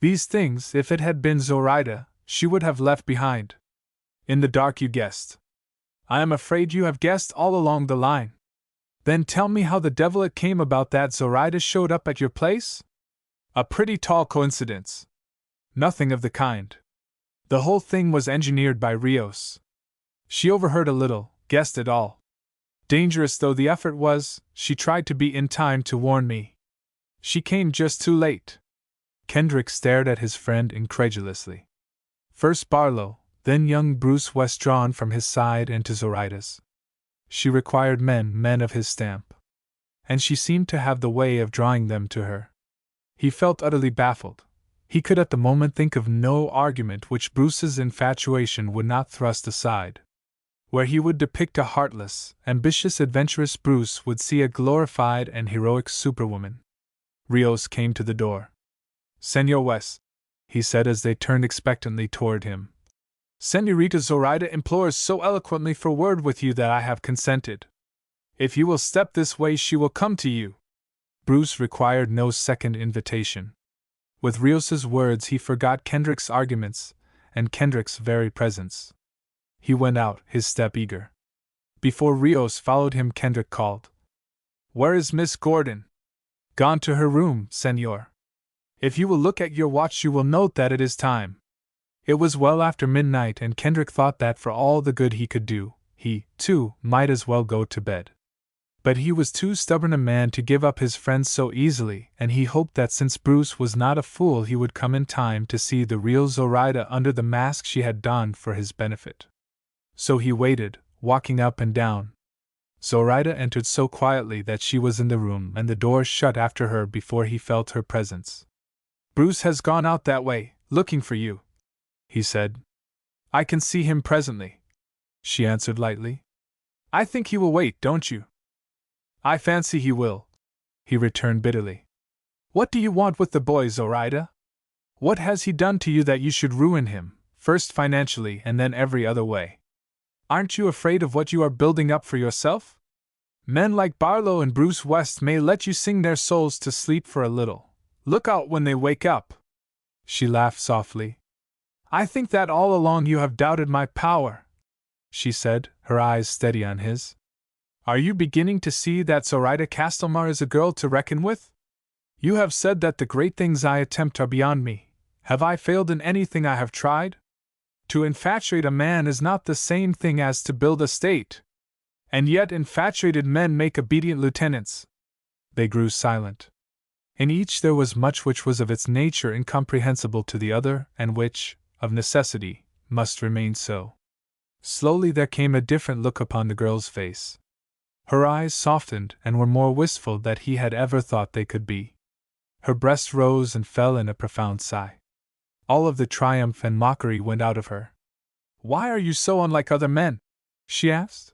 These things, if it had been Zoraida, she would have left behind. In the dark you guessed. I am afraid you have guessed all along the line. Then tell me how the devil it came about that Zoraida showed up at your place? A pretty tall coincidence. Nothing of the kind. The whole thing was engineered by Rios. She overheard a little, guessed it all. Dangerous though the effort was, she tried to be in time to warn me. She came just too late. Kendrick stared at his friend incredulously. First Barlow, then young Bruce West drawn from his side into Zoraida's. She required men of his stamp. And she seemed to have the way of drawing them to her. He felt utterly baffled. He could at the moment think of no argument which Bruce's infatuation would not thrust aside. Where he would depict a heartless, ambitious, adventurous Bruce would see a glorified and heroic superwoman. Rios came to the door. Senor West, he said as they turned expectantly toward him. Senorita Zoraida implores so eloquently for word with you that I have consented. If you will step this way, she will come to you. Bruce required no second invitation. With Rios's words he forgot Kendrick's arguments, and Kendrick's very presence. He went out, his step eager. Before Rios followed him, Kendrick called, "Where is Miss Gordon?" "Gone to her room, senor." "If you will look at your watch, you will note that it is time." It was well after midnight, and Kendrick thought that for all the good he could do, he, too, might as well go to bed. But he was too stubborn a man to give up his friends so easily, and he hoped that since Bruce was not a fool he would come in time to see the real Zoraida under the mask she had donned for his benefit. So he waited, walking up and down. Zoraida entered so quietly that she was in the room and the door shut after her before he felt her presence. "Bruce has gone out that way, looking for you," he said. "I can see him presently," she answered lightly. "I think he will wait, don't you?" "I fancy he will," he returned bitterly. "What do you want with the boy, Zoraida? What has he done to you that you should ruin him, first financially and then every other way? Aren't you afraid of what you are building up for yourself? Men like Barlow and Bruce West may let you sing their souls to sleep for a little. Look out when they wake up." She laughed softly. "I think that all along you have doubted my power," she said, her eyes steady on his. "Are you beginning to see that Zoraida Castlemar is a girl to reckon with? You have said that the great things I attempt are beyond me. Have I failed in anything I have tried? To infatuate a man is not the same thing as to build a state. And yet infatuated men make obedient lieutenants." They grew silent. In each there was much which was of its nature incomprehensible to the other, and which, of necessity, must remain so. Slowly there came a different look upon the girl's face. Her eyes softened and were more wistful than he had ever thought they could be. Her breast rose and fell in a profound sigh. All of the triumph and mockery went out of her. "Why are you so unlike other men?" she asked.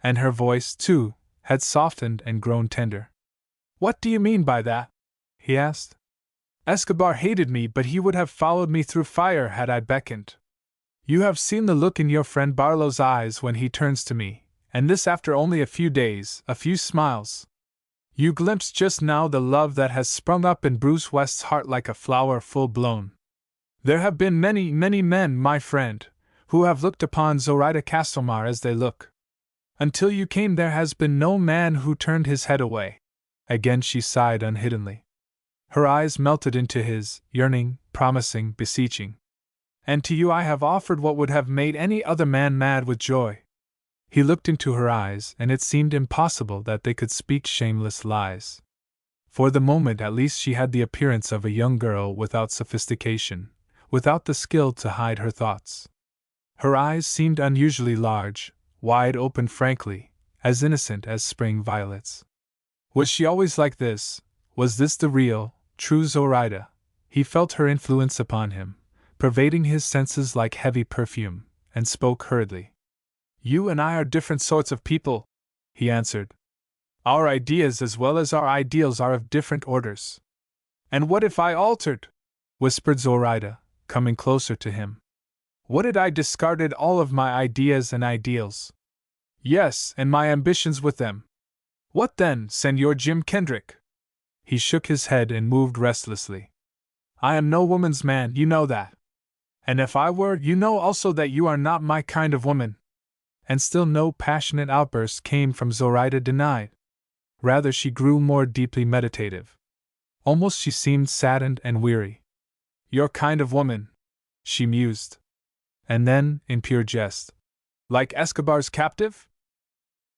And her voice, too, had softened and grown tender. "What do you mean by that?" he asked. "Escobar hated me, but he would have followed me through fire had I beckoned. You have seen the look in your friend Barlow's eyes when he turns to me, and this after only a few days, a few smiles. You glimpsed just now the love that has sprung up in Bruce West's heart like a flower full blown. There have been many, many men, my friend, who have looked upon Zoraida Castlemar as they look. Until you came there has been no man who turned his head away." Again she sighed unhiddenly. Her eyes melted into his, yearning, promising, beseeching. "And to you I have offered what would have made any other man mad with joy." He looked into her eyes, and it seemed impossible that they could speak shameless lies. For the moment at least she had the appearance of a young girl without sophistication, without the skill to hide her thoughts. Her eyes seemed unusually large, wide open frankly, as innocent as spring violets. Was she always like this? Was this the real, true Zoraida? He felt her influence upon him, pervading his senses like heavy perfume, and spoke hurriedly. "You and I are different sorts of people," he answered. "Our ideas as well as our ideals are of different orders." "And what if I altered?" whispered Zoraida, coming closer to him. "What if I discarded all of my ideas and ideals? Yes, and my ambitions with them. What then, Senor Jim Kendrick?" He shook his head and moved restlessly. "I am no woman's man, you know that. And if I were, you know also that you are not my kind of woman." And still no passionate outburst came from Zoraida denied. Rather she grew more deeply meditative. Almost she seemed saddened and weary. "Your kind of woman," she mused. And then, in pure jest, "Like Escobar's captive?"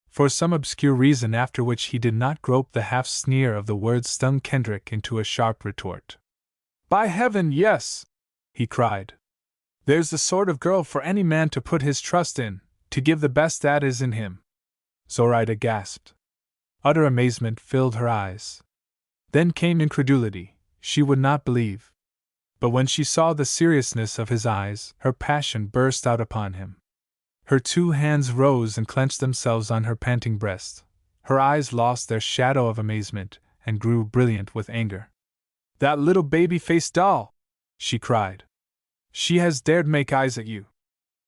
For some obscure reason after which he did not grope, the half sneer of the words stung Kendrick into a sharp retort. "By heaven, yes!" he cried. "There's the sort of girl for any man to put his trust in, to give the best that is in him." Zoraida gasped. Utter amazement filled her eyes. Then came incredulity. She would not believe. But when she saw the seriousness of his eyes, her passion burst out upon him. Her two hands rose and clenched themselves on her panting breast. Her eyes lost their shadow of amazement and grew brilliant with anger. "That little baby-faced doll!" she cried. "She has dared make eyes at you.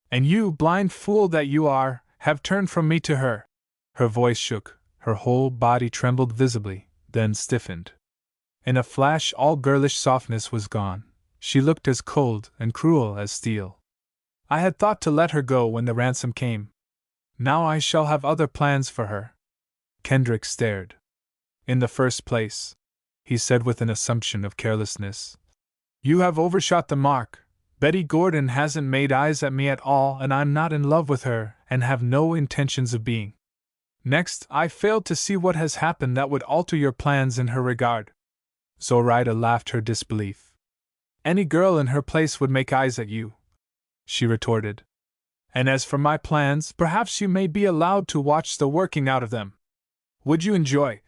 And you, blind fool that you are, have turned from me to her." Her voice shook, her whole body trembled visibly, then stiffened. In a flash all girlish softness was gone. She looked as cold and cruel as steel. I had thought to let her go when the ransom came. Now I shall have other plans for her. Kendrick stared. In the first place, he said with an assumption of carelessness, you have overshot the mark. Betty Gordon hasn't made eyes at me at all, and I'm not in love with her, and have no intentions of being. Next, I failed to see what has happened that would alter your plans in her regard. Zoraida laughed her disbelief. Any girl in her place would make eyes at you, she retorted. And as for my plans, perhaps you may be allowed to watch the working out of them. Would you enjoy,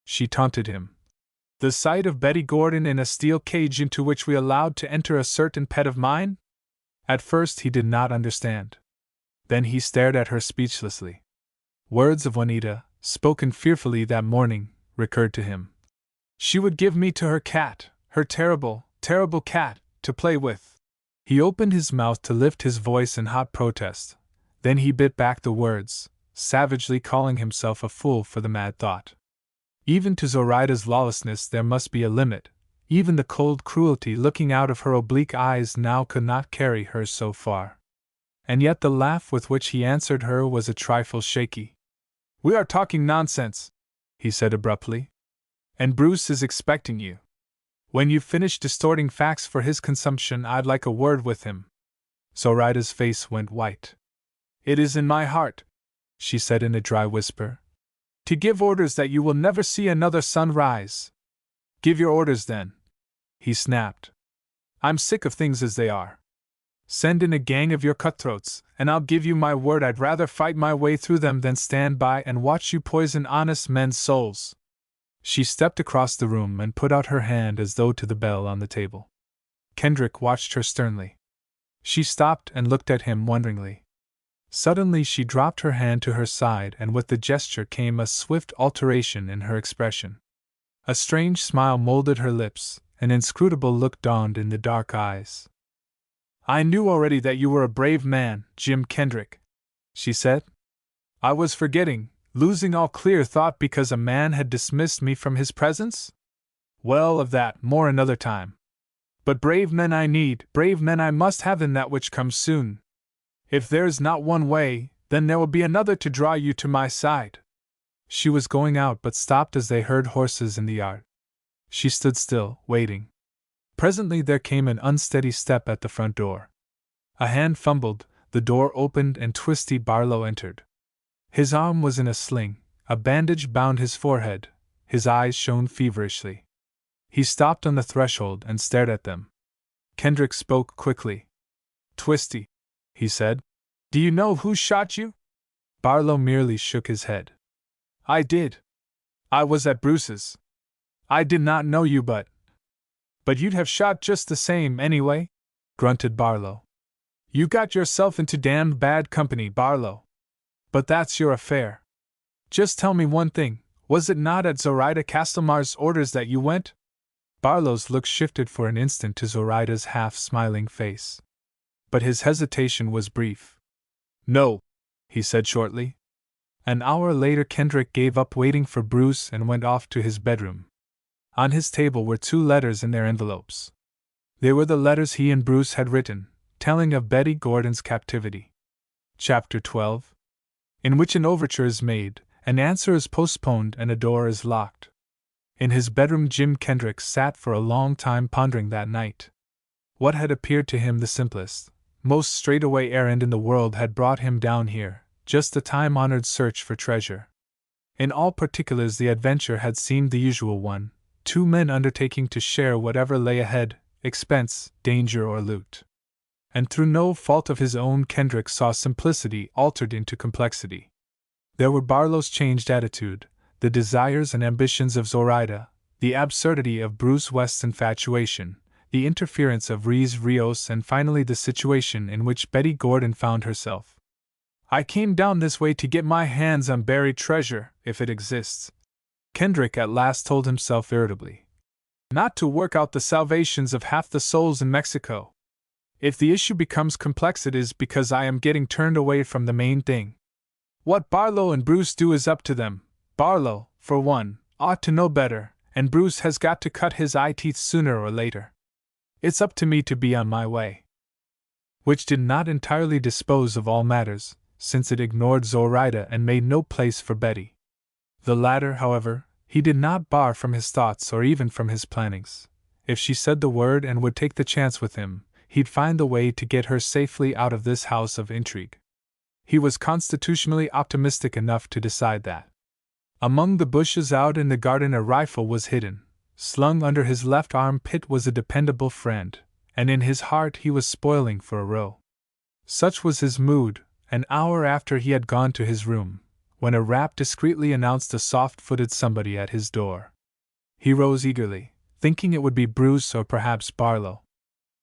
she taunted him, the sight of Betty Gordon in a steel cage into which we allowed to enter a certain pet of mine? At first he did not understand. Then he stared at her speechlessly. Words of Juanita, spoken fearfully that morning, recurred to him. She would give me to her cat, her terrible, terrible cat, to play with. He opened his mouth to lift his voice in hot protest. Then he bit back the words, savagely calling himself a fool for the mad thought. Even to Zoraida's lawlessness there must be a limit. Even the cold cruelty looking out of her oblique eyes now could not carry her so far. And yet the laugh with which he answered her was a trifle shaky. We are talking nonsense, he said abruptly. And Bruce is expecting you. When you've finished distorting facts for his consumption, I'd like a word with him. Zoraida's face went white. It is in my heart, she said in a dry whisper, to give orders that you will never see another sun rise. Give your orders then, he snapped. I'm sick of things as they are. Send in a gang of your cutthroats, and I'll give you my word I'd rather fight my way through them than stand by and watch you poison honest men's souls. She stepped across the room and put out her hand as though to the bell on the table. Kendrick watched her sternly. She stopped and looked at him wonderingly. Suddenly she dropped her hand to her side, and with the gesture came a swift alteration in her expression. A strange smile molded her lips, an inscrutable look dawned in the dark eyes. I knew already that you were a brave man, Jim Kendrick, she said. I was forgetting, losing all clear thought because a man had dismissed me from his presence? Well, of that, more another time. But brave men I need, brave men I must have in that which comes soon. If there is not one way, then there will be another to draw you to my side. She was going out but stopped as they heard horses in the yard. She stood still, waiting. Presently there came an unsteady step at the front door. A hand fumbled, the door opened and Twisty Barlow entered. His arm was in a sling, a bandage bound his forehead, his eyes shone feverishly. He stopped on the threshold and stared at them. Kendrick spoke quickly. Twisty, he said, do you know who shot you? Barlow merely shook his head. I did. I was at Bruce's. I did not know you, but you'd have shot just the same anyway, grunted Barlow. You got yourself into damned bad company, Barlow. But that's your affair. Just tell me one thing, was it not at Zoraida Castlemar's orders that you went? Barlow's look shifted for an instant to Zoraida's half-smiling face. But his hesitation was brief. No, he said shortly. An hour later Kendrick gave up waiting for Bruce and went off to his bedroom. On his table were 2 letters in their envelopes. They were the letters he and Bruce had written, telling of Betty Gordon's captivity. Chapter 12, in which an overture is made, an answer is postponed, and a door is locked. In his bedroom Jim Kendrick sat for a long time pondering that night. What had appeared to him the simplest, most straightaway errand in the world had brought him down here, just a time-honored search for treasure. In all particulars the adventure had seemed the usual one, 2 men undertaking to share whatever lay ahead, expense, danger, or loot. And through no fault of his own Kendrick saw simplicity altered into complexity. There were Barlow's changed attitude, the desires and ambitions of Zoraida, the absurdity of Bruce West's infatuation, the interference of Rhys Rios, and finally the situation in which Betty Gordon found herself. I came down this way to get my hands on buried treasure, if it exists, Kendrick at last told himself irritably. Not to work out the salvations of half the souls in Mexico. If the issue becomes complex, it is because I am getting turned away from the main thing. What Barlow and Bruce do is up to them. Barlow, for one, ought to know better, and Bruce has got to cut his eye teeth sooner or later. It's up to me to be on my way. which did not entirely dispose of all matters, since it ignored Zoraida and made no place for Betty. The latter, however, he did not bar from his thoughts or even from his plannings. If she said the word and would take the chance with him, he'd find the way to get her safely out of this house of intrigue. He was constitutionally optimistic enough to decide that. Among the bushes out in the garden a rifle was hidden. Slung under his left armpit was a dependable friend, and in his heart he was spoiling for a row. Such was his mood, an hour after he had gone to his room, when a rap discreetly announced a soft-footed somebody at his door. He rose eagerly, thinking it would be Bruce or perhaps Barlow.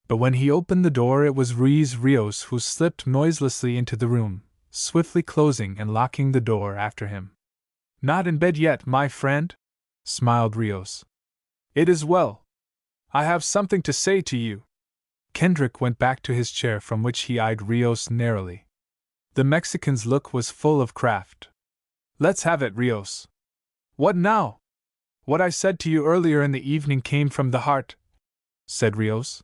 But when he opened the door it was Ruiz Rios who slipped noiselessly into the room, swiftly closing and locking the door after him. "Not in bed yet, my friend?" smiled Rios. "It is well. I have something to say to you." Kendrick went back to his chair from which he eyed Rios narrowly. The Mexican's look was full of craft. "Let's have it, Rios." "What now?" "What I said to you earlier in the evening came from the heart," said Rios.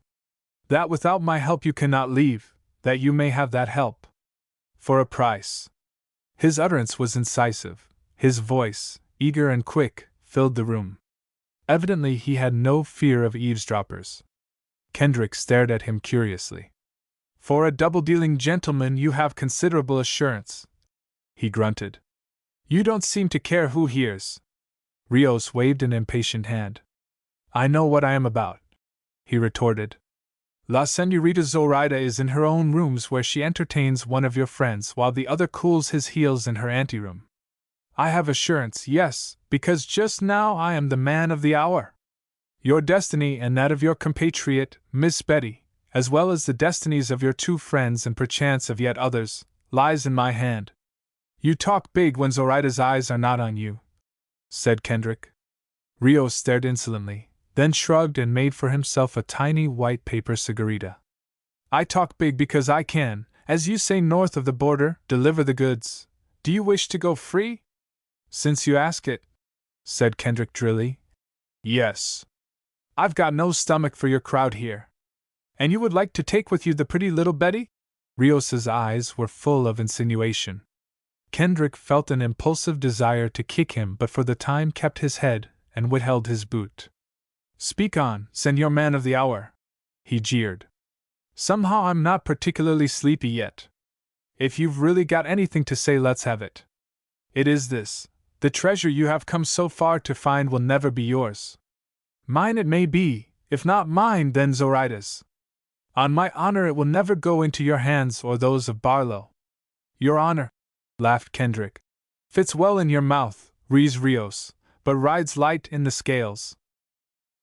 "That without my help you cannot leave, that you may have that help. For a price." His utterance was incisive, his voice, eager and quick, filled the room. Evidently he had no fear of eavesdroppers. Kendrick stared at him curiously. "For a double-dealing gentleman you have considerable assurance," he grunted. "You don't seem to care who hears." Rios waved an impatient hand. "I know what I am about," he retorted. "La Señorita Zoraida is in her own rooms where she entertains one of your friends while the other cools his heels in her anteroom. I have assurance, yes, because just now I am the man of the hour. Your destiny and that of your compatriot, Miss Betty, as well as the destinies of your two friends and perchance of yet others, lies in my hand." "You talk big when Zoraida's eyes are not on you," said Kendrick. Rios stared insolently, then shrugged and made for himself a tiny white paper cigarita. "I talk big because I can, as you say north of the border, deliver the goods. Do you wish to go free?" "Since you ask it," said Kendrick drily. "Yes. I've got no stomach for your crowd here." "And you would like to take with you the pretty little Betty?" Rios's eyes were full of insinuation. Kendrick felt an impulsive desire to kick him but for the time kept his head and withheld his boot. "Speak on, Senor Man of the Hour," he jeered. "Somehow I'm not particularly sleepy yet. If you've really got anything to say, let's have it. It is this: the treasure you have come so far to find will never be yours. Mine it may be, if not mine, then Zoraida's. On my honor it will never go into your hands or those of Barlow." "Your honor," laughed Kendrick, "fits well in your mouth, Ruiz Rios, but rides light in the scales."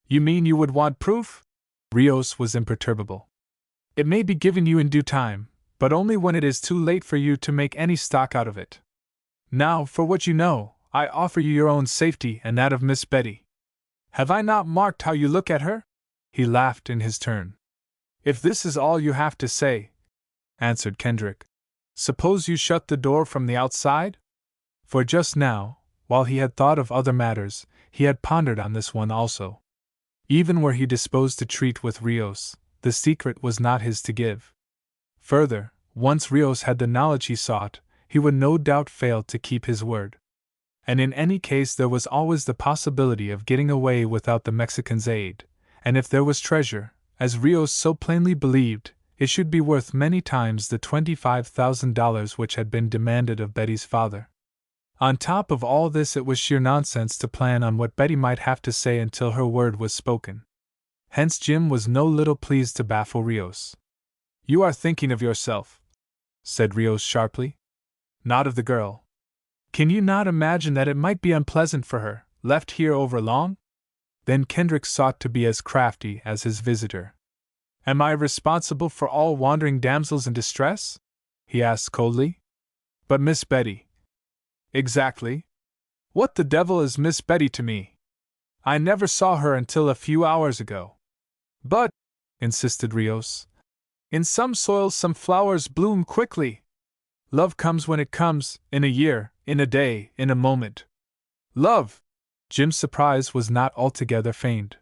"You mean you would want proof?" Rios was imperturbable. "It may be given you in due time, but only when it is too late for you to make any stock out of it. Now, for what you know, I offer you your own safety and that of Miss Betty. Have I not marked how you look at her?" He laughed in his turn. "If this is all you have to say," answered Kendrick, "suppose you shut the door from the outside?" For just now, while he had thought of other matters, he had pondered on this one also. Even were he disposed to treat with Rios, the secret was not his to give. Further, once Rios had the knowledge he sought, he would no doubt fail to keep his word. And in any case there was always the possibility of getting away without the Mexican's aid, and if there was treasure, as Rios so plainly believed, it should be worth many times the $25,000 which had been demanded of Betty's father. On top of all this, it was sheer nonsense to plan on what Betty might have to say until her word was spoken. Hence Jim was no little pleased to baffle Rios. "You are thinking of yourself," said Rios sharply. "Not of the girl. Can you not imagine that it might be unpleasant for her, left here over long?" Then Kendrick sought to be as crafty as his visitor. "Am I responsible for all wandering damsels in distress?" he asked coldly. "But Miss Betty—" "Exactly. What the devil is Miss Betty to me? I never saw her until a few hours ago." "But," insisted Rios, "in some soils some flowers bloom quickly. Love comes when it comes, in a year, in a day, in a moment." "Love!" Jim's surprise was not altogether feigned.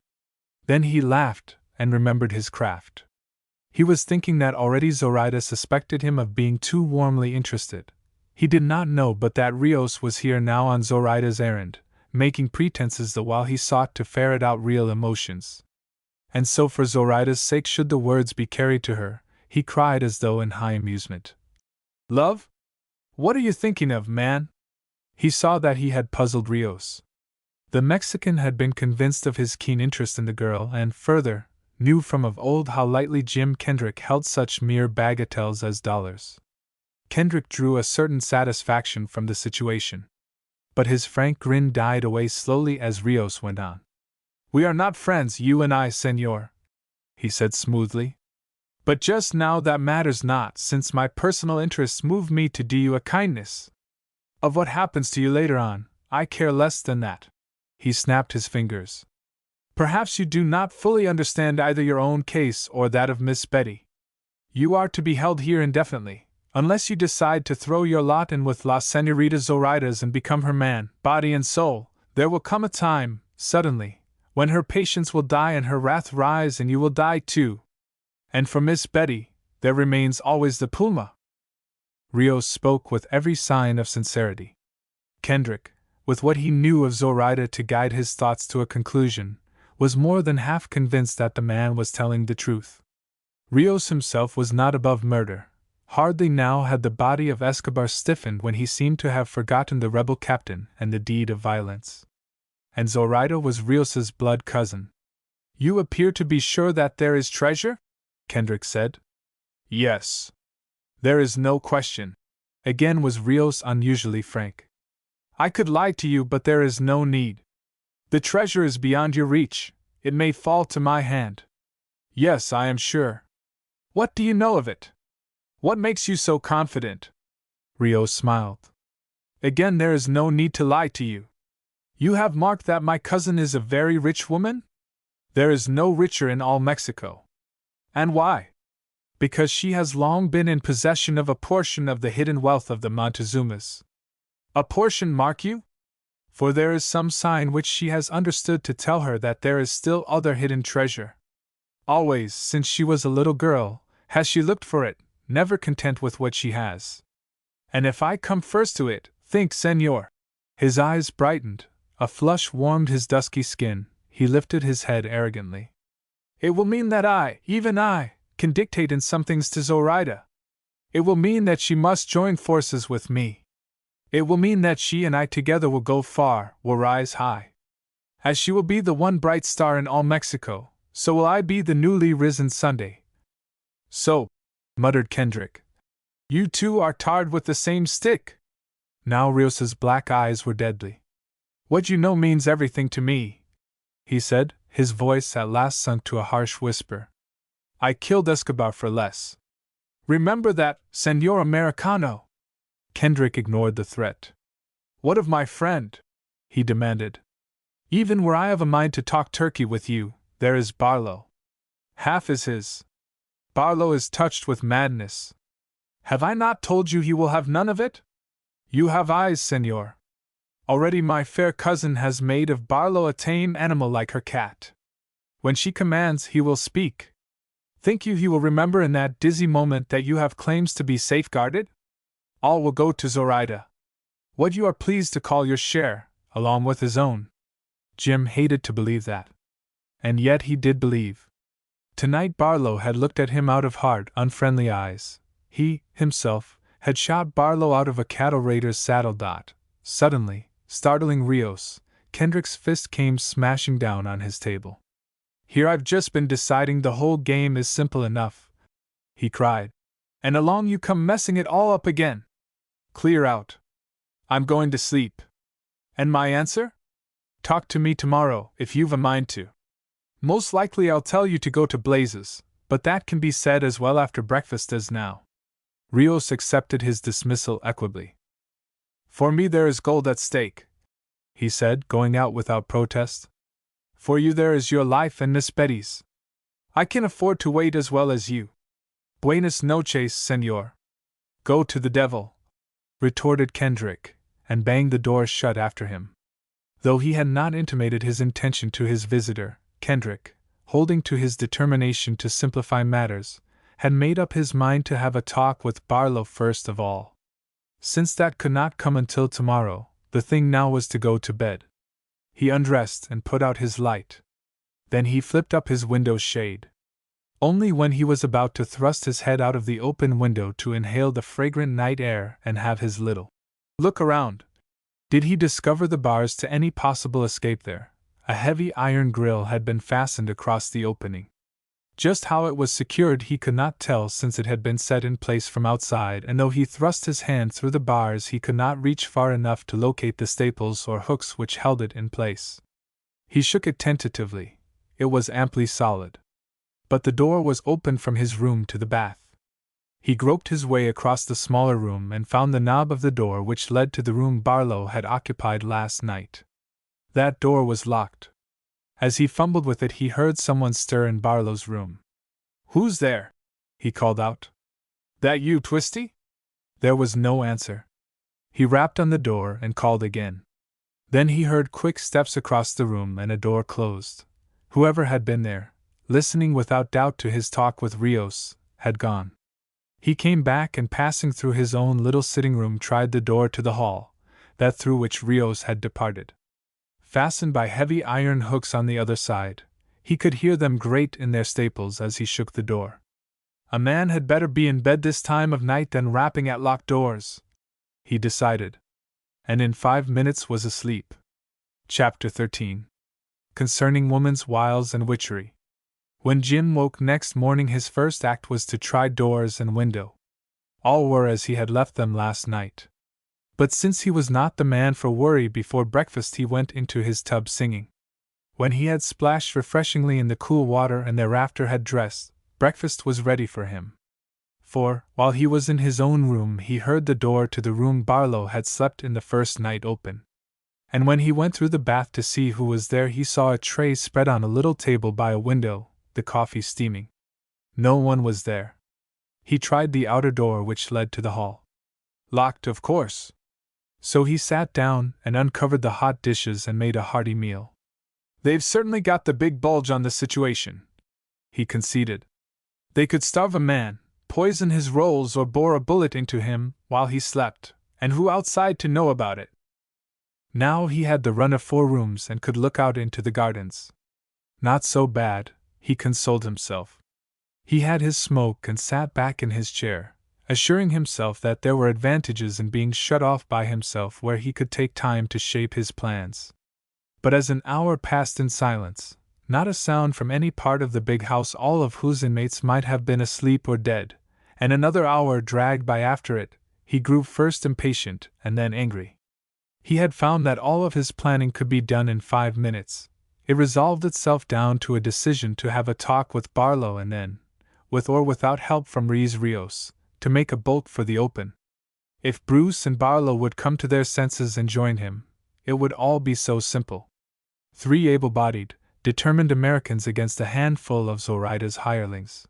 Then he laughed and remembered his craft. He was thinking that already Zoraida suspected him of being too warmly interested. He did not know but that Rios was here now on Zoraida's errand, making pretenses the while he sought to ferret out real emotions. And so for Zoraida's sake should the words be carried to her, he cried as though in high amusement. Love? What are you thinking of, man? He saw that he had puzzled Rios. The Mexican had been convinced of his keen interest in the girl and, further, knew from of old how lightly Jim Kendrick held such mere bagatelles as dollars. Kendrick drew a certain satisfaction from the situation. But his frank grin died away slowly as Rios went on. We are not friends, you and I, senor, he said smoothly. But just now that matters not, since my personal interests move me to do you a kindness. Of what happens to you later on, I care less than that. He snapped his fingers. Perhaps you do not fully understand either your own case or that of Miss Betty. You are to be held here indefinitely, unless you decide to throw your lot in with La Señorita Zoraida's and become her man, body and soul. There will come a time, suddenly, when her patience will die and her wrath rise and you will die too. And for Miss Betty, there remains always the Puma. Rios spoke with every sign of sincerity. Kendrick, with what he knew of Zoraida to guide his thoughts to a conclusion, was more than half convinced that the man was telling the truth. Rios himself was not above murder. Hardly now had the body of Escobar stiffened when he seemed to have forgotten the rebel captain and the deed of violence. And Zoraida was Rios's blood cousin. You appear to be sure that there is treasure? Kendrick said. Yes. There is no question. Again was Rios unusually frank. I could lie to you, but there is no need. The treasure is beyond your reach. It may fall to my hand. Yes, I am sure. What do you know of it? What makes you so confident? Rios smiled. Again, there is no need to lie to you. You have marked that my cousin is a very rich woman? There is no richer in all Mexico. And why? Because she has long been in possession of a portion of the hidden wealth of the Montezumas. A portion, mark you? For there is some sign which she has understood to tell her that there is still other hidden treasure. Always, since she was a little girl, has she looked for it, never content with what she has. And if I come first to it, think, senor. His eyes brightened, a flush warmed his dusky skin, he lifted his head arrogantly. It will mean that I, even I, can dictate in some things to Zoraida. It will mean that she must join forces with me. It will mean that she and I together will go far, will rise high. As she will be the one bright star in all Mexico, so will I be the newly risen Sunday. So, muttered Kendrick, you two are tarred with the same stick. Now Rios's black eyes were deadly. What you know means everything to me, he said, his voice at last sunk to a harsh whisper. I killed Escobar for less. Remember that, Senor Americano. Kendrick ignored the threat. What of my friend? He demanded. Even were I of a mind to talk turkey with you, there is Barlow. Half is his. Barlow is touched with madness. Have I not told you he will have none of it? You have eyes, senor. Already my fair cousin has made of Barlow a tame animal like her cat. When she commands, he will speak. Think you he will remember in that dizzy moment that you have claims to be safeguarded? All will go to Zoraida. What you are pleased to call your share, along with his own. Jim hated to believe that. And yet he did believe. Tonight Barlow had looked at him out of hard, unfriendly eyes. He, himself, had shot Barlow out of a cattle raider's saddle. Suddenly, startling Rios, Kendrick's fist came smashing down on his table. Here I've just been deciding the whole game is simple enough, he cried. And along you come messing it all up again. Clear out. I'm going to sleep. And my answer? Talk to me tomorrow, if you've a mind to. Most likely I'll tell you to go to blazes, but that can be said as well after breakfast as now. Rios accepted his dismissal equably. For me there is gold at stake, he said, going out without protest. For you there is your life and Miss Betty's. I can afford to wait as well as you. Buenas noches, senor. Go to the devil, retorted Kendrick, and banged the door shut after him. Though he had not intimated his intention to his visitor, Kendrick, holding to his determination to simplify matters, had made up his mind to have a talk with Barlow first of all. Since that could not come until tomorrow, the thing now was to go to bed. He undressed and put out his light. Then he flipped up his window shade. Only when he was about to thrust his head out of the open window to inhale the fragrant night air and have his little look around, did he discover the bars to any possible escape there. A heavy iron grill had been fastened across the opening. Just how it was secured he could not tell, since it had been set in place from outside, and though he thrust his hand through the bars he could not reach far enough to locate the staples or hooks which held it in place. He shook it tentatively. It was amply solid. But the door was open from his room to the bath. He groped his way across the smaller room and found the knob of the door which led to the room Barlow had occupied last night. That door was locked. As he fumbled with it he heard someone stir in Barlow's room. "Who's there?" he called out. "That you, Twisty?" There was no answer. He rapped on the door and called again. Then he heard quick steps across the room and a door closed. Whoever had been there, listening without doubt to his talk with Rios, had gone. He came back and, passing through his own little sitting room, tried the door to the hall, that through which Rios had departed. Fastened by heavy iron hooks on the other side, he could hear them grate in their staples as he shook the door. A man had better be in bed this time of night than rapping at locked doors, he decided, and in 5 minutes was asleep. Chapter 13. Concerning Woman's Wiles and Witchery. When Jim woke next morning his first act was to try doors and window. All were as he had left them last night. But since he was not the man for worry, before breakfast he went into his tub singing. When he had splashed refreshingly in the cool water and thereafter had dressed, breakfast was ready for him. For, while he was in his own room, he heard the door to the room Barlow had slept in the first night open. And when he went through the bath to see who was there, he saw a tray spread on a little table by a window, the coffee steaming. No one was there. He tried the outer door which led to the hall. Locked, of course. So he sat down and uncovered the hot dishes and made a hearty meal. "They've certainly got the big bulge on the situation," he conceded. "They could starve a man, poison his rolls, or bore a bullet into him while he slept, and who outside to know about it?" Now he had the run of 4 rooms and could look out into the gardens. Not so bad, he consoled himself. He had his smoke and sat back in his chair, assuring himself that there were advantages in being shut off by himself where he could take time to shape his plans. But as an hour passed in silence, not a sound from any part of the big house, all of whose inmates might have been asleep or dead, and another hour dragged by after it, he grew first impatient and then angry. He had found that all of his planning could be done in 5 minutes. It resolved itself down to a decision to have a talk with Barlow and then, with or without help from Rios, to make a bolt for the open. If Bruce and Barlow would come to their senses and join him, it would all be so simple. 3 able-bodied, determined Americans against a handful of Zoraida's hirelings.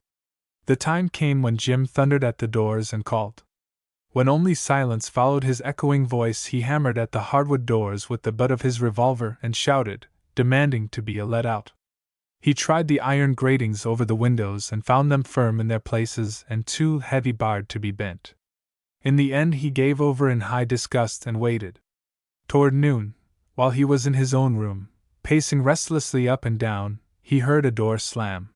The time came when Jim thundered at the doors and called. When only silence followed his echoing voice, he hammered at the hardwood doors with the butt of his revolver and shouted, demanding to be let out. He tried the iron gratings over the windows and found them firm in their places and too heavy barred to be bent. In the end he gave over in high disgust and waited. Toward noon, while he was in his own room, pacing restlessly up and down, he heard a door slam.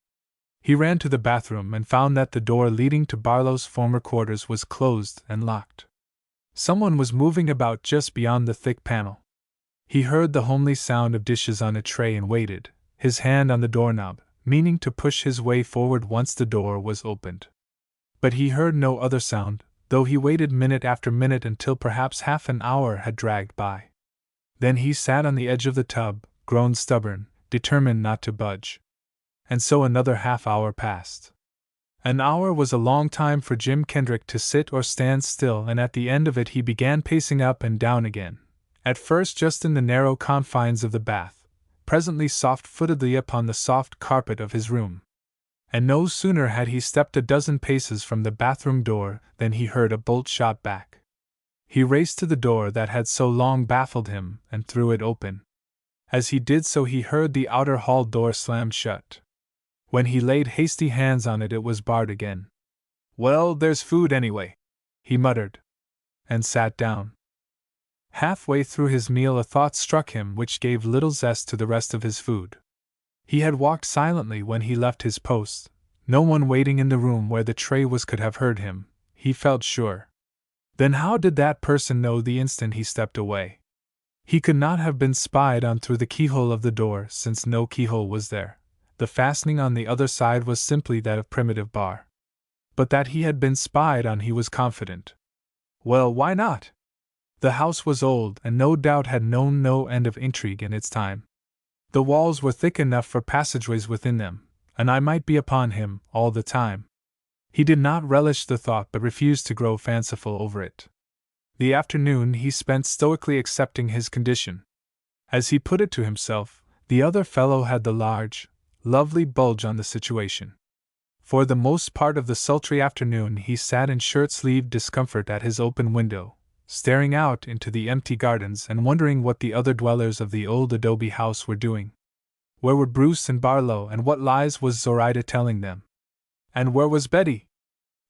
He ran to the bathroom and found that the door leading to Barlow's former quarters was closed and locked. Someone was moving about just beyond the thick panel. He heard the homely sound of dishes on a tray and waited, his hand on the doorknob, meaning to push his way forward once the door was opened. But he heard no other sound, though he waited minute after minute until perhaps half an hour had dragged by. Then he sat on the edge of the tub, grown stubborn, determined not to budge. And so another half-hour passed. An hour was a long time for Jim Kendrick to sit or stand still, and at the end of it he began pacing up and down again, at first just in the narrow confines of the bath, presently soft-footedly upon the soft carpet of his room. And no sooner had he stepped a dozen paces from the bathroom door than he heard a bolt shot back. He raced to the door that had so long baffled him and threw it open. As he did so he heard the outer hall door slam shut. When he laid hasty hands on it, it was barred again. Well, there's food anyway, he muttered, and sat down. Halfway through his meal, a thought struck him which gave little zest to the rest of his food. He had walked silently when he left his post. No one waiting in the room where the tray was could have heard him, he felt sure. Then how did that person know the instant he stepped away? He could not have been spied on through the keyhole of the door, since no keyhole was there. The fastening on the other side was simply that of primitive bar. But that he had been spied on he was confident. Well, why not? The house was old and no doubt had known no end of intrigue in its time. The walls were thick enough for passageways within them, and I might be upon him all the time. He did not relish the thought but refused to grow fanciful over it. The afternoon he spent stoically accepting his condition. As he put it to himself, the other fellow had the large, lovely bulge on the situation. For the most part of the sultry afternoon he sat in shirt-sleeved discomfort at his open window, staring out into the empty gardens and wondering what the other dwellers of the old adobe house were doing. Where were Bruce and Barlow, and what lies was Zoraida telling them? And where was Betty?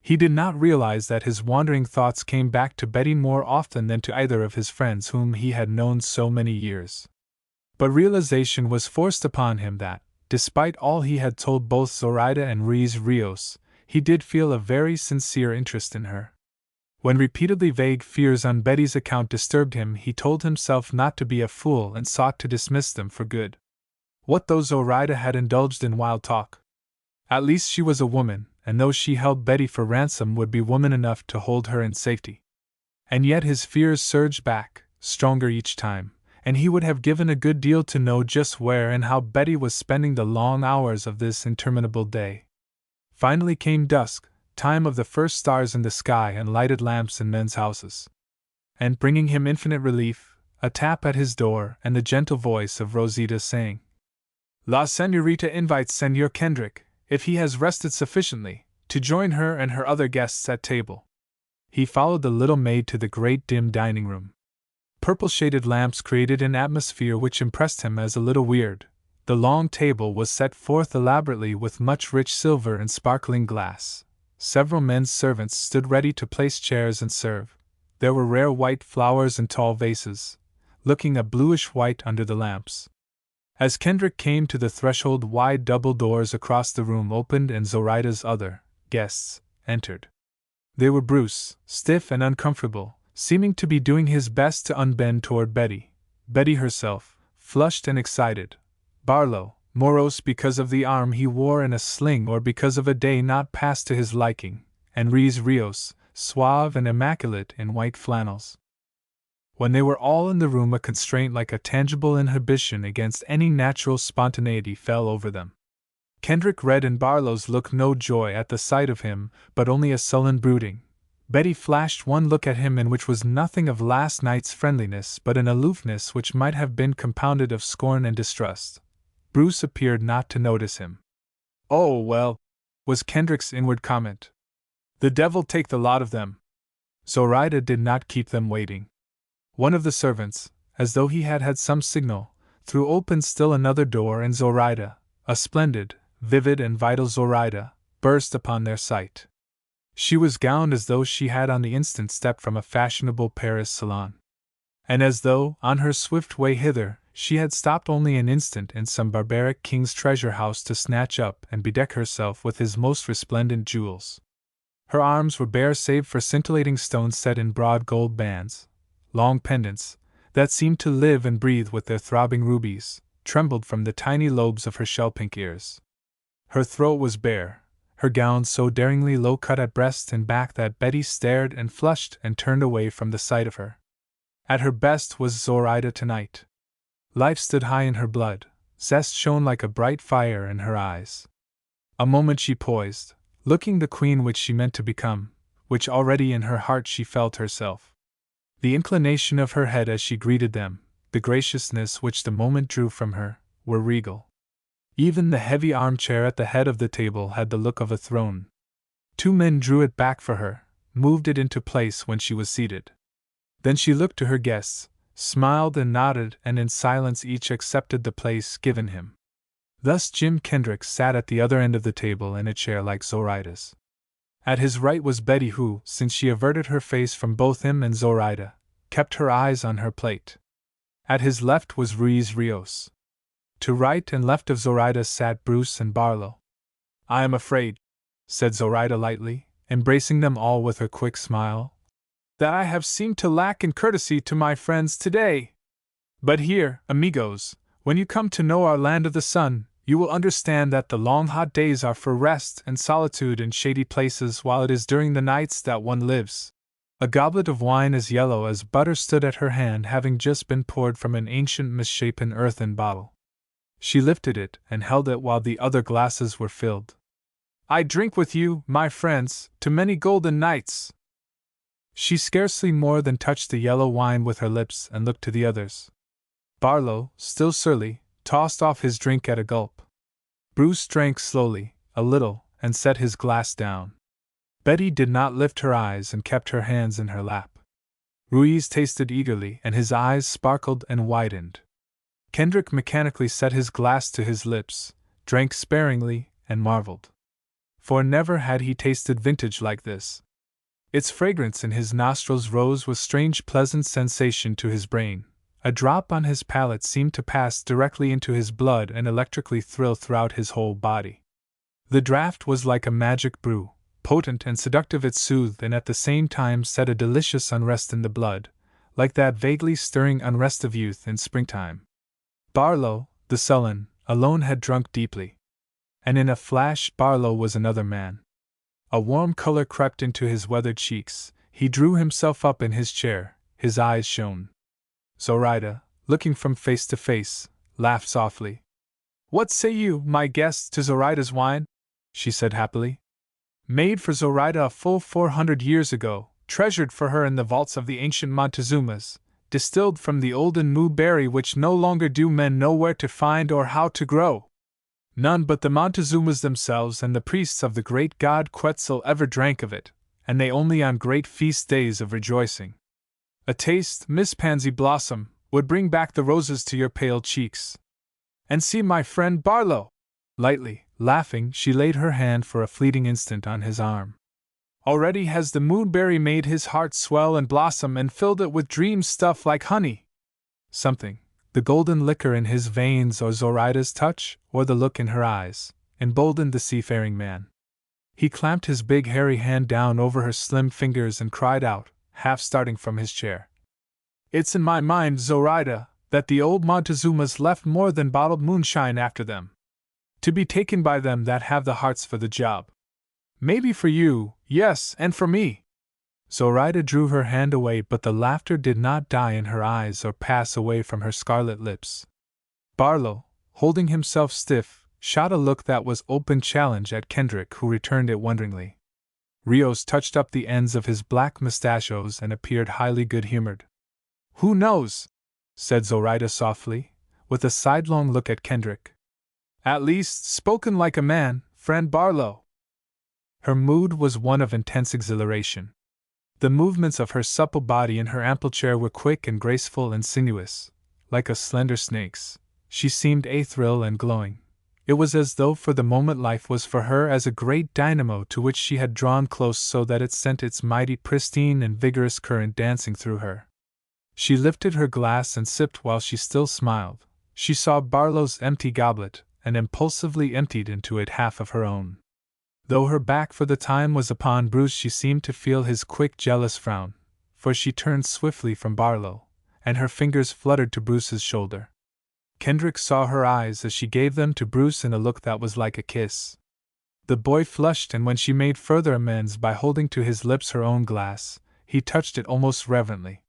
He did not realize that his wandering thoughts came back to Betty more often than to either of his friends whom he had known so many years. But realization was forced upon him that, despite all he had told both Zoraida and Ruiz Rios, he did feel a very sincere interest in her. When repeatedly vague fears on Betty's account disturbed him, he told himself not to be a fool and sought to dismiss them for good. What though Zoraida had indulged in wild talk? At least she was a woman, and though she held Betty for ransom, would be woman enough to hold her in safety. And yet his fears surged back, stronger each time, and he would have given a good deal to know just where and how Betty was spending the long hours of this interminable day. Finally came dusk, time of the first stars in the sky and lighted lamps in men's houses. And bringing him infinite relief, a tap at his door and the gentle voice of Rosita saying, "La Señorita invites Señor Kendrick, if he has rested sufficiently, to join her and her other guests at table." He followed the little maid to the great dim dining room. Purple-shaded lamps created an atmosphere which impressed him as a little weird. The long table was set forth elaborately with much rich silver and sparkling glass. Several men's servants stood ready to place chairs and serve. There were rare white flowers in tall vases, looking a bluish-white under the lamps. As Kendrick came to the threshold, wide double doors across the room opened and Zoraida's other guests entered. They were Bruce, stiff and uncomfortable, seeming to be doing his best to unbend toward Betty. Betty herself, flushed and excited. Barlow, morose because of the arm he wore in a sling or because of a day not passed to his liking, and Ruiz Rios, suave and immaculate in white flannels. When they were all in the room, a constraint like a tangible inhibition against any natural spontaneity fell over them. Kendrick read in Barlow's look no joy at the sight of him, but only a sullen brooding. Betty flashed one look at him in which was nothing of last night's friendliness but an aloofness which might have been compounded of scorn and distrust. Bruce appeared not to notice him. "Oh, well," was Kendrick's inward comment. "The devil take the lot of them." Zoraida did not keep them waiting. One of the servants, as though he had had some signal, threw open still another door, and Zoraida, a splendid, vivid and vital Zoraida, burst upon their sight. She was gowned as though she had on the instant stepped from a fashionable Paris salon. And as though, on her swift way hither, she had stopped only an instant in some barbaric king's treasure house to snatch up and bedeck herself with his most resplendent jewels. Her arms were bare save for scintillating stones set in broad gold bands. Long pendants, that seemed to live and breathe with their throbbing rubies, trembled from the tiny lobes of her shell-pink ears. Her throat was bare, her gown so daringly low-cut at breast and back that Betty stared and flushed and turned away from the sight of her. At her best was Zoraida tonight. Life stood high in her blood, zest shone like a bright fire in her eyes. A moment she poised, looking the queen which she meant to become, which already in her heart she felt herself. The inclination of her head as she greeted them, the graciousness which the moment drew from her, were regal. Even the heavy armchair at the head of the table had the look of a throne. Two men drew it back for her, moved it into place when she was seated. Then she looked to her guests, smiled and nodded, and in silence each accepted the place given him. Thus Jim Kendrick sat at the other end of the table in a chair like Zoraida's. At his right was Betty who, since she averted her face from both him and Zoraida, kept her eyes on her plate. At his left was Ruiz Rios. To right and left of Zoraida sat Bruce and Barlow. "I am afraid," said Zoraida lightly, embracing them all with her quick smile, "that I have seemed to lack in courtesy to my friends today. But here, amigos, when you come to know our land of the sun, you will understand that the long hot days are for rest and solitude in shady places, while it is during the nights that one lives." A goblet of wine as yellow as butter stood at her hand, having just been poured from an ancient misshapen earthen bottle. She lifted it and held it while the other glasses were filled. "I drink with you, my friends, to many golden nights." She scarcely more than touched the yellow wine with her lips and looked to the others. Barlow, still surly, tossed off his drink at a gulp. Bruce drank slowly, a little, and set his glass down. Betty did not lift her eyes and kept her hands in her lap. Ruiz tasted eagerly and his eyes sparkled and widened. Kendrick mechanically set his glass to his lips, drank sparingly, and marveled. For never had he tasted vintage like this. Its fragrance in his nostrils rose with strange pleasant sensation to his brain. A drop on his palate seemed to pass directly into his blood and electrically thrill throughout his whole body. The draught was like a magic brew, potent and seductive. It soothed and at the same time set a delicious unrest in the blood, like that vaguely stirring unrest of youth in springtime. Barlow, the sullen, alone had drunk deeply. And in a flash Barlow was another man. A warm color crept into his weathered cheeks, he drew himself up in his chair, his eyes shone. Zoraida, looking from face to face, laughed softly. "What say you, my guests, to Zoraida's wine?" she said happily. "Made for Zoraida a full 400 years ago, treasured for her in the vaults of the ancient Montezumas, distilled from the olden Mu berry which no longer do men know where to find or how to grow. None but the Montezumas themselves and the priests of the great god Quetzal ever drank of it, and they only on great feast days of rejoicing. A taste, Miss Pansy Blossom, would bring back the roses to your pale cheeks. And see my friend Barlow!" Lightly, laughing, she laid her hand for a fleeting instant on his arm. "Already has the moonberry made his heart swell and blossom and filled it with dream stuff like honey." Something, the golden liquor in his veins or Zoraida's touch, or the look in her eyes, emboldened the seafaring man. He clamped his big hairy hand down over her slim fingers and cried out, half starting from his chair. "It's in my mind, Zoraida, that the old Montezumas left more than bottled moonshine after them. To be taken by them that have the hearts for the job. Maybe for you, yes, and for me." Zoraida drew her hand away, but the laughter did not die in her eyes or pass away from her scarlet lips. Barlow, holding himself stiff, shot a look that was open challenge at Kendrick, who returned it wonderingly. Rios touched up the ends of his black mustachios and appeared highly good-humored. "Who knows?" said Zoraida softly, with a sidelong look at Kendrick. "At least, spoken like a man, friend Barlow." Her mood was one of intense exhilaration. The movements of her supple body in her ample chair were quick and graceful and sinuous, like a slender snake's. She seemed ethereal and glowing. It was as though for the moment life was for her as a great dynamo to which she had drawn close so that it sent its mighty, pristine, and vigorous current dancing through her. She lifted her glass and sipped while she still smiled. She saw Barlow's empty goblet, and impulsively emptied into it half of her own. Though her back for the time was upon Bruce, she seemed to feel his quick, jealous frown, for she turned swiftly from Barlow, and her fingers fluttered to Bruce's shoulder. Kendrick saw her eyes as she gave them to Bruce in a look that was like a kiss. The boy flushed, and when she made further amends by holding to his lips her own glass, he touched it almost reverently.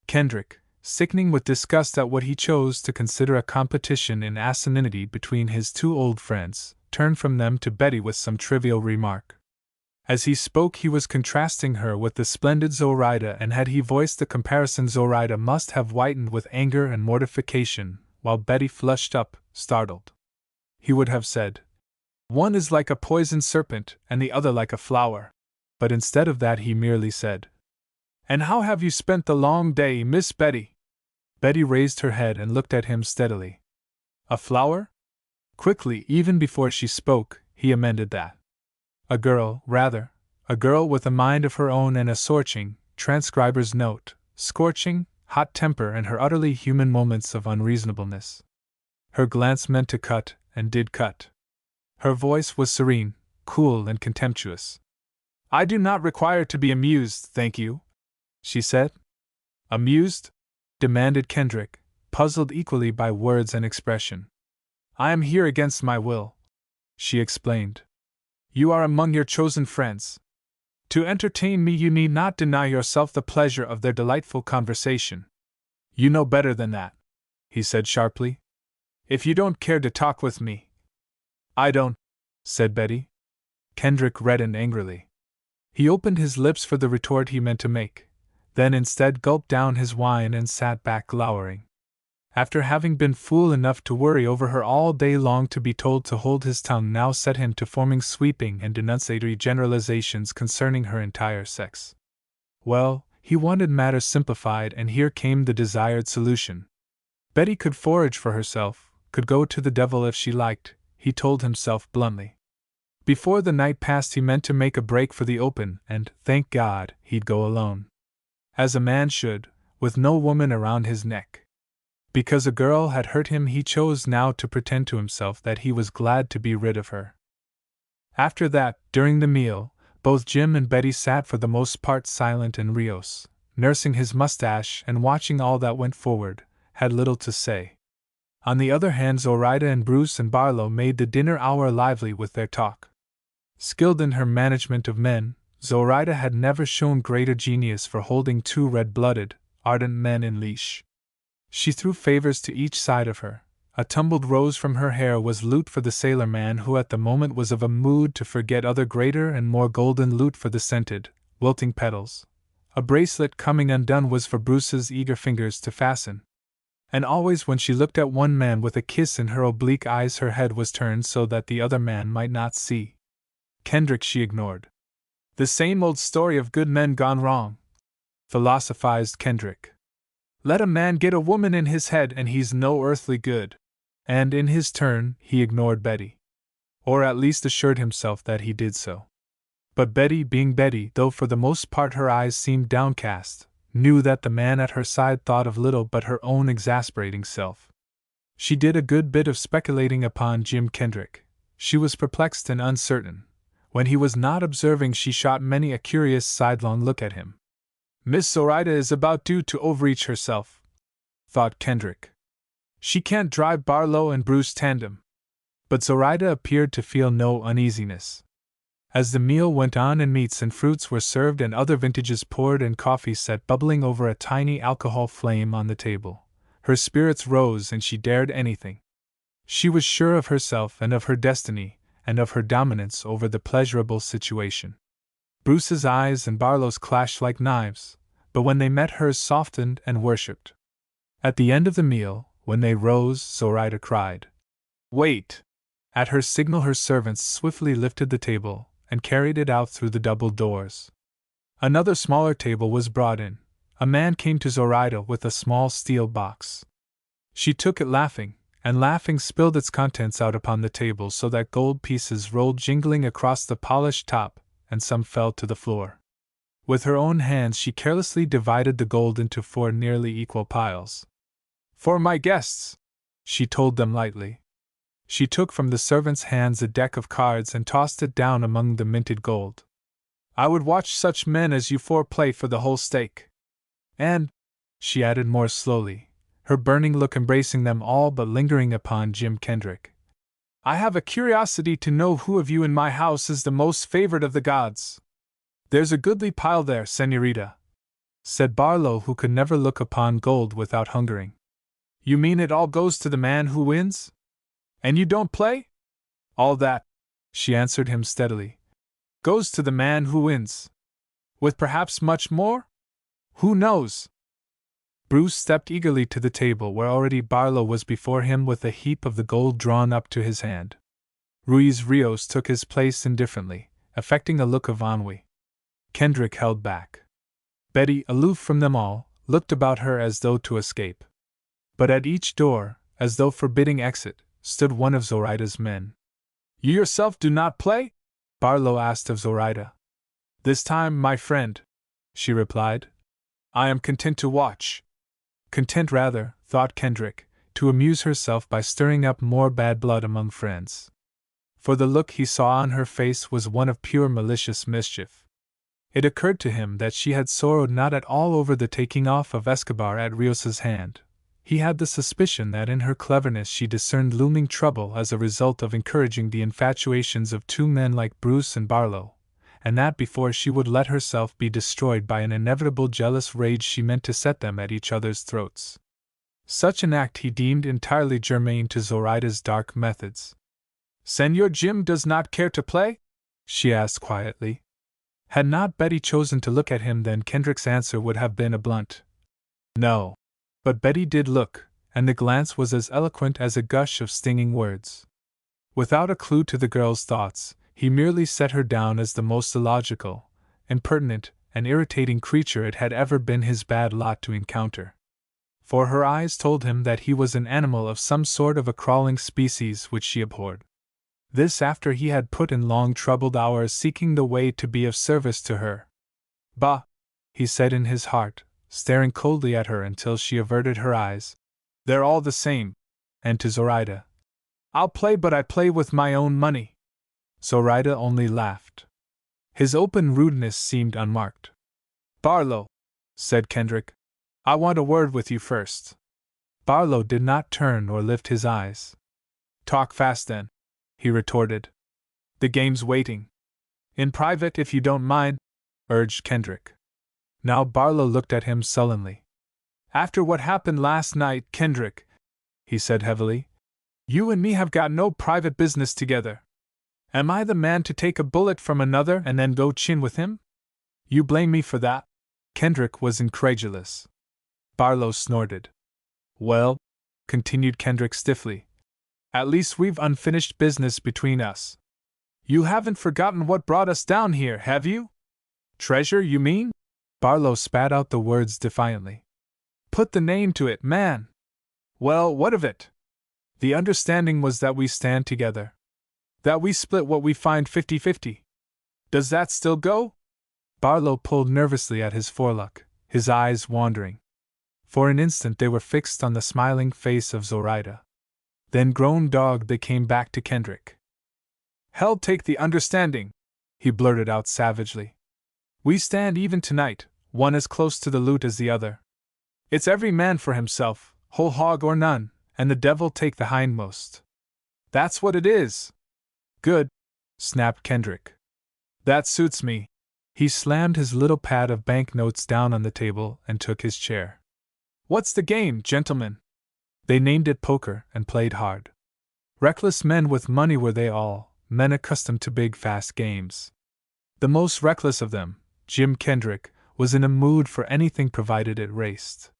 Kendrick, sickening with disgust at what he chose to consider a competition in asininity between his two old friends, turned from them to Betty with some trivial remark. As he spoke, he was contrasting her with the splendid Zoraida, and had he voiced the comparison, Zoraida must have whitened with anger and mortification, while Betty flushed up, startled. He would have said, "One is like a poisoned serpent, and the other like a flower." But instead of that, he merely said, "And how have you spent the long day, Miss Betty?" Betty raised her head and looked at him steadily. "A flower?" Quickly, even before she spoke, he amended that. "A girl, rather, A girl with a mind of her own and a scorching, transcriber's note, scorching, hot temper and her utterly human moments of unreasonableness. Her glance meant to cut, and did cut. Her voice was serene, cool and contemptuous. "I do not require to be amused, thank you," she said. "Amused?" demanded Kendrick, puzzled equally by words and expression. "I am here against my will," she explained. "You are among your chosen friends. To entertain me you need not deny yourself the pleasure of their delightful conversation." "You know better than that," he said sharply. "If you don't care to talk with me." "I don't," said Betty. Kendrick reddened angrily. He opened his lips for the retort he meant to make, then instead gulped down his wine and sat back glowering. After having been fool enough to worry over her all day long, to be told to hold his tongue now set him to forming sweeping and denunciatory generalizations concerning her entire sex. Well, he wanted matters simplified, and here came the desired solution. Betty could forage for herself, could go to the devil if she liked, he told himself bluntly. Before the night passed he meant to make a break for the open, and, thank God, he'd go alone. As a man should, with no woman around his neck. Because a girl had hurt him, he chose now to pretend to himself that he was glad to be rid of her. After that, during the meal, both Jim and Betty sat for the most part silent, and Rios, nursing his mustache and watching all that went forward, had little to say. On the other hand, Zoraida and Bruce and Barlow made the dinner hour lively with their talk. Skilled in her management of men, Zoraida had never shown greater genius for holding two red-blooded, ardent men in leash. She threw favors to each side of her. A tumbled rose from her hair was loot for the sailor man, who at the moment was of a mood to forget other greater and more golden loot for the scented, wilting petals. A bracelet coming undone was for Bruce's eager fingers to fasten. And always when she looked at one man with a kiss in her oblique eyes, her head was turned so that the other man might not see. Kendrick she ignored. "The same old story of good men gone wrong," philosophized Kendrick. "Let a man get a woman in his head and he's no earthly good." And in his turn, he ignored Betty. Or at least assured himself that he did so. But Betty, being Betty, though for the most part her eyes seemed downcast, knew that the man at her side thought of little but her own exasperating self. She did a good bit of speculating upon Jim Kendrick. She was perplexed and uncertain. When he was not observing, she shot many a curious sidelong look at him. "Miss Zoraida is about due to overreach herself," thought Kendrick. "She can't drive Barlow and Bruce tandem." But Zoraida appeared to feel no uneasiness. As the meal went on and meats and fruits were served and other vintages poured and coffee set bubbling over a tiny alcohol flame on the table, her spirits rose and she dared anything. She was sure of herself and of her destiny, and of her dominance over the pleasurable situation. Bruce's eyes and Barlow's clashed like knives, but when they met hers softened and worshipped. At the end of the meal, when they rose, Zoraida cried, "Wait!" At her signal her servants swiftly lifted the table and carried it out through the double doors. Another smaller table was brought in. A man came to Zoraida with a small steel box. She took it laughing, and laughing spilled its contents out upon the table so that gold pieces rolled jingling across the polished top, and some fell to the floor. With her own hands she carelessly divided the gold into 4 nearly equal piles. "For my guests," she told them lightly. She took from the servant's hands a deck of cards and tossed it down among the minted gold. "I would watch such men as you 4 play for the whole stake. And," she added more slowly, her burning look embracing them all but lingering upon Jim Kendrick, "I have a curiosity to know who of you in my house is the most favored of the gods." "There's a goodly pile there, señorita," said Barlow, who could never look upon gold without hungering. "You mean it all goes to the man who wins? And you don't play?" "All that," she answered him steadily, "goes to the man who wins. With perhaps much more? Who knows?" Bruce stepped eagerly to the table where already Barlow was before him with a heap of the gold drawn up to his hand. Ruiz Rios took his place indifferently, affecting a look of ennui. Kendrick held back. Betty, aloof from them all, looked about her as though to escape. But at each door, as though forbidding exit, stood one of Zoraida's men. "You yourself do not play?" Barlow asked of Zoraida. This time, my friend, she replied, I am content to watch. Content rather, thought Kendrick, to amuse herself by stirring up more bad blood among friends. For the look he saw on her face was one of pure malicious mischief. It occurred to him that she had sorrowed not at all over the taking off of Escobar at Rios's hand. He had the suspicion that in her cleverness she discerned looming trouble as a result of encouraging the infatuations of two men like Bruce and Barlow, and that before she would let herself be destroyed by an inevitable jealous rage she meant to set them at each other's throats. Such an act he deemed entirely germane to Zoraida's dark methods. Senor Jim does not care to play? She asked quietly. Had not Betty chosen to look at him, then Kendrick's answer would have been a blunt no. But Betty did look, and the glance was as eloquent as a gush of stinging words. Without a clue to the girl's thoughts, he merely set her down as the most illogical, impertinent, and irritating creature it had ever been his bad lot to encounter. For her eyes told him that he was an animal of some sort of a crawling species which she abhorred. This after he had put in long troubled hours seeking the way to be of service to her. Bah! He said in his heart, staring coldly at her until she averted her eyes. They're all the same. And to Zoraida, I'll play, but I play with my own money. Zoraida only laughed. His open rudeness seemed unmarked. Barlow, said Kendrick, I want a word with you first. Barlow did not turn or lift his eyes. Talk fast then, he retorted. The game's waiting. In private, if you don't mind, urged Kendrick. Now Barlow looked at him sullenly. After what happened last night, Kendrick, he said heavily, you and me have got no private business together. Am I the man to take a bullet from another and then go chin with him? You blame me for that? Kendrick was incredulous. Barlow snorted. Well, continued Kendrick stiffly, at least we've unfinished business between us. You haven't forgotten what brought us down here, have you? Treasure, you mean? Barlow spat out the words defiantly. Put the name to it, man. Well, what of it? The understanding was that we stand together. That we split what we find 50-50. Does that still go? Barlow pulled nervously at his forelock, his eyes wandering. For an instant they were fixed on the smiling face of Zoraida. Then grown dogged they came back to Kendrick. Hell take the understanding, he blurted out savagely. We stand even tonight, one as close to the loot as the other. It's every man for himself, whole hog or none, and the devil take the hindmost. That's what it is. Good, snapped Kendrick. That suits me. He slammed his little pad of banknotes down on the table and took his chair. What's the game, gentlemen? They named it poker and played hard. Reckless men with money were they all, men accustomed to big fast games. The most reckless of them, Jim Kendrick, was in a mood for anything provided it raced.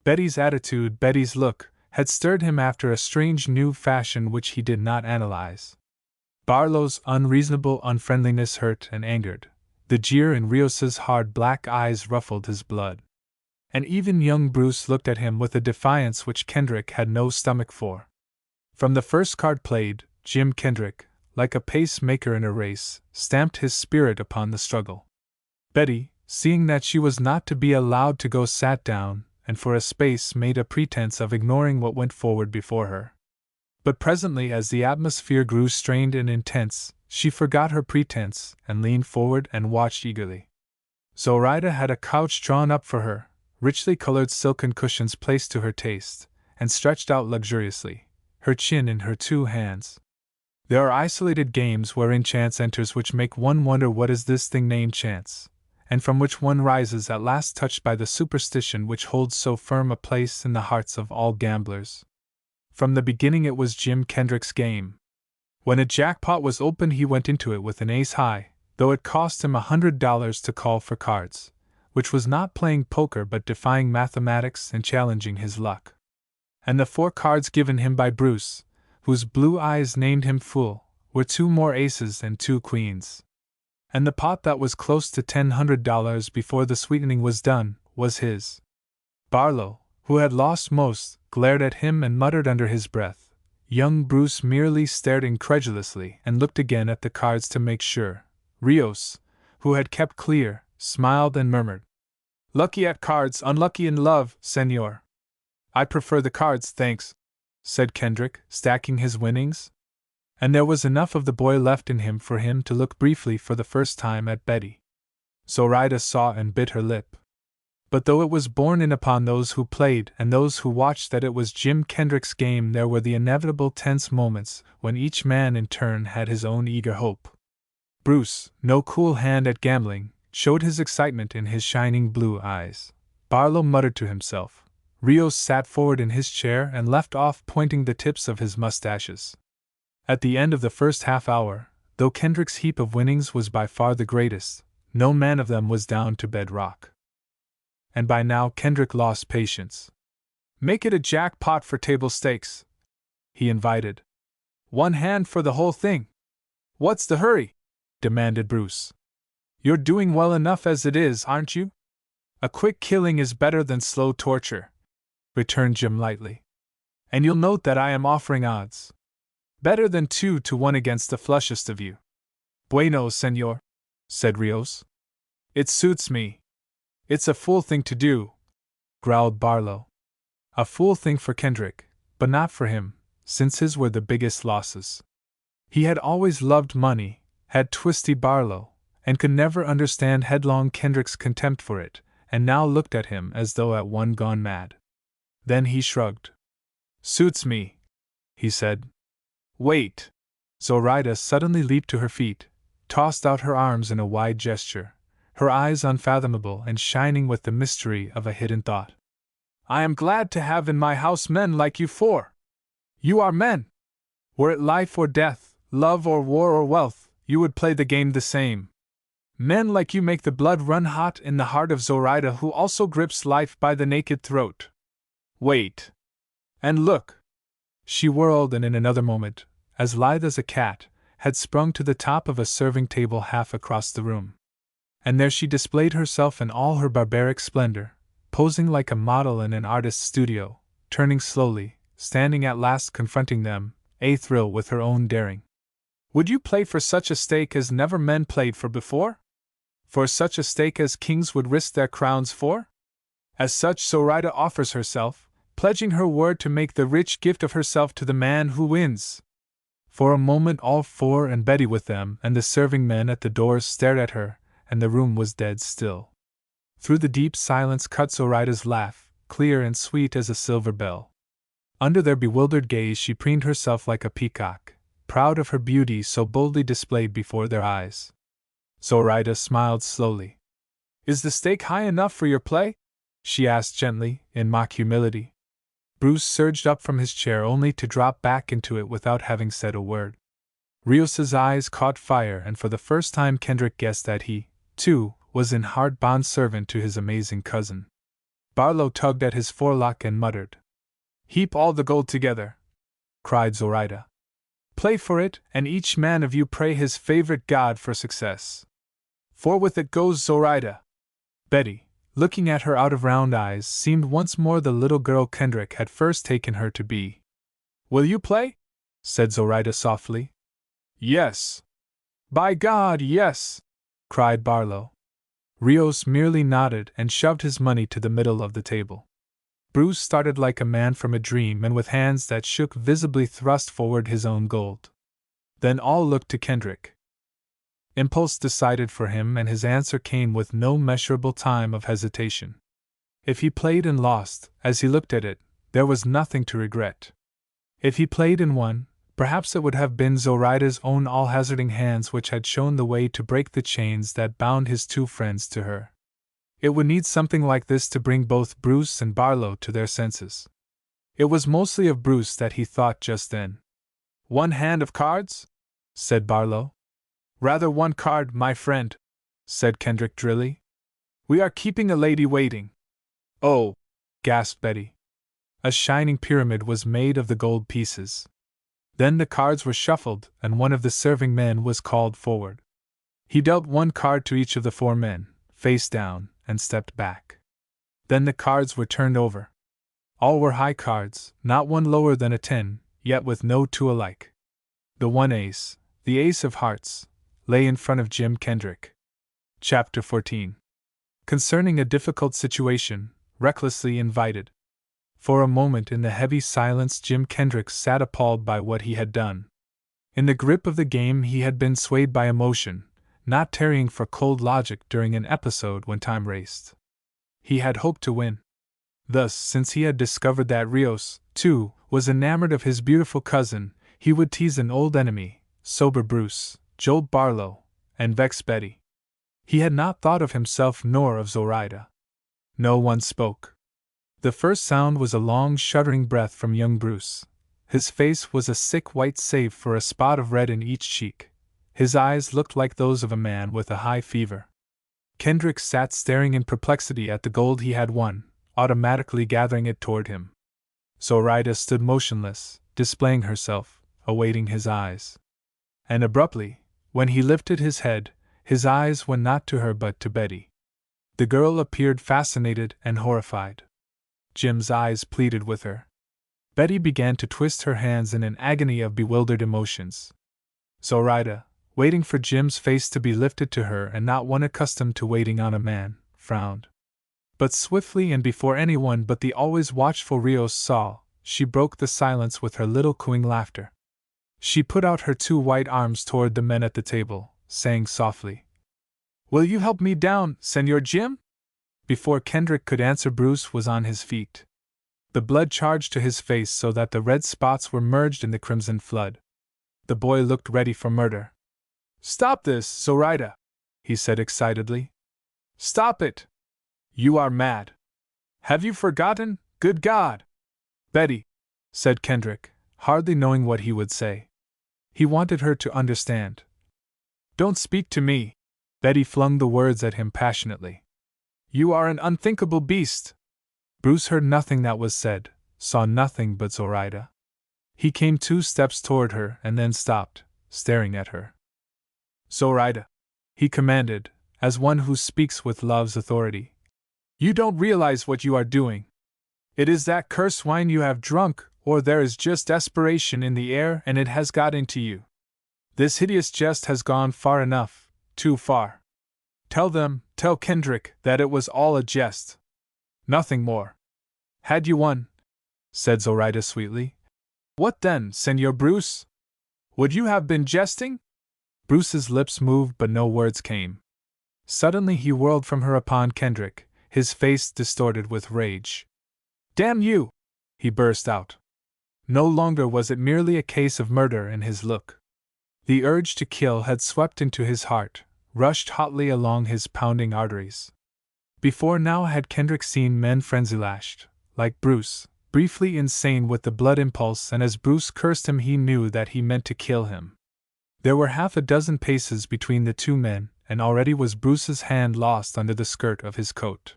Betty's attitude, Betty's look, had stirred him after a strange new fashion which he did not analyze. Barlow's unreasonable unfriendliness hurt and angered. The jeer in Rios's hard black eyes ruffled his blood. And even young Bruce looked at him with a defiance which Kendrick had no stomach for. From the first card played, Jim Kendrick, like a pacemaker in a race, stamped his spirit upon the struggle. Betty, seeing that she was not to be allowed to go, sat down, and for a space made a pretense of ignoring what went forward before her. But presently, as the atmosphere grew strained and intense, she forgot her pretense and leaned forward and watched eagerly. Zoraida had a couch drawn up for her, richly colored silken cushions placed to her taste, and stretched out luxuriously, her chin in her two hands. There are isolated games wherein chance enters which make one wonder what is this thing named chance, and from which one rises at last touched by the superstition which holds so firm a place in the hearts of all gamblers. From the beginning it was Jim Kendrick's game. When a jackpot was opened he went into it with an ace high, though it cost him $100 to call for cards, which was not playing poker but defying mathematics and challenging his luck. And the 4 cards given him by Bruce, whose blue eyes named him fool, were 2 more aces and 2 queens. And the pot that was close to $100 before the sweetening was done, was his. Barlow, who had lost most, glared at him and muttered under his breath. Young Bruce merely stared incredulously and looked again at the cards to make sure. Rios, who had kept clear, smiled and murmured, "Lucky at cards, unlucky in love, senor." "I prefer the cards, thanks," said Kendrick, stacking his winnings. And there was enough of the boy left in him for him to look briefly for the first time at Betty. Zoraida saw and bit her lip. But though it was borne in upon those who played and those who watched that it was Jim Kendrick's game, there were the inevitable tense moments when each man in turn had his own eager hope. Bruce, no cool hand at gambling, showed his excitement in his shining blue eyes. Barlow muttered to himself. Rios sat forward in his chair and left off pointing the tips of his mustaches. At the end of the first half hour, though Kendrick's heap of winnings was by far the greatest, no man of them was down to bedrock. And by now Kendrick lost patience. "Make it a jackpot for table stakes," he invited. "One hand for the whole thing." "What's the hurry?" demanded Bruce. "You're doing well enough as it is, aren't you?" "A quick killing is better than slow torture," returned Jim lightly. "And you'll note that I am offering odds. Better than 2-1 against the flushest of you." "Bueno, senor," said Rios. "It suits me." "It's a fool thing to do," growled Barlow. A fool thing for Kendrick, but not for him, since his were the biggest losses. He had always loved money, had Twisty Barlow, and could never understand headlong Kendrick's contempt for it, and now looked at him as though at one gone mad. Then he shrugged. "Suits me," he said. "Wait!" Zoraida suddenly leaped to her feet, tossed out her arms in a wide gesture, her eyes unfathomable and shining with the mystery of a hidden thought. "I am glad to have in my house men like you four. You are men. Were it life or death, love or war or wealth, you would play the game the same. Men like you make the blood run hot in the heart of Zoraida, who also grips life by the naked throat. Wait. And look!" She whirled and in another moment, as lithe as a cat, had sprung to the top of a serving table half across the room. And there she displayed herself in all her barbaric splendor, posing like a model in an artist's studio, turning slowly, standing at last confronting them, a-thrill with her own daring. "Would you play for such a stake as never men played for before? For such a stake as kings would risk their crowns for? As such Zoraida offers herself, pledging her word to make the rich gift of herself to the man who wins." For a moment all four and Betty with them and the serving men at the doors stared at her, and the room was dead still. Through the deep silence cut Zoraida's laugh, clear and sweet as a silver bell. Under their bewildered gaze she preened herself like a peacock, proud of her beauty so boldly displayed before their eyes. Zoraida smiled slowly. "Is the stake high enough for your play?" she asked gently, in mock humility. Bruce surged up from his chair only to drop back into it without having said a word. Rios's eyes caught fire, and for the first time Kendrick guessed that he, too, was in heart bond-servant to his amazing cousin. Barlow tugged at his forelock and muttered. "Heap all the gold together," cried Zoraida. "Play for it, and each man of you pray his favorite god for success. For with it goes Zoraida." Betty, looking at her out of round eyes, seemed once more the little girl Kendrick had first taken her to be. "Will you play?" said Zoraida softly. "Yes. By God, yes!" cried Barlow. Rios merely nodded and shoved his money to the middle of the table. Bruce started like a man from a dream and with hands that shook visibly thrust forward his own gold. Then all looked to Kendrick. Impulse decided for him, and his answer came with no measurable time of hesitation. If he played and lost, as he looked at it, there was nothing to regret. If he played and won, perhaps it would have been Zoraida's own all-hazarding hands which had shown the way to break the chains that bound his two friends to her. It would need something like this to bring both Bruce and Barlow to their senses. It was mostly of Bruce that he thought just then. "One hand of cards?" said Barlow. "Rather one card, my friend," said Kendrick drily. "We are keeping a lady waiting." "Oh!" gasped Betty. A shining pyramid was made of the gold pieces. Then the cards were shuffled, and one of the serving men was called forward. He dealt one card to each of the four men, face down, and stepped back. Then the cards were turned over. All were high cards, not one lower than a 10, yet with no two alike. The one ace, the ace of hearts, lay in front of Jim Kendrick. Chapter 14. Concerning a difficult situation, recklessly invited. For a moment in the heavy silence Jim Kendrick sat appalled by what he had done. In the grip of the game he had been swayed by emotion, not tarrying for cold logic during an episode when time raced. He had hoped to win. Thus, since he had discovered that Rios, too, was enamored of his beautiful cousin, he would tease an old enemy, sober Bruce, jolt Barlow, and vex Betty. He had not thought of himself nor of Zoraida. No one spoke. The first sound was a long shuddering breath from young Bruce. His face was a sick white save for a spot of red in each cheek. His eyes looked like those of a man with a high fever. Kendrick sat staring in perplexity at the gold he had won, automatically gathering it toward him. Zoraida stood motionless, displaying herself, awaiting his eyes. And abruptly, when he lifted his head, his eyes went not to her but to Betty. The girl appeared fascinated and horrified. Jim's eyes pleaded with her. Betty began to twist her hands in an agony of bewildered emotions. Zoraida, waiting for Jim's face to be lifted to her and not one accustomed to waiting on a man, frowned. But swiftly and before anyone but the always watchful Rios saw, she broke the silence with her little cooing laughter. She put out her two white arms toward the men at the table, saying softly, "Will you help me down, Senor Jim?" Before Kendrick could answer, Bruce was on his feet. The blood charged to his face so that the red spots were merged in the crimson flood. The boy looked ready for murder. "Stop this, Zoraida!" he said excitedly. "Stop it! You are mad! Have you forgotten, good God?" "Betty," said Kendrick, hardly knowing what he would say. He wanted her to understand. "Don't speak to me!" Betty flung the words at him passionately. "You are an unthinkable beast!" Bruce heard nothing that was said, saw nothing but Zoraida. He came 2 steps toward her and then stopped, staring at her. "Zoraida," he commanded, as one who speaks with love's authority, "you don't realize what you are doing. It is that cursed wine you have drunk, or there is just desperation in the air and it has got into you. This hideous jest has gone far enough, too far. Tell Kendrick that it was all a jest. Nothing more. Had you won," said Zoraida sweetly, "what then, Senor Bruce? Would you have been jesting?" Bruce's lips moved but no words came. Suddenly he whirled from her upon Kendrick, his face distorted with rage. "Damn you!" he burst out. No longer was it merely a case of murder in his look. The urge to kill had swept into his heart, rushed hotly along his pounding arteries. Before now had Kendrick seen men frenzy-lashed, like Bruce, briefly insane with the blood impulse, and as Bruce cursed him he knew that he meant to kill him. There were half a dozen paces between the two men, and already was Bruce's hand lost under the skirt of his coat.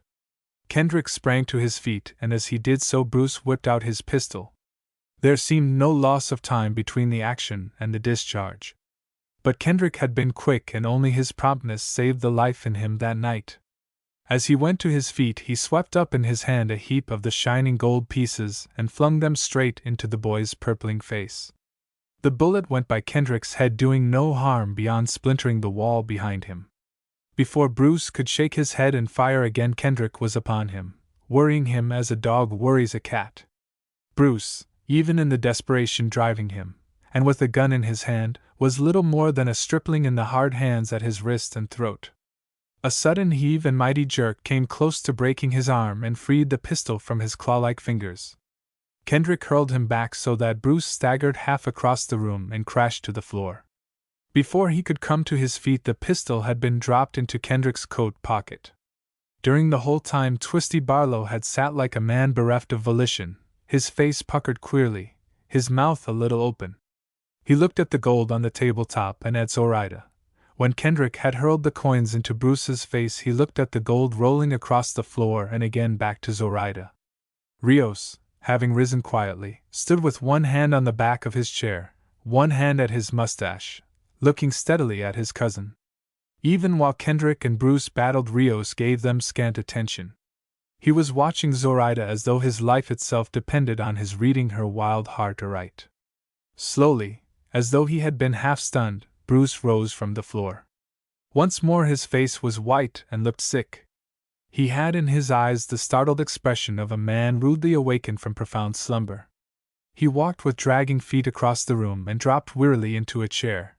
Kendrick sprang to his feet, and as he did so Bruce whipped out his pistol. There seemed no loss of time between the action and the discharge. But Kendrick had been quick, and only his promptness saved the life in him that night. As he went to his feet he swept up in his hand a heap of the shining gold pieces and flung them straight into the boy's purpling face. The bullet went by Kendrick's head, doing no harm beyond splintering the wall behind him. Before Bruce could shake his head and fire again, Kendrick was upon him, worrying him as a dog worries a cat. Bruce, even in the desperation driving him, and with a gun in his hand, was little more than a stripling in the hard hands at his wrist and throat. A sudden heave and mighty jerk came close to breaking his arm and freed the pistol from his claw-like fingers. Kendrick hurled him back so that Bruce staggered half across the room and crashed to the floor. Before he could come to his feet the pistol had been dropped into Kendrick's coat pocket. During the whole time Twisty Barlow had sat like a man bereft of volition, his face puckered queerly, his mouth a little open. He looked at the gold on the tabletop and at Zoraida. When Kendrick had hurled the coins into Bruce's face he looked at the gold rolling across the floor and again back to Zoraida. Rios, having risen quietly, stood with one hand on the back of his chair, one hand at his mustache, looking steadily at his cousin. Even while Kendrick and Bruce battled, Rios gave them scant attention. He was watching Zoraida as though his life itself depended on his reading her wild heart aright. Slowly, as though he had been half stunned, Bruce rose from the floor. Once more his face was white and looked sick. He had in his eyes the startled expression of a man rudely awakened from profound slumber. He walked with dragging feet across the room and dropped wearily into a chair.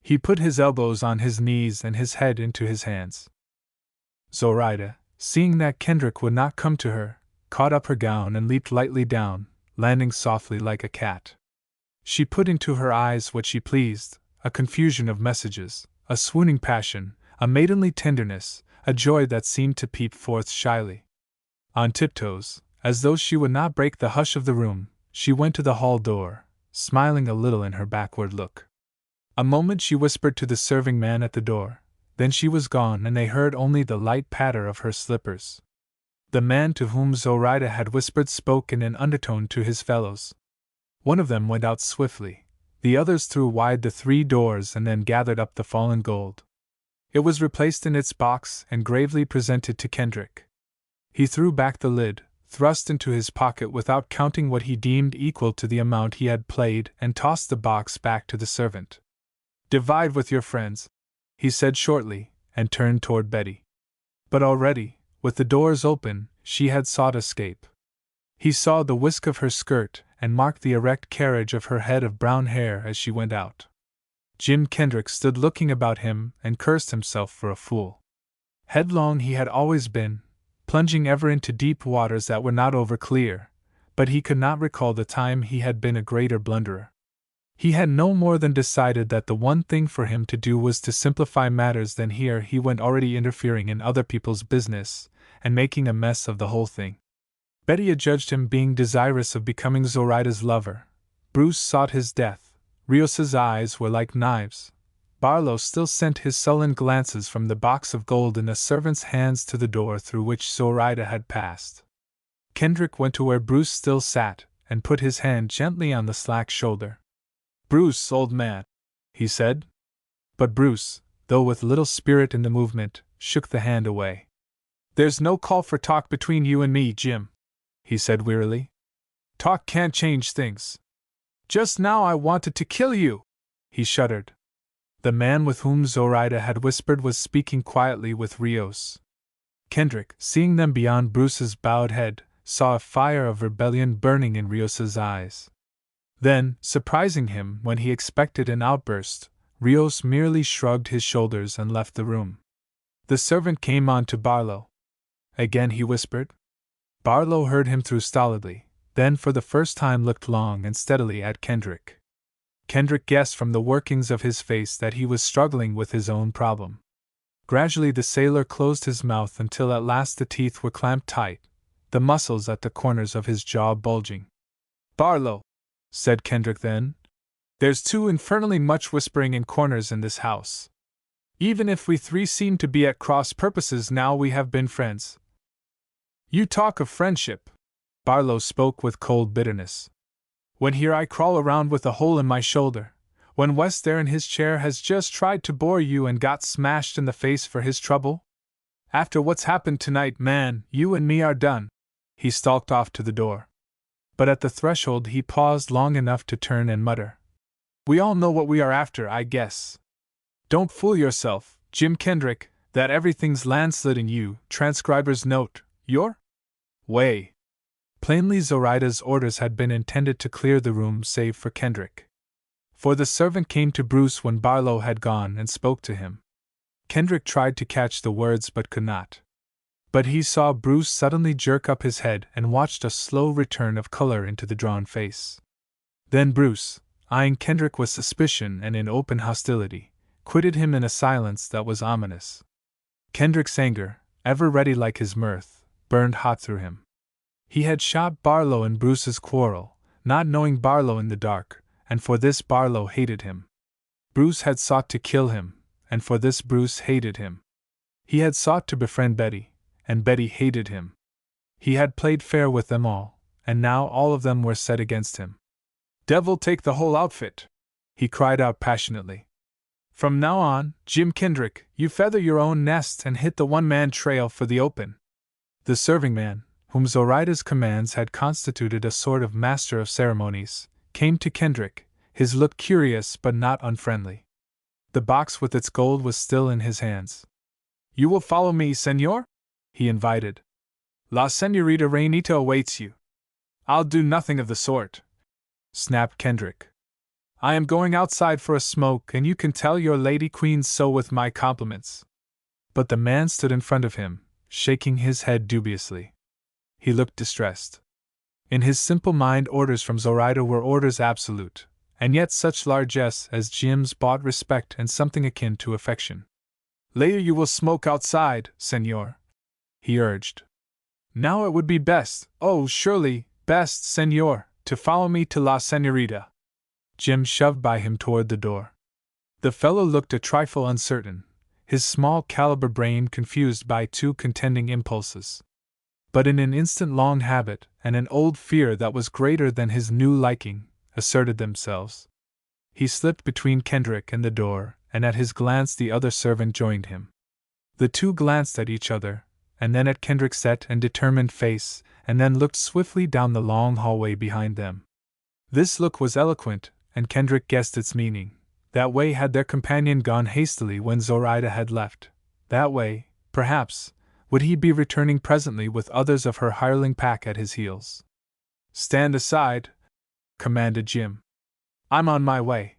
He put his elbows on his knees and his head into his hands. Zoraida, seeing that Kendrick would not come to her, caught up her gown and leaped lightly down, landing softly like a cat. She put into her eyes what she pleased, a confusion of messages, a swooning passion, a maidenly tenderness, a joy that seemed to peep forth shyly. On tiptoes, as though she would not break the hush of the room, she went to the hall door, smiling a little in her backward look. A moment she whispered to the serving man at the door, then she was gone and they heard only the light patter of her slippers. The man to whom Zoraida had whispered spoke in an undertone to his fellows. One of them went out swiftly, the others threw wide the 3 doors and then gathered up the fallen gold. It was replaced in its box and gravely presented to Kendrick. He threw back the lid, thrust into his pocket without counting what he deemed equal to the amount he had played, and tossed the box back to the servant. "Divide with your friends," he said shortly, and turned toward Betty. But already, with the doors open, she had sought escape. He saw the whisk of her skirt and marked the erect carriage of her head of brown hair as she went out. Jim Kendrick stood looking about him and cursed himself for a fool. Headlong he had always been, plunging ever into deep waters that were not over clear, but he could not recall the time he had been a greater blunderer. He had no more than decided that the one thing for him to do was to simplify matters than here he went already interfering in other people's business, and making a mess of the whole thing. Betty adjudged him being desirous of becoming Zoraida's lover. Bruce sought his death. Rios's eyes were like knives. Barlow still sent his sullen glances from the box of gold in a servant's hands to the door through which Zoraida had passed. Kendrick went to where Bruce still sat, and put his hand gently on the slack shoulder. "Bruce, old man," he said. But Bruce, though with little spirit in the movement, shook the hand away. "There's no call for talk between you and me, Jim," he said wearily. "Talk can't change things. Just now I wanted to kill you." He shuddered. The man with whom Zoraida had whispered was speaking quietly with Rios. Kendrick, seeing them beyond Bruce's bowed head, saw a fire of rebellion burning in Rios's eyes. Then, surprising him when he expected an outburst, Rios merely shrugged his shoulders and left the room. The servant came on to Barlow. Again he whispered. Barlow heard him through stolidly, then for the first time looked long and steadily at Kendrick. Kendrick guessed from the workings of his face that he was struggling with his own problem. Gradually the sailor closed his mouth until at last the teeth were clamped tight, the muscles at the corners of his jaw bulging. "Barlow," said Kendrick then, "there's too infernally much whispering in corners in this house. Even if we 3 seem to be at cross purposes now we have been friends." "You talk of friendship," Barlow spoke with cold bitterness, "when here I crawl around with a hole in my shoulder, when West there in his chair has just tried to bore you and got smashed in the face for his trouble? After what's happened tonight, man, you and me are done." He stalked off to the door. But at the threshold he paused long enough to turn and mutter, "We all know what we are after, I guess. Don't fool yourself, Jim Kendrick, that everything's landslid in you, transcriber's note, your way." Plainly Zoraida's orders had been intended to clear the room save for Kendrick. For the servant came to Bruce when Barlow had gone and spoke to him. Kendrick tried to catch the words but could not. But he saw Bruce suddenly jerk up his head and watched a slow return of color into the drawn face. Then Bruce, eyeing Kendrick with suspicion and in open hostility, quitted him in a silence that was ominous. Kendrick's anger, ever ready like his mirth, burned hot through him. He had shot Barlow in Bruce's quarrel, not knowing Barlow in the dark, and for this Barlow hated him. Bruce had sought to kill him, and for this Bruce hated him. He had sought to befriend Betty, and Betty hated him. He had played fair with them all, and now all of them were set against him. "Devil take the whole outfit!" he cried out passionately. "From now on, Jim Kendrick, you feather your own nest and hit the one-man trail for the open." The serving man, whom Zoraida's commands had constituted a sort of master of ceremonies, came to Kendrick, his look curious but not unfriendly. The box with its gold was still in his hands. "You will follow me, senor?" he invited. "La señorita Reinita awaits you." "I'll do nothing of the sort," snapped Kendrick. "I am going outside for a smoke, and you can tell your lady queen so with my compliments." But the man stood in front of him, shaking his head dubiously. He looked distressed. In his simple mind, orders from Zoraida were orders absolute, and yet such largesse as Jim's bought respect and something akin to affection. "Later you will smoke outside, senor," he urged. "Now it would be best, oh surely, best, senor, to follow me to La Señorita." Jim shoved by him toward the door. The fellow looked a trifle uncertain, his small caliber brain confused by two contending impulses. But in an instant long habit, and an old fear that was greater than his new liking, asserted themselves. He slipped between Kendrick and the door, and at his glance the other servant joined him. The two glanced at each other, and then at Kendrick's set and determined face, and then looked swiftly down the long hallway behind them. This look was eloquent, and Kendrick guessed its meaning. That way had their companion gone hastily when Zoraida had left. That way, perhaps, would he be returning presently with others of her hireling pack at his heels. "Stand aside," commanded Jim. "I'm on my way."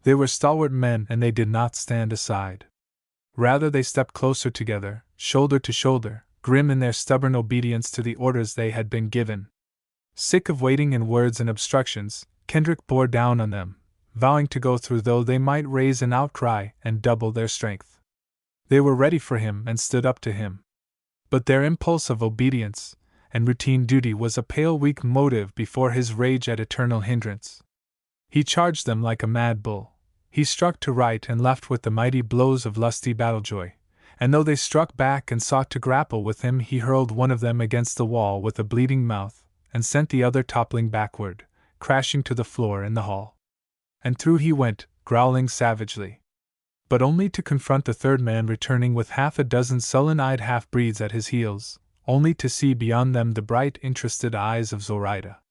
They were stalwart men, and they did not stand aside. Rather, they stepped closer together, shoulder to shoulder, grim in their stubborn obedience to the orders they had been given. Sick of waiting in words and obstructions, Kendrick bore down on them, vowing to go through though they might raise an outcry and double their strength. They were ready for him and stood up to him. But their impulse of obedience and routine duty was a pale weak motive before his rage at eternal hindrance. He charged them like a mad bull. He struck to right and left with the mighty blows of lusty battlejoy, and though they struck back and sought to grapple with him, he hurled one of them against the wall with a bleeding mouth, and sent the other toppling backward, crashing to the floor in the hall. And through he went, growling savagely. But only to confront the third man returning with half a dozen sullen-eyed half-breeds at his heels, only to see beyond them the bright, interested eyes of Zoraida.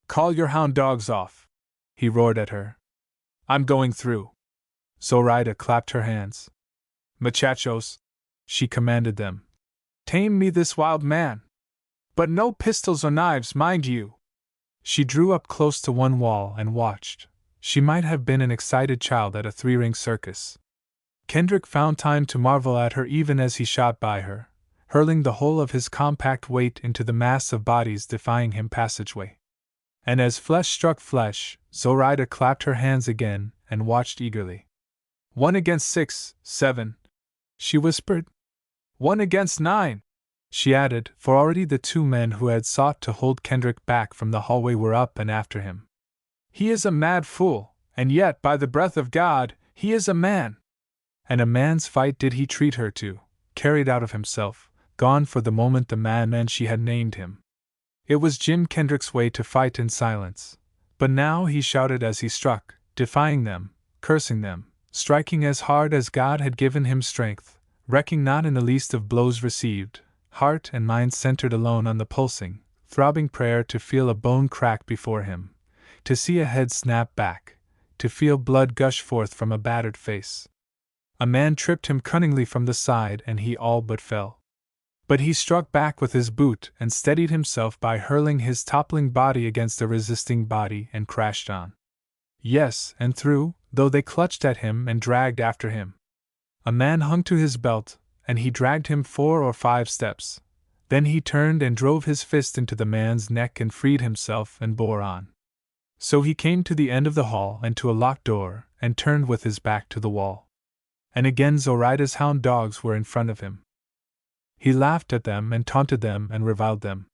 "Call your hound dogs off!" he roared at her. "I'm going through." Zoraida clapped her hands. "Muchachos," she commanded them, "tame me this wild man. But no pistols or knives, mind you." She drew up close to one wall and watched. She might have been an excited child at a three-ring circus. Kendrick found time to marvel at her even as he shot by her, hurling the whole of his compact weight into the mass of bodies defying him passageway. And as flesh struck flesh, Zoraida clapped her hands again and watched eagerly. "1 against 6, 7, she whispered. 1 against 9, she added, for already the two men who had sought to hold Kendrick back from the hallway were up and after him. "He is a mad fool, and yet, by the breath of God, he is a man!" And a man's fight did he treat her to, carried out of himself, gone for the moment the man she had named him. It was Jim Kendrick's way to fight in silence, but now he shouted as he struck, defying them, cursing them, striking as hard as God had given him strength, recking not in the least of blows received, heart and mind centered alone on the pulsing, throbbing prayer to feel a bone crack before him, to see a head snap back, to feel blood gush forth from a battered face. A man tripped him cunningly from the side and he all but fell. But he struck back with his boot and steadied himself by hurling his toppling body against a resisting body and crashed on. Yes, and through, though they clutched at him and dragged after him. A man hung to his belt, and he dragged him 4 or 5 steps. Then he turned and drove his fist into the man's neck and freed himself and bore on. So he came to the end of the hall and to a locked door, and turned with his back to the wall. And again Zoraida's hound dogs were in front of him. He laughed at them and taunted them and reviled them.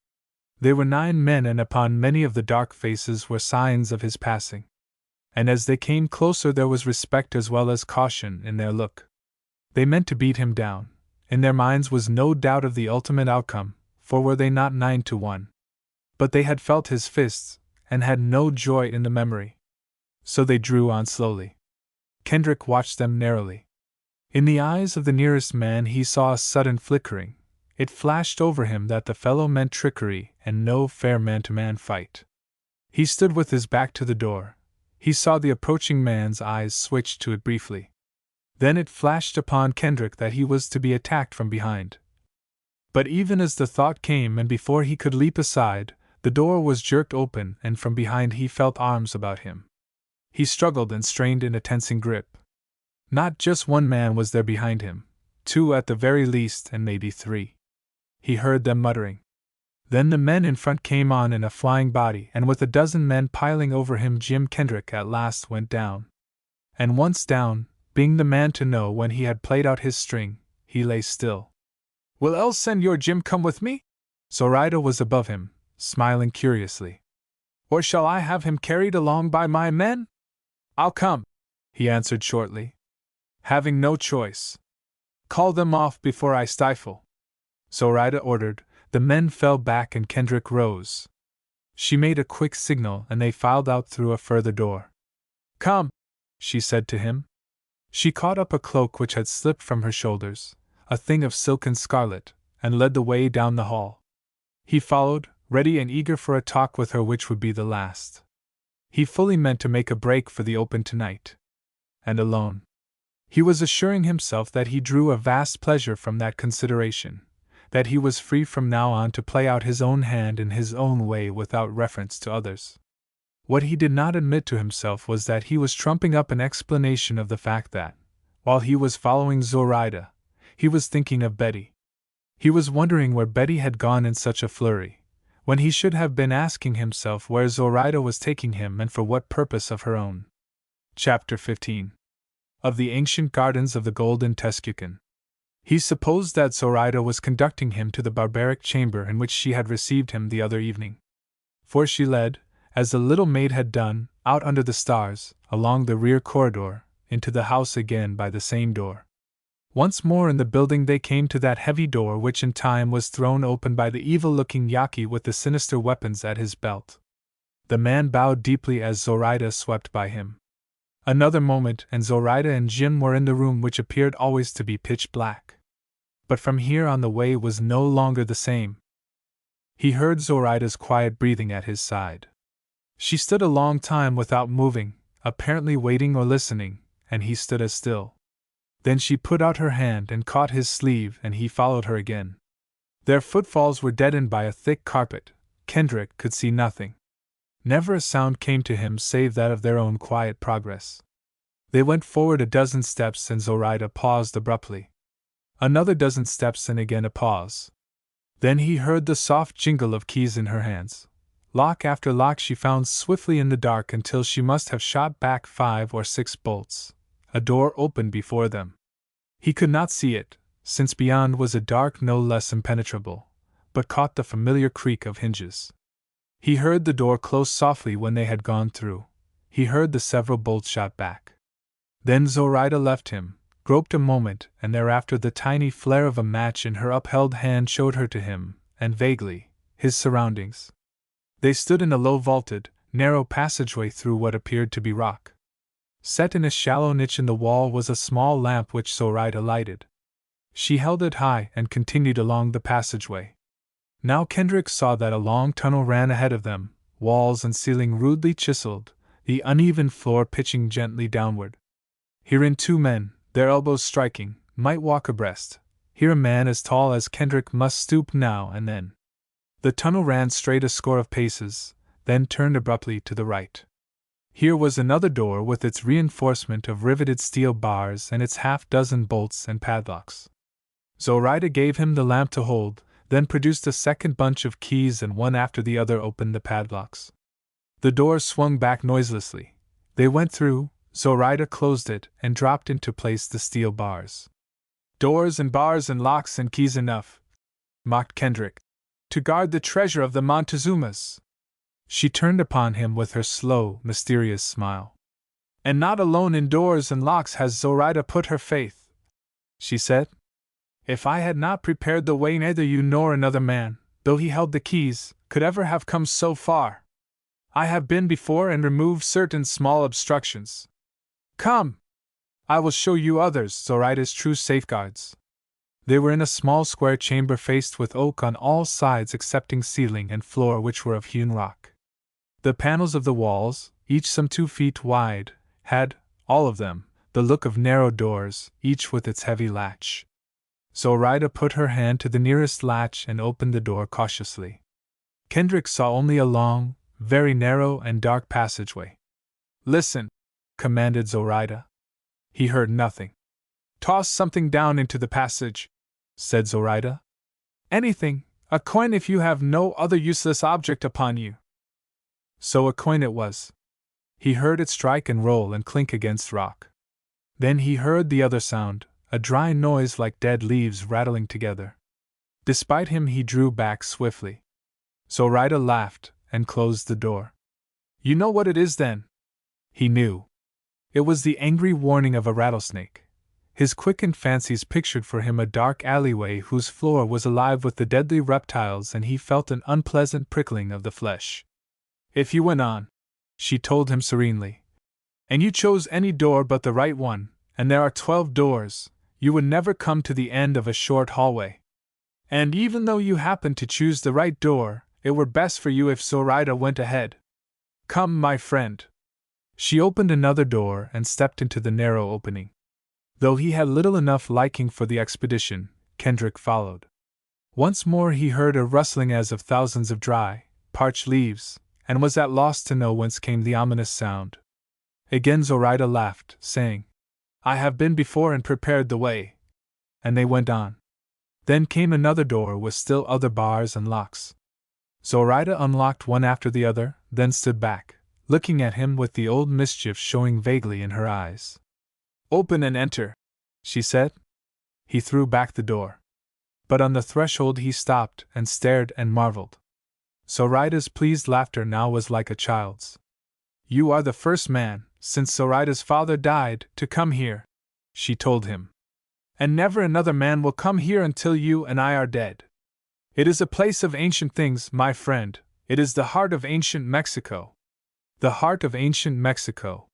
They were 9 men, and upon many of the dark faces were signs of his passing. And as they came closer there was respect as well as caution in their look. They meant to beat him down. In their minds was no doubt of the ultimate outcome, for were they not 9-1? But they had felt his fists, and had no joy in the memory. So they drew on slowly. Kendrick watched them narrowly. In the eyes of the nearest man he saw a sudden flickering. It flashed over him that the fellow meant trickery and no fair man-to-man fight. He stood with his back to the door, He saw the approaching man's eyes switch to it briefly. Then it flashed upon Kendrick that he was to be attacked from behind. But even as the thought came and before he could leap aside, the door was jerked open and from behind he felt arms about him. He struggled and strained in a tensing grip. Not just one man was there behind him, two at the very least and maybe three. He heard them muttering. Then the men in front came on in a flying body, and with a dozen men piling over him, Jim Kendrick at last went down. And once down, being the man to know when he had played out his string, he lay still. "Will El Senor Jim come with me?" Zoraida was above him, smiling curiously. "Or shall I have him carried along by my men?" "I'll come," he answered shortly. Having no choice. "Call them off before I stifle," Zoraida ordered. The men fell back and Kendrick rose. She made a quick signal and they filed out through a further door. "Come," she said to him. She caught up a cloak which had slipped from her shoulders, a thing of silken scarlet, and led the way down the hall. He followed, ready and eager for a talk with her which would be the last. He fully meant to make a break for the open tonight. And alone. He was assuring himself that he drew a vast pleasure from that consideration, that he was free from now on to play out his own hand in his own way without reference to others. What he did not admit to himself was that he was trumping up an explanation of the fact that, while he was following Zoraida, he was thinking of Betty. He was wondering where Betty had gone in such a flurry, when he should have been asking himself where Zoraida was taking him and for what purpose of her own. Chapter 15. Of the Ancient Gardens of the Golden Tezcucan. He supposed that Zoraida was conducting him to the barbaric chamber in which she had received him the other evening. For she led, as the little maid had done, out under the stars, along the rear corridor, into the house again by the same door. Once more in the building they came to that heavy door which in time was thrown open by the evil-looking Yaqui with the sinister weapons at his belt. The man bowed deeply as Zoraida swept by him. Another moment and Zoraida and Jim were in the room which appeared always to be pitch black. But from here on the way was no longer the same. He heard Zoraida's quiet breathing at his side. She stood a long time without moving, apparently waiting or listening, and he stood as still. Then she put out her hand and caught his sleeve and he followed her again. Their footfalls were deadened by a thick carpet. Kendrick could see nothing. Never a sound came to him save that of their own quiet progress. They went forward a dozen steps and Zoraida paused abruptly. Another dozen steps and again a pause. Then he heard the soft jingle of keys in her hands. Lock after lock she found swiftly in the dark until she must have shot back 5 or 6 bolts. A door opened before them. He could not see it, since beyond was a dark no less impenetrable, but caught the familiar creak of hinges. He heard the door close softly when they had gone through. He heard the several bolts shot back. Then Zoraida left him, groped a moment, and thereafter the tiny flare of a match in her upheld hand showed her to him, and vaguely, his surroundings. They stood in a low vaulted, narrow passageway through what appeared to be rock. Set in a shallow niche in the wall was a small lamp which Zoraida lighted. She held it high and continued along the passageway. Now Kendrick saw that a long tunnel ran ahead of them, walls and ceiling rudely chiseled, the uneven floor pitching gently downward. Herein 2 men, their elbows striking, might walk abreast. Here a man as tall as Kendrick must stoop now and then. The tunnel ran straight a score of paces, then turned abruptly to the right. Here was another door with its reinforcement of riveted steel bars and its half-dozen bolts and padlocks. Zoraida gave him the lamp to hold, then produced a second bunch of keys and one after the other opened the padlocks. The door swung back noiselessly. They went through, Zoraida closed it and dropped into place the steel bars. "Doors and bars and locks and keys enough," mocked Kendrick, "to guard the treasure of the Montezumas." She turned upon him with her slow, mysterious smile. "And not alone in doors and locks has Zoraida put her faith," she said. "If I had not prepared the way, neither you nor another man, though he held the keys, could ever have come so far. I have been before and removed certain small obstructions. Come! I will show you others, Zoraida's true safeguards." They were in a small square chamber faced with oak on all sides excepting ceiling and floor which were of hewn rock. The panels of the walls, each some 2 feet wide, had, all of them, the look of narrow doors, each with its heavy latch. Zoraida put her hand to the nearest latch and opened the door cautiously. Kendrick saw only a long, very narrow and dark passageway. "Listen," commanded Zoraida. He heard nothing. "Toss something down into the passage," said Zoraida. "Anything, a coin if you have no other useless object upon you." So a coin it was. He heard it strike and roll and clink against rock. Then he heard the other sound, a dry noise like dead leaves rattling together. Despite him, he drew back swiftly. Zoraida laughed and closed the door. "You know what it is then?" He knew. It was the angry warning of a rattlesnake. His quickened fancies pictured for him a dark alleyway whose floor was alive with the deadly reptiles, and he felt an unpleasant prickling of the flesh. "If you went on," she told him serenely, "and you chose any door but the right one, and there are 12 doors, you would never come to the end of a short hallway. And even though you happened to choose the right door, it were best for you if Zoraida went ahead. Come, my friend." She opened another door and stepped into the narrow opening. Though he had little enough liking for the expedition, Kendrick followed. Once more he heard a rustling as of thousands of dry, parched leaves, and was at loss to know whence came the ominous sound. Again Zoraida laughed, saying, "I have been before and prepared the way." And they went on. Then came another door with still other bars and locks. Zoraida unlocked one after the other, then stood back, looking at him with the old mischief showing vaguely in her eyes. "Open and enter," she said. He threw back the door. But on the threshold he stopped and stared and marveled. Zoraida's pleased laughter now was like a child's. "You are the first man, since Zoraida's father died, to come here," she told him. "And never another man will come here until you and I are dead. It is a place of ancient things, my friend. It is the heart of ancient Mexico." The heart of ancient Mexico.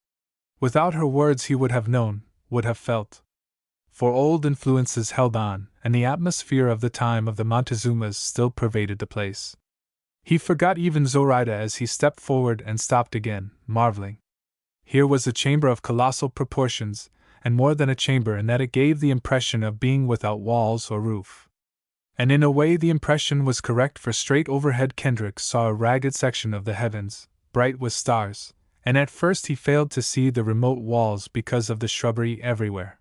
Without her words he would have known, would have felt. For old influences held on, and the atmosphere of the time of the Montezumas still pervaded the place. He forgot even Zoraida as he stepped forward and stopped again, marveling. Here was a chamber of colossal proportions, and more than a chamber in that it gave the impression of being without walls or roof. And in a way the impression was correct, for straight overhead Kendrick saw a ragged section of the heavens, bright with stars, and at first he failed to see the remote walls because of the shrubbery everywhere.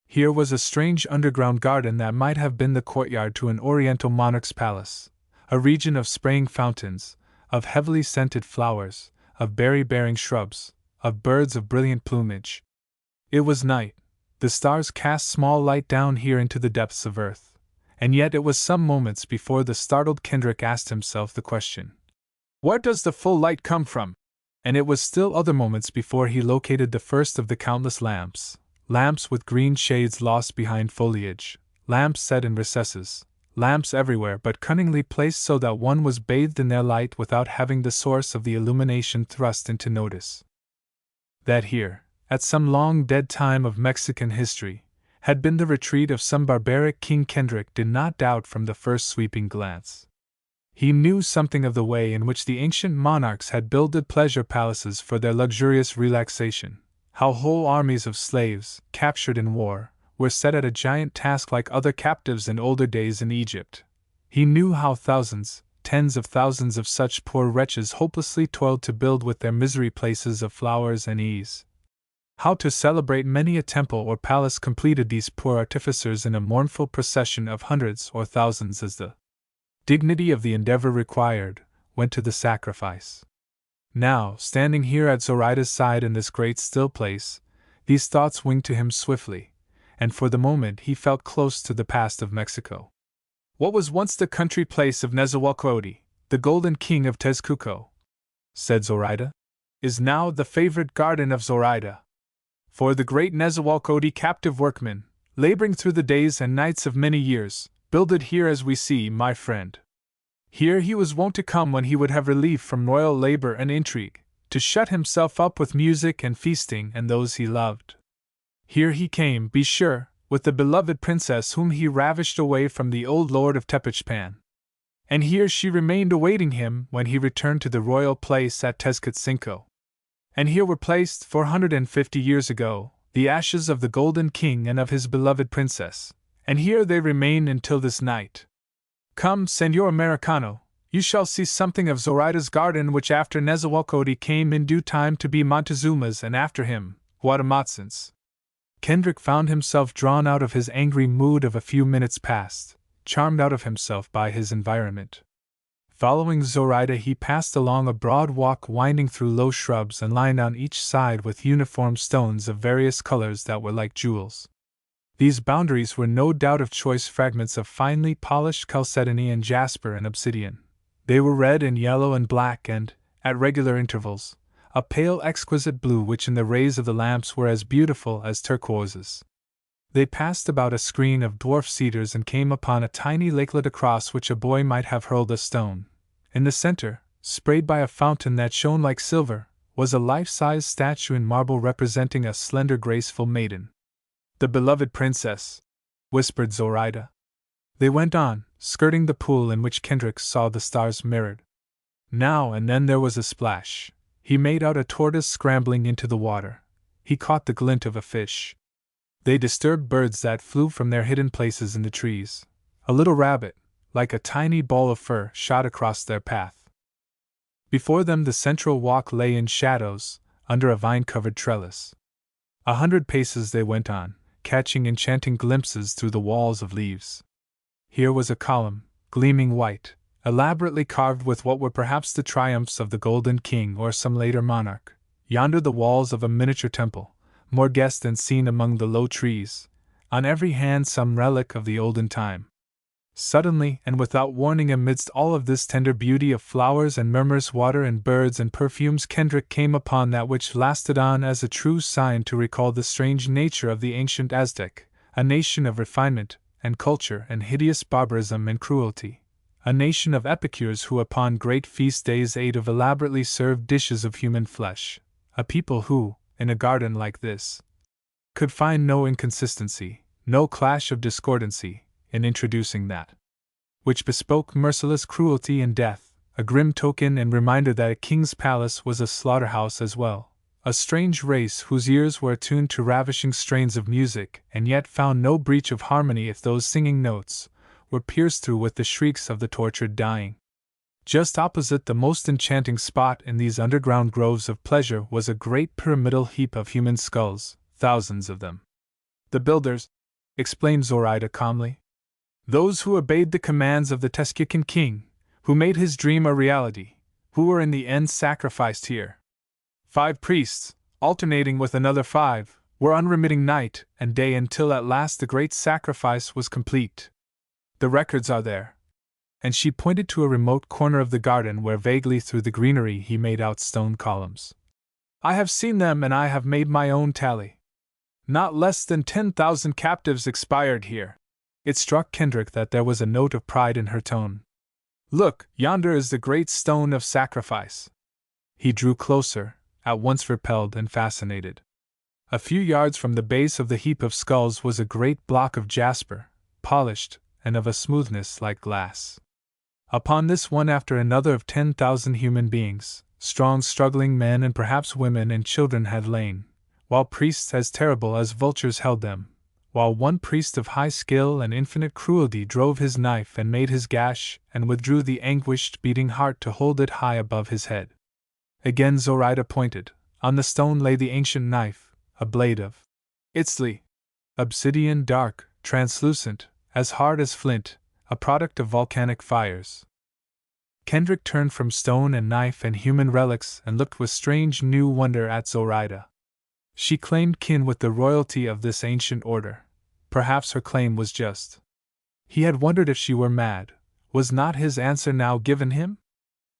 Here was a strange underground garden that might have been the courtyard to an oriental monarch's palace, a region of spraying fountains, of heavily scented flowers, of berry-bearing shrubs, of birds of brilliant plumage. It was night. The stars cast small light down here into the depths of earth, and yet it was some moments before the startled Kendrick asked himself the question, "Where does the full light come from?" And it was still other moments before he located the first of the countless lamps, lamps with green shades lost behind foliage, lamps set in recesses, lamps everywhere but cunningly placed so that one was bathed in their light without having the source of the illumination thrust into notice. That here, at some long dead time of Mexican history, had been the retreat of some barbaric king Kendrick did not doubt from the first sweeping glance. He knew something of the way in which the ancient monarchs had builded pleasure palaces for their luxurious relaxation, how whole armies of slaves, captured in war, were set at a giant task like other captives in older days in Egypt. He knew how thousands, tens of thousands of such poor wretches hopelessly toiled to build with their misery places of flowers and ease. How to celebrate many a temple or palace completed these poor artificers in a mournful procession of hundreds or thousands as the dignity of the endeavor required, went to the sacrifice. Now, standing here at Zoraida's side in this great still place, these thoughts winged to him swiftly, and for the moment he felt close to the past of Mexico. "What was once the country place of Nezahualcóyotl, the golden king of Tezcuco," said Zoraida, "is now the favorite garden of Zoraida. For the great Nezahualcóyotl captive workman, laboring through the days and nights of many years, builded here as we see, my friend. Here he was wont to come when he would have relief from royal labor and intrigue, to shut himself up with music and feasting and those he loved. Here he came, be sure, with the beloved princess whom he ravished away from the old lord of Tepechpan. And here she remained awaiting him when he returned to the royal place at Tezcatzinco. And here were placed, 450 years ago, the ashes of the Golden King and of his beloved princess, and here they remain until this night. Come, Senor Americano, you shall see something of Zoraida's garden, which after Nezahualcóyotl came in due time to be Montezuma's, and after him, Guatemala. Kendrick found himself drawn out of his angry mood of a few minutes past, charmed out of himself by his environment. Following Zoraida, he passed along a broad walk winding through low shrubs and lined on each side with uniform stones of various colors that were like jewels. These boundaries were no doubt of choice fragments of finely polished chalcedony and jasper and obsidian. They were red and yellow and black and, at regular intervals, a pale exquisite blue which in the rays of the lamps were as beautiful as turquoises. They passed about a screen of dwarf cedars and came upon a tiny lakelet across which a boy might have hurled a stone. In the center, sprayed by a fountain that shone like silver, was a life-size statue in marble representing a slender graceful maiden. "The beloved princess," whispered Zoraida. They went on, skirting the pool in which Kendrick saw the stars mirrored. Now and then there was a splash. He made out a tortoise scrambling into the water. He caught the glint of a fish. They disturbed birds that flew from their hidden places in the trees. A little rabbit, like a tiny ball of fur, shot across their path. Before them the central walk lay in shadows, under a vine-covered trellis. 100 paces they went on, catching enchanting glimpses through the walls of leaves. Here was a column, gleaming white, elaborately carved with what were perhaps the triumphs of the Golden King or some later monarch. Yonder the walls of a miniature temple, more guessed than seen among the low trees, on every hand some relic of the olden time. Suddenly, and without warning, amidst all of this tender beauty of flowers and murmurous water and birds and perfumes, Kendrick came upon that which lasted on as a true sign to recall the strange nature of the ancient Aztec, a nation of refinement and culture and hideous barbarism and cruelty. A nation of epicures who upon great feast days ate of elaborately served dishes of human flesh. A people who, in a garden like this, could find no inconsistency, no clash of discordancy, in introducing that which bespoke merciless cruelty and death, a grim token and reminder that a king's palace was a slaughterhouse as well. A strange race whose ears were attuned to ravishing strains of music and yet found no breach of harmony if those singing notes were pierced through with the shrieks of the tortured dying. Just opposite the most enchanting spot in these underground groves of pleasure was a great pyramidal heap of human skulls, thousands of them. "The builders," explained Zoraida calmly. "Those who obeyed the commands of the Tezcucan king, who made his dream a reality, who were in the end sacrificed here. 5 priests, alternating with another 5, were unremitting night and day until at last the great sacrifice was complete. The records are there." And she pointed to a remote corner of the garden where vaguely through the greenery he made out stone columns. "I have seen them and I have made my own tally. Not less than 10,000 captives expired here." It struck Kendrick that there was a note of pride in her tone. "Look, yonder is the great stone of sacrifice." He drew closer, at once repelled and fascinated. A few yards from the base of the heap of skulls was a great block of jasper, polished, and of a smoothness like glass. Upon this one after another of 10,000 human beings, strong struggling men and perhaps women and children had lain, while priests as terrible as vultures held them, while one priest of high skill and infinite cruelty drove his knife and made his gash and withdrew the anguished beating heart to hold it high above his head. Again Zoraida pointed. On the stone lay the ancient knife, a blade of Itzli, obsidian, dark, translucent, as hard as flint, a product of volcanic fires. Kendrick turned from stone and knife and human relics and looked with strange new wonder at Zoraida. She claimed kin with the royalty of this ancient order. Perhaps her claim was just. He had wondered if she were mad. Was not his answer now given him?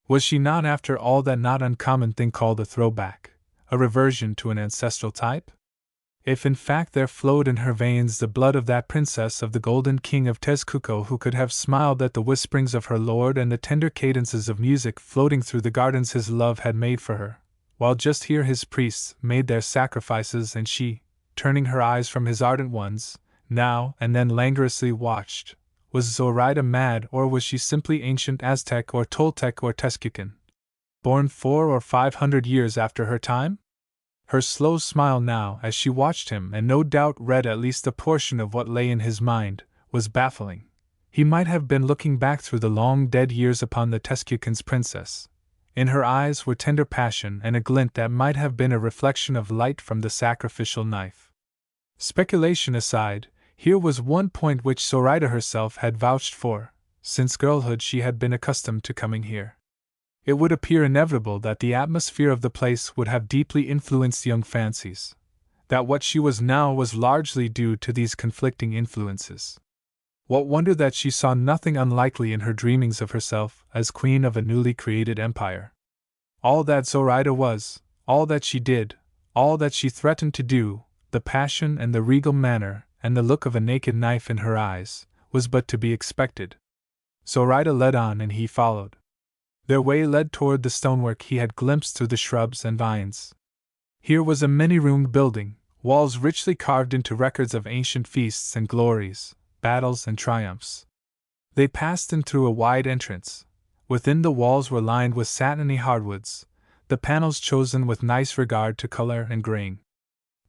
Was she not after all that not uncommon thing called a throwback, a reversion to an ancestral type? If in fact there flowed in her veins the blood of that princess of the Golden King of Tezcuco who could have smiled at the whisperings of her lord and the tender cadences of music floating through the gardens his love had made for her, while just here his priests made their sacrifices and she, turning her eyes from his ardent ones, now and then languorously watched, was Zoraida mad or was she simply ancient Aztec or Toltec or Tezcucan, born 400 or 500 years after her time? Her slow smile now, as she watched him and no doubt read at least a portion of what lay in his mind, was baffling. He might have been looking back through the long dead years upon the Tuscucan's princess. In her eyes were tender passion and a glint that might have been a reflection of light from the sacrificial knife. Speculation aside, here was one point which Zoraida herself had vouched for. Since girlhood she had been accustomed to coming here. It would appear inevitable that the atmosphere of the place would have deeply influenced young fancies. That what she was now was largely due to these conflicting influences. What wonder that she saw nothing unlikely in her dreamings of herself as queen of a newly created empire. All that Zoraida was, all that she did, all that she threatened to do, the passion and the regal manner and the look of a naked knife in her eyes, was but to be expected. Zoraida led on and he followed. Their way led toward the stonework he had glimpsed through the shrubs and vines. Here was a many-roomed building, walls richly carved into records of ancient feasts and glories, battles and triumphs. They passed in through a wide entrance. Within, the walls were lined with satiny hardwoods, the panels chosen with nice regard to color and grain.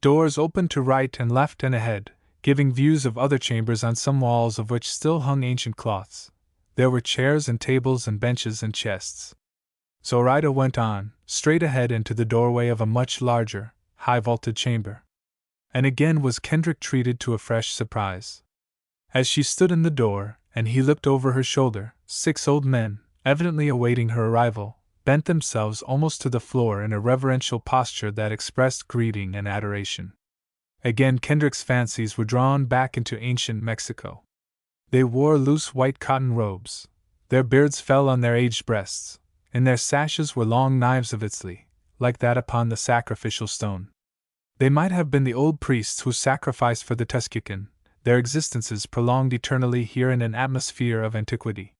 Doors opened to right and left and ahead, giving views of other chambers on some walls of which still hung ancient cloths. There were chairs and tables and benches and chests. Zoraida went on, straight ahead into the doorway of a much larger, high-vaulted chamber. And again was Kendrick treated to a fresh surprise. As she stood in the door, and he looked over her shoulder, 6 old men, evidently awaiting her arrival, bent themselves almost to the floor in a reverential posture that expressed greeting and adoration. Again Kendrick's fancies were drawn back into ancient Mexico. They wore loose white cotton robes. Their beards fell on their aged breasts. In their sashes were long knives of Itzli, like that upon the sacrificial stone. They might have been the old priests who sacrificed for the Tuscucan, their existences prolonged eternally here in an atmosphere of antiquity.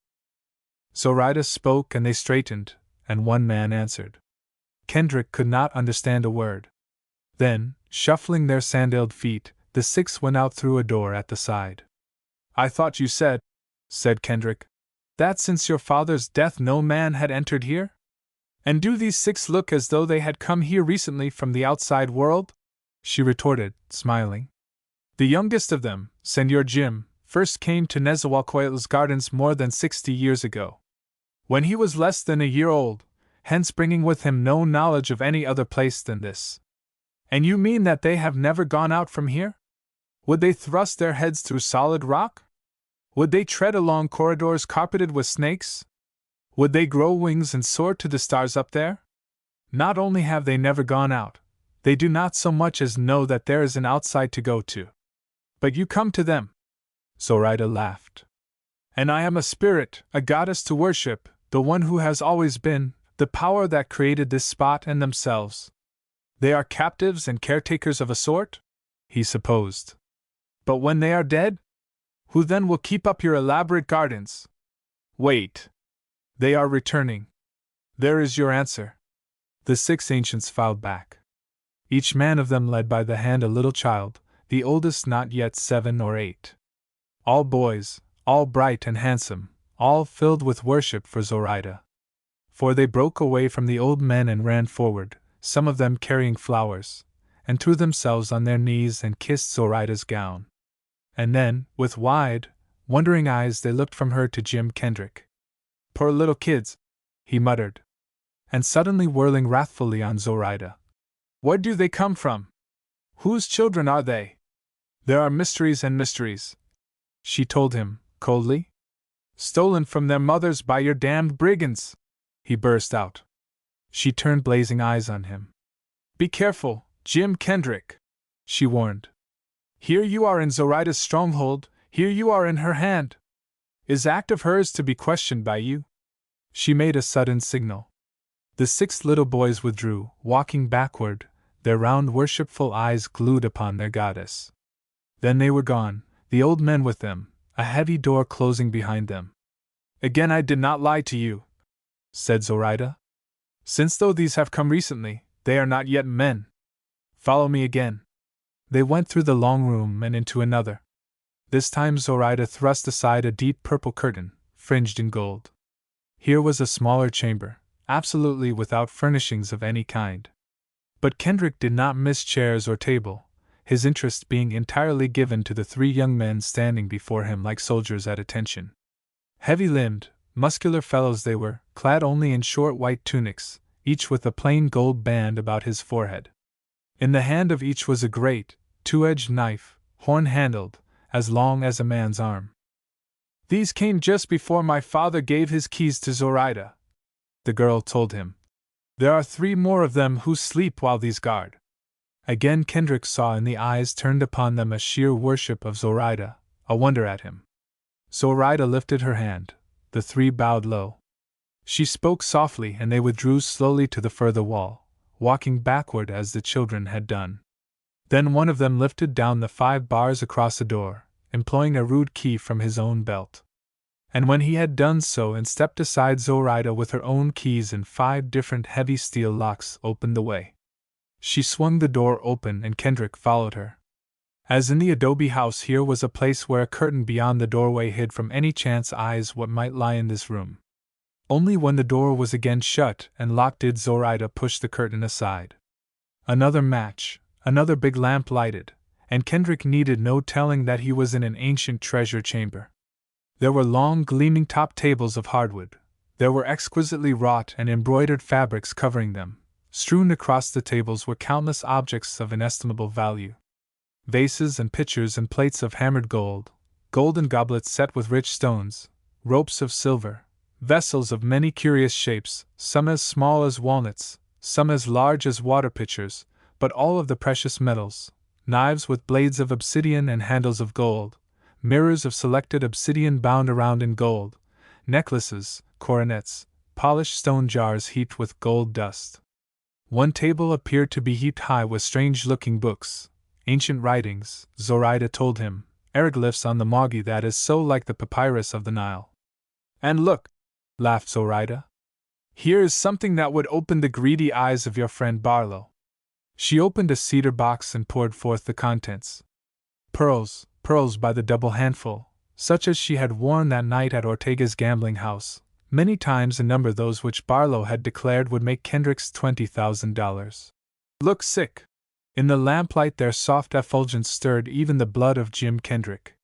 Zoraida spoke and they straightened, and one man answered. Kendrick could not understand a word. Then, shuffling their sandaled feet, the 6 went out through a door at the side. "I thought you said," said Kendrick, "that since your father's death no man had entered here? And do these 6 look as though they had come here recently from the outside world?" She retorted, smiling. "The youngest of them, Senor Jim, first came to Nezahualcoyotl's gardens more than 60 years ago. When he was less than a year old, hence bringing with him no knowledge of any other place than this." "And you mean that they have never gone out from here? Would they thrust their heads through solid rock? Would they tread along corridors carpeted with snakes? Would they grow wings and soar to the stars up there? Not only have they never gone out, they do not so much as know that there is an outside to go to. But you come to them." Zoraida laughed. "And I am a spirit, a goddess to worship, the one who has always been, the power that created this spot and themselves. They are captives and caretakers of a sort?" he supposed. "But when they are dead? Who then will keep up your elaborate gardens? Wait. They are returning. There is your answer." The 6 ancients filed back. Each man of them led by the hand a little child, the oldest not yet 7 or 8. All boys, all bright and handsome, all filled with worship for Zoraida. For they broke away from the old men and ran forward, some of them carrying flowers, and threw themselves on their knees and kissed Zoraida's gown. And then, with wide, wondering eyes, they looked from her to Jim Kendrick. "Poor little kids," he muttered. And suddenly whirling wrathfully on Zoraida. "Where do they come from? Whose children are they?" "There are mysteries and mysteries," she told him, coldly. "Stolen from their mothers by your damned brigands!" he burst out. She turned blazing eyes on him. "Be careful, Jim Kendrick," she warned. "Here you are in Zoraida's stronghold, here you are in her hand. Is act of hers to be questioned by you?" She made a sudden signal. The 6 little boys withdrew, walking backward, their round worshipful eyes glued upon their goddess. Then they were gone, the old men with them, a heavy door closing behind them. "Again I did not lie to you," said Zoraida. "Since though these have come recently, they are not yet men. Follow me again." They went through the long room and into another. This time Zoraida thrust aside a deep purple curtain, fringed in gold. Here was a smaller chamber, absolutely without furnishings of any kind. But Kendrick did not miss chairs or table, his interest being entirely given to the three young men standing before him like soldiers at attention. Heavy-limbed, muscular fellows they were, clad only in short white tunics, each with a plain gold band about his forehead. In the hand of each was a great, two-edged knife, horn-handled, as long as a man's arm. "These came just before my father gave his keys to Zoraida," the girl told him. "There are 3 more of them who sleep while these guard." Again Kendrick saw in the eyes turned upon them a sheer worship of Zoraida, a wonder at him. Zoraida lifted her hand, the 3 bowed low. She spoke softly and they withdrew slowly to the further wall, walking backward as the children had done. Then one of them lifted down the 5 bars across the door, employing a rude key from his own belt. And when he had done so and stepped aside, Zoraida with her own keys and 5 different heavy steel locks opened the way. She swung the door open and Kendrick followed her. As in the adobe house, here was a place where a curtain beyond the doorway hid from any chance eyes what might lie in this room. Only when the door was again shut and locked did Zoraida push the curtain aside. Another match, another big lamp lighted, and Kendrick needed no telling that he was in an ancient treasure chamber. There were long gleaming top tables of hardwood. There were exquisitely wrought and embroidered fabrics covering them. Strewn across the tables were countless objects of inestimable value. Vases and pitchers and plates of hammered gold, golden goblets set with rich stones, ropes of silver, vessels of many curious shapes, some as small as walnuts, some as large as water pitchers, but all of the precious metals, knives with blades of obsidian and handles of gold, mirrors of selected obsidian bound around in gold, necklaces, coronets, polished stone jars heaped with gold dust. One table appeared to be heaped high with strange-looking books, ancient writings, Zoraida told him, hieroglyphs on the Magi that is so like the papyrus of the Nile. "And look," laughed Zoraida, "here is something that would open the greedy eyes of your friend Barlow." She opened a cedar box and poured forth the contents. Pearls, pearls by the double handful, such as she had worn that night at Ortega's gambling house, many times in number those which Barlow had declared would make Kendrick's $20,000. "Look sick." In the lamplight their soft effulgence stirred even the blood of Jim Kendrick.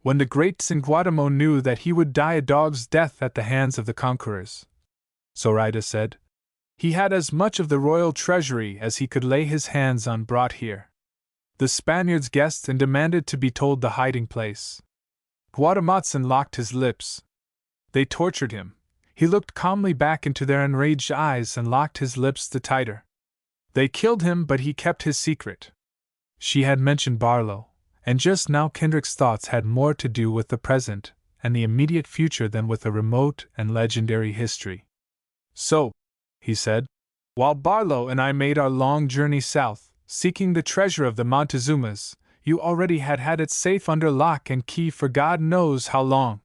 "When the great Sanguadamo knew that he would die a dog's death at the hands of the conquerors," Zoraida said, "he had as much of the royal treasury as he could lay his hands on brought here. The Spaniards guessed and demanded to be told the hiding place. Guatemotzin locked his lips. They tortured him. He looked calmly back into their enraged eyes and locked his lips the tighter. They killed him, but he kept his secret." She had mentioned Barlow, and just now Kendrick's thoughts had more to do with the present and the immediate future than with a remote and legendary history. "So," he said, "while Barlow and I made our long journey south, seeking the treasure of the Montezumas, you already had it safe under lock and key for God knows how long.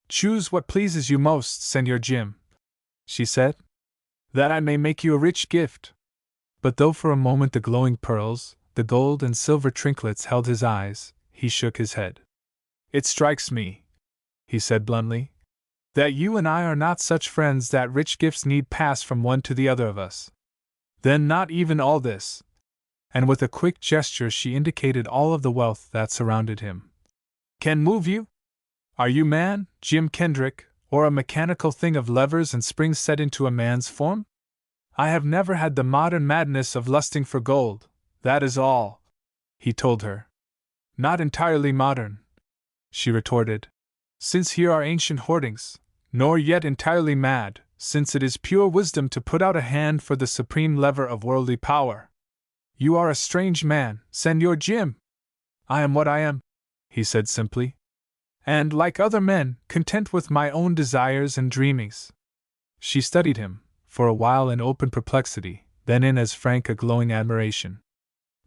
Choose what pleases you most, Senor Jim," she said, "that I may make you a rich gift." But though for a moment the glowing pearls, the gold and silver trinkets held his eyes, he shook his head. "It strikes me," he said bluntly, "that you and I are not such friends that rich gifts need pass from one to the other of us. Then not even all this," and with a quick gesture she indicated all of the wealth that surrounded him, "can move you? Are you man, Jim Kendrick, or a mechanical thing of levers and springs set into a man's form? I have never had the modern madness of lusting for gold, that is all," he told her. "Not entirely modern," she retorted, "since here are ancient hoardings, nor yet entirely mad, since it is pure wisdom to put out a hand for the supreme lever of worldly power. You are a strange man, Senor Jim." "I am what I am," he said simply, "and, like other men, content with my own desires and dreamings." She studied him, for a while in open perplexity, then in as frank a glowing admiration.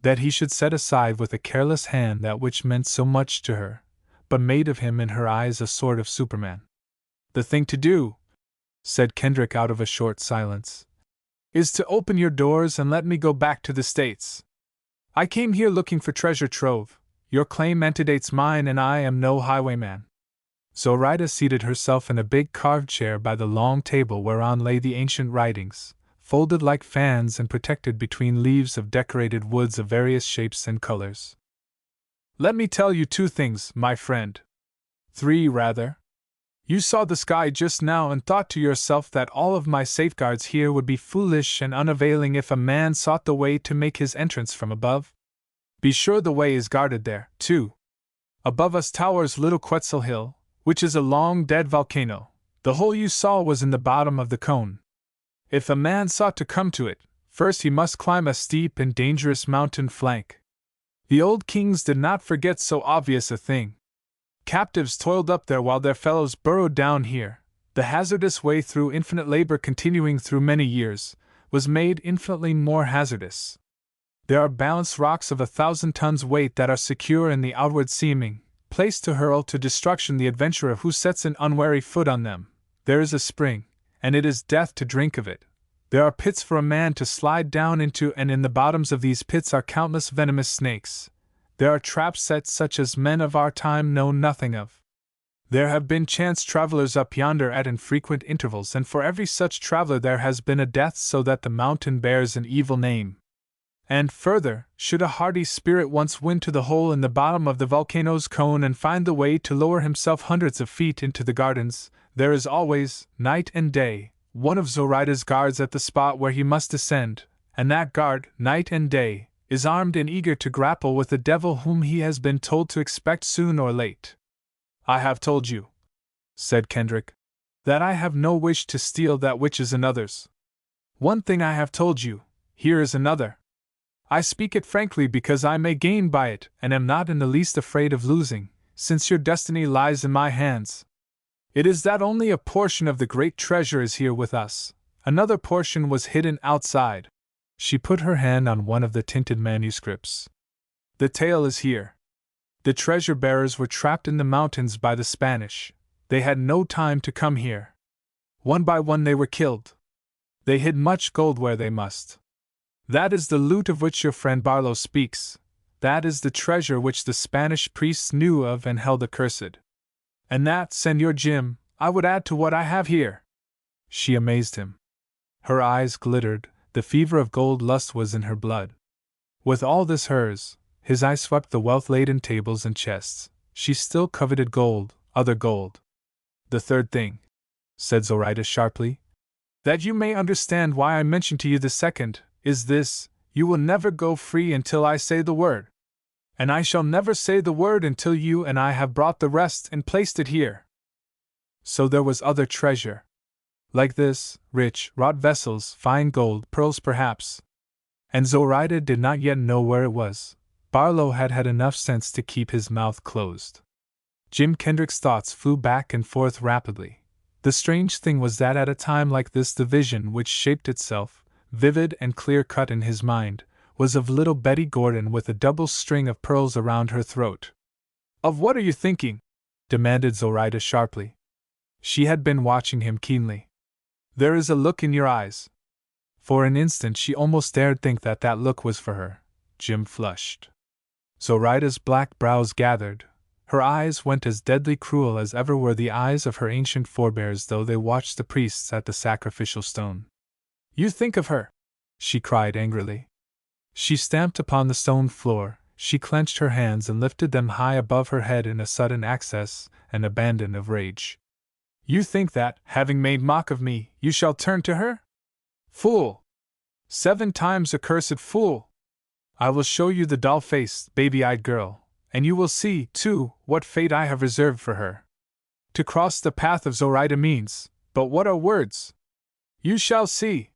That he should set aside with a careless hand that which meant so much to her, but made of him in her eyes a sort of Superman. "The thing to do," said Kendrick out of a short silence, "is to open your doors and let me go back to the States. I came here looking for treasure trove. Your claim antedates mine and I am no highwayman." Zoraida seated herself in a big carved chair by the long table whereon lay the ancient writings, folded like fans and protected between leaves of decorated woods of various shapes and colors. Let me tell you 2 things, my friend. 3, rather. You saw the sky just now and thought to yourself that all of my safeguards here would be foolish and unavailing if a man sought the way to make his entrance from above. Be sure the way is guarded there, too. Above us towers little Quetzal Hill, which is a long dead volcano. The hole you saw was in the bottom of the cone. If a man sought to come to it, first he must climb a steep and dangerous mountain flank. The old kings did not forget so obvious a thing. Captives toiled up there while their fellows burrowed down here. The hazardous way through infinite labor continuing through many years, was made infinitely more hazardous. There are balanced rocks of 1,000 tons weight that are secure in the outward seeming, placed to hurl to destruction the adventurer who sets an unwary foot on them. There is a spring, and it is death to drink of it. There are pits for a man to slide down into, and in the bottoms of these pits are countless venomous snakes. There are traps set such as men of our time know nothing of. There have been chance travelers up yonder at infrequent intervals, and for every such traveler there has been a death, so that the mountain bears an evil name. And further, should a hardy spirit once win to the hole in the bottom of the volcano's cone and find the way to lower himself hundreds of feet into the gardens, there is always, night and day, one of Zoraida's guards at the spot where he must descend, and that guard, night and day, is armed and eager to grapple with the devil whom he has been told to expect soon or late. I have told you, said Kendrick, that I have no wish to steal that which is another's. One thing I have told you, here is another. I speak it frankly because I may gain by it, and am not in the least afraid of losing, since your destiny lies in my hands. It is that only a portion of the great treasure is here with us. Another portion was hidden outside. She put her hand on one of the tinted manuscripts. The tale is here. The treasure bearers were trapped in the mountains by the Spanish. They had no time to come here. One by one they were killed. They hid much gold where they must. That is the loot of which your friend Barlow speaks. That is the treasure which the Spanish priests knew of and held accursed. And that, Señor Jim, I would add to what I have here. She amazed him. Her eyes glittered, the fever of gold lust was in her blood. With all this hers, his eye swept the wealth-laden tables and chests. She still coveted gold, other gold. The third thing, said Zoraida sharply, that you may understand why I mention to you the second, is this: you will never go free until I say the word. And I shall never say the word until you and I have brought the rest and placed it here. So there was other treasure. Like this, rich, wrought vessels, fine gold, pearls perhaps. And Zoraida did not yet know where it was. Barlow had had enough sense to keep his mouth closed. Jim Kendrick's thoughts flew back and forth rapidly. The strange thing was that at a time like this the vision which shaped itself, vivid and clear-cut in his mind, was of little Betty Gordon with a double string of pearls around her throat. Of what are you thinking? Demanded Zoraida sharply. She had been watching him keenly. There is a look in your eyes. For an instant she almost dared think that that look was for her. Jim flushed. Zoraida's black brows gathered. Her eyes went as deadly cruel as ever were the eyes of her ancient forebears, though they watched the priests at the sacrificial stone. You think of her! She cried angrily. She stamped upon the stone floor, she clenched her hands and lifted them high above her head in a sudden access and abandon of rage. You think that, having made mock of me, you shall turn to her? Fool! 7 times accursed fool! I will show you the doll-faced, baby-eyed girl, and you will see, too, what fate I have reserved for her. To cross the path of Zoraida means, but what are words? You shall see!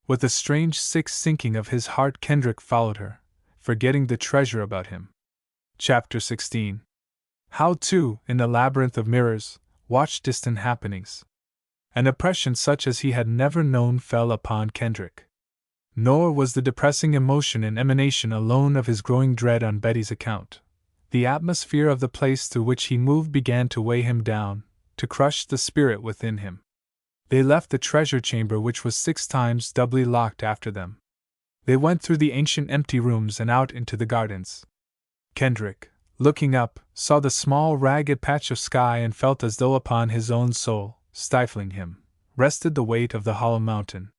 With a strange sick sinking of his heart Kendrick followed her, forgetting the treasure about him. Chapter 16. How to, in the labyrinth of mirrors, watch distant happenings. An oppression such as he had never known fell upon Kendrick. Nor was the depressing emotion an emanation alone of his growing dread on Betty's account. The atmosphere of the place through which he moved began to weigh him down, to crush the spirit within him. They left the treasure chamber, which was 6 times doubly locked after them. They went through the ancient empty rooms and out into the gardens. Kendrick, looking up, saw the small ragged patch of sky and felt as though upon his own soul, stifling him, rested the weight of the hollow mountain.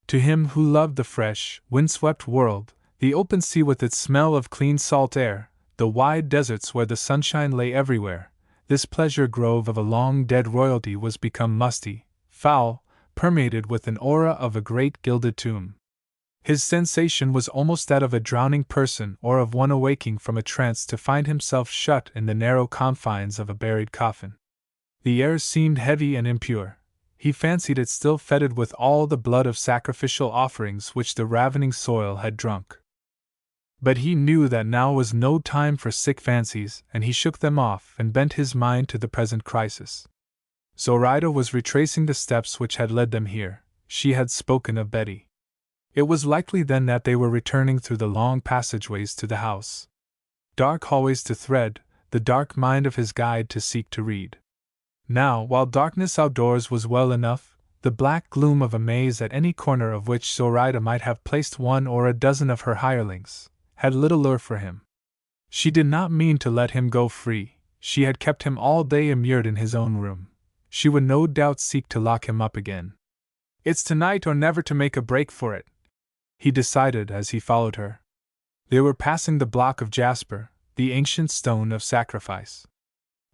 To him who loved the fresh, windswept world, the open sea with its smell of clean salt air, the wide deserts where the sunshine lay everywhere, this pleasure grove of a long-dead royalty was become musty, foul, permeated with an aura of a great gilded tomb. His sensation was almost that of a drowning person or of one awaking from a trance to find himself shut in the narrow confines of a buried coffin. The air seemed heavy and impure. He fancied it still fetid with all the blood of sacrificial offerings which the ravening soil had drunk. But he knew that now was no time for sick fancies, and he shook them off and bent his mind to the present crisis. Zoraida was retracing the steps which had led them here. She had spoken of Betty. It was likely then that they were returning through the long passageways to the house. Dark hallways to thread, the dark mind of his guide to seek to read. Now, while darkness outdoors was well enough, the black gloom of a maze at any corner of which Zoraida might have placed one or a dozen of her hirelings, had little lure for him. She did not mean to let him go free. She had kept him all day immured in his own room. She would no doubt seek to lock him up again. "It's tonight or never to make a break for it," he decided as he followed her. They were passing the block of jasper, the ancient stone of sacrifice.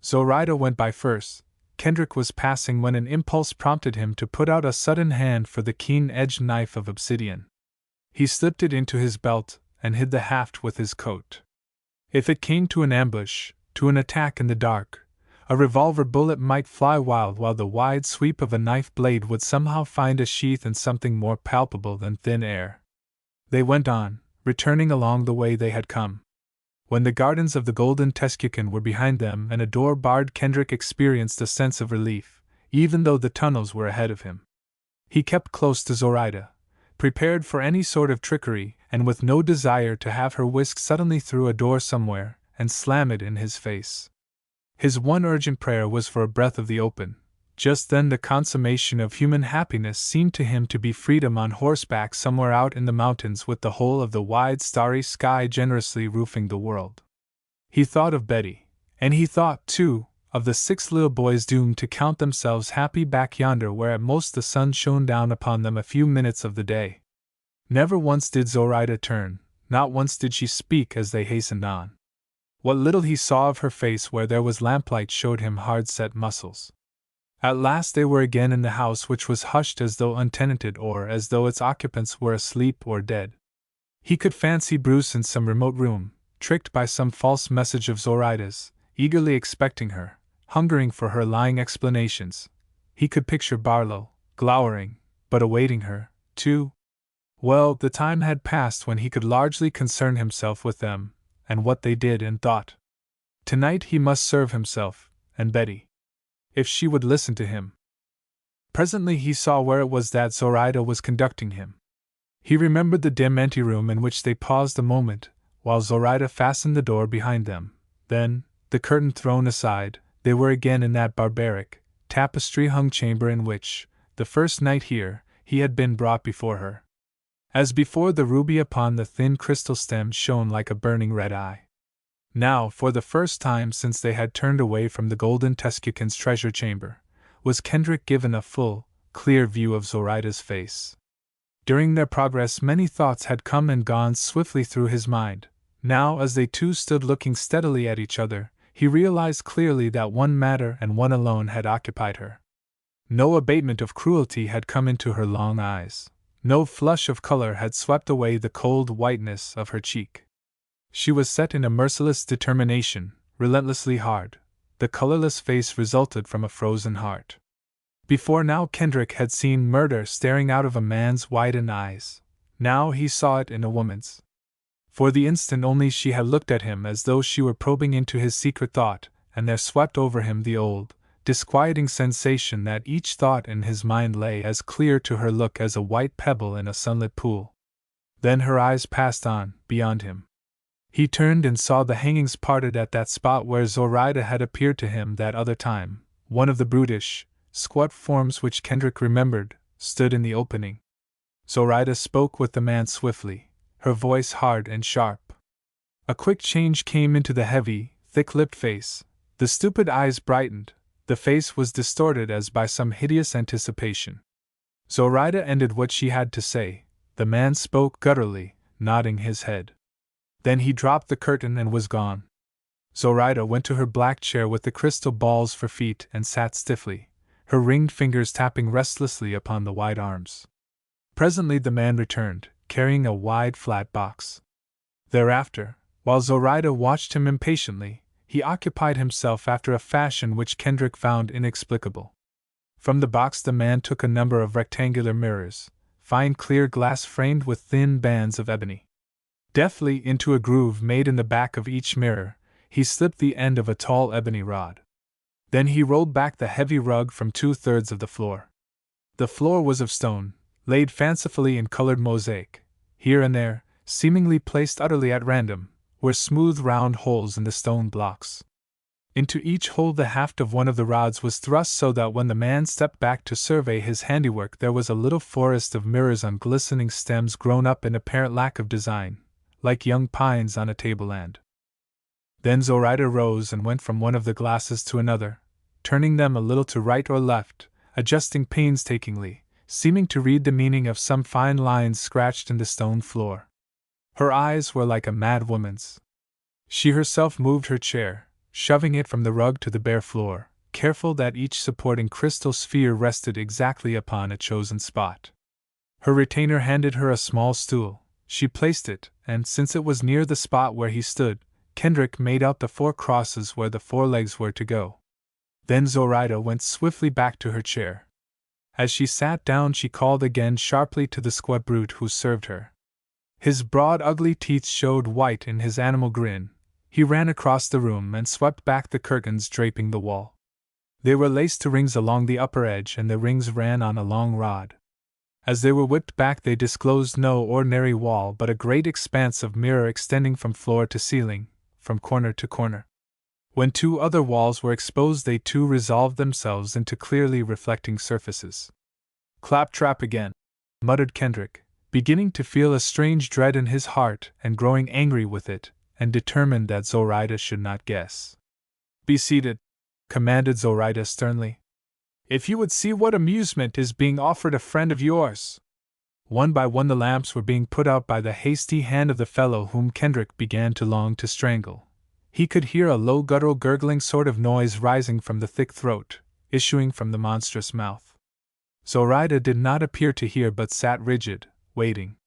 Zoraida went by first. Kendrick was passing when an impulse prompted him to put out a sudden hand for the keen-edged knife of obsidian. He slipped it into his belt and hid the haft with his coat. If it came to an ambush, to an attack in the dark, a revolver bullet might fly wild while the wide sweep of a knife blade would somehow find a sheath in something more palpable than thin air. They went on, returning along the way they had come. When the gardens of the Golden Tescucan were behind them and a door barred, Kendrick experienced a sense of relief, even though the tunnels were ahead of him. He kept close to Zoraida, prepared for any sort of trickery and with no desire to have her whisk suddenly through a door somewhere and slam it in his face. His one urgent prayer was for a breath of the open. Just then the consummation of human happiness seemed to him to be freedom on horseback somewhere out in the mountains with the whole of the wide starry sky generously roofing the world. He thought of Betty, and he thought, too, of the 6 little boys doomed to count themselves happy back yonder where at most the sun shone down upon them a few minutes of the day. Never once did Zoraida turn, not once did she speak as they hastened on. What little he saw of her face where there was lamplight showed him hard-set muscles. At last they were again in the house, which was hushed as though untenanted or as though its occupants were asleep or dead. He could fancy Bruce in some remote room, tricked by some false message of Zoraida's, eagerly expecting her, hungering for her lying explanations. He could picture Barlow, glowering, but awaiting her, too. Well, the time had passed when he could largely concern himself with them, and what they did and thought. Tonight he must serve himself, and Betty. If she would listen to him. Presently he saw where it was that Zoraida was conducting him. He remembered the dim anteroom in which they paused a moment, while Zoraida fastened the door behind them. Then, the curtain thrown aside, they were again in that barbaric, tapestry-hung chamber in which, the first night here, he had been brought before her. As before, the ruby upon the thin crystal stem shone like a burning red eye. Now, for the first time since they had turned away from the Golden Tescucan's treasure chamber, was Kendrick given a full, clear view of Zoraida's face. During their progress many thoughts had come and gone swiftly through his mind. Now, as they two stood looking steadily at each other, he realized clearly that one matter and one alone had occupied her. No abatement of cruelty had come into her long eyes. No flush of color had swept away the cold whiteness of her cheek. She was set in a merciless determination, relentlessly hard. The colorless face resulted from a frozen heart. Before now Kendrick had seen murder staring out of a man's widened eyes. Now he saw it in a woman's. For the instant only she had looked at him as though she were probing into his secret thought, and there swept over him the old, disquieting sensation that each thought in his mind lay as clear to her look as a white pebble in a sunlit pool. Then her eyes passed on, beyond him. He turned and saw the hangings parted at that spot where Zoraida had appeared to him that other time. One of the brutish, squat forms which Kendrick remembered stood in the opening. Zoraida spoke with the man swiftly, her voice hard and sharp. A quick change came into the heavy, thick-lipped face. The stupid eyes brightened. The face was distorted as by some hideous anticipation. Zoraida ended what she had to say. The man spoke gutturally, nodding his head. Then he dropped the curtain and was gone. Zoraida went to her black chair with the crystal balls for feet and sat stiffly, her ringed fingers tapping restlessly upon the white arms. Presently the man returned, carrying a wide flat box. Thereafter, while Zoraida watched him impatiently, he occupied himself after a fashion which Kendrick found inexplicable. From the box the man took a number of rectangular mirrors, fine clear glass framed with thin bands of ebony. Deftly into a groove made in the back of each mirror, he slipped the end of a tall ebony rod. Then he rolled back the heavy rug from 2/3 of the floor. The floor was of stone, laid fancifully in colored mosaic. Here and there, seemingly placed utterly at random, were smooth round holes in the stone blocks. Into each hole the haft of one of the rods was thrust so that when the man stepped back to survey his handiwork there was a little forest of mirrors on glistening stems grown up in apparent lack of design, like young pines on a tableland. Then Zoraida rose and went from one of the glasses to another, turning them a little to right or left, adjusting painstakingly, seeming to read the meaning of some fine lines scratched in the stone floor. Her eyes were like a mad woman's. She herself moved her chair, shoving it from the rug to the bare floor, careful that each supporting crystal sphere rested exactly upon a chosen spot. Her retainer handed her a small stool. She placed it, and since it was near the spot where he stood, Kendrick made out the 4 crosses where the 4 legs were to go. Then Zoraida went swiftly back to her chair. As she sat down she called again sharply to the squat brute who served her. His broad ugly teeth showed white in his animal grin. He ran across the room and swept back the curtains draping the wall. They were laced to rings along the upper edge and the rings ran on a long rod. As they were whipped back they disclosed no ordinary wall but a great expanse of mirror extending from floor to ceiling, from corner to corner. When 2 other walls were exposed they too resolved themselves into clearly reflecting surfaces. "Claptrap again," muttered Kendrick, beginning to feel a strange dread in his heart and growing angry with it, and determined that Zoraida should not guess. "Be seated," commanded Zoraida sternly. "If you would see what amusement is being offered a friend of yours." One by one the lamps were being put out by the hasty hand of the fellow whom Kendrick began to long to strangle. He could hear a low guttural gurgling sort of noise rising from the thick throat, issuing from the monstrous mouth. Zoraida did not appear to hear but sat rigid, waiting.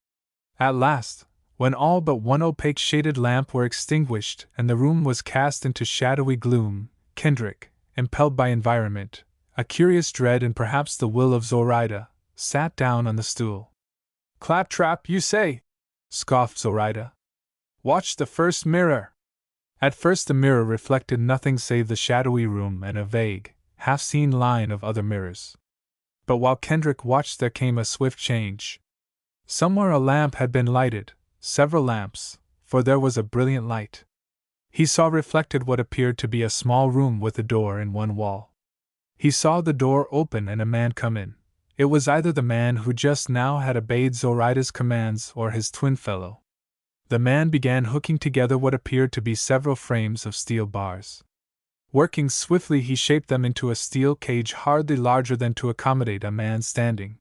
At last, when all but one opaque shaded lamp were extinguished and the room was cast into shadowy gloom, Kendrick, impelled by environment, a curious dread and perhaps the will of Zoraida, sat down on the stool. "Claptrap, you say?" scoffed Zoraida. "Watch the first mirror." At first the mirror reflected nothing save the shadowy room and a vague, half-seen line of other mirrors. But while Kendrick watched there came a swift change. Somewhere a lamp had been lighted, several lamps, for there was a brilliant light. He saw reflected what appeared to be a small room with a door in one wall. He saw the door open and a man come in. It was either the man who just now had obeyed Zoraida's commands or his twin fellow. The man began hooking together what appeared to be several frames of steel bars. Working swiftly he shaped them into a steel cage hardly larger than to accommodate a man standing.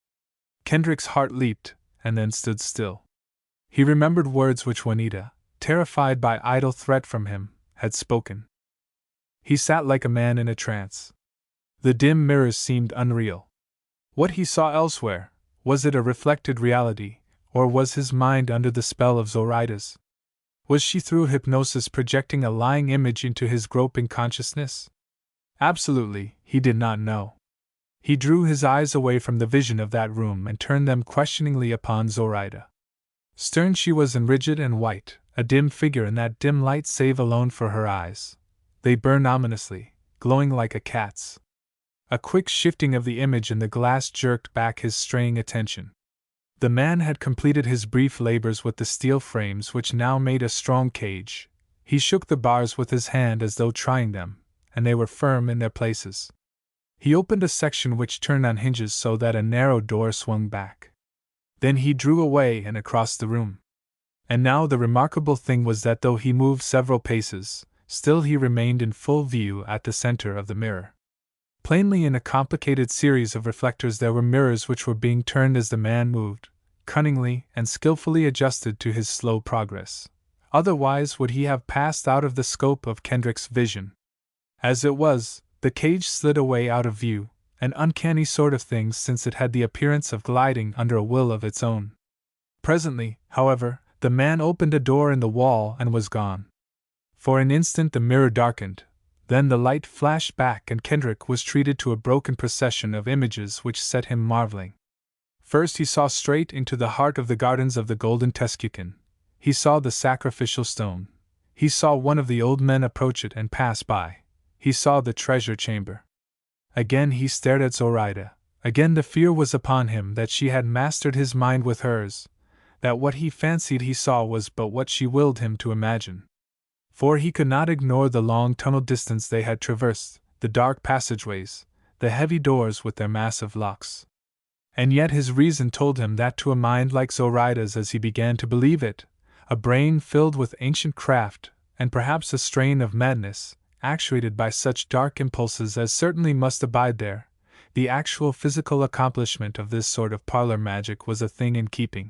Kendrick's heart leaped, and then stood still. He remembered words which Juanita, terrified by idle threat from him, had spoken. He sat like a man in a trance. The dim mirrors seemed unreal. What he saw elsewhere, was it a reflected reality, or was his mind under the spell of Zoraida's? Was she through hypnosis projecting a lying image into his groping consciousness? Absolutely, he did not know. He drew his eyes away from the vision of that room and turned them questioningly upon Zoraida. Stern she was and rigid and white, a dim figure in that dim light save alone for her eyes. They burned ominously, glowing like a cat's. A quick shifting of the image in the glass jerked back his straying attention. The man had completed his brief labors with the steel frames which now made a strong cage. He shook the bars with his hand as though trying them, and they were firm in their places. He opened a section which turned on hinges so that a narrow door swung back. Then he drew away and across the room. And now the remarkable thing was that though he moved several paces, still he remained in full view at the center of the mirror. Plainly, in a complicated series of reflectors there were mirrors which were being turned as the man moved, cunningly and skillfully adjusted to his slow progress. Otherwise would he have passed out of the scope of Kendrick's vision. As it was, the cage slid away out of view, an uncanny sort of thing since it had the appearance of gliding under a will of its own. Presently, however, the man opened a door in the wall and was gone. For an instant the mirror darkened, then the light flashed back and Kendrick was treated to a broken procession of images which set him marveling. First he saw straight into the heart of the gardens of the Golden Teskeuken. He saw the sacrificial stone. He saw one of the old men approach it and pass by. He saw the treasure chamber. Again he stared at Zoraida. Again the fear was upon him that she had mastered his mind with hers, that what he fancied he saw was but what she willed him to imagine. For he could not ignore the long tunneled distance they had traversed, the dark passageways, the heavy doors with their massive locks. And yet his reason told him that to a mind like Zoraida's, as he began to believe it, a brain filled with ancient craft, and perhaps a strain of madness, actuated by such dark impulses as certainly must abide there, the actual physical accomplishment of this sort of parlor magic was a thing in keeping.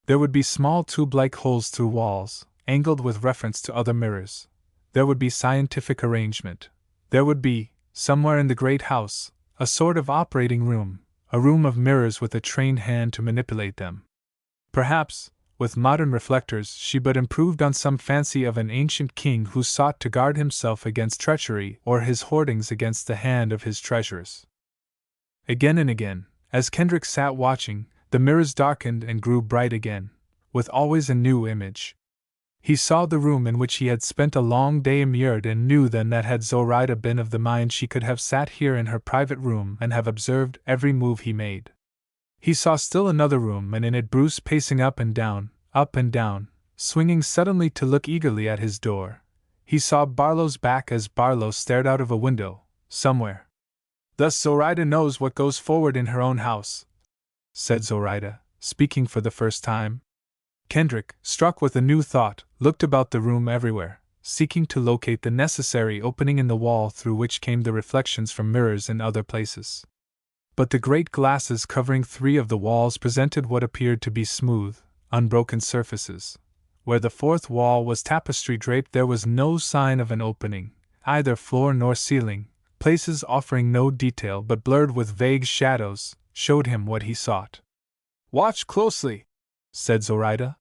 There would be small tube-like holes through walls, angled with reference to other mirrors. There would be scientific arrangement. There would be, somewhere in the great house, a sort of operating room, a room of mirrors with a trained hand to manipulate them. Perhaps, with modern reflectors, she but improved on some fancy of an ancient king who sought to guard himself against treachery or his hoardings against the hand of his treasurers. Again and again, as Kendrick sat watching, the mirrors darkened and grew bright again, with always a new image. He saw the room in which he had spent a long day immured and knew then that had Zoraida been of the mind she could have sat here in her private room and have observed every move he made. He saw still another room and in it Bruce pacing up and down, swinging suddenly to look eagerly at his door. He saw Barlow's back as Barlow stared out of a window, somewhere. Thus Zoraida knows what goes forward in her own house, said Zoraida, speaking for the first time. Kendrick, struck with a new thought, looked about the room everywhere, seeking to locate the necessary opening in the wall through which came the reflections from mirrors in other places. But the great glasses covering 3 of the walls presented what appeared to be smooth, unbroken surfaces. Where the 4th wall was tapestry draped there was no sign of an opening, either floor nor ceiling. Places offering no detail but blurred with vague shadows showed him what he sought. "Watch closely," said Zoraida.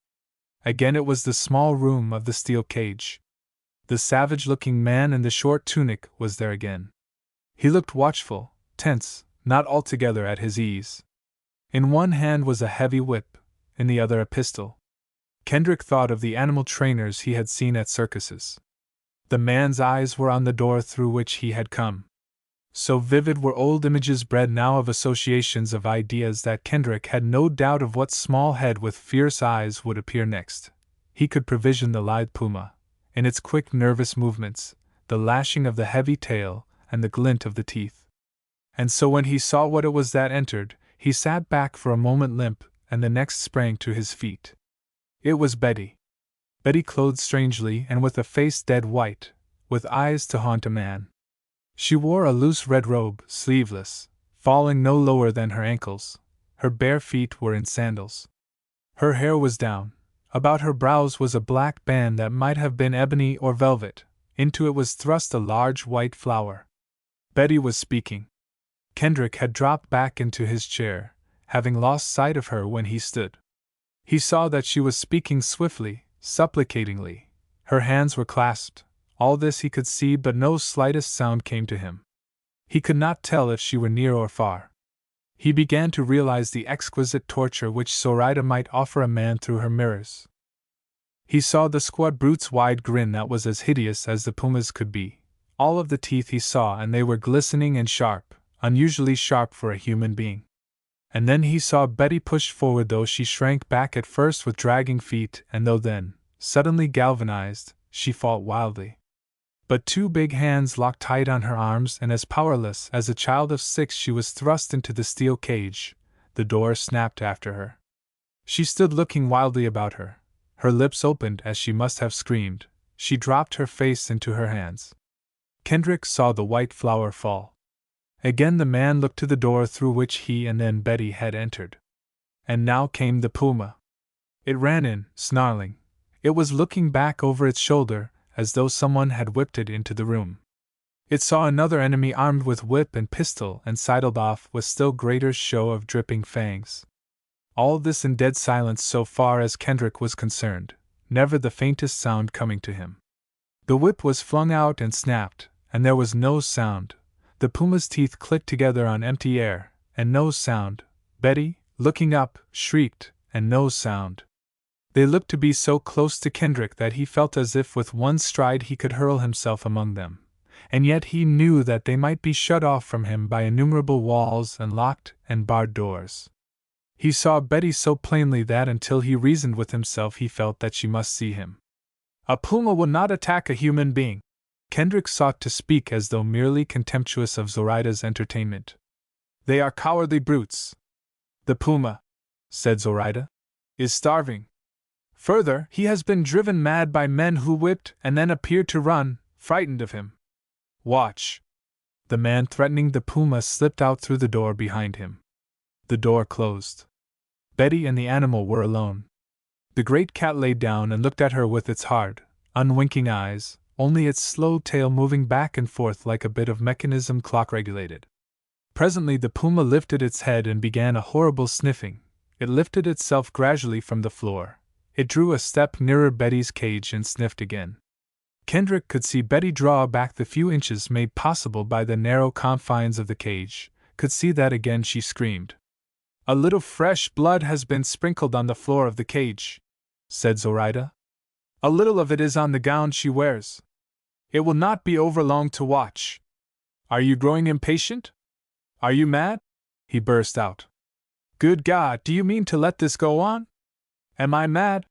Again it was the small room of the steel cage. The savage-looking man in the short tunic was there again. He looked watchful, tense, not altogether at his ease. In one hand was a heavy whip, in the other a pistol. Kendrick thought of the animal trainers he had seen at circuses. The man's eyes were on the door through which he had come. So vivid were old images bred now of associations of ideas that Kendrick had no doubt of what small head with fierce eyes would appear next. He could prevision the lithe puma, in its quick nervous movements, the lashing of the heavy tail, and the glint of the teeth. And so when he saw what it was that entered, he sat back for a moment limp, and the next sprang to his feet. It was Betty. Betty clothed strangely and with a face dead white, with eyes to haunt a man. She wore a loose red robe, sleeveless, falling no lower than her ankles. Her bare feet were in sandals. Her hair was down. About her brows was a black band that might have been ebony or velvet. Into it was thrust a large white flower. Betty was speaking. Kendrick had dropped back into his chair, having lost sight of her when he stood. He saw that she was speaking swiftly, supplicatingly. Her hands were clasped. All this he could see, but no slightest sound came to him. He could not tell if she were near or far. He began to realize the exquisite torture which Zoraida might offer a man through her mirrors. He saw the squat brute's wide grin that was as hideous as the puma's could be. All of the teeth he saw, and they were glistening and sharp, unusually sharp for a human being. And then he saw Betty push forward, though she shrank back at first with dragging feet, and though then, suddenly galvanized, she fought wildly. But 2 big hands locked tight on her arms, and as powerless as a child of 6 she was thrust into the steel cage. The door snapped after her. She stood looking wildly about her. Her lips opened as she must have screamed. She dropped her face into her hands. Kendrick saw the white flower fall. Again the man looked to the door through which he and then Betty had entered. And now came the puma. It ran in, snarling. It was looking back over its shoulder, as though someone had whipped it into the room. It saw another enemy armed with whip and pistol and sidled off with still greater show of dripping fangs. All this in dead silence so far as Kendrick was concerned, never the faintest sound coming to him. The whip was flung out and snapped, and there was no sound. The puma's teeth clicked together on empty air, and no sound. Betty, looking up, shrieked, and no sound. They looked to be so close to Kendrick that he felt as if with one stride he could hurl himself among them, and yet he knew that they might be shut off from him by innumerable walls and locked and barred doors. He saw Betty so plainly that until he reasoned with himself he felt that she must see him. A puma will not attack a human being. Kendrick sought to speak as though merely contemptuous of Zoraida's entertainment. They are cowardly brutes. The puma, said Zoraida, is starving. Further, he has been driven mad by men who whipped and then appeared to run, frightened of him. Watch. The man threatening the puma slipped out through the door behind him. The door closed. Betty and the animal were alone. The great cat lay down and looked at her with its hard, unwinking eyes, only its slow tail moving back and forth like a bit of mechanism clock-regulated. Presently the puma lifted its head and began a horrible sniffing. It lifted itself gradually from the floor. It drew a step nearer Betty's cage and sniffed again. Kendrick could see Betty draw back the few inches made possible by the narrow confines of the cage, could see that again she screamed. A little fresh blood has been sprinkled on the floor of the cage, said Zoraida. A little of it is on the gown she wears. It will not be over long to watch. Are you growing impatient? Are you mad? He burst out. Good God, do you mean to let this go on? Am I mad?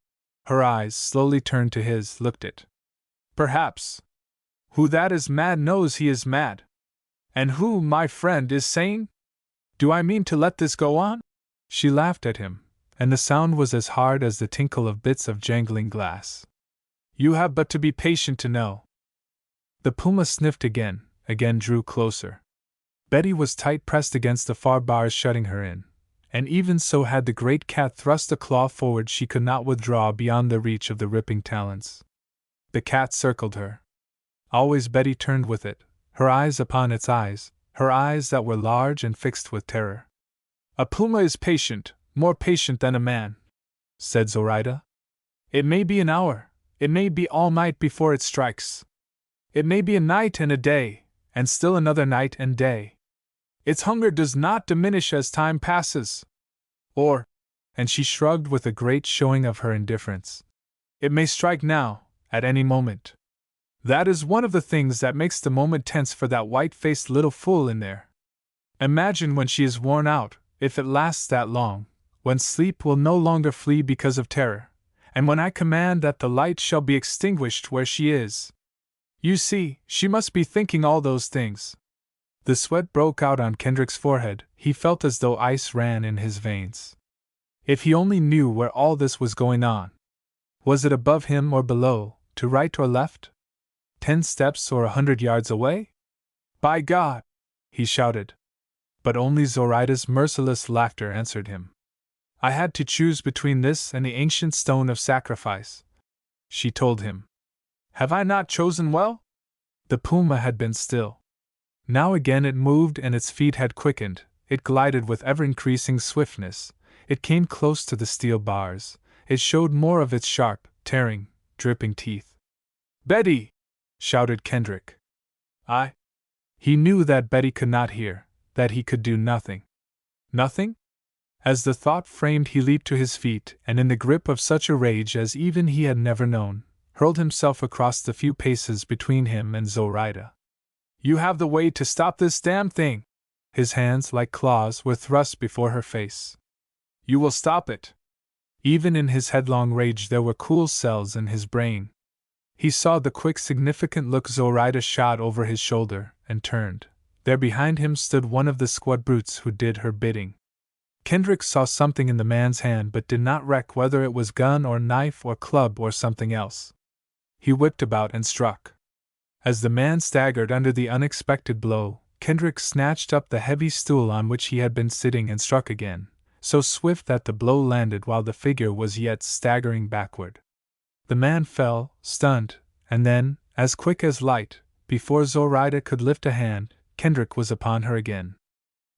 Her eyes, slowly turned to his, looked it. Perhaps. Who that is mad knows he is mad. And who, my friend, is saying? Do I mean to let this go on? She laughed at him, and the sound was as hard as the tinkle of bits of jangling glass. You have but to be patient to know. The puma sniffed again drew closer. Betty was tight pressed against the far bars shutting her in, and even so had the great cat thrust a claw forward she could not withdraw beyond the reach of the ripping talons. The cat circled her. Always Betty turned with it, her eyes upon its eyes, her eyes that were large and fixed with terror. A puma is patient, more patient than a man, said Zoraida. It may be an hour, it may be all night before it strikes. It may be a night and a day, and still another night and day. Its hunger does not diminish as time passes. Or, and she shrugged with a great showing of her indifference, it may strike now, at any moment. That is one of the things that makes the moment tense for that white-faced little fool in there. Imagine when she is worn out, if it lasts that long, when sleep will no longer flee because of terror, and when I command that the light shall be extinguished where she is. You see, she must be thinking all those things. The sweat broke out on Kendrick's forehead, he felt as though ice ran in his veins. If he only knew where all this was going on. Was it above him or below, to right or left? 10 steps or 100 yards away? By God! He shouted. But only Zoraida's merciless laughter answered him. I had to choose between this and the ancient stone of sacrifice, she told him. Have I not chosen well? The puma had been still. Now again it moved and its feet had quickened, it glided with ever-increasing swiftness, it came close to the steel bars, it showed more of its sharp, tearing, dripping teeth. Betty! Shouted Kendrick. He knew that Betty could not hear, that he could do nothing. Nothing? As the thought framed he leaped to his feet and in the grip of such a rage as even he had never known, hurled himself across the few paces between him and Zoraida. You have the way to stop this damn thing! His hands, like claws, were thrust before her face. You will stop it! Even in his headlong rage there were cool cells in his brain. He saw the quick, significant look Zoraida shot over his shoulder, and turned. There behind him stood one of the squat brutes who did her bidding. Kendrick saw something in the man's hand but did not reck whether it was gun or knife or club or something else. He whipped about and struck. As the man staggered under the unexpected blow, Kendrick snatched up the heavy stool on which he had been sitting and struck again, so swift that the blow landed while the figure was yet staggering backward. The man fell, stunned, and then, as quick as light, before Zoraida could lift a hand, Kendrick was upon her again.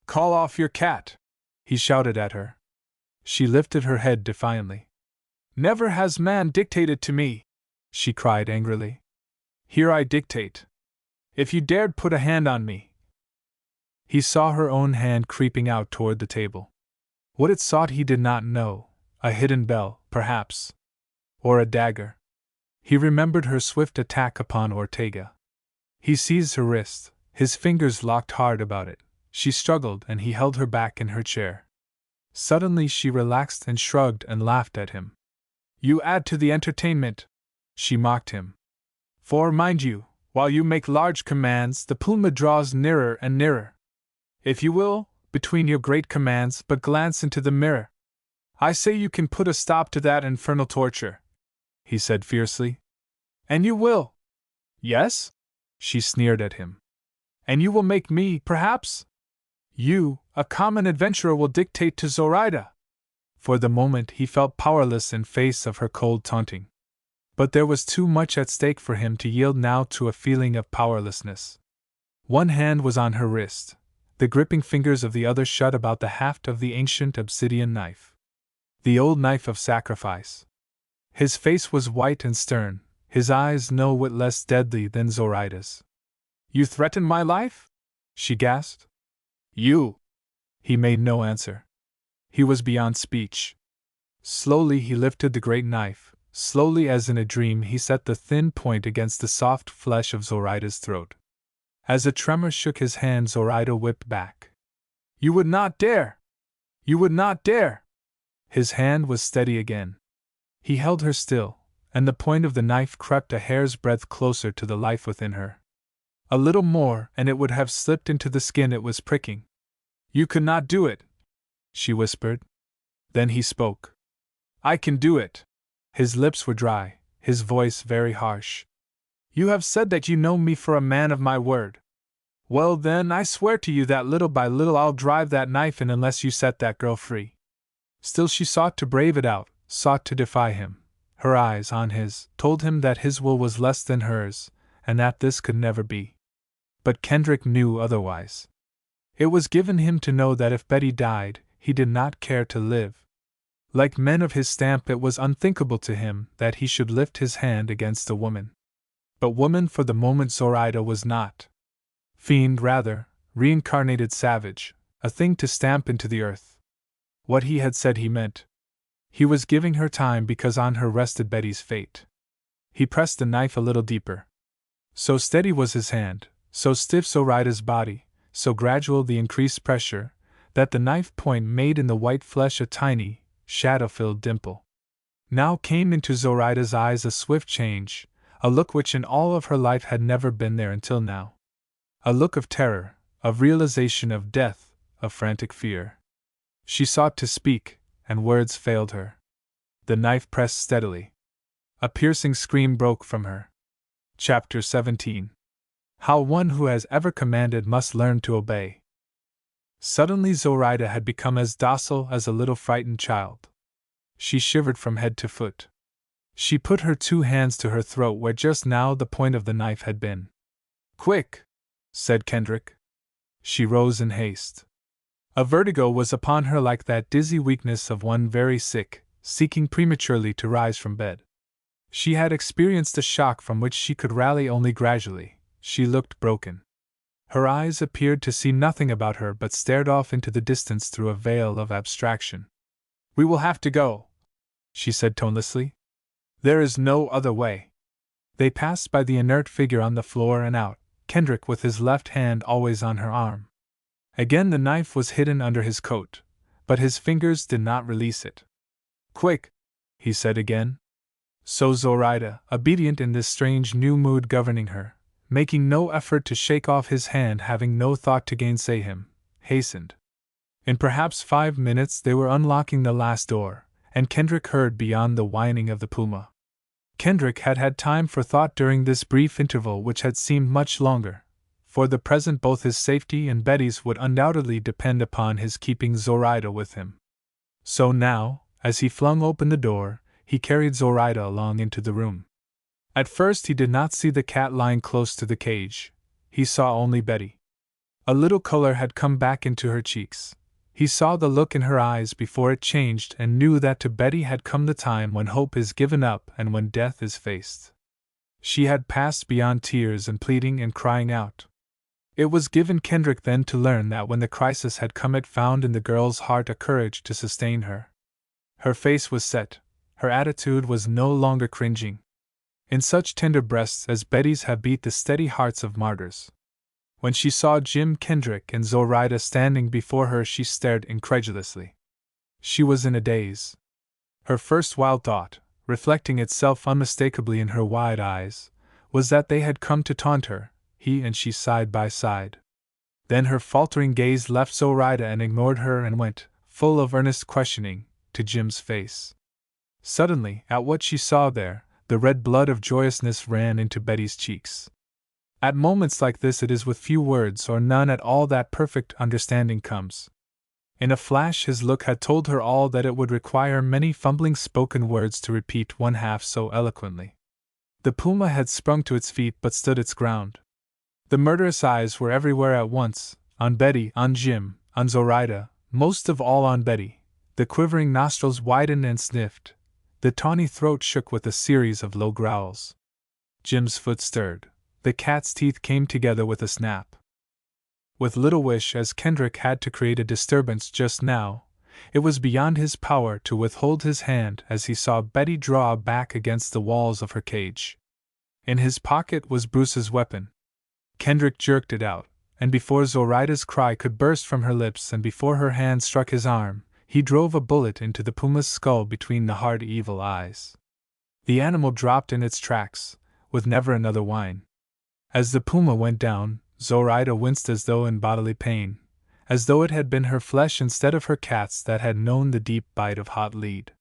"Call off your cat!" he shouted at her. She lifted her head defiantly. "Never has man dictated to me!" she cried angrily. "Here I dictate. If you dared put a hand on me." He saw her own hand creeping out toward the table. What it sought he did not know, a hidden bell, perhaps. Or a dagger. He remembered her swift attack upon Ortega. He seized her wrist, his fingers locked hard about it. She struggled and he held her back in her chair. Suddenly she relaxed and shrugged and laughed at him. "You add to the entertainment," she mocked him. "For, mind you, while you make large commands, the puma draws nearer and nearer. If you will, between your great commands, but glance into the mirror. I say you can put a stop to that infernal torture," he said fiercely. "And you will?" "Yes?" she sneered at him. "And you will make me, perhaps? You, a common adventurer, will dictate to Zoraida." For the moment he felt powerless in face of her cold taunting. But there was too much at stake for him to yield now to a feeling of powerlessness. One hand was on her wrist, the gripping fingers of the other shut about the haft of the ancient obsidian knife. The old knife of sacrifice. His face was white and stern, his eyes no whit less deadly than Zoraida's. "You threaten my life?" she gasped. "You!" He made no answer. He was beyond speech. Slowly he lifted the great knife, slowly as in a dream he set the thin point against the soft flesh of Zoraida's throat. As a tremor shook his hand, Zoraida whipped back. "You would not dare! You would not dare!" His hand was steady again. He held her still, and the point of the knife crept a hair's breadth closer to the life within her. A little more, and it would have slipped into the skin it was pricking. "You could not do it," she whispered. Then he spoke. "I can do it." His lips were dry, his voice very harsh. "You have said that you know me for a man of my word. Well then, I swear to you that little by little I'll drive that knife in unless you set that girl free." Still she sought to brave it out, sought to defy him. Her eyes, on his, told him that his will was less than hers, and that this could never be. But Kendrick knew otherwise. It was given him to know that if Betty died, he did not care to live. Like men of his stamp, it was unthinkable to him that he should lift his hand against a woman. But woman for the moment Zoraida was not. Fiend, rather, reincarnated savage, a thing to stamp into the earth. What he had said he meant. He was giving her time because on her rested Betty's fate. He pressed the knife a little deeper. So steady was his hand, so stiff Zoraida's body, so gradual the increased pressure, that the knife point made in the white flesh a tiny, shadow-filled dimple. Now came into Zoraida's eyes a swift change, a look which in all of her life had never been there until now. A look of terror, of realization of death, of frantic fear. She sought to speak, and words failed her. The knife pressed steadily. A piercing scream broke from her. Chapter 17. How one who has ever commanded must learn to obey. Suddenly Zoraida had become as docile as a little frightened child. She shivered from head to foot. She put her two hands to her throat where just now the point of the knife had been. "Quick!" said Kendrick. She rose in haste. A vertigo was upon her like that dizzy weakness of one very sick, seeking prematurely to rise from bed. She had experienced a shock from which she could rally only gradually. She looked broken. Her eyes appeared to see nothing about her but stared off into the distance through a veil of abstraction. "We will have to go," she said tonelessly. "There is no other way." They passed by the inert figure on the floor and out, Kendrick with his left hand always on her arm. Again the knife was hidden under his coat, but his fingers did not release it. "Quick!" he said again. So Zoraida, obedient in this strange new mood governing her, making no effort to shake off his hand, having no thought to gainsay him, hastened. In perhaps 5 minutes they were unlocking the last door, and Kendrick heard beyond the whining of the puma. Kendrick had had time for thought during this brief interval which had seemed much longer. For the present both his safety and Betty's would undoubtedly depend upon his keeping Zoraida with him. So now, as he flung open the door, he carried Zoraida along into the room. At first he did not see the cat lying close to the cage. He saw only Betty. A little color had come back into her cheeks. He saw the look in her eyes before it changed and knew that to Betty had come the time when hope is given up and when death is faced. She had passed beyond tears and pleading and crying out. It was given Kendrick then to learn that when the crisis had come it found in the girl's heart a courage to sustain her. Her face was set, her attitude was no longer cringing. In such tender breasts as Betty's have beat the steady hearts of martyrs. When she saw Jim Kendrick and Zoraida standing before her she stared incredulously. She was in a daze. Her first wild thought, reflecting itself unmistakably in her wide eyes, was that they had come to taunt her, he and she side by side. Then her faltering gaze left Zoraida and ignored her and went, full of earnest questioning, to Jim's face. Suddenly, at what she saw there, the red blood of joyousness ran into Betty's cheeks. At moments like this it is with few words or none at all that perfect understanding comes. In a flash his look had told her all that it would require many fumbling spoken words to repeat one half so eloquently. The puma had sprung to its feet but stood its ground. The murderous eyes were everywhere at once, on Betty, on Jim, on Zoraida, most of all on Betty. The quivering nostrils widened and sniffed. The tawny throat shook with a series of low growls. Jim's foot stirred. The cat's teeth came together with a snap. With little wish as Kendrick had to create a disturbance just now, it was beyond his power to withhold his hand as he saw Betty draw back against the walls of her cage. In his pocket was Bruce's weapon. Kendrick jerked it out, and before Zoraida's cry could burst from her lips and before her hand struck his arm, he drove a bullet into the puma's skull between the hard evil eyes. The animal dropped in its tracks, with never another whine. As the puma went down, Zoraida winced as though in bodily pain, as though it had been her flesh instead of her cat's that had known the deep bite of hot lead.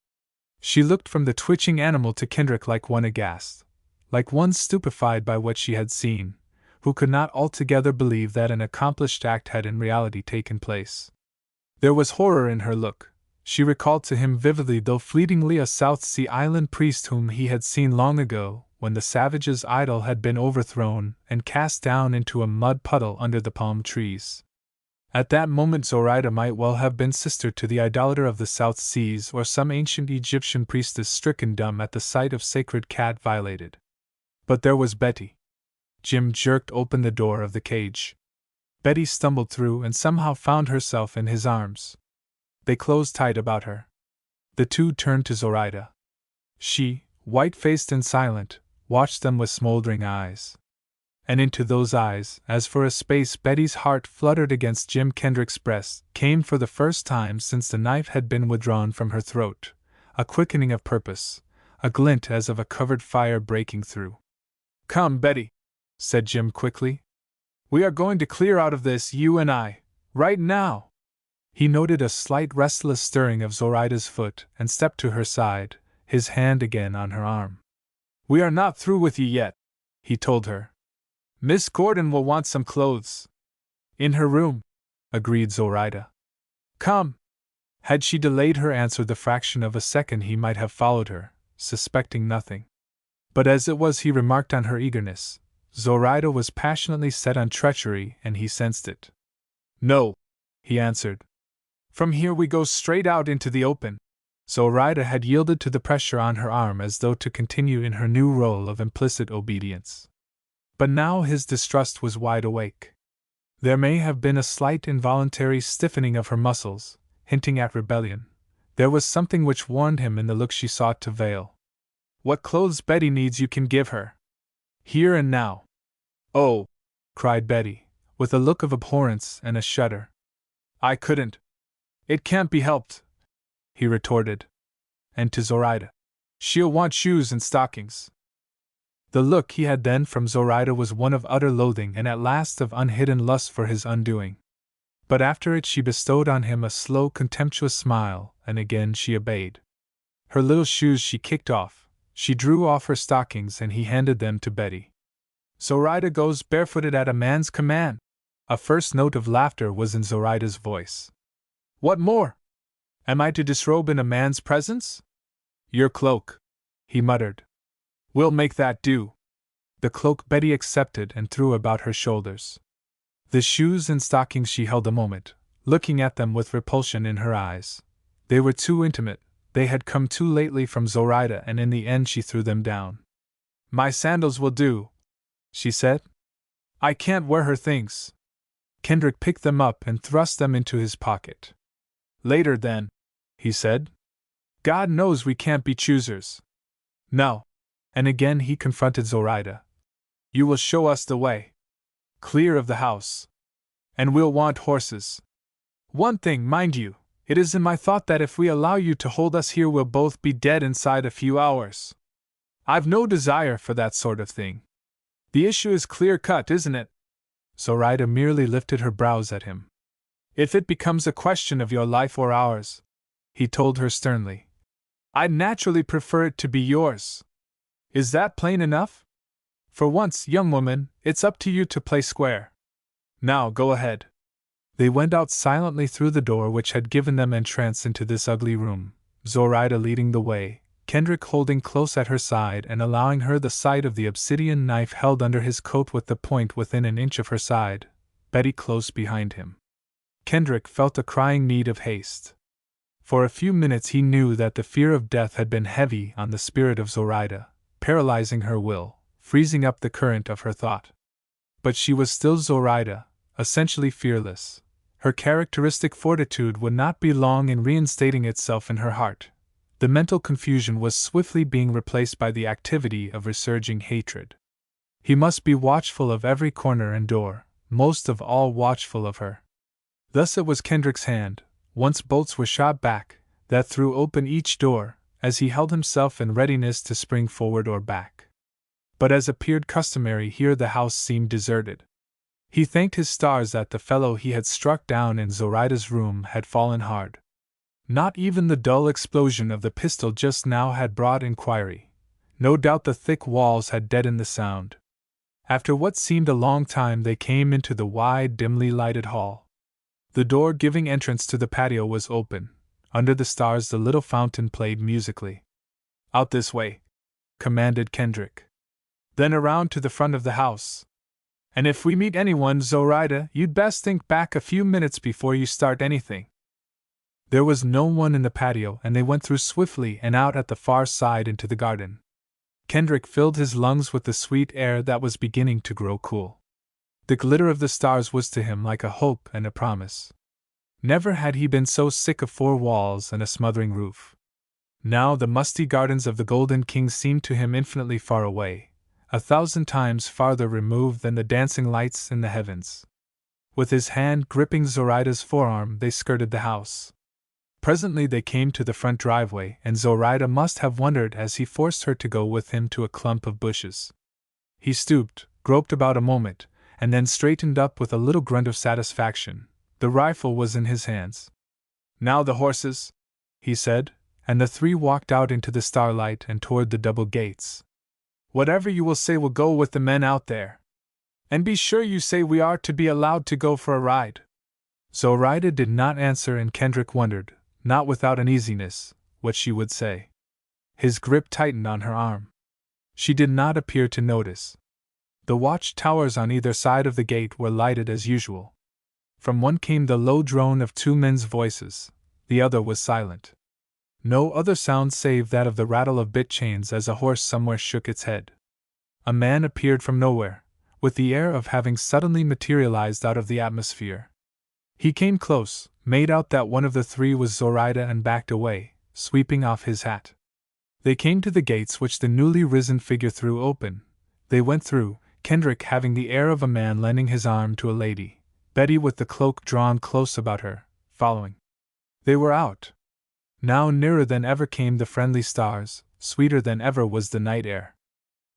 She looked from the twitching animal to Kendrick like one aghast, like one stupefied by what she had seen, who could not altogether believe that an accomplished act had in reality taken place. There was horror in her look. She recalled to him vividly though fleetingly a South Sea Island priest whom he had seen long ago, when the savage's idol had been overthrown and cast down into a mud puddle under the palm trees. At that moment Zoraida might well have been sister to the idolater of the South Seas or some ancient Egyptian priestess stricken dumb at the sight of sacred cat violated. But there was Betty. Jim jerked open the door of the cage. Betty stumbled through and somehow found herself in his arms. They closed tight about her. The two turned to Zoraida. She, white-faced and silent, watched them with smoldering eyes. And into those eyes, as for a space Betty's heart fluttered against Jim Kendrick's breast, came for the first time since the knife had been withdrawn from her throat, a quickening of purpose, a glint as of a covered fire breaking through. "Come, Betty," said Jim quickly. "We are going to clear out of this, you and I, right now." He noted a slight restless stirring of Zoraida's foot and stepped to her side, his hand again on her arm. "We are not through with you yet," he told her. "Miss Gordon will want some clothes." "In her room," agreed Zoraida. "Come." Had she delayed her answer the fraction of a second he might have followed her, suspecting nothing. But as it was he remarked on her eagerness. Zoraida was passionately set on treachery and he sensed it. "No," he answered. "From here we go straight out into the open." Zoraida had yielded to the pressure on her arm as though to continue in her new role of implicit obedience. But now his distrust was wide awake. There may have been a slight involuntary stiffening of her muscles, hinting at rebellion. There was something which warned him in the look she sought to veil. "What clothes Betty needs you can give her. Here and now." "Oh!" cried Betty, with a look of abhorrence and a shudder. "I couldn't. It can't be helped," he retorted. And to Zoraida, "She'll want shoes and stockings." The look he had then from Zoraida was one of utter loathing and at last of unhidden lust for his undoing. But after it she bestowed on him a slow contemptuous smile, and again she obeyed. Her little shoes she kicked off, she drew off her stockings and he handed them to Betty. Zoraida goes barefooted at a man's command. A first note of laughter was in Zoraida's voice. What more? Am I to disrobe in a man's presence? Your cloak, he muttered. We'll make that do. The cloak Betty accepted and threw about her shoulders. The shoes and stockings she held a moment, looking at them with repulsion in her eyes. They were too intimate, they had come too lately from Zoraida, and in the end she threw them down. My sandals will do, she said. I can't wear her things. Kendrick picked them up and thrust them into his pocket. Later then, he said. God knows we can't be choosers. No. And again he confronted Zoraida. You will show us the way. Clear of the house. And we'll want horses. One thing, mind you, it is in my thought that if we allow you to hold us here we'll both be dead inside a few hours. I've no desire for that sort of thing. The issue is clear-cut, isn't it? Zoraida merely lifted her brows at him. If it becomes a question of your life or ours, he told her sternly, I'd naturally prefer it to be yours. Is that plain enough? For once, young woman, it's up to you to play square. Now go ahead. They went out silently through the door which had given them entrance into this ugly room, Zoraida leading the way, Kendrick holding close at her side and allowing her the sight of the obsidian knife held under his coat with the point within an inch of her side, Betty close behind him. Kendrick felt a crying need of haste. For a few minutes he knew that the fear of death had been heavy on the spirit of Zoraida, paralyzing her will, freezing up the current of her thought. But she was still Zoraida, essentially fearless. Her characteristic fortitude would not be long in reinstating itself in her heart. The mental confusion was swiftly being replaced by the activity of resurging hatred. He must be watchful of every corner and door, most of all watchful of her. Thus it was Kendrick's hand, once bolts were shot back, that threw open each door, as he held himself in readiness to spring forward or back. But as appeared customary here the house seemed deserted. He thanked his stars that the fellow he had struck down in Zoraida's room had fallen hard. Not even the dull explosion of the pistol just now had brought inquiry. No doubt the thick walls had deadened the sound. After what seemed a long time they came into the wide, dimly lighted hall. The door giving entrance to the patio was open. Under the stars the little fountain played musically. Out this way, commanded Kendrick. Then around to the front of the house. And if we meet anyone, Zoraida, you'd best think back a few minutes before you start anything. There was no one in the patio, and they went through swiftly and out at the far side into the garden. Kendrick filled his lungs with the sweet air that was beginning to grow cool. The glitter of the stars was to him like a hope and a promise. Never had he been so sick of four walls and a smothering roof. Now the musty gardens of the Golden King seemed to him infinitely far away, 1,000 times farther removed than the dancing lights in the heavens. With his hand gripping Zoraida's forearm they skirted the house. Presently they came to the front driveway, and Zoraida must have wondered as he forced her to go with him to a clump of bushes. He stooped, groped about a moment, and then straightened up with a little grunt of satisfaction. The rifle was in his hands. Now the horses, he said, and the three walked out into the starlight and toward the double gates. Whatever you will say will go with the men out there. And be sure you say we are to be allowed to go for a ride. Zoraida did not answer, and Kendrick wondered, not without uneasiness, what she would say. His grip tightened on her arm. She did not appear to notice. The watch towers on either side of the gate were lighted as usual. From one came the low drone of two men's voices, the other was silent. No other sound save that of the rattle of bit chains as a horse somewhere shook its head. A man appeared from nowhere, with the air of having suddenly materialized out of the atmosphere. He came close, made out that one of the three was Zoraida, and backed away, sweeping off his hat. They came to the gates which the newly risen figure threw open. They went through, Kendrick having the air of a man lending his arm to a lady, Betty with the cloak drawn close about her, following. They were out. Now nearer than ever came the friendly stars, sweeter than ever was the night air.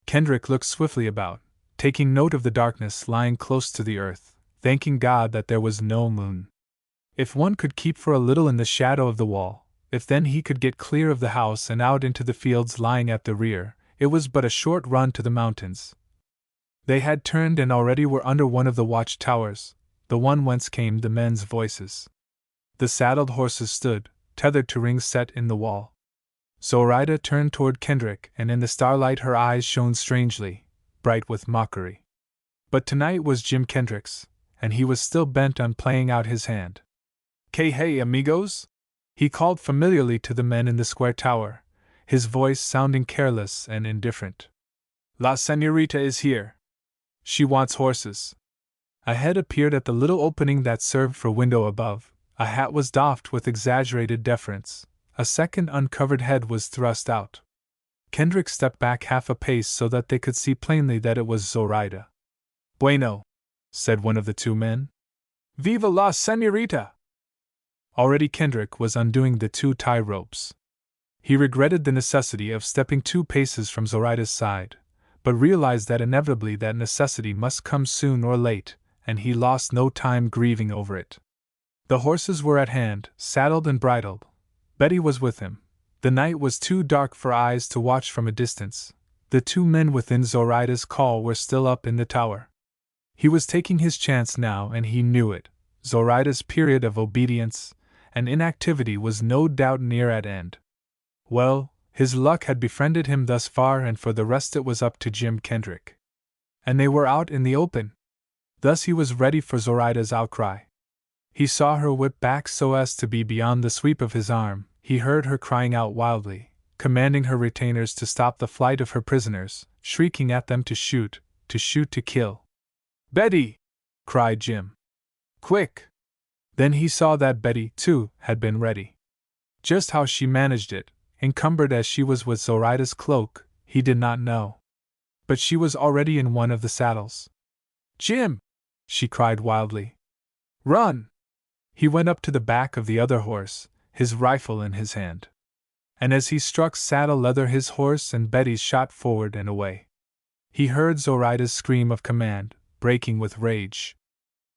Kendrick looked swiftly about, taking note of the darkness lying close to the earth, thanking God that there was no moon. If one could keep for a little in the shadow of the wall, if then he could get clear of the house and out into the fields lying at the rear, it was but a short run to the mountains. They had turned and already were under one of the watchtowers, the one whence came the men's voices. The saddled horses stood, tethered to rings set in the wall. Zoraida turned toward Kendrick, and in the starlight her eyes shone strangely, bright with mockery. But tonight was Jim Kendrick's, and he was still bent on playing out his hand. "Que hey, amigos?" he called familiarly to the men in the square tower, his voice sounding careless and indifferent. "La señorita is here. She wants horses." A head appeared at the little opening that served for window above, a hat was doffed with exaggerated deference, a second uncovered head was thrust out. Kendrick stepped back half a pace so that they could see plainly that it was Zoraida. "Bueno," said one of the two men. "Viva la señorita!" Already Kendrick was undoing the two tie ropes. He regretted the necessity of stepping 2 paces from Zoraida's side, but realized that inevitably that necessity must come soon or late, and he lost no time grieving over it. The horses were at hand, saddled and bridled. Betty was with him. The night was too dark for eyes to watch from a distance. The 2 men within Zoraida's call were still up in the tower. He was taking his chance now, and he knew it. Zoraida's period of obedience and inactivity was no doubt near at end. Well, his luck had befriended him thus far, and for the rest it was up to Jim Kendrick. And they were out in the open. Thus he was ready for Zoraida's outcry. He saw her whip back so as to be beyond the sweep of his arm. He heard her crying out wildly, commanding her retainers to stop the flight of her prisoners, shrieking at them to shoot, to kill. "Betty!" cried Jim. "Quick!" Then he saw that Betty, too, had been ready. Just how she managed it, encumbered as she was with Zoraida's cloak, he did not know. But she was already in one of the saddles. "Jim!" she cried wildly. "Run!" He went up to the back of the other horse, his rifle in his hand. And as he struck saddle leather, his horse and Betty's shot forward and away. He heard Zoraida's scream of command, breaking with rage.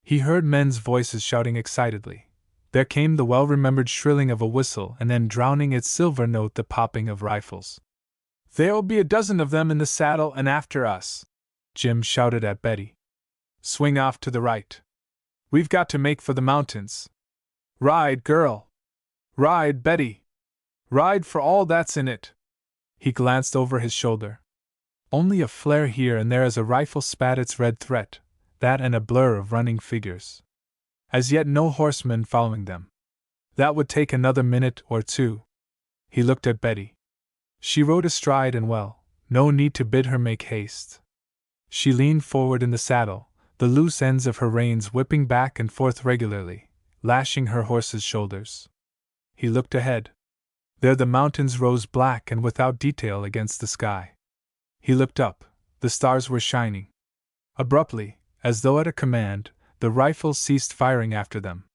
He heard men's voices shouting excitedly. There came the well-remembered shrilling of a whistle, and then drowning its silver note the popping of rifles. "There'll be a dozen of them in the saddle and after us," Jim shouted at Betty. "Swing off to the right. We've got to make for the mountains. Ride, girl! Ride, Betty! Ride for all that's in it!" He glanced over his shoulder. Only a flare here and there as a rifle spat its red threat, that and a blur of running figures. As yet no horsemen following them. That would take another minute or 2. He looked at Betty. She rode astride and well, no need to bid her make haste. She leaned forward in the saddle, the loose ends of her reins whipping back and forth regularly, lashing her horse's shoulders. He looked ahead. There the mountains rose black and without detail against the sky. He looked up. The stars were shining. Abruptly, as though at a command, the rifles ceased firing after them.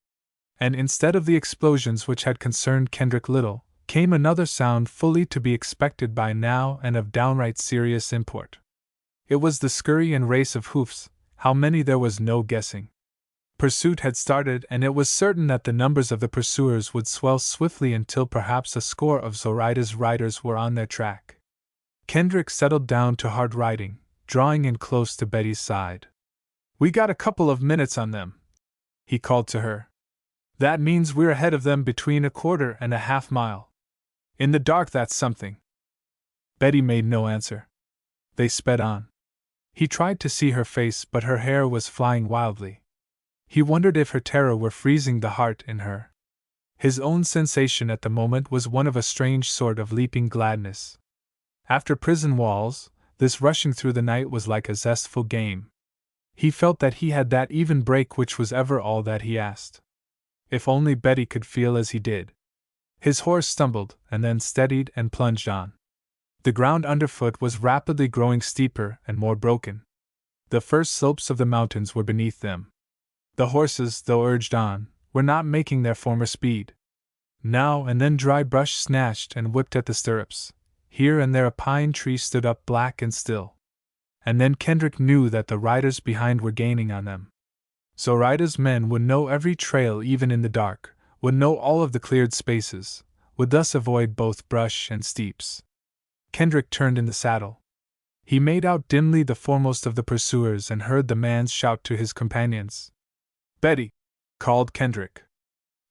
And instead of the explosions which had concerned Kendrick little, came another sound fully to be expected by now and of downright serious import. It was the scurry and race of hoofs, how many there was no guessing. Pursuit had started, and it was certain that the numbers of the pursuers would swell swiftly until perhaps a score of Zoraida's riders were on their track. Kendrick settled down to hard riding, drawing in close to Betty's side. "We got a couple of minutes on them," he called to her. "That means we're ahead of them between 1/4 and 1/2 mile. In the dark, that's something." Betty made no answer. They sped on. He tried to see her face, but her hair was flying wildly. He wondered if her terror were freezing the heart in her. His own sensation at the moment was one of a strange sort of leaping gladness. After prison walls, this rushing through the night was like a zestful game. He felt that he had that even break which was ever all that he asked. If only Betty could feel as he did. His horse stumbled, and then steadied and plunged on. The ground underfoot was rapidly growing steeper and more broken. The first slopes of the mountains were beneath them. The horses, though urged on, were not making their former speed. Now and then dry brush snatched and whipped at the stirrups. Here and there a pine tree stood up black and still. And then Kendrick knew that the riders behind were gaining on them. Zoraida's men would know every trail even in the dark, would know all of the cleared spaces, would thus avoid both brush and steeps. Kendrick turned in the saddle. He made out dimly the foremost of the pursuers and heard the man's shout to his companions. "Betty!" called Kendrick.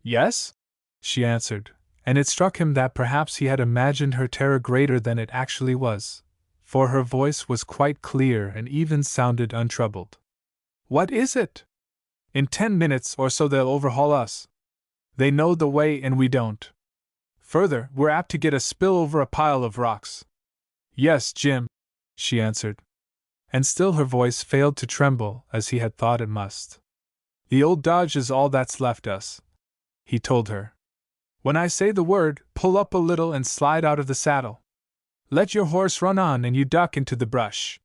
"Yes?" she answered, and it struck him that perhaps he had imagined her terror greater than it actually was, for her voice was quite clear and even sounded untroubled. "What is it?" "In 10 minutes or so they'll overhaul us. They know the way and we don't. Further, we're apt to get a spill over a pile of rocks." "Yes, Jim," she answered. And still her voice failed to tremble as he had thought it must. "The old Dodge is all that's left us," he told her. "When I say the word, pull up a little and slide out of the saddle. Let your horse run on and you duck into the brush.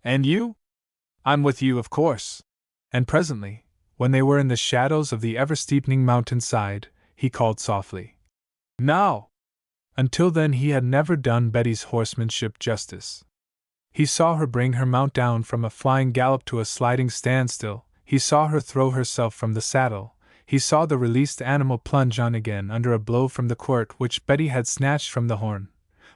And you?" "I'm with you, of course." And presently, when they were in the shadows of the ever-steepening mountainside, he called softly, "Now!" Until then he had never done Betty's horsemanship justice. He saw her bring her mount down from a flying gallop to a sliding standstill, he saw her throw herself from the saddle, he saw the released animal plunge on again under a blow from the quirt which Betty had snatched from the horn,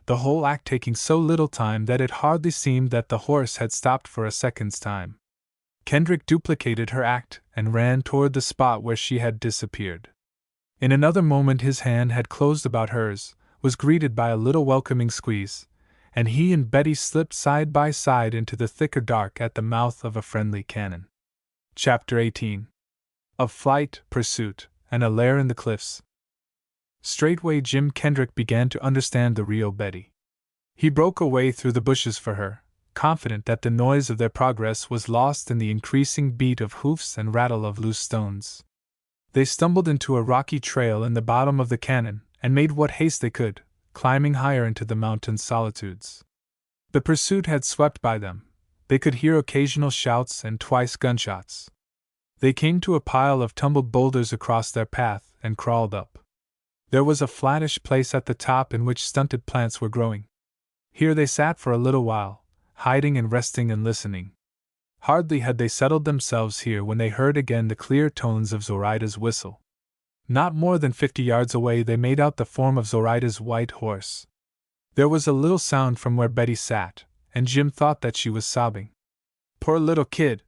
the whole act taking so little time that it hardly seemed that the horse had stopped for a second's time. Kendrick duplicated her act and ran toward the spot where she had disappeared. In another moment his hand had closed about hers, was greeted by a little welcoming squeeze, and he and Betty slipped side by side into the thicker dark at the mouth of a friendly cañon. Chapter 18. Of Flight, Pursuit, and a Lair in the Cliffs. Straightway Jim Kendrick began to understand the real Betty. He broke away through the bushes for her, confident that the noise of their progress was lost in the increasing beat of hoofs and rattle of loose stones. They stumbled into a rocky trail in the bottom of the cañon, and made what haste they could, climbing higher into the mountain solitudes. The pursuit had swept by them. They could hear occasional shouts and twice gunshots. They came to a pile of tumbled boulders across their path and crawled up. There was a flattish place at the top in which stunted plants were growing. Here they sat for a little while, hiding and resting and listening. Hardly had they settled themselves here when they heard again the clear tones of Zoraida's whistle. Not more than 50 yards away they made out the form of Zoraida's white horse. There was a little sound from where Betty sat, and Jim thought that she was sobbing. "Poor little kid!"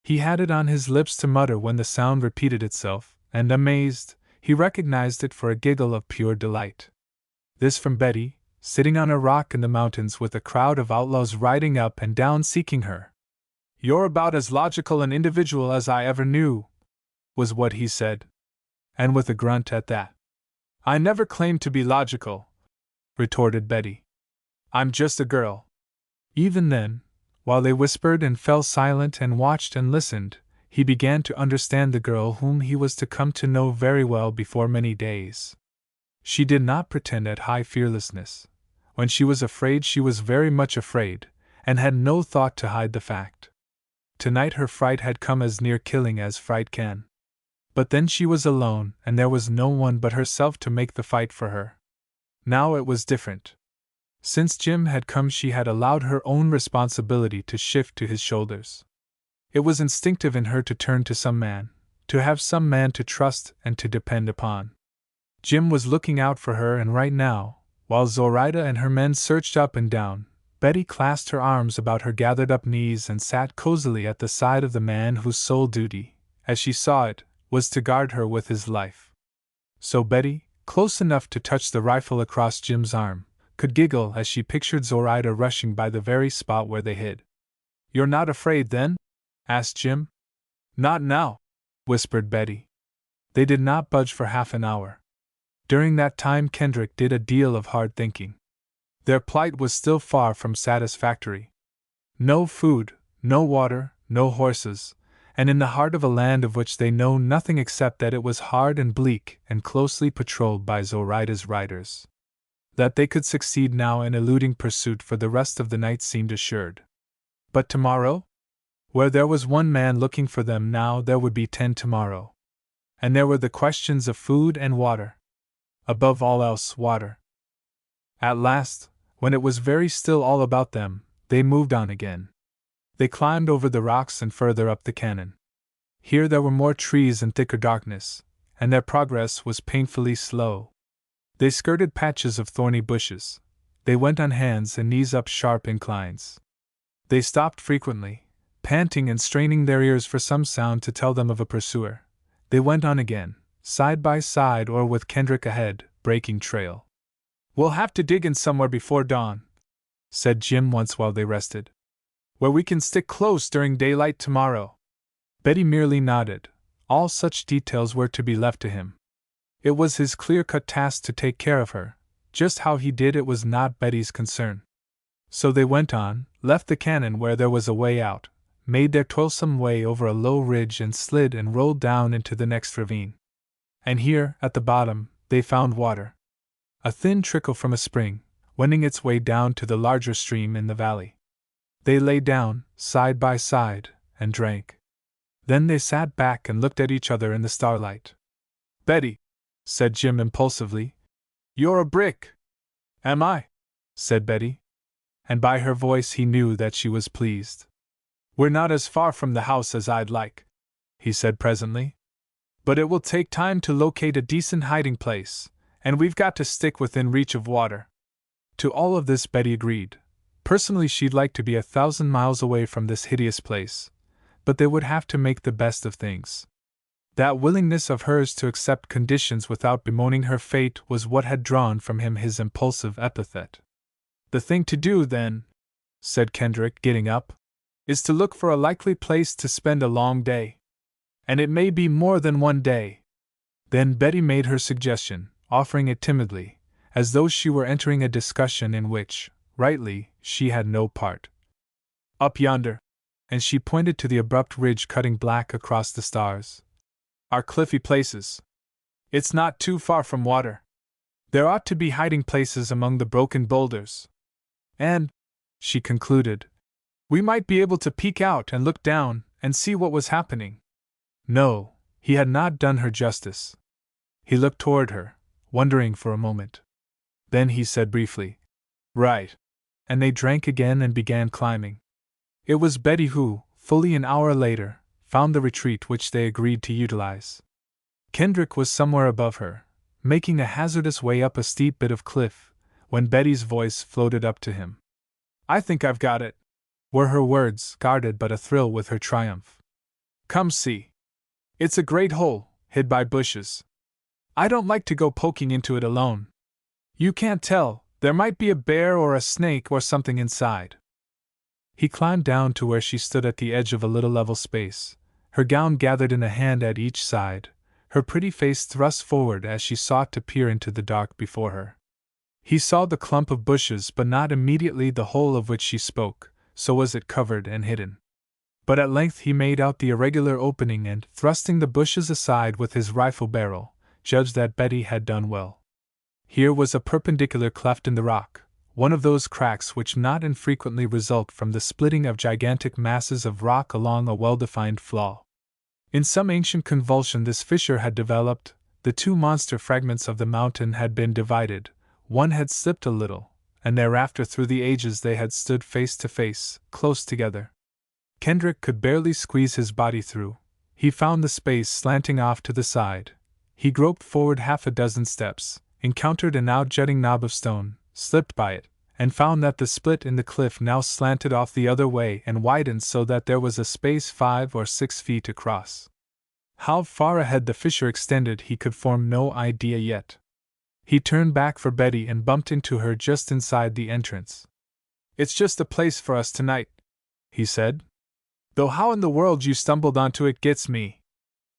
He had it on his lips to mutter when the sound repeated itself, and amazed, he recognized it for a giggle of pure delight. This from Betty, sitting on a rock in the mountains with a crowd of outlaws riding up and down seeking her. "You're about as logical an individual as I ever knew," was what he said. And with a grunt at that. "I never claimed to be logical," retorted Betty. "I'm just a girl." Even then, while they whispered and fell silent and watched and listened, he began to understand the girl whom he was to come to know very well before many days. She did not pretend at high fearlessness. When she was afraid, she was very much afraid, and had no thought to hide the fact. Tonight her fright had come as near killing as fright can. But then she was alone, and there was no one but herself to make the fight for her. Now it was different. Since Jim had come, she had allowed her own responsibility to shift to his shoulders. It was instinctive in her to turn to some man, to have some man to trust and to depend upon. Jim was looking out for her, and right now, while Zoraida and her men searched up and down, Betty clasped her arms about her gathered-up knees and sat cozily at the side of the man whose sole duty, as she saw it, was to guard her with his life. So Betty, close enough to touch the rifle across Jim's arm, could giggle as she pictured Zoraida rushing by the very spot where they hid. "You're not afraid, then?" asked Jim. "Not now," whispered Betty. They did not budge for half an hour. During that time Kendrick did a deal of hard thinking. Their plight was still far from satisfactory. No food, no water, no horses, and in the heart of a land of which they know nothing except that it was hard and bleak and closely patrolled by Zoraida's riders. That they could succeed now in eluding pursuit for the rest of the night seemed assured. But tomorrow? Where there was one man looking for them now, there would be 10 tomorrow. And there were the questions of food and water. Above all else, water. At last, when it was very still all about them, they moved on again. They climbed over the rocks and further up the cañon. Here there were more trees and thicker darkness, and their progress was painfully slow. They skirted patches of thorny bushes. They went on hands and knees up sharp inclines. They stopped frequently, panting and straining their ears for some sound to tell them of a pursuer. They went on again, side by side or with Kendrick ahead, breaking trail. "We'll have to dig in somewhere before dawn," said Jim once while they rested. "Where we can stick close during daylight tomorrow." Betty merely nodded. All such details were to be left to him. It was his clear-cut task to take care of her. Just how he did it was not Betty's concern. So they went on, left the cannon where there was a way out, made their toilsome way over a low ridge and slid and rolled down into the next ravine. And here, at the bottom, they found water. A thin trickle from a spring, wending its way down to the larger stream in the valley. They lay down, side by side, and drank. Then they sat back and looked at each other in the starlight. "Betty," said Jim impulsively, "you're a brick." "Am I?" said Betty. And by her voice he knew that she was pleased. "We're not as far from the house as I'd like," he said presently. "But it will take time to locate a decent hiding place, and we've got to stick within reach of water." To all of this Betty agreed. Personally she'd like to be 1,000 miles away from this hideous place, but they would have to make the best of things. That willingness of hers to accept conditions without bemoaning her fate was what had drawn from him his impulsive epithet. "The thing to do, then," said Kendrick, getting up, "is to look for a likely place to spend a long day. And it may be more than one day." Then Betty made her suggestion, offering it timidly, as though she were entering a discussion in which, rightly, she had no part. "Up yonder," and she pointed to the abrupt ridge cutting black across the stars, "are cliffy places. It's not too far from water. There ought to be hiding places among the broken boulders. And," she concluded, "we might be able to peek out and look down and see what was happening." No, he had not done her justice. He looked toward her, wondering for a moment. Then he said briefly, "Right." And they drank again and began climbing. It was Betty who, fully an hour later, found the retreat which they agreed to utilize. Kendrick was somewhere above her, making a hazardous way up a steep bit of cliff, when Betty's voice floated up to him. "I think I've got it," were her words, guarded but athrill with her triumph. "Come see. It's a great hole, hid by bushes. I don't like to go poking into it alone. You can't tell, there might be a bear or a snake or something inside." He climbed down to where she stood at the edge of a little level space, her gown gathered in a hand at each side, her pretty face thrust forward as she sought to peer into the dark before her. He saw the clump of bushes but not immediately the hole of which she spoke, so was it covered and hidden. But at length he made out the irregular opening and, thrusting the bushes aside with his rifle barrel, judged that Betty had done well. Here was a perpendicular cleft in the rock, one of those cracks which not infrequently result from the splitting of gigantic masses of rock along a well-defined flaw. In some ancient convulsion this fissure had developed, the two monster fragments of the mountain had been divided, one had slipped a little, and thereafter through the ages they had stood face to face, close together. Kendrick could barely squeeze his body through. He found the space slanting off to the side. He groped forward 6 steps, encountered an out-jutting knob of stone, slipped by it, and found that the split in the cliff now slanted off the other way and widened so that there was a space 5 or 6 feet across. How far ahead the fissure extended he could form no idea yet. He turned back for Betty and bumped into her just inside the entrance. "It's just a place for us tonight," he said. "Though how in the world you stumbled onto it gets me.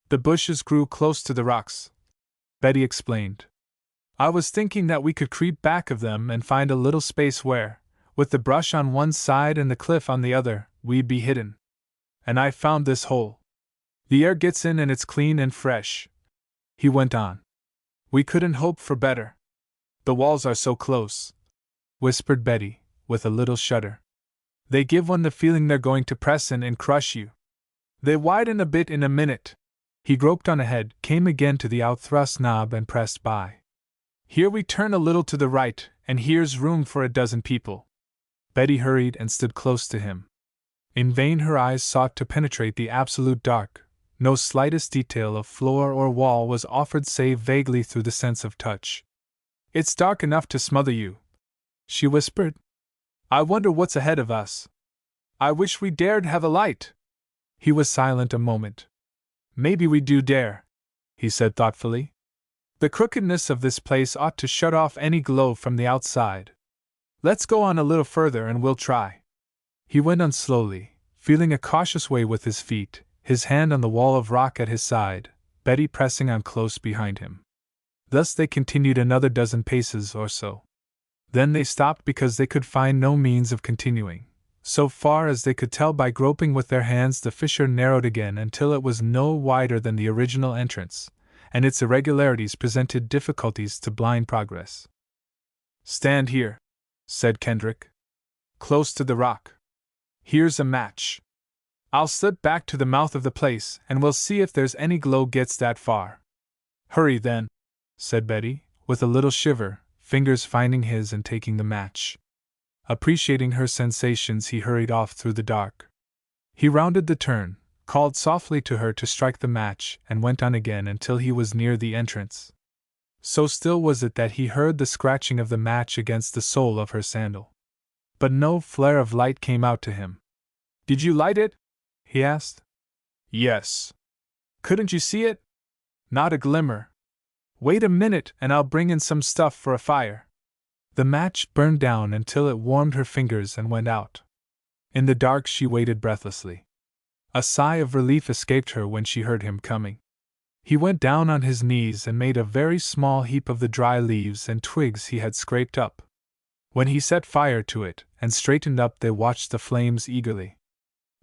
The bushes grew close to the rocks," Betty explained. "I was thinking that we could creep back of them and find a little space where, with the brush on one side and the cliff on the other, we'd be hidden. And I found this hole. The air gets in and it's clean and fresh," he went on. "We couldn't hope for better. The walls are so close," whispered Betty, with a little shudder. "They give one the feeling they're going to press in and crush you. They widen a bit in a minute." He groped on ahead, came again to the outthrust knob and pressed by. "Here we turn a little to the right, and here's room for 12 people." Betty hurried and stood close to him. In vain her eyes sought to penetrate the absolute dark. No slightest detail of floor or wall was offered save vaguely through the sense of touch. "It's dark enough to smother you," she whispered. "I wonder what's ahead of us." I wish we dared have a light. He was silent a moment. Maybe we do dare, he said thoughtfully. The crookedness of this place ought to shut off any glow from the outside. Let's go on a little further and we'll try. He went on slowly, feeling a cautious way with his feet, his hand on the wall of rock at his side, Betty pressing on close behind him. Thus they continued another dozen paces or so. Then they stopped because they could find no means of continuing. So far as they could tell by groping with their hands, the fissure narrowed again until it was no wider than the original entrance, and its irregularities presented difficulties to blind progress. Stand here, said Kendrick. Close to the rock. Here's a match. I'll slip back to the mouth of the place, and we'll see if there's any glow gets that far. Hurry then, said Betty, with a little shiver, fingers finding his and taking the match. Appreciating her sensations, he hurried off through the dark. He rounded the turn, called softly to her to strike the match, and went on again until he was near the entrance. So still was it that he heard the scratching of the match against the sole of her sandal. But no flare of light came out to him. Did you light it? He asked. Yes. Couldn't you see it? Not a glimmer. Wait a minute and I'll bring in some stuff for a fire. The match burned down until it warmed her fingers and went out. In the dark she waited breathlessly. A sigh of relief escaped her when she heard him coming. He went down on his knees and made a very small heap of the dry leaves and twigs he had scraped up. When he set fire to it and straightened up, they watched the flames eagerly.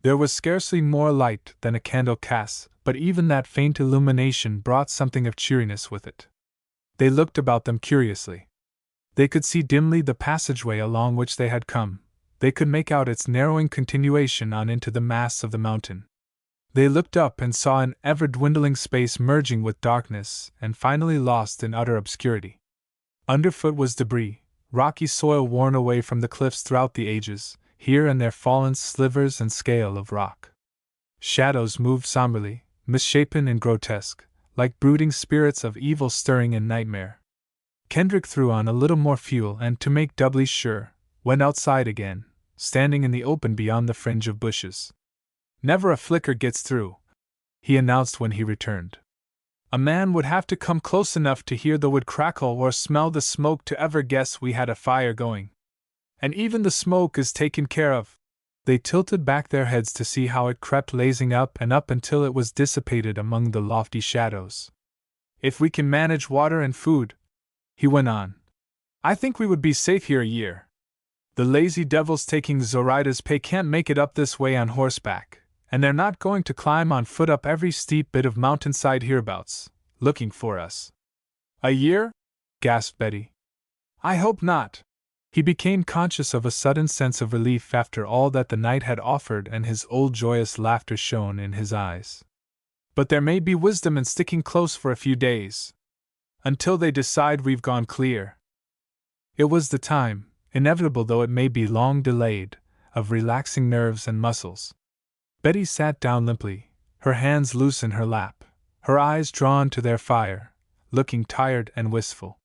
There was scarcely more light than a candle casts, but even that faint illumination brought something of cheeriness with it. They looked about them curiously. They could see dimly the passageway along which they had come. They could make out its narrowing continuation on into the mass of the mountain. They looked up and saw an ever-dwindling space merging with darkness and finally lost in utter obscurity. Underfoot was debris, rocky soil worn away from the cliffs throughout the ages, here and there fallen slivers and scale of rock. Shadows moved somberly, misshapen and grotesque, like brooding spirits of evil stirring in nightmare. Kendrick threw on a little more fuel and, to make doubly sure, went outside again, standing in the open beyond the fringe of bushes. Never a flicker gets through, he announced when he returned. A man would have to come close enough to hear the wood crackle or smell the smoke to ever guess we had a fire going. And even the smoke is taken care of. They tilted back their heads to see how it crept lazing up and up until it was dissipated among the lofty shadows. If we can manage water and food, he went on, I think we would be safe here a year. The lazy devils taking Zoraida's pay can't make it up this way on horseback, and they're not going to climb on foot up every steep bit of mountainside hereabouts, looking for us. A year? Gasped Betty. I hope not. He became conscious of a sudden sense of relief after all that the night had offered, and his old joyous laughter shone in his eyes. But there may be wisdom in sticking close for a few days. Until they decide we've gone clear. It was the time, inevitable though it may be long delayed, of relaxing nerves and muscles. Betty sat down limply, her hands loose in her lap, her eyes drawn to their fire, looking tired and wistful.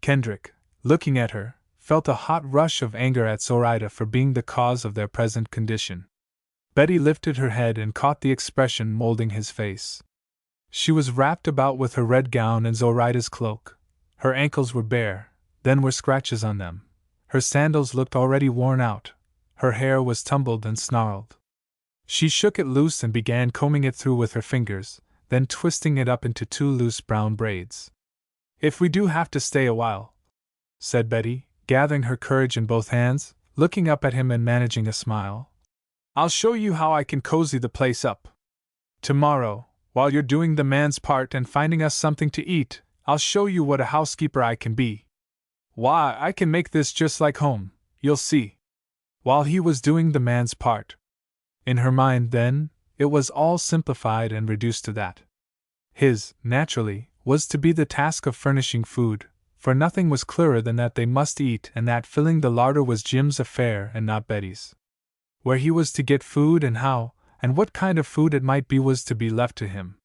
Kendrick, looking at her, felt a hot rush of anger at Zoraida for being the cause of their present condition. Betty lifted her head and caught the expression molding his face. She was wrapped about with her red gown and Zoraida's cloak. Her ankles were bare, then were scratches on them. Her sandals looked already worn out. Her hair was tumbled and snarled. She shook it loose and began combing it through with her fingers, then twisting it up into two loose brown braids. If we do have to stay a while, said Betty, gathering her courage in both hands, looking up at him and managing a smile, I'll show you how I can cozy the place up. Tomorrow, while you're doing the man's part and finding us something to eat, I'll show you what a housekeeper I can be. Why, I can make this just like home, you'll see. While he was doing the man's part. In her mind, then, it was all simplified and reduced to that. His, naturally, was to be the task of furnishing food, for nothing was clearer than that they must eat and that filling the larder was Jim's affair and not Betty's. Where he was to get food and how, and what kind of food it might be was to be left to him.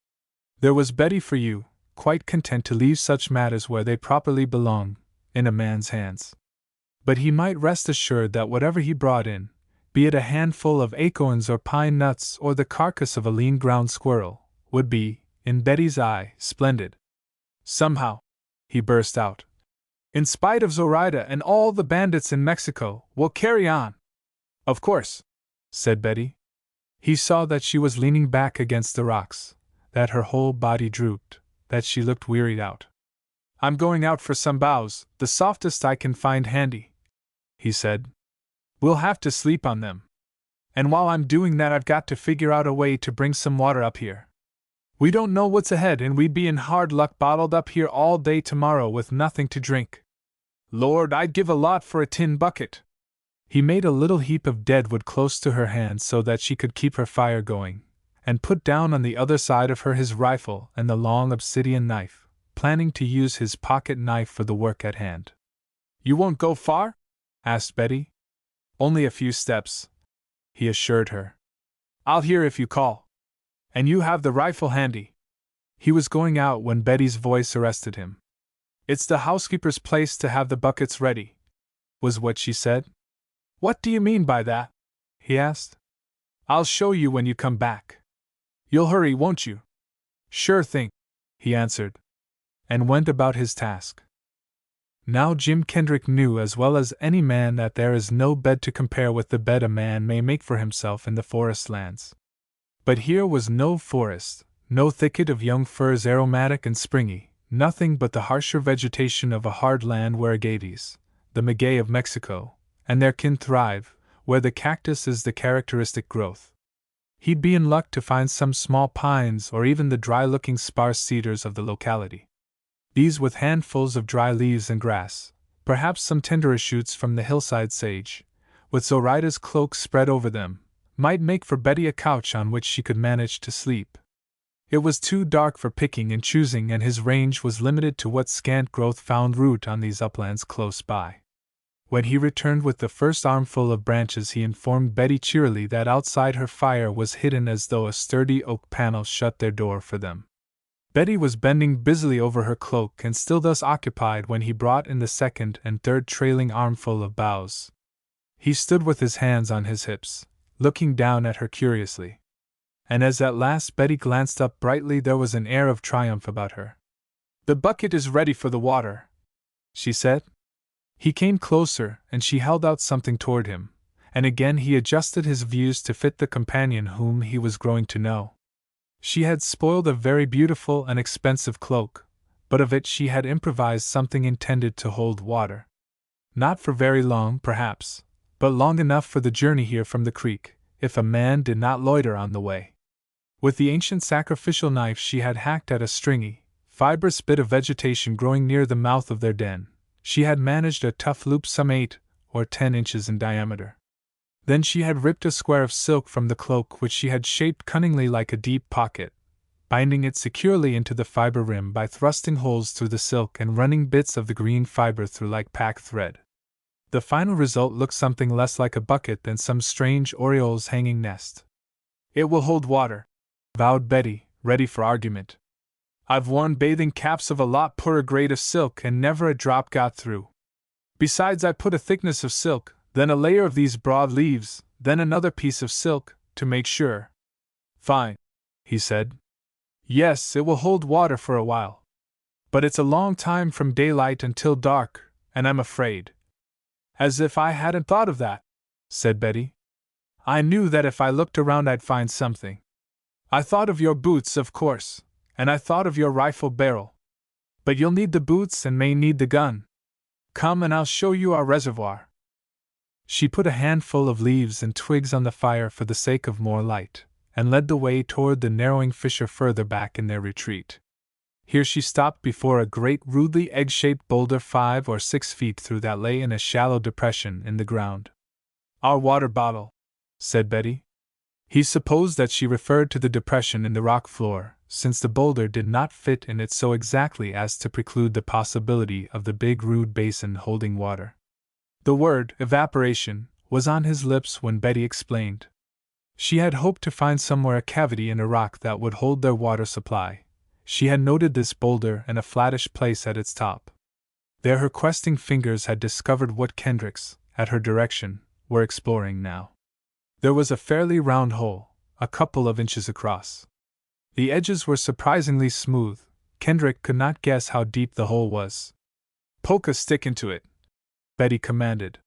There was Betty for you, quite content to leave such matters where they properly belong, in a man's hands. But he might rest assured that whatever he brought in, be it a handful of acorns or pine nuts or the carcass of a lean ground squirrel, would be, in Betty's eye, splendid. Somehow, he burst out, in spite of Zoraida and all the bandits in Mexico, we'll carry on. Of course, said Betty. He saw that she was leaning back against the rocks, that her whole body drooped, that she looked wearied out. I'm going out for some boughs, the softest I can find handy, he said. We'll have to sleep on them. And while I'm doing that, I've got to figure out a way to bring some water up here. We don't know what's ahead, and we'd be in hard luck bottled up here all day tomorrow with nothing to drink. Lord, I'd give a lot for a tin bucket. He made a little heap of deadwood close to her hand so that she could keep her fire going, and put down on the other side of her his rifle and the long obsidian knife, planning to use his pocket knife for the work at hand. You won't go far? Asked Betty. Only a few steps, he assured her. I'll hear if you call. And you have the rifle handy. He was going out when Betty's voice arrested him. It's the housekeeper's place to have the buckets ready, was what she said. What do you mean by that? He asked. I'll show you when you come back. You'll hurry, won't you? Sure thing, he answered, and went about his task. Now Jim Kendrick knew as well as any man that there is no bed to compare with the bed a man may make for himself in the forest lands. But here was no forest, no thicket of young firs aromatic and springy, nothing but the harsher vegetation of a hard land where agaves, the maguey of Mexico, and their kin thrive, where the cactus is the characteristic growth. He'd be in luck to find some small pines or even the dry-looking sparse cedars of the locality. These with handfuls of dry leaves and grass, perhaps some tenderer shoots from the hillside sage, with Zoraida's cloak spread over them, might make for Betty a couch on which she could manage to sleep. It was too dark for picking and choosing, and his range was limited to what scant growth found root on these uplands close by. When he returned with the first armful of branches, he informed Betty cheerily that outside her fire was hidden as though a sturdy oak panel shut their door for them. Betty was bending busily over her cloak and still thus occupied when he brought in the second and third trailing armful of boughs. He stood with his hands on his hips, looking down at her curiously. And as at last Betty glanced up brightly, there was an air of triumph about her. The bucket is ready for the water, she said. He came closer, and she held out something toward him, and again he adjusted his views to fit the companion whom he was growing to know. She had spoiled a very beautiful and expensive cloak, but of it she had improvised something intended to hold water. Not for very long, perhaps, but long enough for the journey here from the creek, if a man did not loiter on the way. With the ancient sacrificial knife she had hacked at a stringy, fibrous bit of vegetation growing near the mouth of their den. She had managed a tough loop some 8 or 10 inches in diameter. Then she had ripped a square of silk from the cloak which she had shaped cunningly like a deep pocket, binding it securely into the fiber rim by thrusting holes through the silk and running bits of the green fiber through like pack thread. The final result looked something less like a bucket than some strange oriole's hanging nest. It will hold water, vowed Betty, ready for argument. I've worn bathing caps of a lot poorer grade of silk and never a drop got through. Besides, I put a thickness of silk, then a layer of these broad leaves, then another piece of silk, to make sure. Fine, he said. Yes, it will hold water for a while. But it's a long time from daylight until dark, and I'm afraid. As if I hadn't thought of that, said Betty. I knew that if I looked around I'd find something. I thought of your boots, of course, and I thought of your rifle barrel. But you'll need the boots and may need the gun. Come and I'll show you our reservoir. She put a handful of leaves and twigs on the fire for the sake of more light, and led the way toward the narrowing fissure further back in their retreat. Here she stopped before a great rudely egg-shaped boulder 5 or 6 feet through that lay in a shallow depression in the ground. Our water bottle, said Betty. He supposed that she referred to the depression in the rock floor, since the boulder did not fit in it so exactly as to preclude the possibility of the big rude basin holding water. The word evaporation was on his lips when Betty explained. She had hoped to find somewhere a cavity in a rock that would hold their water supply. She had noted this boulder and a flattish place at its top. There her questing fingers had discovered what Kendricks, at her direction, were exploring now. There was a fairly round hole, a couple of inches across. The edges were surprisingly smooth. Kendrick could not guess how deep the hole was. "Poke a stick into it," Betty commanded.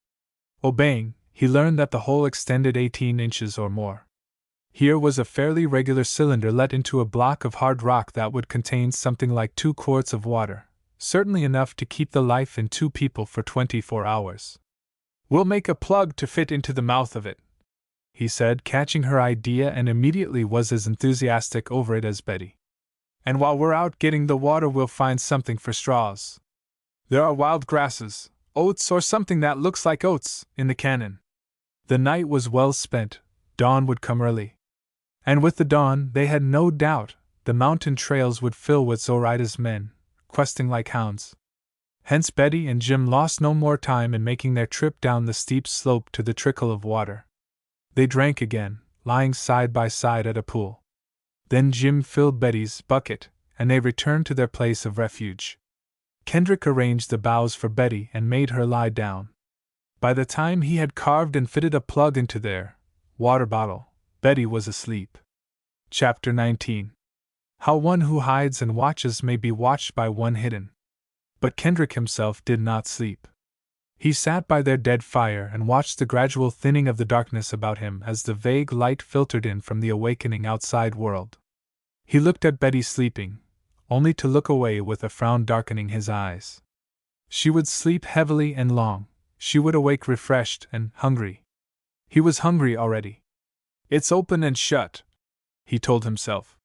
Obeying, he learned that the hole extended 18 inches or more. Here was a fairly regular cylinder let into a block of hard rock that would contain something like 2 quarts of water, certainly enough to keep the life in 2 people for 24 hours. "We'll make a plug to fit into the mouth of it," he said, catching her idea, and immediately was as enthusiastic over it as Betty. "And while we're out getting the water, we'll find something for straws. There are wild grasses, oats or something that looks like oats, in the canyon." The night was well spent. Dawn would come early. And with the dawn, they had no doubt, the mountain trails would fill with Zoraida's men, questing like hounds. Hence Betty and Jim lost no more time in making their trip down the steep slope to the trickle of water. They drank again, lying side by side at a pool. Then Jim filled Betty's bucket, and they returned to their place of refuge. Kendrick arranged the boughs for Betty and made her lie down. By the time he had carved and fitted a plug into their water bottle, Betty was asleep. Chapter 19. How one who hides and watches may be watched by one hidden. But Kendrick himself did not sleep. He sat by their dead fire and watched the gradual thinning of the darkness about him as the vague light filtered in from the awakening outside world. He looked at Betty sleeping, only to look away with a frown darkening his eyes. She would sleep heavily and long. She would awake refreshed and hungry. He was hungry already. "It's open and shut," he told himself.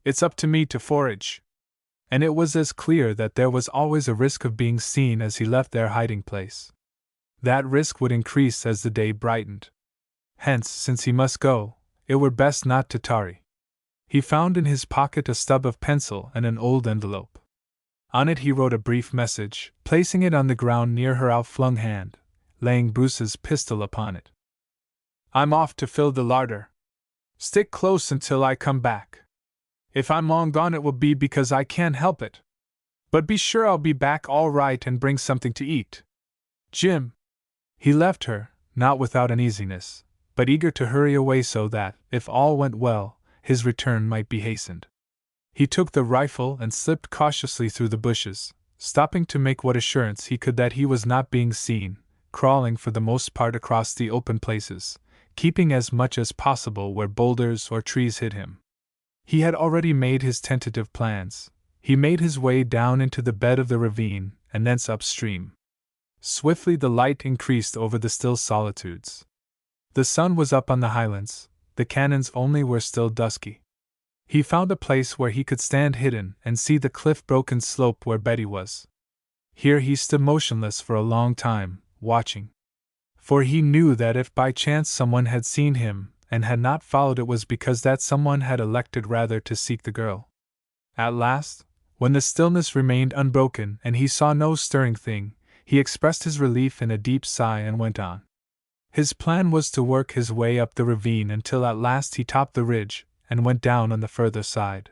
"It's up to me to forage." And it was as clear that there was always a risk of being seen as he left their hiding place. That risk would increase as the day brightened. Hence, since he must go, it were best not to tarry. He found in his pocket a stub of pencil and an old envelope. On it he wrote a brief message, placing it on the ground near her outflung hand, laying Bruce's pistol upon it. "I'm off to fill the larder. Stick close until I come back. If I'm long gone, it will be because I can't help it. But be sure I'll be back all right and bring something to eat. Jim." He left her, not without uneasiness, but eager to hurry away so that, if all went well, his return might be hastened. He took the rifle and slipped cautiously through the bushes, stopping to make what assurance he could that he was not being seen, crawling for the most part across the open places, keeping as much as possible where boulders or trees hid him. He had already made his tentative plans. He made his way down into the bed of the ravine, and thence upstream. Swiftly the light increased over the still solitudes. The sun was up on the highlands, the canyons only were still dusky. He found a place where he could stand hidden and see the cliff-broken slope where Betty was. Here he stood motionless for a long time, watching. For he knew that if by chance someone had seen him and had not followed, it was because that someone had elected rather to seek the girl. At last, when the stillness remained unbroken and he saw no stirring thing, he expressed his relief in a deep sigh and went on. His plan was to work his way up the ravine until at last he topped the ridge and went down on the further side.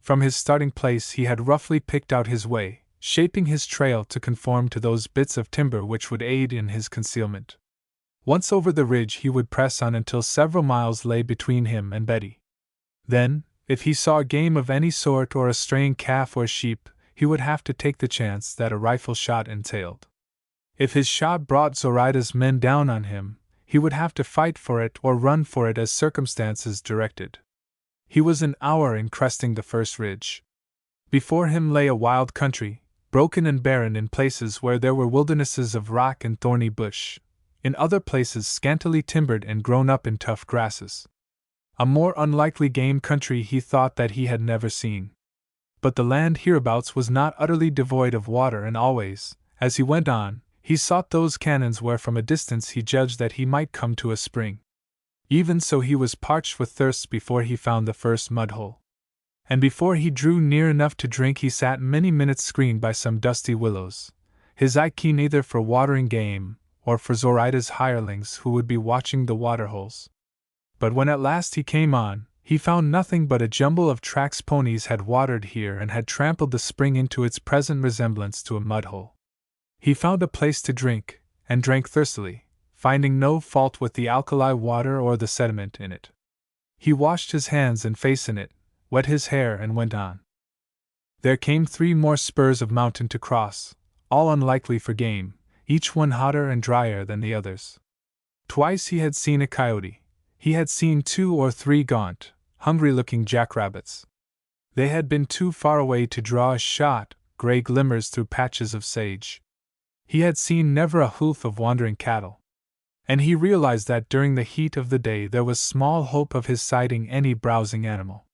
From his starting place he had roughly picked out his way, shaping his trail to conform to those bits of timber which would aid in his concealment. Once over the ridge he would press on until several miles lay between him and Betty. Then, if he saw game of any sort or a straying calf or sheep, he would have to take the chance that a rifle shot entailed. If his shot brought Zoraida's men down on him, he would have to fight for it or run for it as circumstances directed. He was an hour in cresting the first ridge. Before him lay a wild country, broken and barren in places where there were wildernesses of rock and thorny bush, in other places scantily timbered and grown up in tough grasses. A more unlikely game country he thought that he had never seen. But the land hereabouts was not utterly devoid of water, and always, as he went on, he sought those canyons where from a distance he judged that he might come to a spring. Even so he was parched with thirst before he found the first mud-hole. And before he drew near enough to drink he sat many minutes screened by some dusty willows, his eye keen either for watering game or for Zoraida's hirelings who would be watching the waterholes. But when at last he came on, he found nothing but a jumble of tracks. Ponies had watered here and had trampled the spring into its present resemblance to a mud-hole. He found a place to drink, and drank thirstily, finding no fault with the alkali water or the sediment in it. He washed his hands and face in it, wet his hair, and went on. There came 3 more spurs of mountain to cross, all unlikely for game, each one hotter and drier than the others. Twice he had seen a coyote. He had seen 2 or 3 gaunt, hungry-looking jackrabbits. They had been too far away to draw a shot, gray glimmers through patches of sage. He had seen never a hoof of wandering cattle. And he realized that during the heat of the day there was small hope of his sighting any browsing animal.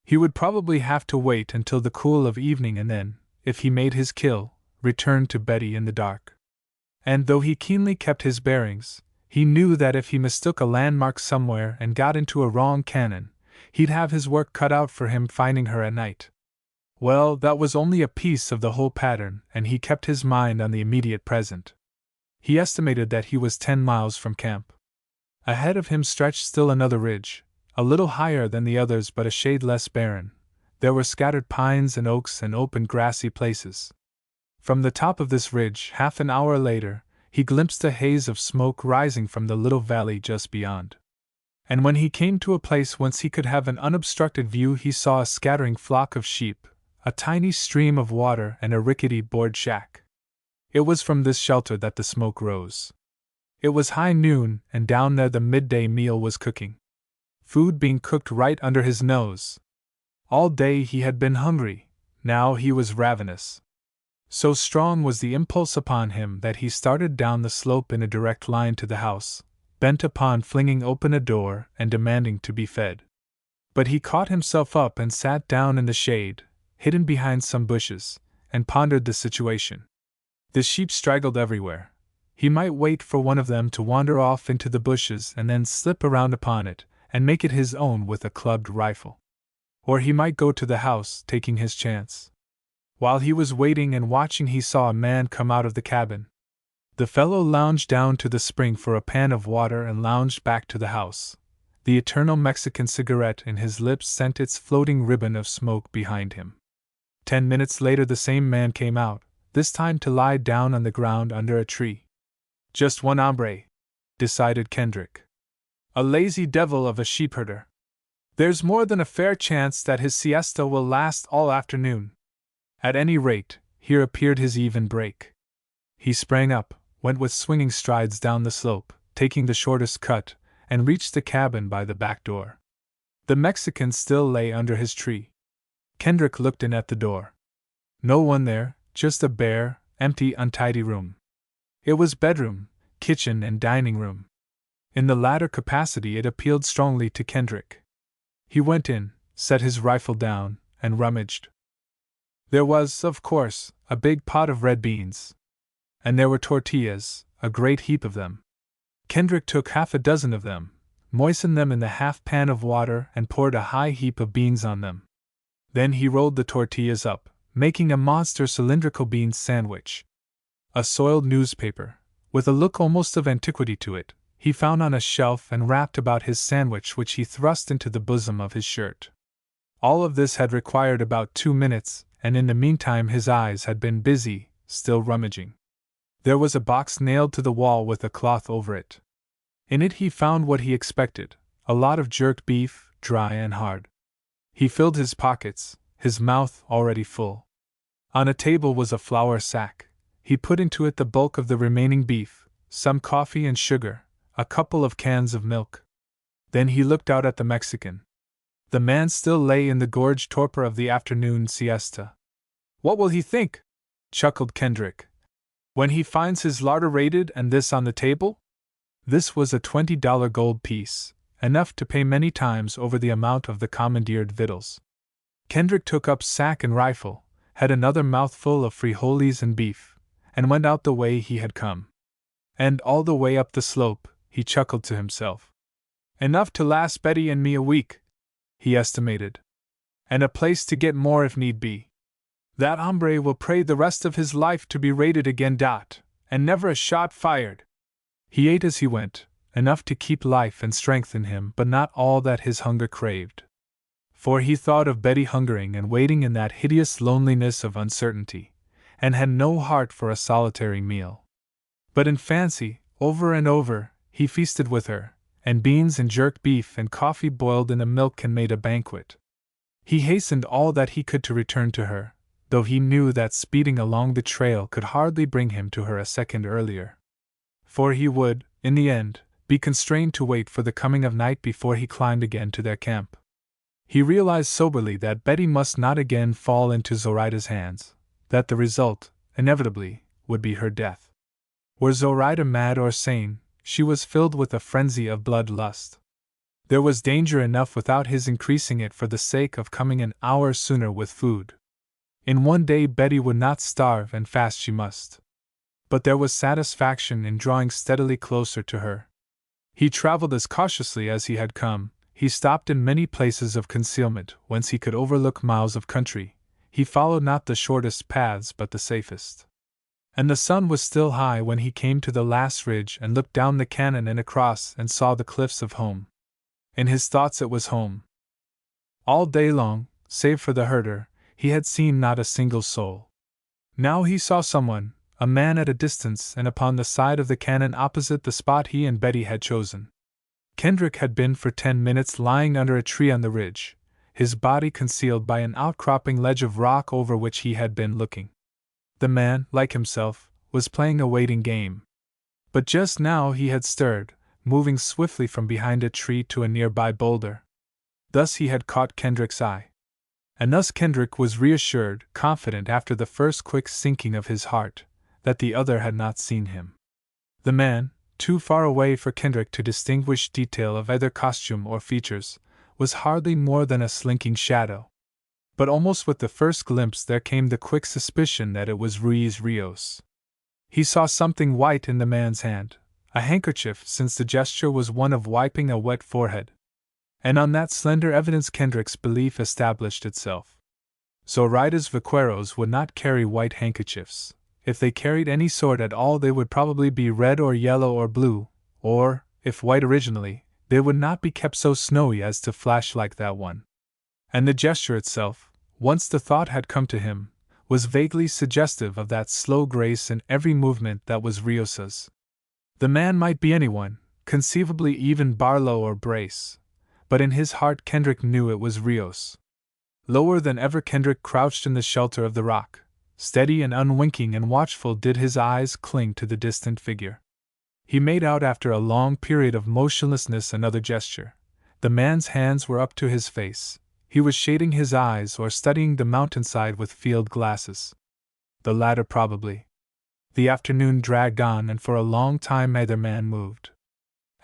He would probably have to wait until the cool of evening and then, if he made his kill, return to Betty in the dark. And though he keenly kept his bearings, he knew that if he mistook a landmark somewhere and got into a wrong canon, he'd have his work cut out for him finding her at night. Well, that was only a piece of the whole pattern, and he kept his mind on the immediate present. He estimated that he was 10 miles from camp. Ahead of him stretched still another ridge, a little higher than the others but a shade less barren. There were scattered pines and oaks and open grassy places. From the top of this ridge, half an hour later, he glimpsed a haze of smoke rising from the little valley just beyond. And when he came to a place whence he could have an unobstructed view, he saw a scattering flock of sheep, a tiny stream of water, and a rickety board shack. It was from this shelter that the smoke rose. It was high noon, and down there the midday meal was cooking. Food being cooked right under his nose. All day he had been hungry, now he was ravenous. So strong was the impulse upon him that he started down the slope in a direct line to the house, bent upon flinging open a door and demanding to be fed. But he caught himself up and sat down in the shade, hidden behind some bushes, and pondered the situation. The sheep straggled everywhere. He might wait for one of them to wander off into the bushes and then slip around upon it and make it his own with a clubbed rifle. Or he might go to the house, taking his chance. While he was waiting and watching, he saw a man come out of the cabin. The fellow lounged down to the spring for a pan of water and lounged back to the house. The eternal Mexican cigarette in his lips sent its floating ribbon of smoke behind him. 10 minutes later the same man came out, this time to lie down on the ground under a tree. Just one hombre, decided Kendrick. A lazy devil of a sheepherder. There's more than a fair chance that his siesta will last all afternoon. At any rate, here appeared his even break. He sprang up, went with swinging strides down the slope, taking the shortest cut, and reached the cabin by the back door. The Mexican still lay under his tree. Kendrick looked in at the door. No one there, just a bare, empty, untidy room. It was bedroom, kitchen, and dining room. In the latter capacity it appealed strongly to Kendrick. He went in, set his rifle down, and rummaged. There was, of course, a big pot of red beans. And there were tortillas, a great heap of them. Kendrick took half a dozen of them, moistened them in the half pan of water, and poured a high heap of beans on them. Then he rolled the tortillas up, making a monster cylindrical bean sandwich. A soiled newspaper, with a look almost of antiquity to it, he found on a shelf and wrapped about his sandwich, which he thrust into the bosom of his shirt. All of this had required about 2 minutes, and in the meantime his eyes had been busy, still rummaging. There was a box nailed to the wall with a cloth over it. In it he found what he expected, a lot of jerked beef, dry and hard. He filled his pockets, his mouth already full. On a table was a flour sack. He put into it the bulk of the remaining beef, some coffee and sugar, a couple of cans of milk. Then he looked out at the Mexican. The man still lay in the gorged torpor of the afternoon siesta. "What will he think?" chuckled Kendrick, "when he finds his larder raided and this on the table?" This was a $20 gold piece, enough to pay many times over the amount of the commandeered victuals. Kendrick took up sack and rifle, had another mouthful of frijoles and beef, and went out the way he had come. And all the way up the slope, he chuckled to himself. "Enough to last Betty and me a week," he estimated. "And a place to get more if need be. That hombre will pray the rest of his life to be raided again. And never a shot fired." He ate as he went, enough to keep life and strength in him, but not all that his hunger craved. For he thought of Betty hungering and waiting in that hideous loneliness of uncertainty, and had no heart for a solitary meal. But in fancy, Over and over, he feasted with her, and beans and jerked beef and coffee boiled in a milk can made a banquet. He hastened all that he could to return to her, though he knew that speeding along the trail could hardly bring him to her a second earlier. For he would, in the end, be constrained to wait for the coming of night before he climbed again to their camp. He realized soberly that Betty must not again fall into Zoraida's hands, that the result, inevitably, would be her death. Were Zoraida mad or sane, she was filled with a frenzy of blood-lust. There was danger enough without his increasing it for the sake of coming an hour sooner with food. In one day Betty would not starve and fast she must. But there was satisfaction in drawing steadily closer to her. He traveled as cautiously as he had come. He stopped in many places of concealment whence he could overlook miles of country. He followed not the shortest paths but the safest. And the sun was still high when he came to the last ridge and looked down the canyon and across and saw the cliffs of home. In his thoughts it was home. All day long, save for the herder, he had seen not a single soul. Now he saw someone, a man at a distance and upon the side of the canyon opposite the spot he and Betty had chosen. Kendrick had been for 10 minutes lying under a tree on the ridge, his body concealed by an outcropping ledge of rock over which he had been looking. The man, like himself, was playing a waiting game. But just now he had stirred, moving swiftly from behind a tree to a nearby boulder. Thus he had caught Kendrick's eye. And thus Kendrick was reassured, confident after the first quick sinking of his heart, that the other had not seen him. The man, too far away for Kendrick to distinguish detail of either costume or features, was hardly more than a slinking shadow. But almost with the first glimpse there came the quick suspicion that it was Ruiz Rios. He saw something white in the man's hand, a handkerchief, since the gesture was one of wiping a wet forehead. And on that slender evidence Kendrick's belief established itself. Zoraida's vaqueros would not carry white handkerchiefs. If they carried any sort at all they would probably be red or yellow or blue, or, if white originally, they would not be kept so snowy as to flash like that one. And the gesture itself, once the thought had come to him, was vaguely suggestive of that slow grace in every movement that was Rios's. The man might be anyone, conceivably even Barlow or Brace, but in his heart Kendrick knew it was Rios. Lower than ever Kendrick crouched in the shelter of the rock. Steady and unwinking and watchful did his eyes cling to the distant figure. He made out after a long period of motionlessness another gesture. The man's hands were up to his face. He was shading his eyes or studying the mountainside with field glasses. The latter probably. The afternoon dragged on and for a long time neither man moved.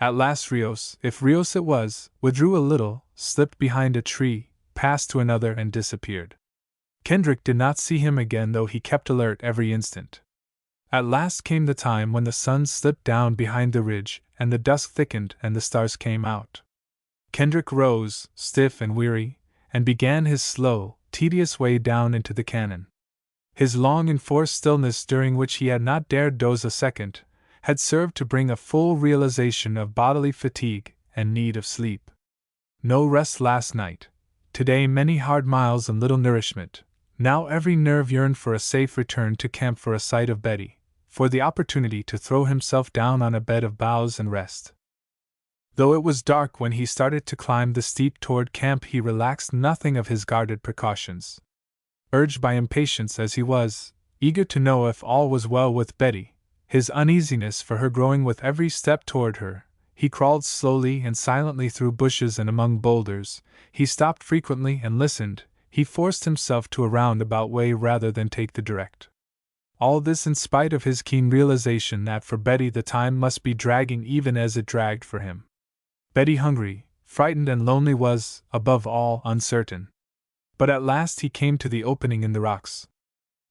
At last Rios, if Rios it was, withdrew a little, slipped behind a tree, passed to another and disappeared. Kendrick did not see him again though he kept alert every instant. At last came the time when the sun slipped down behind the ridge and the dusk thickened and the stars came out. Kendrick rose, stiff and weary, and began his slow, tedious way down into the canyon. His long enforced stillness, during which he had not dared doze a second, had served to bring a full realization of bodily fatigue and need of sleep. No rest last night. Today many hard miles and little nourishment. Now every nerve yearned for a safe return to camp, for a sight of Betty, for the opportunity to throw himself down on a bed of boughs and rest. Though it was dark when he started to climb the steep toward camp, he relaxed nothing of his guarded precautions. Urged by impatience as he was, eager to know if all was well with Betty, his uneasiness for her growing with every step toward her, he crawled slowly and silently through bushes and among boulders. He stopped frequently and listened. He forced himself to a roundabout way rather than take the direct. All this in spite of his keen realization that for Betty the time must be dragging even as it dragged for him. Betty, hungry, frightened and lonely, was, above all, uncertain. But at last he came to the opening in the rocks.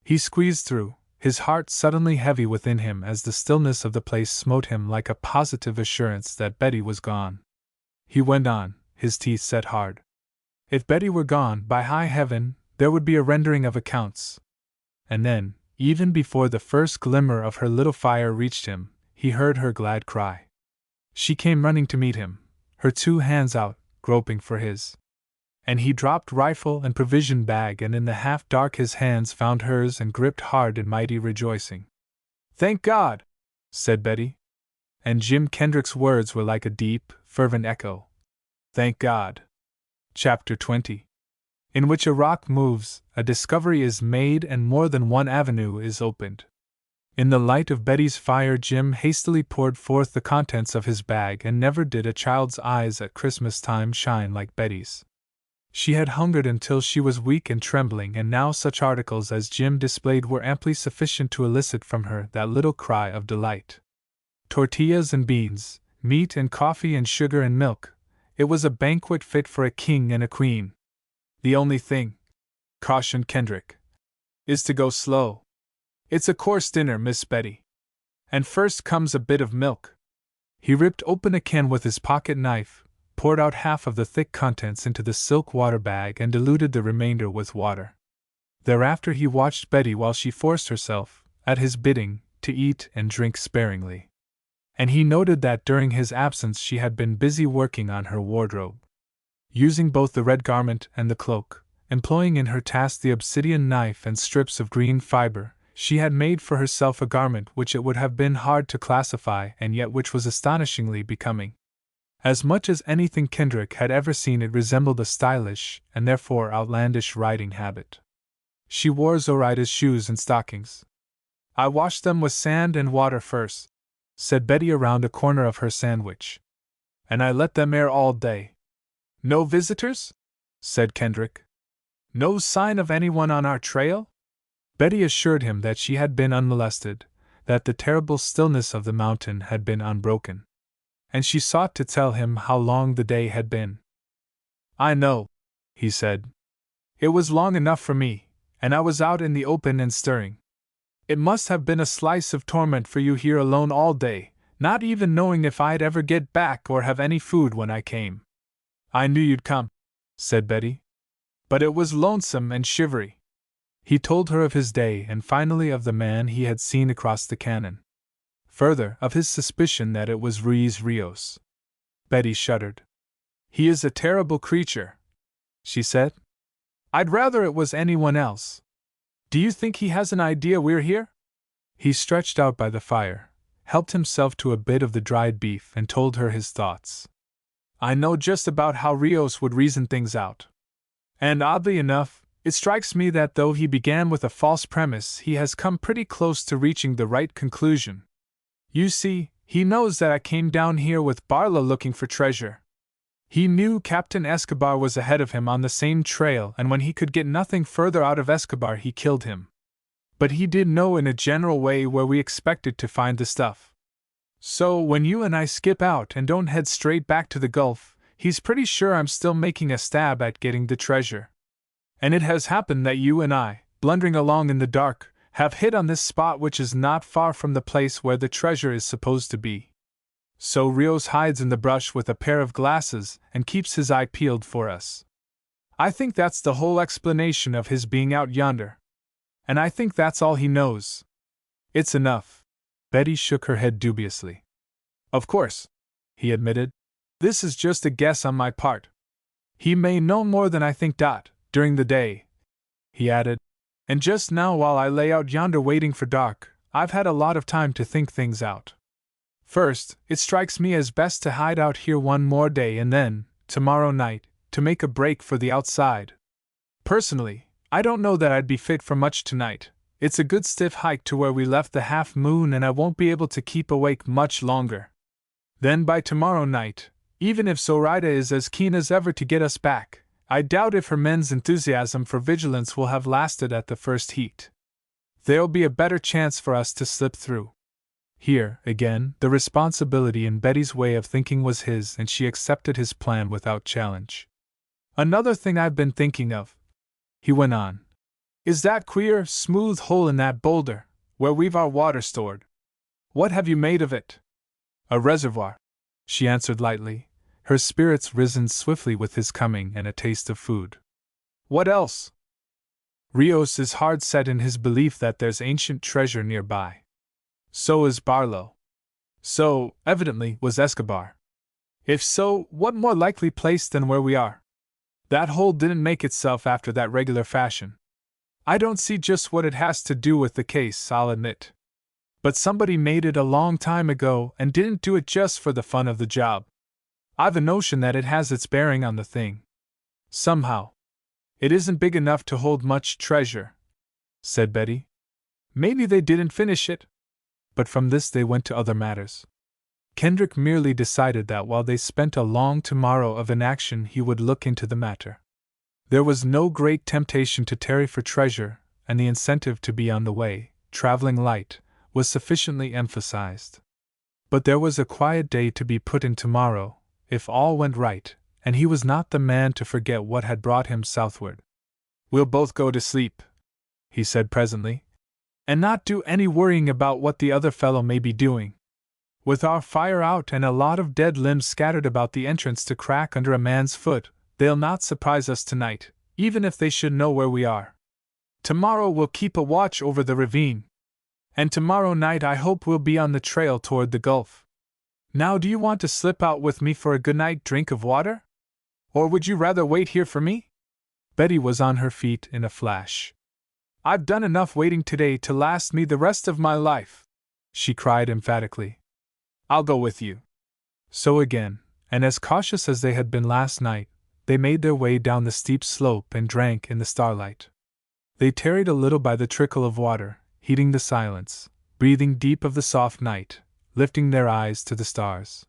He squeezed through, his heart suddenly heavy within him as the stillness of the place smote him like a positive assurance that Betty was gone. He went on, his teeth set hard. If Betty were gone, by high heaven, there would be a rendering of accounts. And then, even before the first glimmer of her little fire reached him, he heard her glad cry. She came running to meet him, her 2 hands out, groping for his. And he dropped rifle and provision bag, and in the half-dark his hands found hers and gripped hard in mighty rejoicing. "Thank God!" said Betty. and Jim Kendrick's words were like a deep, fervent echo. Thank God. Chapter 20. In which a rock moves, a discovery is made, and more than one avenue is opened. In the light of Betty's fire, Jim hastily poured forth the contents of his bag, and never did a child's eyes at Christmas time shine like Betty's. She had hungered until she was weak and trembling, and now such articles as Jim displayed were amply sufficient to elicit from her that little cry of delight. Tortillas and beans, meat and coffee and sugar and milk. It was a banquet fit for a king and a queen. The only thing, cautioned Kendrick, is to go slow. It's a course dinner, Miss Betty. And first comes a bit of milk. He ripped open a can with his pocket knife, poured out half of the thick contents into the silk water bag, and diluted the remainder with water. Thereafter he watched Betty while she forced herself, at his bidding, to eat and drink sparingly. And he noted that during his absence she had been busy working on her wardrobe. Using both the red garment and the cloak, employing in her task the obsidian knife and strips of green fiber, she had made for herself a garment which it would have been hard to classify, and yet which was astonishingly becoming. As much as anything Kendrick had ever seen, it resembled a stylish, and therefore outlandish, riding habit. She wore Zoraida's shoes and stockings. I washed them with sand and water first, said Betty around a corner of her sandwich. And I let them air all day. No visitors? Said Kendrick. No sign of anyone on our trail? Betty assured him that she had been unmolested, that the terrible stillness of the mountain had been unbroken. And she sought to tell him how long the day had been. I know, he said. It was long enough for me, and I was out in the open and stirring. It must have been a slice of torment for you here alone all day, not even knowing if I'd ever get back or have any food when I came. I knew you'd come, said Betty. But it was lonesome and shivery. He told her of his day, and finally of the man he had seen across the cannon. Further, of his suspicion that it was Ruiz Rios. Betty shuddered. He is a terrible creature, she said. I'd rather it was anyone else. Do you think he has an idea we're here? He stretched out by the fire, helped himself to a bit of the dried beef, and told her his thoughts. I know just about how Rios would reason things out. And oddly enough, it strikes me that though he began with a false premise, he has come pretty close to reaching the right conclusion. You see, he knows that I came down here with Barlow looking for treasure. He knew Captain Escobar was ahead of him on the same trail, and when he could get nothing further out of Escobar, he killed him. But he did know in a general way where we expected to find the stuff. So when you and I skip out and don't head straight back to the Gulf, he's pretty sure I'm still making a stab at getting the treasure. And it has happened that you and I, blundering along in the dark, have hit on this spot which is not far from the place where the treasure is supposed to be. So Rios hides in the brush with a pair of glasses and keeps his eye peeled for us. I think that's the whole explanation of his being out yonder. And I think that's all he knows. It's enough. Betty shook her head dubiously. Of course, he admitted. This is just a guess on my part. He may know more than I think. During the day, he added, and just now while I lay out yonder waiting for dark, I've had a lot of time to think things out. First, it strikes me as best to hide out here one more day, and then, tomorrow night, to make a break for the outside. Personally, I don't know that I'd be fit for much tonight. It's a good stiff hike to where we left the Half Moon, and I won't be able to keep awake much longer. Then by tomorrow night, even if Zoraida is as keen as ever to get us back, I doubt if her men's enthusiasm for vigilance will have lasted at the first heat. There'll be a better chance for us to slip through. Here, again, the responsibility in Betty's way of thinking was his, and she accepted his plan without challenge. Another thing I've been thinking of, he went on, is that queer, smooth hole in that boulder, where we've our water stored. What have you made of it? A reservoir, she answered lightly, her spirits risen swiftly with his coming and a taste of food. What else? Rios is hard set in his belief that there's ancient treasure nearby. So is Barlow. So, evidently, was Escobar. If so, what more likely place than where we are? That hole didn't make itself after that regular fashion. I don't see just what it has to do with the case, I'll admit. But somebody made it a long time ago and didn't do it just for the fun of the job. I've a notion that it has its bearing on the thing. Somehow. It isn't big enough to hold much treasure," said Betty. "Maybe they didn't finish it." But from this they went to other matters. Kendrick merely decided that while they spent a long tomorrow of inaction he would look into the matter. There was no great temptation to tarry for treasure, and the incentive to be on the way, traveling light, was sufficiently emphasized. But there was a quiet day to be put in tomorrow, if all went right, and he was not the man to forget what had brought him southward. "We'll both go to sleep," he said presently, "and not do any worrying about what the other fellow may be doing. With our fire out and a lot of dead limbs scattered about the entrance to crack under a man's foot, they'll not surprise us tonight, even if they should know where we are. Tomorrow we'll keep a watch over the ravine. And tomorrow night I hope we'll be on the trail toward the Gulf. Now do you want to slip out with me for a goodnight drink of water? Or would you rather wait here for me?" Betty was on her feet in a flash. "I've done enough waiting today to last me the rest of my life," she cried emphatically. "I'll go with you." So again, and as cautious as they had been last night, they made their way down the steep slope and drank in the starlight. They tarried a little by the trickle of water, heeding the silence, breathing deep of the soft night, lifting their eyes to the stars.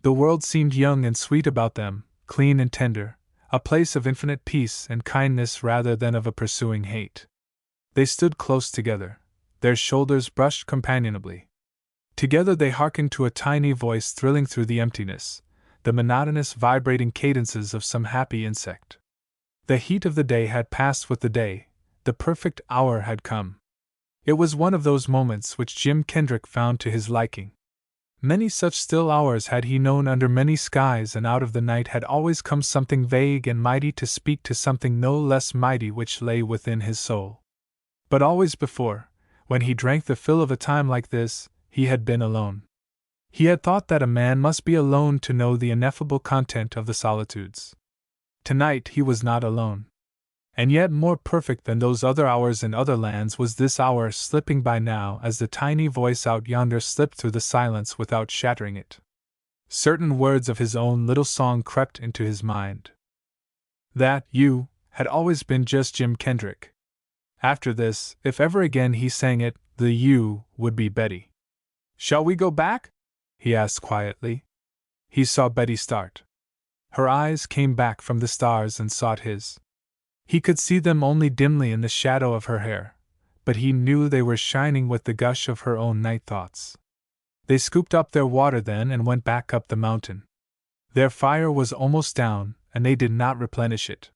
The world seemed young and sweet about them, clean and tender, a place of infinite peace and kindness rather than of a pursuing hate. They stood close together, their shoulders brushed companionably. Together they hearkened to a tiny voice thrilling through the emptiness, the monotonous vibrating cadences of some happy insect. The heat of the day had passed with the day, the perfect hour had come. It was one of those moments which Jim Kendrick found to his liking. Many such still hours had he known under many skies, and out of the night had always come something vague and mighty to speak to something no less mighty which lay within his soul. But always before, when he drank the fill of a time like this, he had been alone. He had thought that a man must be alone to know the ineffable content of the solitudes. Tonight he was not alone. And yet more perfect than those other hours in other lands was this hour slipping by now as the tiny voice out yonder slipped through the silence without shattering it. Certain words of his own little song crept into his mind. That "you" had always been just Jim Kendrick. After this, if ever again he sang it, the "you" would be Betty. "Shall we go back?" he asked quietly. He saw Betty start. Her eyes came back from the stars and sought his. He could see them only dimly in the shadow of her hair, but he knew they were shining with the gush of her own night thoughts. They scooped up their water then and went back up the mountain. Their fire was almost down, and they did not replenish it.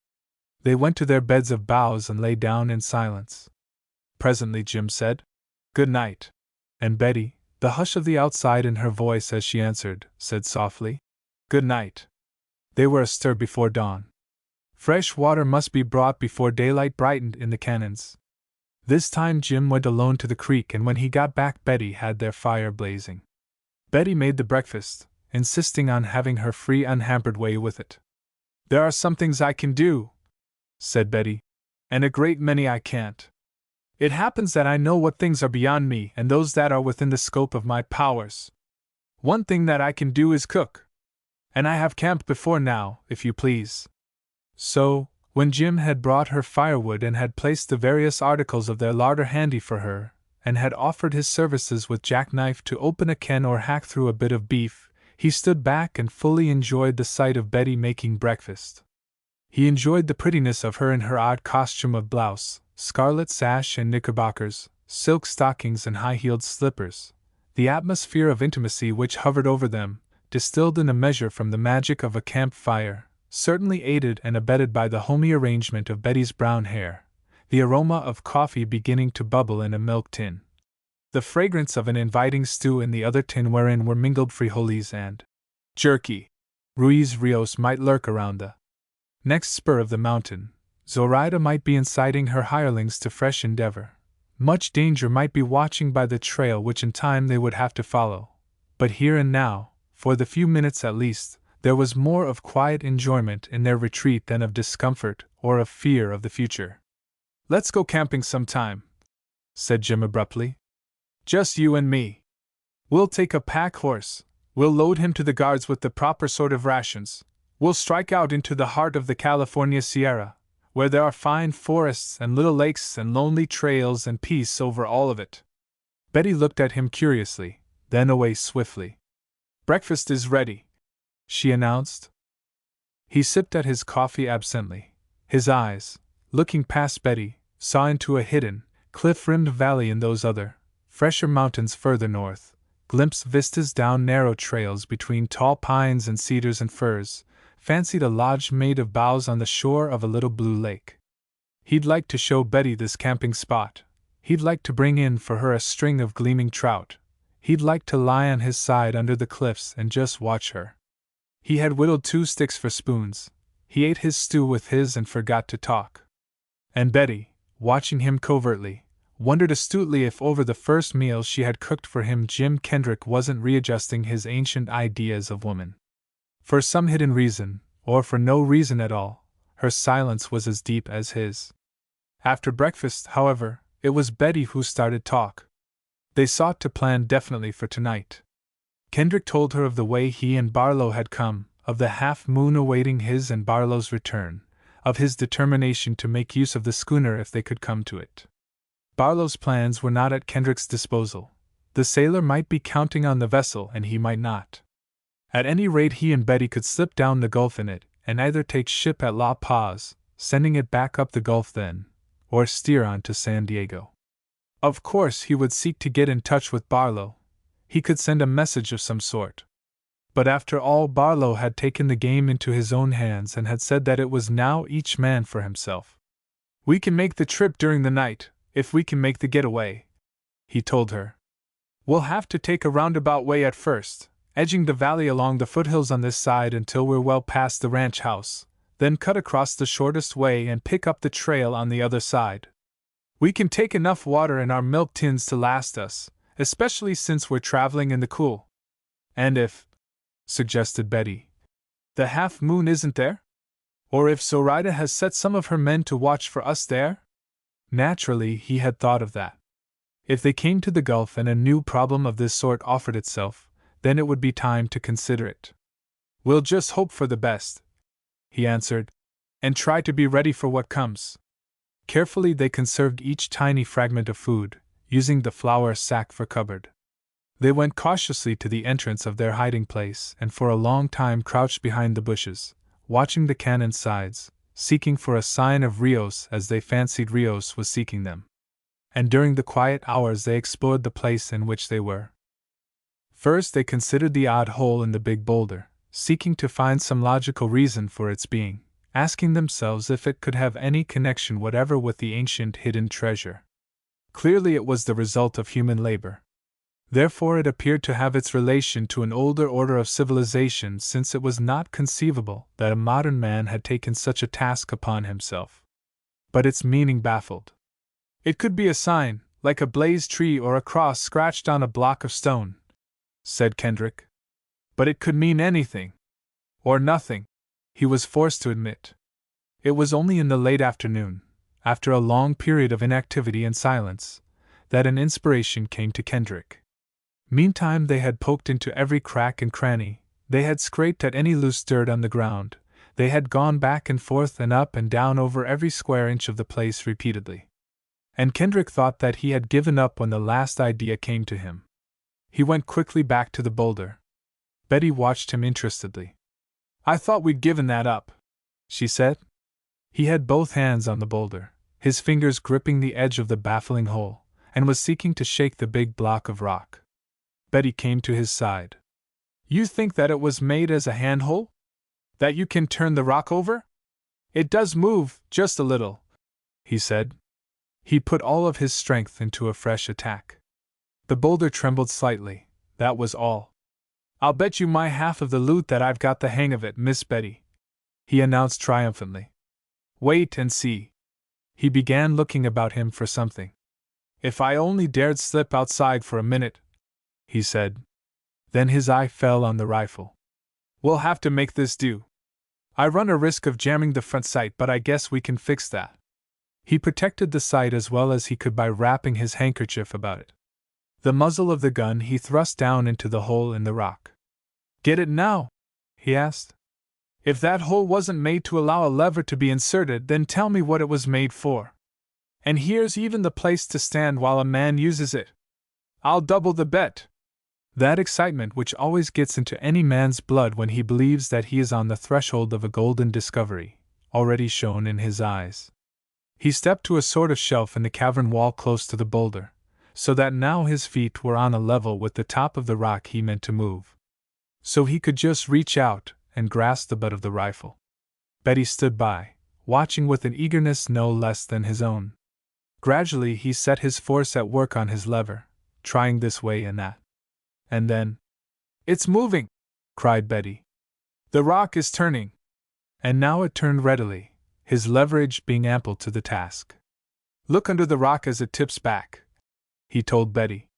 They went to their beds of boughs and lay down in silence. Presently Jim said, "Good night," and Betty, the hush of the outside in her voice as she answered, said softly, "Good night." They were astir before dawn. Fresh water must be brought before daylight brightened in the canyons. This time Jim went alone to the creek, and when he got back Betty had their fire blazing. Betty made the breakfast, insisting on having her free unhampered way with it. "There are some things I can do," said Betty, "and a great many I can't. It happens that I know what things are beyond me and those that are within the scope of my powers. One thing that I can do is cook. And I have camped before now, if you please." So, when Jim had brought her firewood and had placed the various articles of their larder handy for her, and had offered his services with jackknife to open a can or hack through a bit of beef, he stood back and fully enjoyed the sight of Betty making breakfast. He enjoyed the prettiness of her in her odd costume of blouse, scarlet sash and knickerbockers, silk stockings and high-heeled slippers, the atmosphere of intimacy which hovered over them, distilled in a measure from the magic of a camp-fire, certainly aided and abetted by the homely arrangement of Betty's brown hair, the aroma of coffee beginning to bubble in a milk tin, the fragrance of an inviting stew in the other tin wherein were mingled frijoles and jerky. Ruiz Rios might lurk around the next spur of the mountain, Zoraida might be inciting her hirelings to fresh endeavor, much danger might be watching by the trail which in time they would have to follow, but here and now, for the few minutes at least, there was more of quiet enjoyment in their retreat than of discomfort or of fear of the future. "Let's go camping sometime," said Jim abruptly. Just you and me. We'll take a pack horse. We'll load him to the guards with the proper sort of rations. We'll strike out into the heart of the California Sierra, where there are fine forests and little lakes and lonely trails and peace over all of it." Betty looked at him curiously, then away swiftly. "Breakfast is ready," she announced. He sipped at his coffee absently. His eyes, looking past Betty, saw into a hidden, cliff-rimmed valley in those other, fresher mountains further north, glimpsed vistas down narrow trails between tall pines and cedars and firs, fancied a lodge made of boughs on the shore of a little blue lake. He'd like to show Betty this camping spot. He'd like to bring in for her a string of gleaming trout. He'd like to lie on his side under the cliffs and just watch her. He had whittled 2 sticks for spoons. He ate his stew with his and forgot to talk. And Betty, watching him covertly, wondered astutely if over the first meal she had cooked for him Jim Kendrick wasn't readjusting his ancient ideas of woman. For some hidden reason, or for no reason at all, her silence was as deep as his. After breakfast, however, it was Betty who started talk. They sought to plan definitely for tonight. Kendrick told her of the way he and Barlow had come, of the half-moon awaiting his and Barlow's return, of his determination to make use of the schooner if they could come to it. Barlow's plans were not at Kendrick's disposal. The sailor might be counting on the vessel and he might not. At any rate, he and Betty could slip down the gulf in it, and either take ship at La Paz, sending it back up the gulf then, or steer on to San Diego. Of course, he would seek to get in touch with Barlow. He could send a message of some sort. But after all, Barlow had taken the game into his own hands and had said that it was now each man for himself. "We can make the trip during the night, if we can make the getaway," he told her. "We'll have to take a roundabout way at first, edging the valley along the foothills on this side until we're well past the ranch house, then cut across the shortest way and pick up the trail on the other side. We can take enough water in our milk tins to last us, especially since we're traveling in the cool. And if," suggested Betty, "the half-moon isn't there? Or if Zoraida has set some of her men to watch for us there?" Naturally, he had thought of that. If they came to the Gulf and a new problem of this sort offered itself, then it would be time to consider it. "We'll just hope for the best," he answered, "and try to be ready for what comes." Carefully they conserved each tiny fragment of food, using the flour sack for cupboard. They went cautiously to the entrance of their hiding place and for a long time crouched behind the bushes, watching the cannon's sides, seeking for a sign of Rios as they fancied Rios was seeking them. And during the quiet hours they explored the place in which they were. First they considered the odd hole in the big boulder, seeking to find some logical reason for its being, asking themselves if it could have any connection whatever with the ancient hidden treasure. Clearly it was the result of human labor. Therefore it appeared to have its relation to an older order of civilization, since it was not conceivable that a modern man had taken such a task upon himself. But its meaning baffled. "It could be a sign, like a blazed tree or a cross scratched on a block of stone," said Kendrick. "But it could mean anything. Or nothing," he was forced to admit. It was only in the late afternoon, after a long period of inactivity and silence, that an inspiration came to Kendrick. Meantime they had poked into every crack and cranny, they had scraped at any loose dirt on the ground, they had gone back and forth and up and down over every square inch of the place repeatedly. And Kendrick thought that he had given up when the last idea came to him. He went quickly back to the boulder. Betty watched him interestedly. "I thought we'd given that up," she said. He had both hands on the boulder, his fingers gripping the edge of the baffling hole, and was seeking to shake the big block of rock. Betty came to his side. "You think that it was made as a handhole? That you can turn the rock over? It does move, just a little," he said. He put all of his strength into a fresh attack. The boulder trembled slightly, that was all. "I'll bet you my half of the loot that I've got the hang of it, Miss Betty," he announced triumphantly. "Wait and see." He began looking about him for something. "If I only dared slip outside for a minute," he said. Then his eye fell on the rifle. "We'll have to make this do. I run a risk of jamming the front sight, but I guess we can fix that." He protected the sight as well as he could by wrapping his handkerchief about it. The muzzle of the gun he thrust down into the hole in the rock. "Get it now?" he asked. "If that hole wasn't made to allow a lever to be inserted, then tell me what it was made for. And here's even the place to stand while a man uses it. I'll double the bet." That excitement which always gets into any man's blood when he believes that he is on the threshold of a golden discovery, already shone in his eyes. He stepped to a sort of shelf in the cavern wall close to the boulder, so that now his feet were on a level with the top of the rock he meant to move. So he could just reach out and grasp the butt of the rifle. Betty stood by, watching with an eagerness no less than his own. Gradually he set his force at work on his lever, trying this way and that. And then, "It's moving!" cried Betty. "The rock is turning!" And now it turned readily, his leverage being ample to the task. "Look under the rock as it tips back," he told Betty.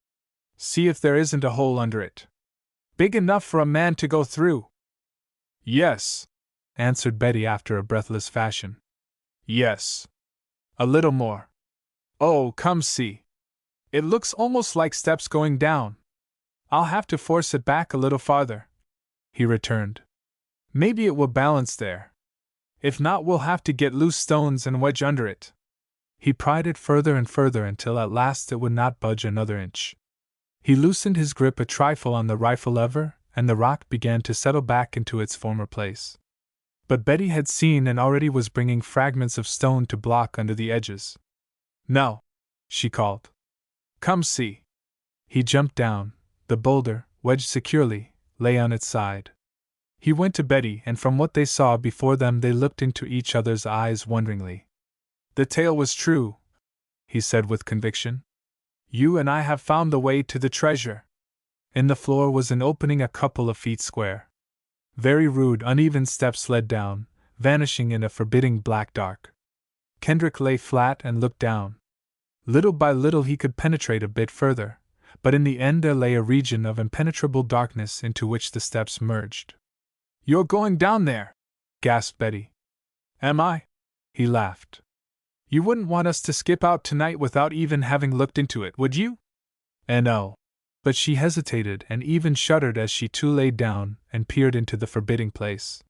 "See if there isn't a hole under it. Big enough for a man to go through." "Yes," answered Betty after a breathless fashion. "Yes. A little more. Oh, come see. It looks almost like steps going down. I'll have to force it back a little farther," he returned. "Maybe it will balance there. If not, we'll have to get loose stones and wedge under it." He pried it further and further until at last it would not budge another inch. He loosened his grip a trifle on the rifle lever, and the rock began to settle back into its former place. But Betty had seen and already was bringing fragments of stone to block under the edges. "No," she called. "Come see." He jumped down. The boulder, wedged securely, lay on its side. He went to Betty, and from what they saw before them they looked into each other's eyes wonderingly. "The tale was true," he said with conviction. "You and I have found the way to the treasure." In the floor was an opening a couple of feet square. Very rude, uneven steps led down, vanishing in a forbidding black dark. Kendrick lay flat and looked down. Little by little he could penetrate a bit further, but in the end there lay a region of impenetrable darkness into which the steps merged. "You're going down there!" gasped Betty. "Am I?" he laughed. "You wouldn't want us to skip out tonight without even having looked into it, would you?" "No." But she hesitated and even shuddered as she too lay down and peered into the forbidding place.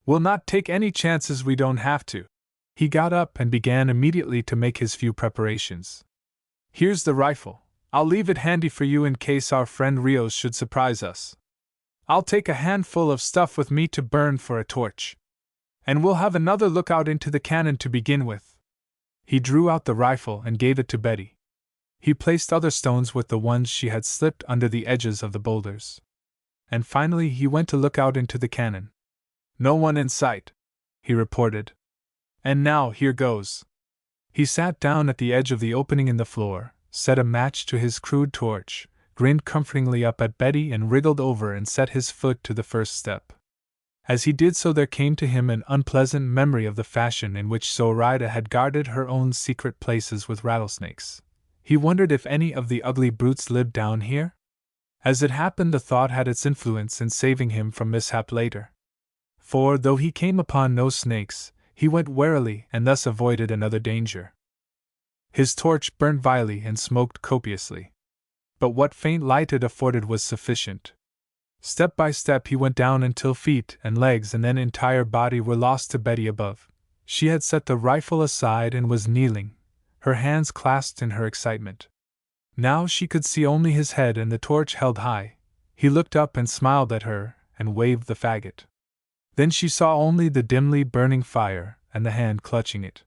"We'll not take any chances we don't have to." He got up and began immediately to make his few preparations. "Here's the rifle. I'll leave it handy for you in case our friend Rios should surprise us. I'll take a handful of stuff with me to burn for a torch. And we'll have another look out into the cannon to begin with." He drew out the rifle and gave it to Betty. He placed other stones with the ones she had slipped under the edges of the boulders. And finally he went to look out into the cannon. "No one in sight," he reported. "And now, here goes." He sat down at the edge of the opening in the floor, set a match to his crude torch, grinned comfortingly up at Betty and wriggled over and set his foot to the first step. As he did so there came to him an unpleasant memory of the fashion in which Zoraida had guarded her own secret places with rattlesnakes. He wondered if any of the ugly brutes lived down here? As it happened, the thought had its influence in saving him from mishap later. For, though he came upon no snakes, he went warily and thus avoided another danger. His torch burned vilely and smoked copiously. But what faint light it afforded was sufficient. Step by step he went down until feet and legs and then entire body were lost to Betty above. She had set the rifle aside and was kneeling, her hands clasped in her excitement. Now she could see only his head and the torch held high. He looked up and smiled at her and waved the faggot. Then she saw only the dimly burning fire and the hand clutching it.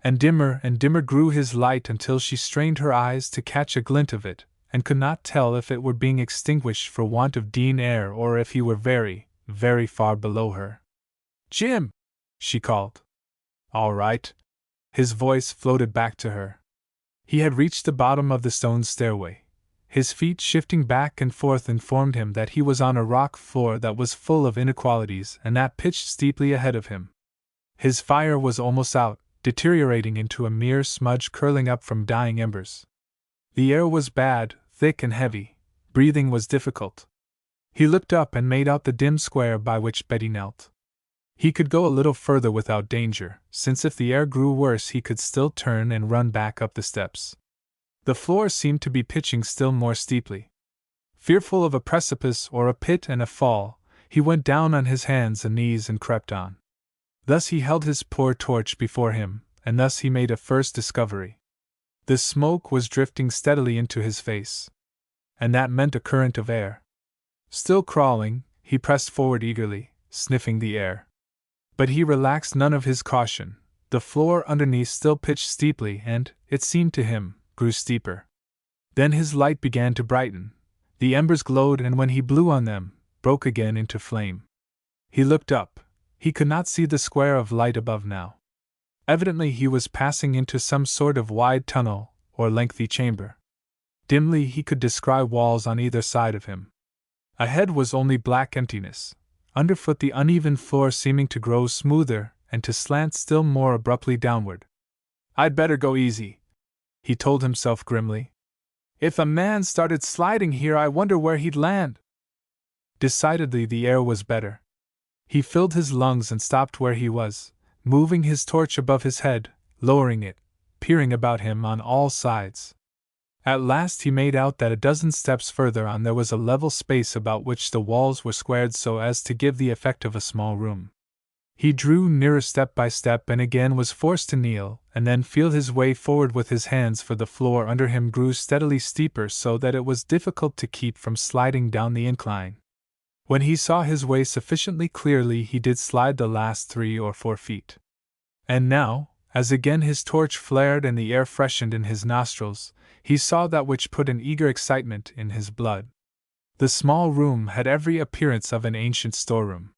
And dimmer grew his light until she strained her eyes to catch a glint of it, and could not tell if it were being extinguished for want of dean air or if he were very, very far below her. "Jim!" she called. "All right." His voice floated back to her. He had reached the bottom of the stone stairway. His feet shifting back and forth informed him that he was on a rock floor that was full of inequalities and that pitched steeply ahead of him. His fire was almost out, deteriorating into a mere smudge curling up from dying embers. The air was bad, thick and heavy. Breathing was difficult. He looked up and made out the dim square by which Betty knelt. He could go a little further without danger, since if the air grew worse he could still turn and run back up the steps. The floor seemed to be pitching still more steeply. Fearful of a precipice or a pit and a fall, he went down on his hands and knees and crept on. Thus he held his poor torch before him, and thus he made a first discovery. The smoke was drifting steadily into his face, and that meant a current of air. Still crawling, he pressed forward eagerly, sniffing the air. But he relaxed none of his caution. The floor underneath still pitched steeply and, it seemed to him, grew steeper. Then his light began to brighten. The embers glowed, and when he blew on them, broke again into flame. He looked up. He could not see the square of light above now. Evidently he was passing into some sort of wide tunnel, or lengthy chamber. Dimly he could descry walls on either side of him. Ahead was only black emptiness, underfoot the uneven floor seeming to grow smoother and to slant still more abruptly downward. "I'd better go easy," he told himself grimly. "If a man started sliding here, I wonder where he'd land." Decidedly the air was better. He filled his lungs and stopped where he was, moving his torch above his head, lowering it, peering about him on all sides. At last he made out that a dozen steps further on there was a level space about which the walls were squared so as to give the effect of a small room. He drew nearer step by step and again was forced to kneel and then feel his way forward with his hands, for the floor under him grew steadily steeper so that it was difficult to keep from sliding down the incline. When he saw his way sufficiently clearly, he did slide the last 3 or 4 feet. And now, as again his torch flared and the air freshened in his nostrils, he saw that which put an eager excitement in his blood. The small room had every appearance of an ancient storeroom.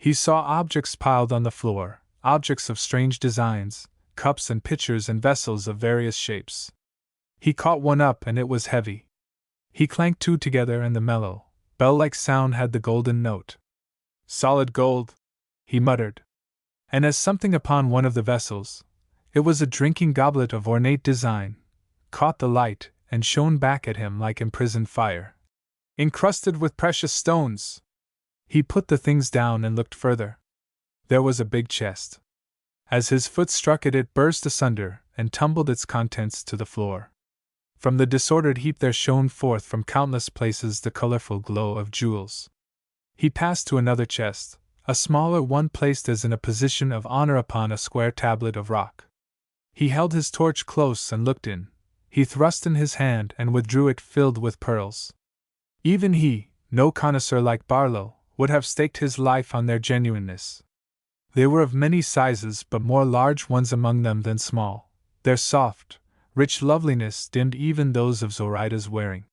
He saw objects piled on the floor, objects of strange designs, cups and pitchers and vessels of various shapes. He caught one up and it was heavy. He clanked 2 together and the mellow, bell-like sound had the golden note. "Solid gold," he muttered. And as something upon one of the vessels, it was a drinking goblet of ornate design, caught the light and shone back at him like imprisoned fire, encrusted with precious stones. He put the things down and looked further. There was a big chest. As his foot struck it, it burst asunder and tumbled its contents to the floor. From the disordered heap there shone forth from countless places the colorful glow of jewels. He passed to another chest, a smaller one placed as in a position of honor upon a square tablet of rock. He held his torch close and looked in. He thrust in his hand and withdrew it filled with pearls. Even he, no connoisseur like Barlow, would have staked his life on their genuineness. They were of many sizes, but more large ones among them than small. Their soft, rich loveliness dimmed even those of Zoraida's wearing.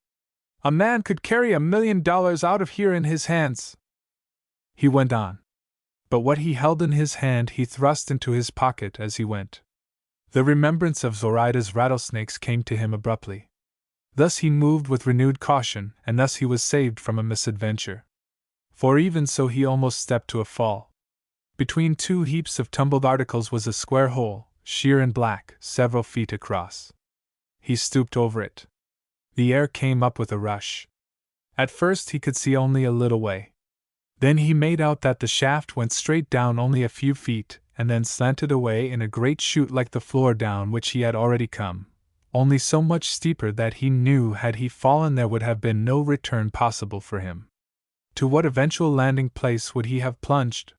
"A man could carry $1 million out of here in his hands," he went on. But what he held in his hand he thrust into his pocket as he went. The remembrance of Zoraida's rattlesnakes came to him abruptly. Thus he moved with renewed caution, and thus he was saved from a misadventure. For even so he almost stepped to a fall. Between 2 heaps of tumbled articles was a square hole, sheer and black, several feet across. He stooped over it. The air came up with a rush. At first he could see only a little way. Then he made out that the shaft went straight down only a few feet, and then slanted away in a great chute like the floor down which he had already come, only so much steeper that he knew had he fallen there would have been no return possible for him. To what eventual landing place would he have plunged?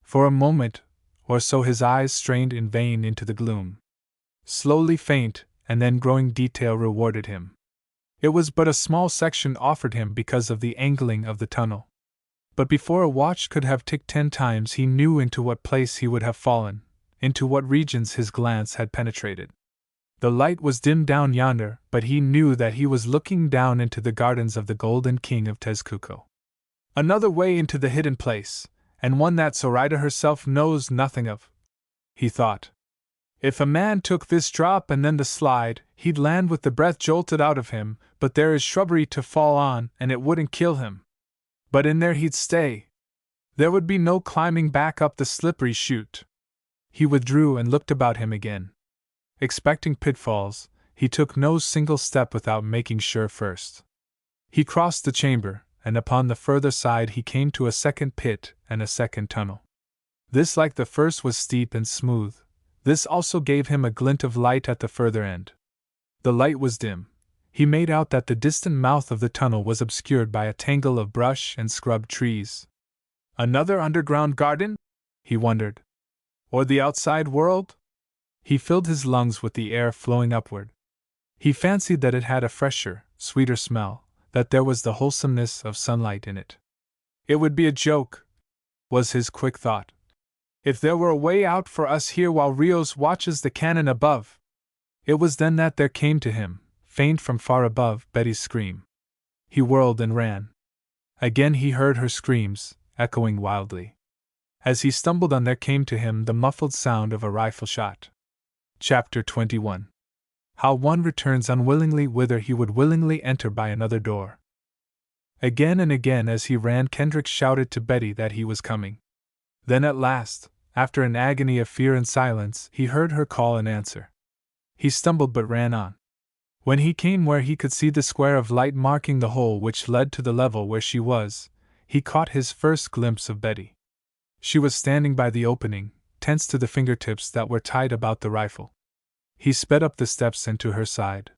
For a moment or so his eyes strained in vain into the gloom. Slowly faint, and then growing detail rewarded him. It was but a small section offered him because of the angling of the tunnel. But before a watch could have ticked 10 times he knew into what place he would have fallen, into what regions his glance had penetrated. The light was dimmed down yonder, but he knew that he was looking down into the gardens of the Golden King of Tezcuco. Another way into the hidden place, and one that Zoraida herself knows nothing of, he thought. If a man took this drop and then the slide, he'd land with the breath jolted out of him, but there is shrubbery to fall on and it wouldn't kill him. But in there he'd stay. There would be no climbing back up the slippery chute. He withdrew and looked about him again. Expecting pitfalls, he took no single step without making sure first. He crossed the chamber, and upon the further side he came to a second pit and a second tunnel. This, like the first, was steep and smooth. This also gave him a glint of light at the further end. The light was dim. He made out that the distant mouth of the tunnel was obscured by a tangle of brush and scrub trees. Another underground garden? He wondered. Or the outside world? He filled his lungs with the air flowing upward. He fancied that it had a fresher, sweeter smell, that there was the wholesomeness of sunlight in it. It would be a joke, was his quick thought. If there were a way out for us here while Rios watches the cannon above. It was then that there came to him, faint from far above, Betty's scream. He whirled and ran. Again he heard her screams, echoing wildly. As he stumbled on, there came to him the muffled sound of a rifle shot. Chapter 21. How one returns unwillingly whither he would willingly enter by another door. Again and again as he ran, Kendrick shouted to Betty that he was coming. Then at last, after an agony of fear and silence, he heard her call and answer. He stumbled but ran on. When he came where he could see the square of light marking the hole which led to the level where she was, he caught his first glimpse of Betty. She was standing by the opening, tense to the fingertips that were tied about the rifle. He sped up the steps and to her side.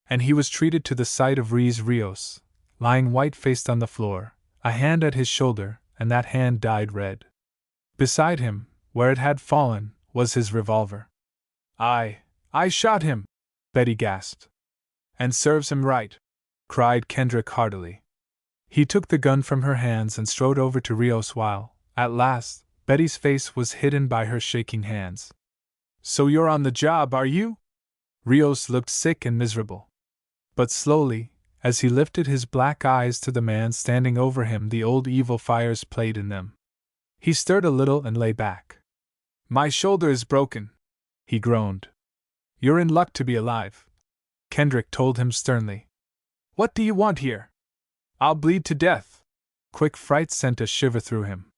And he was treated to the sight of Rios, lying white-faced on the floor, a hand at his shoulder, and that hand dyed red. Beside him, where it had fallen, was his revolver. I shot him, Betty gasped. And serves him right, cried Kendrick heartily. He took the gun from her hands and strode over to Rios while, at last, Betty's face was hidden by her shaking hands. So you're on the job, are you? Rios looked sick and miserable. But slowly, as he lifted his black eyes to the man standing over him, the old evil fires played in them. He stirred a little and lay back. My shoulder is broken, he groaned. You're in luck to be alive, Kendrick told him sternly. What do you want here? I'll bleed to death. Quick fright sent a shiver through him.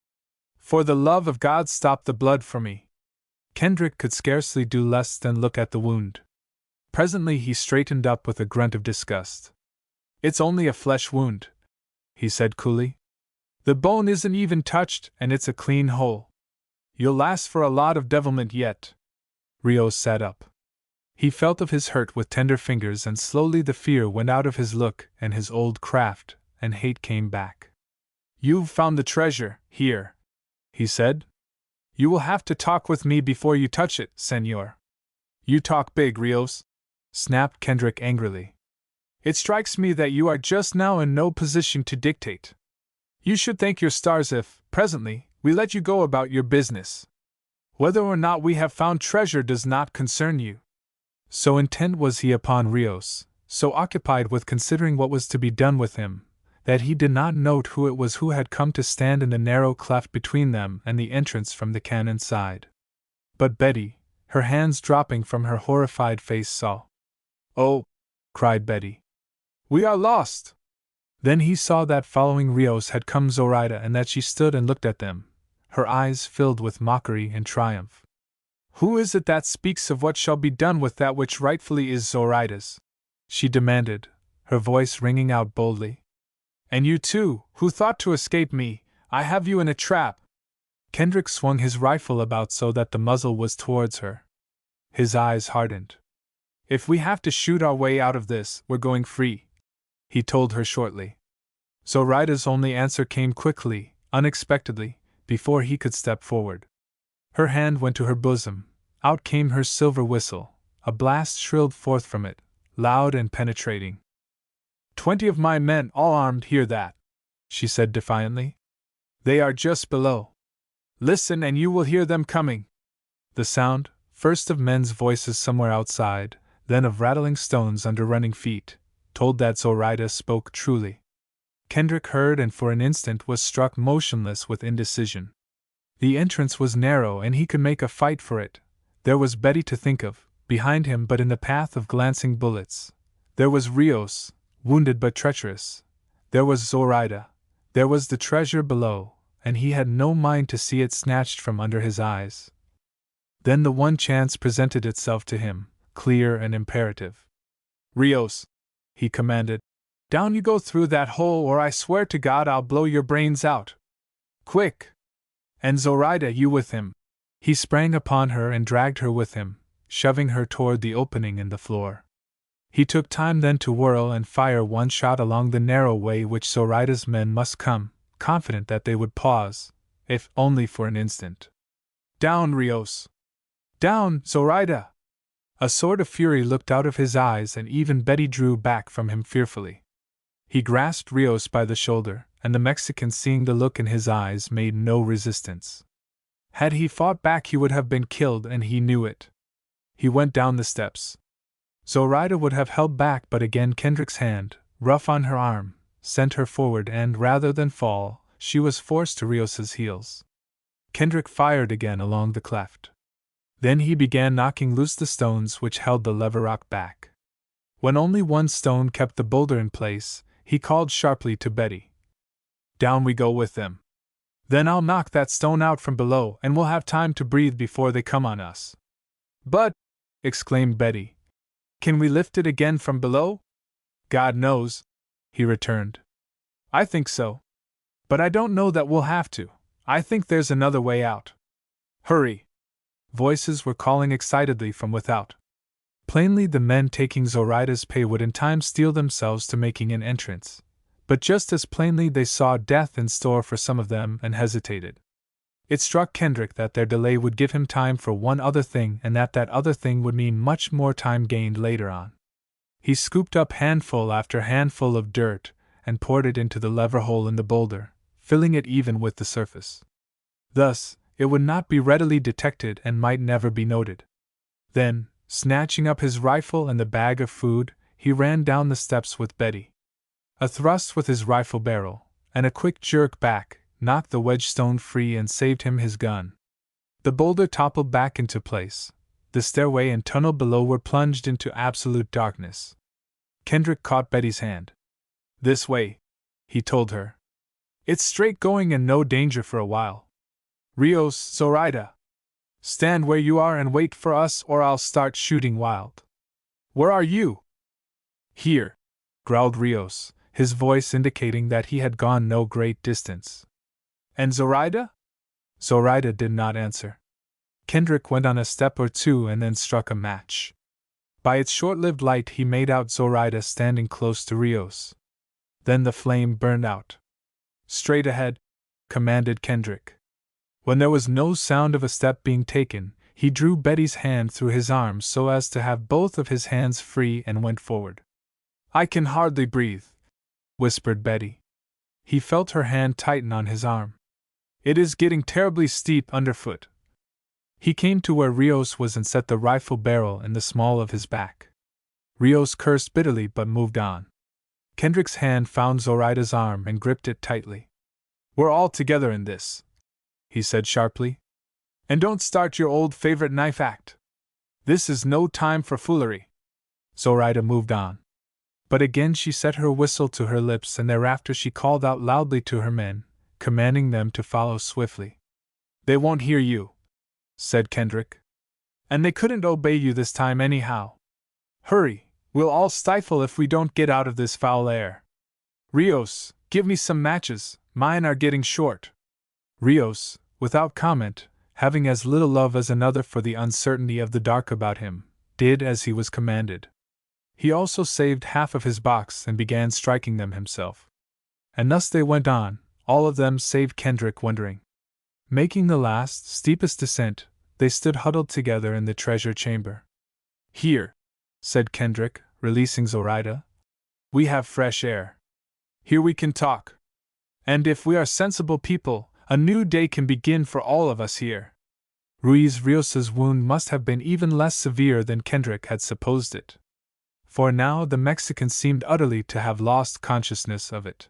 For the love of God, stop the blood for me. Kendrick could scarcely do less than look at the wound. Presently he straightened up with a grunt of disgust. It's only a flesh wound, he said coolly. The bone isn't even touched, and it's a clean hole. You'll last for a lot of devilment yet. Rios sat up. He felt of his hurt with tender fingers, and slowly the fear went out of his look, and his old craft and hate came back. You've found the treasure, here, he said. You will have to talk with me before you touch it, senor. You talk big, Rios, snapped Kendrick angrily. It strikes me that you are just now in no position to dictate. You should thank your stars if, presently, we let you go about your business. Whether or not we have found treasure does not concern you. So intent was he upon Rios, so occupied with considering what was to be done with him, that he did not note who it was who had come to stand in the narrow cleft between them and the entrance from the cannon side. But Betty, her hands dropping from her horrified face, saw. Oh, cried Betty. We are lost! Then he saw that following Rios had come Zoraida, and that she stood and looked at them, her eyes filled with mockery and triumph. Who is it that speaks of what shall be done with that which rightfully is Zoraida's? She demanded, her voice ringing out boldly. And you too, who thought to escape me, I have you in a trap. Kendrick swung his rifle about so that the muzzle was towards her. His eyes hardened. If we have to shoot our way out of this, we're going free, he told her shortly. Zoraida's only answer came quickly, unexpectedly, before he could step forward. Her hand went to her bosom, out came her silver whistle, a blast shrilled forth from it, loud and penetrating. 20 of my men, all armed, hear that, she said defiantly. They are just below. Listen and you will hear them coming. The sound, first of men's voices somewhere outside, then of rattling stones under running feet, told that Zoraida spoke truly. Kendrick heard and for an instant was struck motionless with indecision. The entrance was narrow and he could make a fight for it. There was Betty to think of, behind him but in the path of glancing bullets. There was Rios, wounded but treacherous. There was Zoraida. There was the treasure below, and he had no mind to see it snatched from under his eyes. Then the one chance presented itself to him, clear and imperative. Rios, he commanded, down you go through that hole, or I swear to God I'll blow your brains out. Quick! And Zoraida, you with him. He sprang upon her and dragged her with him, shoving her toward the opening in the floor. He took time then to whirl and fire one shot along the narrow way which Zoraida's men must come, confident that they would pause, if only for an instant. Down, Rios! Down, Zoraida! A sort of fury looked out of his eyes, and even Betty drew back from him fearfully. He grasped Rios by the shoulder, and the Mexican, seeing the look in his eyes, made no resistance. Had he fought back, he would have been killed, and he knew it. He went down the steps. Zoraida would have held back, but again Kendrick's hand, rough on her arm, sent her forward, and rather than fall, she was forced to Rios's heels. Kendrick fired again along the cleft. Then he began knocking loose the stones which held the lever rock back. When only one stone kept the boulder in place, he called sharply to Betty. Down we go with them. Then I'll knock that stone out from below, and we'll have time to breathe before they come on us. But, exclaimed Betty, can we lift it again from below? God knows, he returned. I think so. But I don't know that we'll have to. I think there's another way out. Hurry! Voices were calling excitedly from without. Plainly the men taking Zoraida's pay would in time steel themselves to making an entrance, but just as plainly they saw death in store for some of them and hesitated. It struck Kendrick that their delay would give him time for one other thing, and that other thing would mean much more time gained later on. He scooped up handful after handful of dirt and poured it into the lever hole in the boulder, filling it even with the surface. Thus, it would not be readily detected and might never be noted. Then, snatching up his rifle and the bag of food, he ran down the steps with Betty. A thrust with his rifle barrel, and a quick jerk back, knocked the wedge stone free and saved him his gun. The boulder toppled back into place. The stairway and tunnel below were plunged into absolute darkness. Kendrick caught Betty's hand. This way, he told her. It's straight going and no danger for a while. Rios, Zoraida! Stand where you are and wait for us, or I'll start shooting wild. Where are you? Here, growled Rios, his voice indicating that he had gone no great distance. And Zoraida? Zoraida did not answer. Kendrick went on a step or two and then struck a match. By its short-lived light he made out Zoraida standing close to Rios. Then the flame burned out. Straight ahead, commanded Kendrick. When there was no sound of a step being taken, he drew Betty's hand through his arm so as to have both of his hands free and went forward. I can hardly breathe, whispered Betty. He felt her hand tighten on his arm. It is getting terribly steep underfoot. He came to where Rios was and set the rifle barrel in the small of his back. Rios cursed bitterly but moved on. Kendrick's hand found Zoraida's arm and gripped it tightly. We're all together in this, he said sharply. And don't start your old favorite knife act. This is no time for foolery. Zoraida moved on. But again she set her whistle to her lips, and thereafter she called out loudly to her men, commanding them to follow swiftly. They won't hear you, said Kendrick. And they couldn't obey you this time anyhow. Hurry, we'll all stifle if we don't get out of this foul air. Rios, give me some matches, mine are getting short. Rios, without comment, having as little love as another for the uncertainty of the dark about him, did as he was commanded. He also saved half of his box and began striking them himself. And thus they went on, all of them save Kendrick wondering. Making the last, steepest descent, they stood huddled together in the treasure chamber. Here, said Kendrick, releasing Zoraida, we have fresh air. Here we can talk. And if we are sensible people, a new day can begin for all of us here. Ruiz Rios's wound must have been even less severe than Kendrick had supposed it. For now the Mexican seemed utterly to have lost consciousness of it.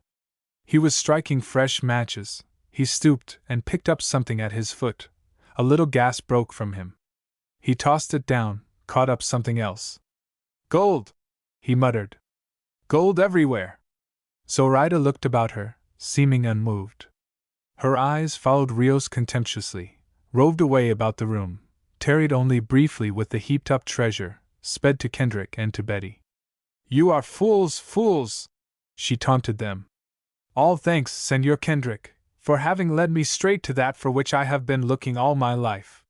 He was striking fresh matches. He stooped and picked up something at his foot. A little gas broke from him. He tossed it down, caught up something else. Gold, he muttered. Gold everywhere. Zoraida looked about her, seeming unmoved. Her eyes followed Rios contemptuously, roved away about the room, tarried only briefly with the heaped-up treasure, sped to Kendrick and to Betty. You are fools, fools! She taunted them. All thanks, Senor Kendrick, for having led me straight to that for which I have been looking all my life.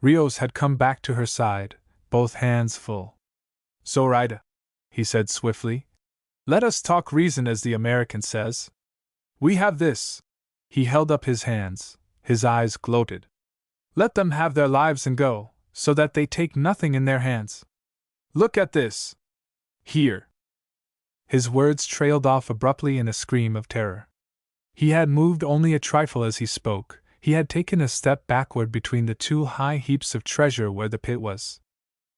Rios had come back to her side, both hands full. Zoraida, he said swiftly. Let us talk reason, as the American says. We have this. He held up his hands, his eyes gloated. Let them have their lives and go, so that they take nothing in their hands. Look at this. Here. His words trailed off abruptly in a scream of terror. He had moved only a trifle as he spoke. He had taken a step backward between the two high heaps of treasure where the pit was.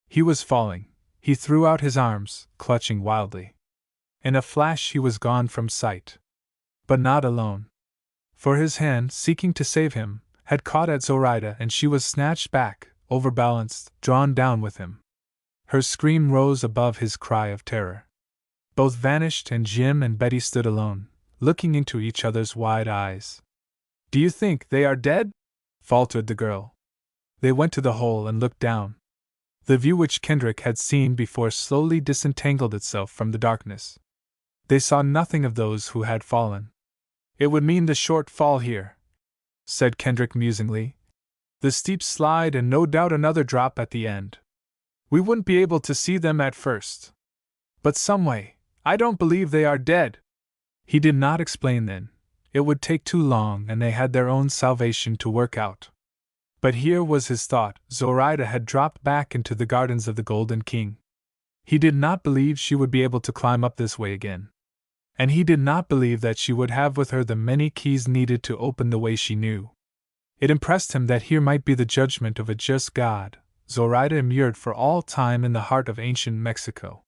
He was falling. He threw out his arms, clutching wildly. In a flash he was gone from sight. But not alone. For his hand, seeking to save him, had caught at Zoraida, and she was snatched back, overbalanced, drawn down with him. Her scream rose above his cry of terror. Both vanished, and Jim and Betty stood alone, looking into each other's wide eyes. Do you think they are dead? Faltered the girl. They went to the hole and looked down. The view which Kendrick had seen before slowly disentangled itself from the darkness. They saw nothing of those who had fallen. It would mean the short fall here, said Kendrick musingly. The steep slide and no doubt another drop at the end. We wouldn't be able to see them at first. But some way, I don't believe they are dead. He did not explain then. It would take too long, and they had their own salvation to work out. But here was his thought: Zoraida had dropped back into the gardens of the Golden King. He did not believe she would be able to climb up this way again. And he did not believe that she would have with her the many keys needed to open the way she knew. It impressed him that here might be the judgment of a just God, Zoraida immured for all time in the heart of ancient Mexico.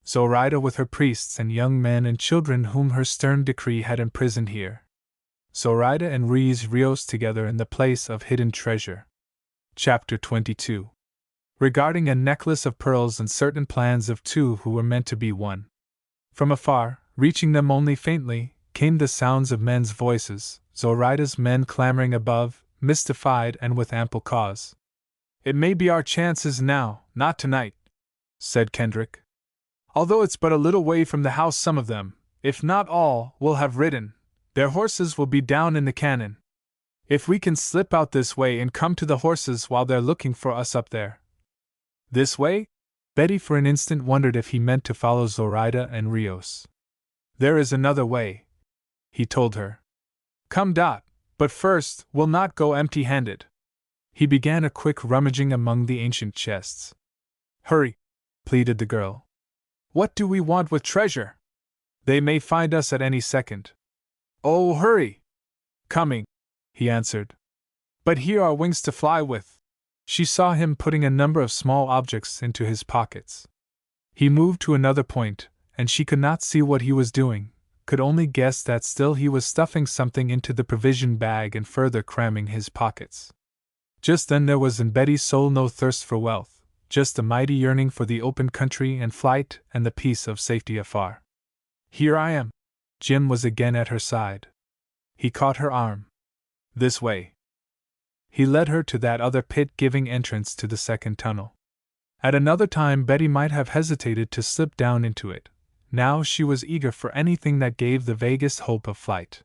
Zoraida with her priests and young men and children whom her stern decree had imprisoned here. Zoraida and Ruiz Rios together in the place of hidden treasure. Chapter 22. Regarding a necklace of pearls and certain plans of two who were meant to be one. From afar, reaching them only faintly, came the sounds of men's voices, Zoraida's men clamoring above, mystified and with ample cause. It may be our chances now, not tonight, said Kendrick. Although it's but a little way from the house, some of them, if not all, will have ridden. Their horses will be down in the cannon. If we can slip out this way and come to the horses while they're looking for us up there. This way? Betty for an instant wondered if he meant to follow Zoraida and Rios. There is another way, he told her. Come, Dot, but first, we'll not go empty-handed. He began a quick rummaging among the ancient chests. Hurry, pleaded the girl. What do we want with treasure? They may find us at any second. Oh, hurry! Coming, he answered. But here are wings to fly with. She saw him putting a number of small objects into his pockets. He moved to another point, and she could not see what he was doing, could only guess that still he was stuffing something into the provision bag and further cramming his pockets. Just then there was in Betty's soul no thirst for wealth, just a mighty yearning for the open country and flight and the peace of safety afar. Here I am. Jim was again at her side. He caught her arm. This way. He led her to that other pit giving entrance to the second tunnel. At another time Betty might have hesitated to slip down into it. Now she was eager for anything that gave the vaguest hope of flight.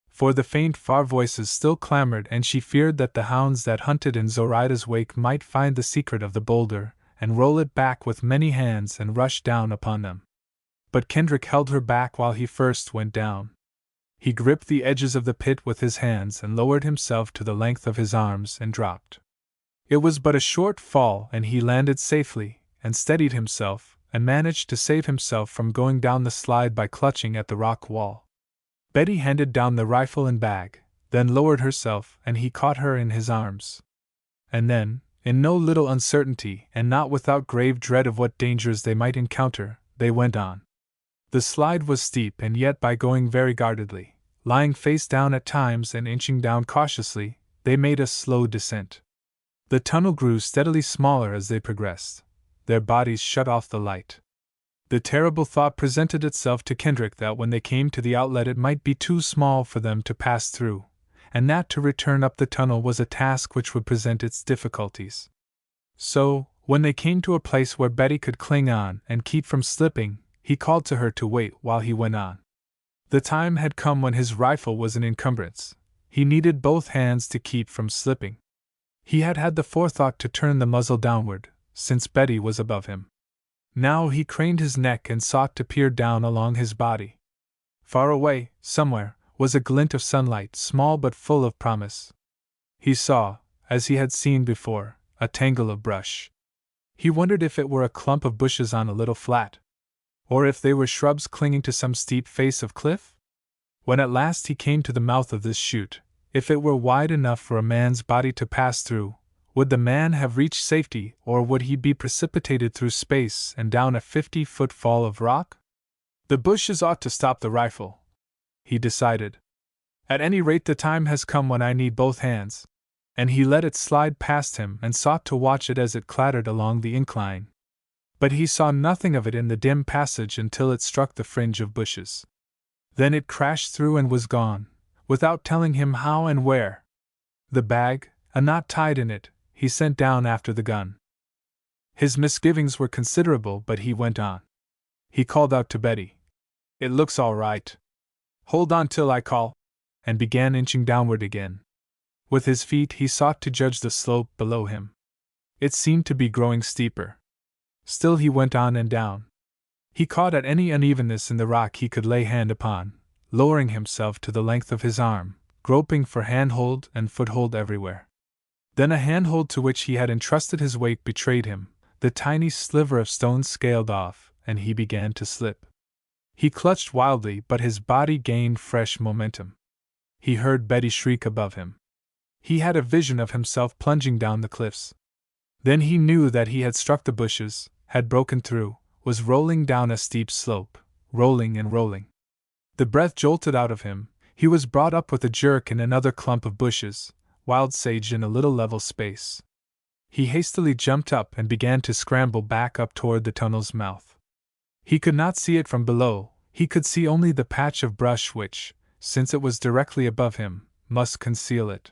For the faint far voices still clamored, and she feared that the hounds that hunted in Zoraida's wake might find the secret of the boulder, and roll it back with many hands and rush down upon them. But Kendrick held her back while he first went down. He gripped the edges of the pit with his hands and lowered himself to the length of his arms and dropped. It was but a short fall, and he landed safely, and steadied himself, and managed to save himself from going down the slide by clutching at the rock wall. Betty handed down the rifle and bag, then lowered herself, and he caught her in his arms. And then, in no little uncertainty, and not without grave dread of what dangers they might encounter, they went on. The slide was steep, and yet by going very guardedly, lying face down at times and inching down cautiously, they made a slow descent. The tunnel grew steadily smaller as they progressed. Their bodies shut off the light. The terrible thought presented itself to Kendrick that when they came to the outlet it might be too small for them to pass through, and that to return up the tunnel was a task which would present its difficulties. So, when they came to a place where Betty could cling on and keep from slipping, he called to her to wait while he went on. The time had come when his rifle was an encumbrance. He needed both hands to keep from slipping. He had had the forethought to turn the muzzle downward, since Betty was above him. Now he craned his neck and sought to peer down along his body. Far away, somewhere, was a glint of sunlight, small but full of promise. He saw, as he had seen before, a tangle of brush. He wondered if it were a clump of bushes on a little flat, or if they were shrubs clinging to some steep face of cliff. When at last he came to the mouth of this chute, if it were wide enough for a man's body to pass through, would the man have reached safety, or would he be precipitated through space and down a 50-foot fall of rock? The bushes ought to stop the rifle, he decided. At any rate, the time has come when I need both hands. And he let it slide past him and sought to watch it as it clattered along the incline. But he saw nothing of it in the dim passage until it struck the fringe of bushes. Then it crashed through and was gone, without telling him how and where. The bag, a knot tied in it, he sent down after the gun. His misgivings were considerable, but he went on. He called out to Betty, "It looks all right. Hold on till I call," and began inching downward again. With his feet he sought to judge the slope below him. It seemed to be growing steeper. Still he went on and down. He caught at any unevenness in the rock he could lay hand upon, lowering himself to the length of his arm, groping for handhold and foothold everywhere. Then a handhold to which he had entrusted his weight betrayed him, the tiny sliver of stone scaled off, and he began to slip. He clutched wildly, but his body gained fresh momentum. He heard Betty shriek above him. He had a vision of himself plunging down the cliffs. Then he knew that he had struck the bushes, had broken through, was rolling down a steep slope, rolling and rolling. The breath jolted out of him, he was brought up with a jerk in another clump of bushes, wild sage in a little level space. He hastily jumped up and began to scramble back up toward the tunnel's mouth. He could not see it from below, he could see only the patch of brush which, since it was directly above him, must conceal it.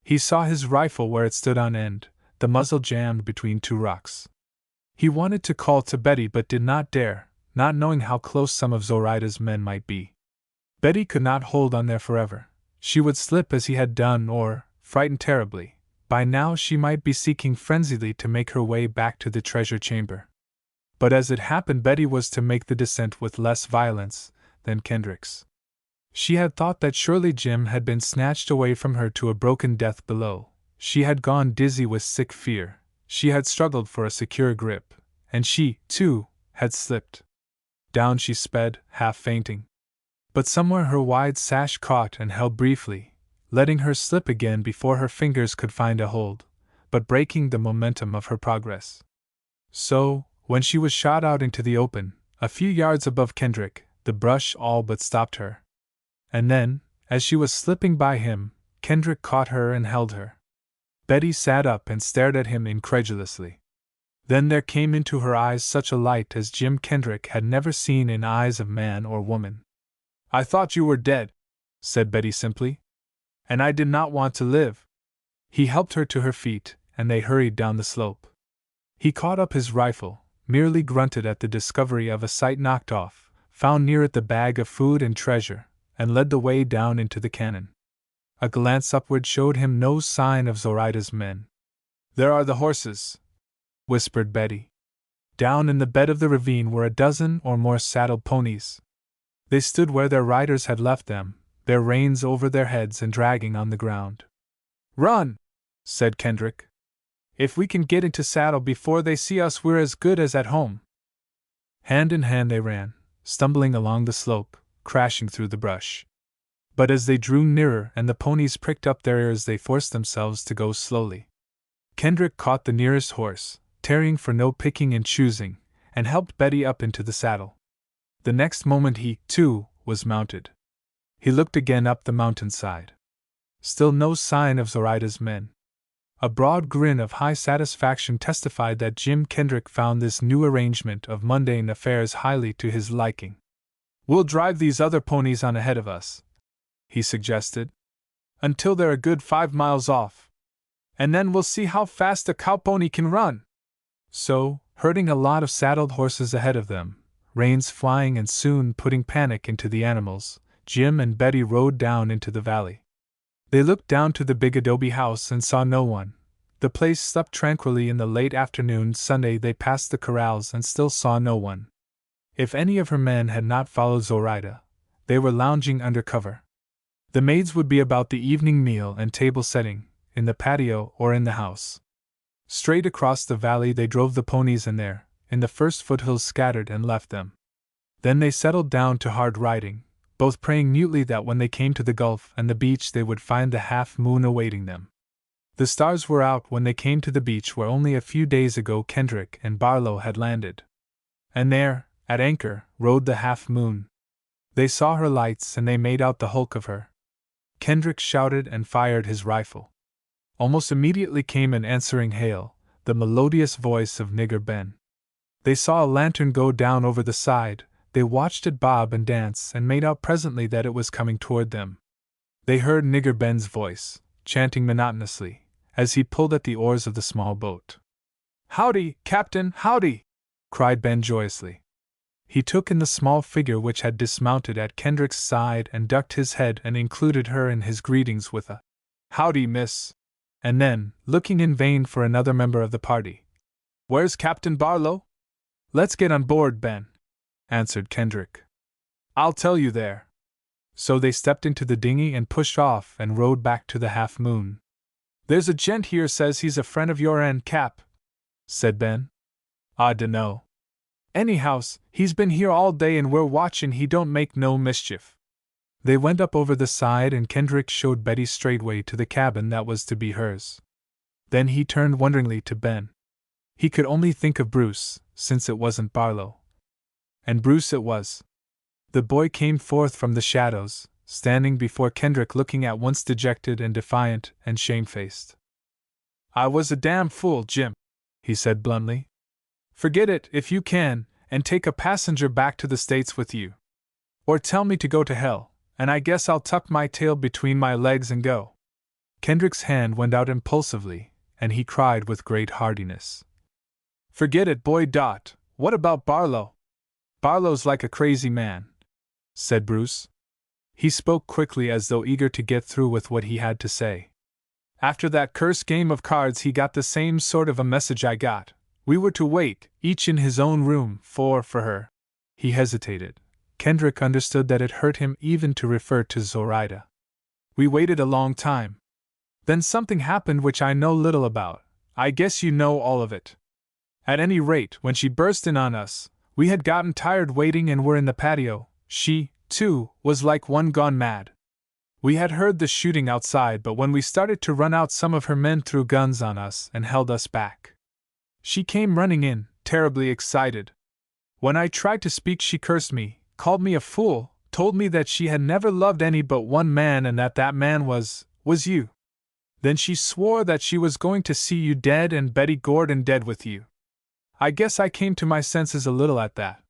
He saw his rifle where it stood on end, the muzzle jammed between two rocks. He wanted to call to Betty but did not dare, not knowing how close some of Zoraida's men might be. Betty could not hold on there forever. She would slip as he had done or, frightened terribly, by now she might be seeking frenziedly to make her way back to the treasure chamber. But as it happened, Betty was to make the descent with less violence than Kendrick's. She had thought that surely Jim had been snatched away from her to a broken death below. She had gone dizzy with sick fear. She had struggled for a secure grip, and she, too, had slipped. Down she sped, half fainting. But somewhere her wide sash caught and held briefly, letting her slip again before her fingers could find a hold, but breaking the momentum of her progress. So, when she was shot out into the open, a few yards above Kendrick, the brush all but stopped her. And then, as she was slipping by him, Kendrick caught her and held her. Betty sat up and stared at him incredulously. Then there came into her eyes such a light as Jim Kendrick had never seen in eyes of man or woman. "I thought you were dead," said Betty simply. "And I did not want to live." He helped her to her feet, and they hurried down the slope. He caught up his rifle, merely grunted at the discovery of a sight knocked off, found near it the bag of food and treasure, and led the way down into the canyon. A glance upward showed him no sign of Zoraida's men. "There are the horses," whispered Betty. Down in the bed of the ravine were a dozen or more saddled ponies. They stood where their riders had left them, their reins over their heads and dragging on the ground. "Run!" said Kendrick. "If we can get into saddle before they see us, we're as good as at home." Hand in hand they ran, stumbling along the slope, crashing through the brush. But as they drew nearer and the ponies pricked up their ears, they forced themselves to go slowly. Kendrick caught the nearest horse, tarrying for no picking and choosing, and helped Betty up into the saddle. The next moment he, too, was mounted. He looked again up the mountainside. Still no sign of Zoraida's men. A broad grin of high satisfaction testified that Jim Kendrick found this new arrangement of mundane affairs highly to his liking. "We'll drive these other ponies on ahead of us," he suggested, "until they're a good 5 miles off. And then we'll see how fast a cowpony can run." So, herding a lot of saddled horses ahead of them, reins flying and soon putting panic into the animals, Jim and Betty rode down into the valley. They looked down to the big adobe house and saw no one. The place slept tranquilly in the late afternoon. Sunday they passed the corrals and still saw no one. If any of her men had not followed Zoraida, they were lounging under cover. The maids would be about the evening meal and table setting, in the patio or in the house. Straight across the valley they drove the ponies and there, in the first foothills scattered and left them. Then they settled down to hard riding, both praying mutely that when they came to the gulf and the beach they would find the half-moon awaiting them. The stars were out when they came to the beach where only a few days ago Kendrick and Barlow had landed. And there, at anchor, rode the half-moon. They saw her lights and they made out the hulk of her. Kendrick shouted and fired his rifle. Almost immediately came an answering hail, the melodious voice of Nigger Ben. They saw a lantern go down over the side, they watched it bob and dance and made out presently that it was coming toward them. They heard Nigger Ben's voice, chanting monotonously, as he pulled at the oars of the small boat. "Howdy, Captain, howdy!" cried Ben joyously. He took in the small figure which had dismounted at Kendrick's side and ducked his head and included her in his greetings with a "Howdy, miss," and then, looking in vain for another member of the party, "Where's Captain Barlow?" "Let's get on board, Ben," answered Kendrick. "I'll tell you there." So they stepped into the dinghy and pushed off and rowed back to the Half Moon. "There's a gent here says he's a friend of your'n, Cap," said Ben. "I dunno. Anyhows, he's been here all day and we're watchin' he don't make no mischief." They went up over the side and Kendrick showed Betty straightway to the cabin that was to be hers. Then he turned wonderingly to Ben. He could only think of Bruce, since it wasn't Barlow. And Bruce it was. The boy came forth from the shadows, standing before Kendrick looking at once dejected and defiant and shamefaced. "I was a damn fool, Jim," he said bluntly. "Forget it, if you can, and take a passenger back to the States with you. Or tell me to go to hell, and I guess I'll tuck my tail between my legs and go." Kendrick's hand went out impulsively, and he cried with great heartiness, "Forget it, boy Dot, what about Barlow?" "Barlow's like a crazy man," said Bruce. He spoke quickly as though eager to get through with what he had to say. "After that cursed game of cards he got the same sort of a message I got. We were to wait, each in his own room, for her." He hesitated. Kendrick understood that it hurt him even to refer to Zoraida. "We waited a long time. Then something happened which I know little about. I guess you know all of it. At any rate, when she burst in on us, we had gotten tired waiting and were in the patio. She, too, was like one gone mad. We had heard the shooting outside, but when we started to run out, some of her men threw guns on us and held us back. She came running in, terribly excited. When I tried to speak, she cursed me, called me a fool, told me that she had never loved any but one man and that man was you. Then she swore that she was going to see you dead and Betty Gordon dead with you. I guess I came to my senses a little at that."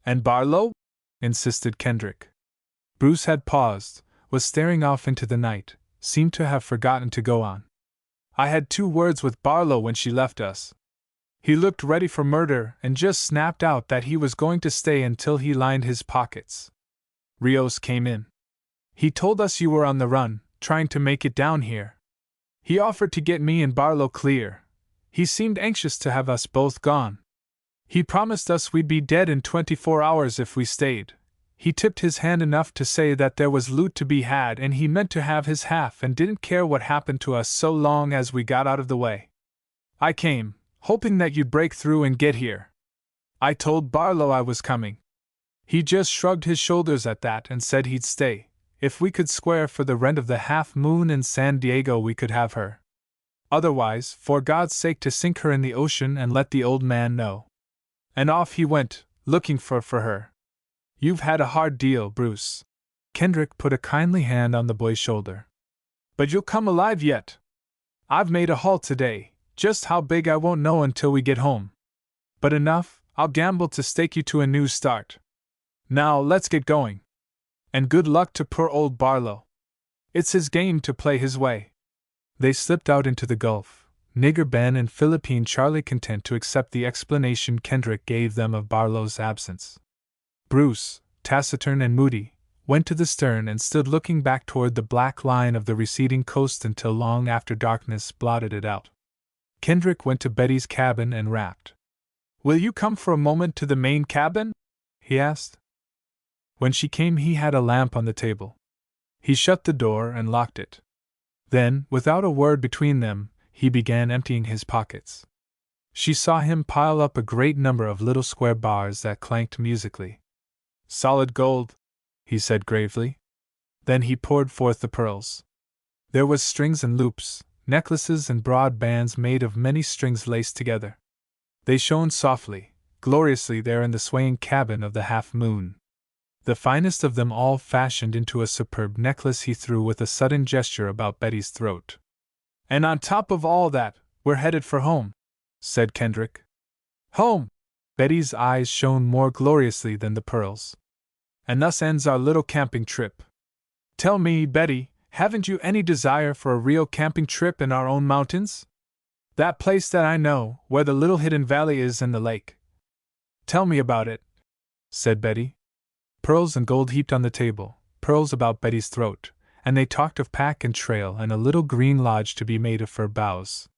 "And Barlow?" insisted Kendrick. Bruce had paused, was staring off into the night, seemed to have forgotten to go on. "I had 2 words with Barlow when she left us. He looked ready for murder and just snapped out that he was going to stay until he lined his pockets. Rios came in. He told us you were on the run, trying to make it down here. He offered to get me and Barlow clear. He seemed anxious to have us both gone. He promised us we'd be dead in 24 hours if we stayed. He tipped his hand enough to say that there was loot to be had and he meant to have his half and didn't care what happened to us so long as we got out of the way. I came, hoping that you'd break through and get here. I told Barlow I was coming. He just shrugged his shoulders at that and said he'd stay. If we could square for the rent of the Half Moon in San Diego, we could have her. Otherwise, for God's sake, to sink her in the ocean and let the old man know." And off he went, looking for her. "You've had a hard deal, Bruce." Kendrick put a kindly hand on the boy's shoulder. "But you'll come alive yet. I've made a haul today, just how big I won't know until we get home. But enough, I'll gamble to stake you to a new start. Now let's get going. And good luck to poor old Barlow. It's his game to play his way." They slipped out into the Gulf, Nigger Ben and Philippine Charlie content to accept the explanation Kendrick gave them of Barlow's absence. Bruce, taciturn and moody, went to the stern and stood looking back toward the black line of the receding coast until long after darkness blotted it out. Kendrick went to Betty's cabin and rapped. "Will you come for a moment to the main cabin?" he asked. When she came, he had a lamp on the table. He shut the door and locked it. Then, without a word between them, he began emptying his pockets. She saw him pile up a great number of little square bars that clanked musically. "Solid gold," he said gravely. Then he poured forth the pearls. There was strings and loops, necklaces and broad bands made of many strings laced together. They shone softly, gloriously there in the swaying cabin of the half-moon. The finest of them all fashioned into a superb necklace he threw with a sudden gesture about Betty's throat. "And on top of all that, we're headed for home," said Kendrick. "Home!" Betty's eyes shone more gloriously than the pearls. "And thus ends our little camping trip. Tell me, Betty, haven't you any desire for a real camping trip in our own mountains? That place that I know, where the little hidden valley is and the lake." "Tell me about it," said Betty. Pearls and gold heaped on the table, pearls about Betty's throat, and they talked of pack and trail and a little green lodge to be made of fir boughs.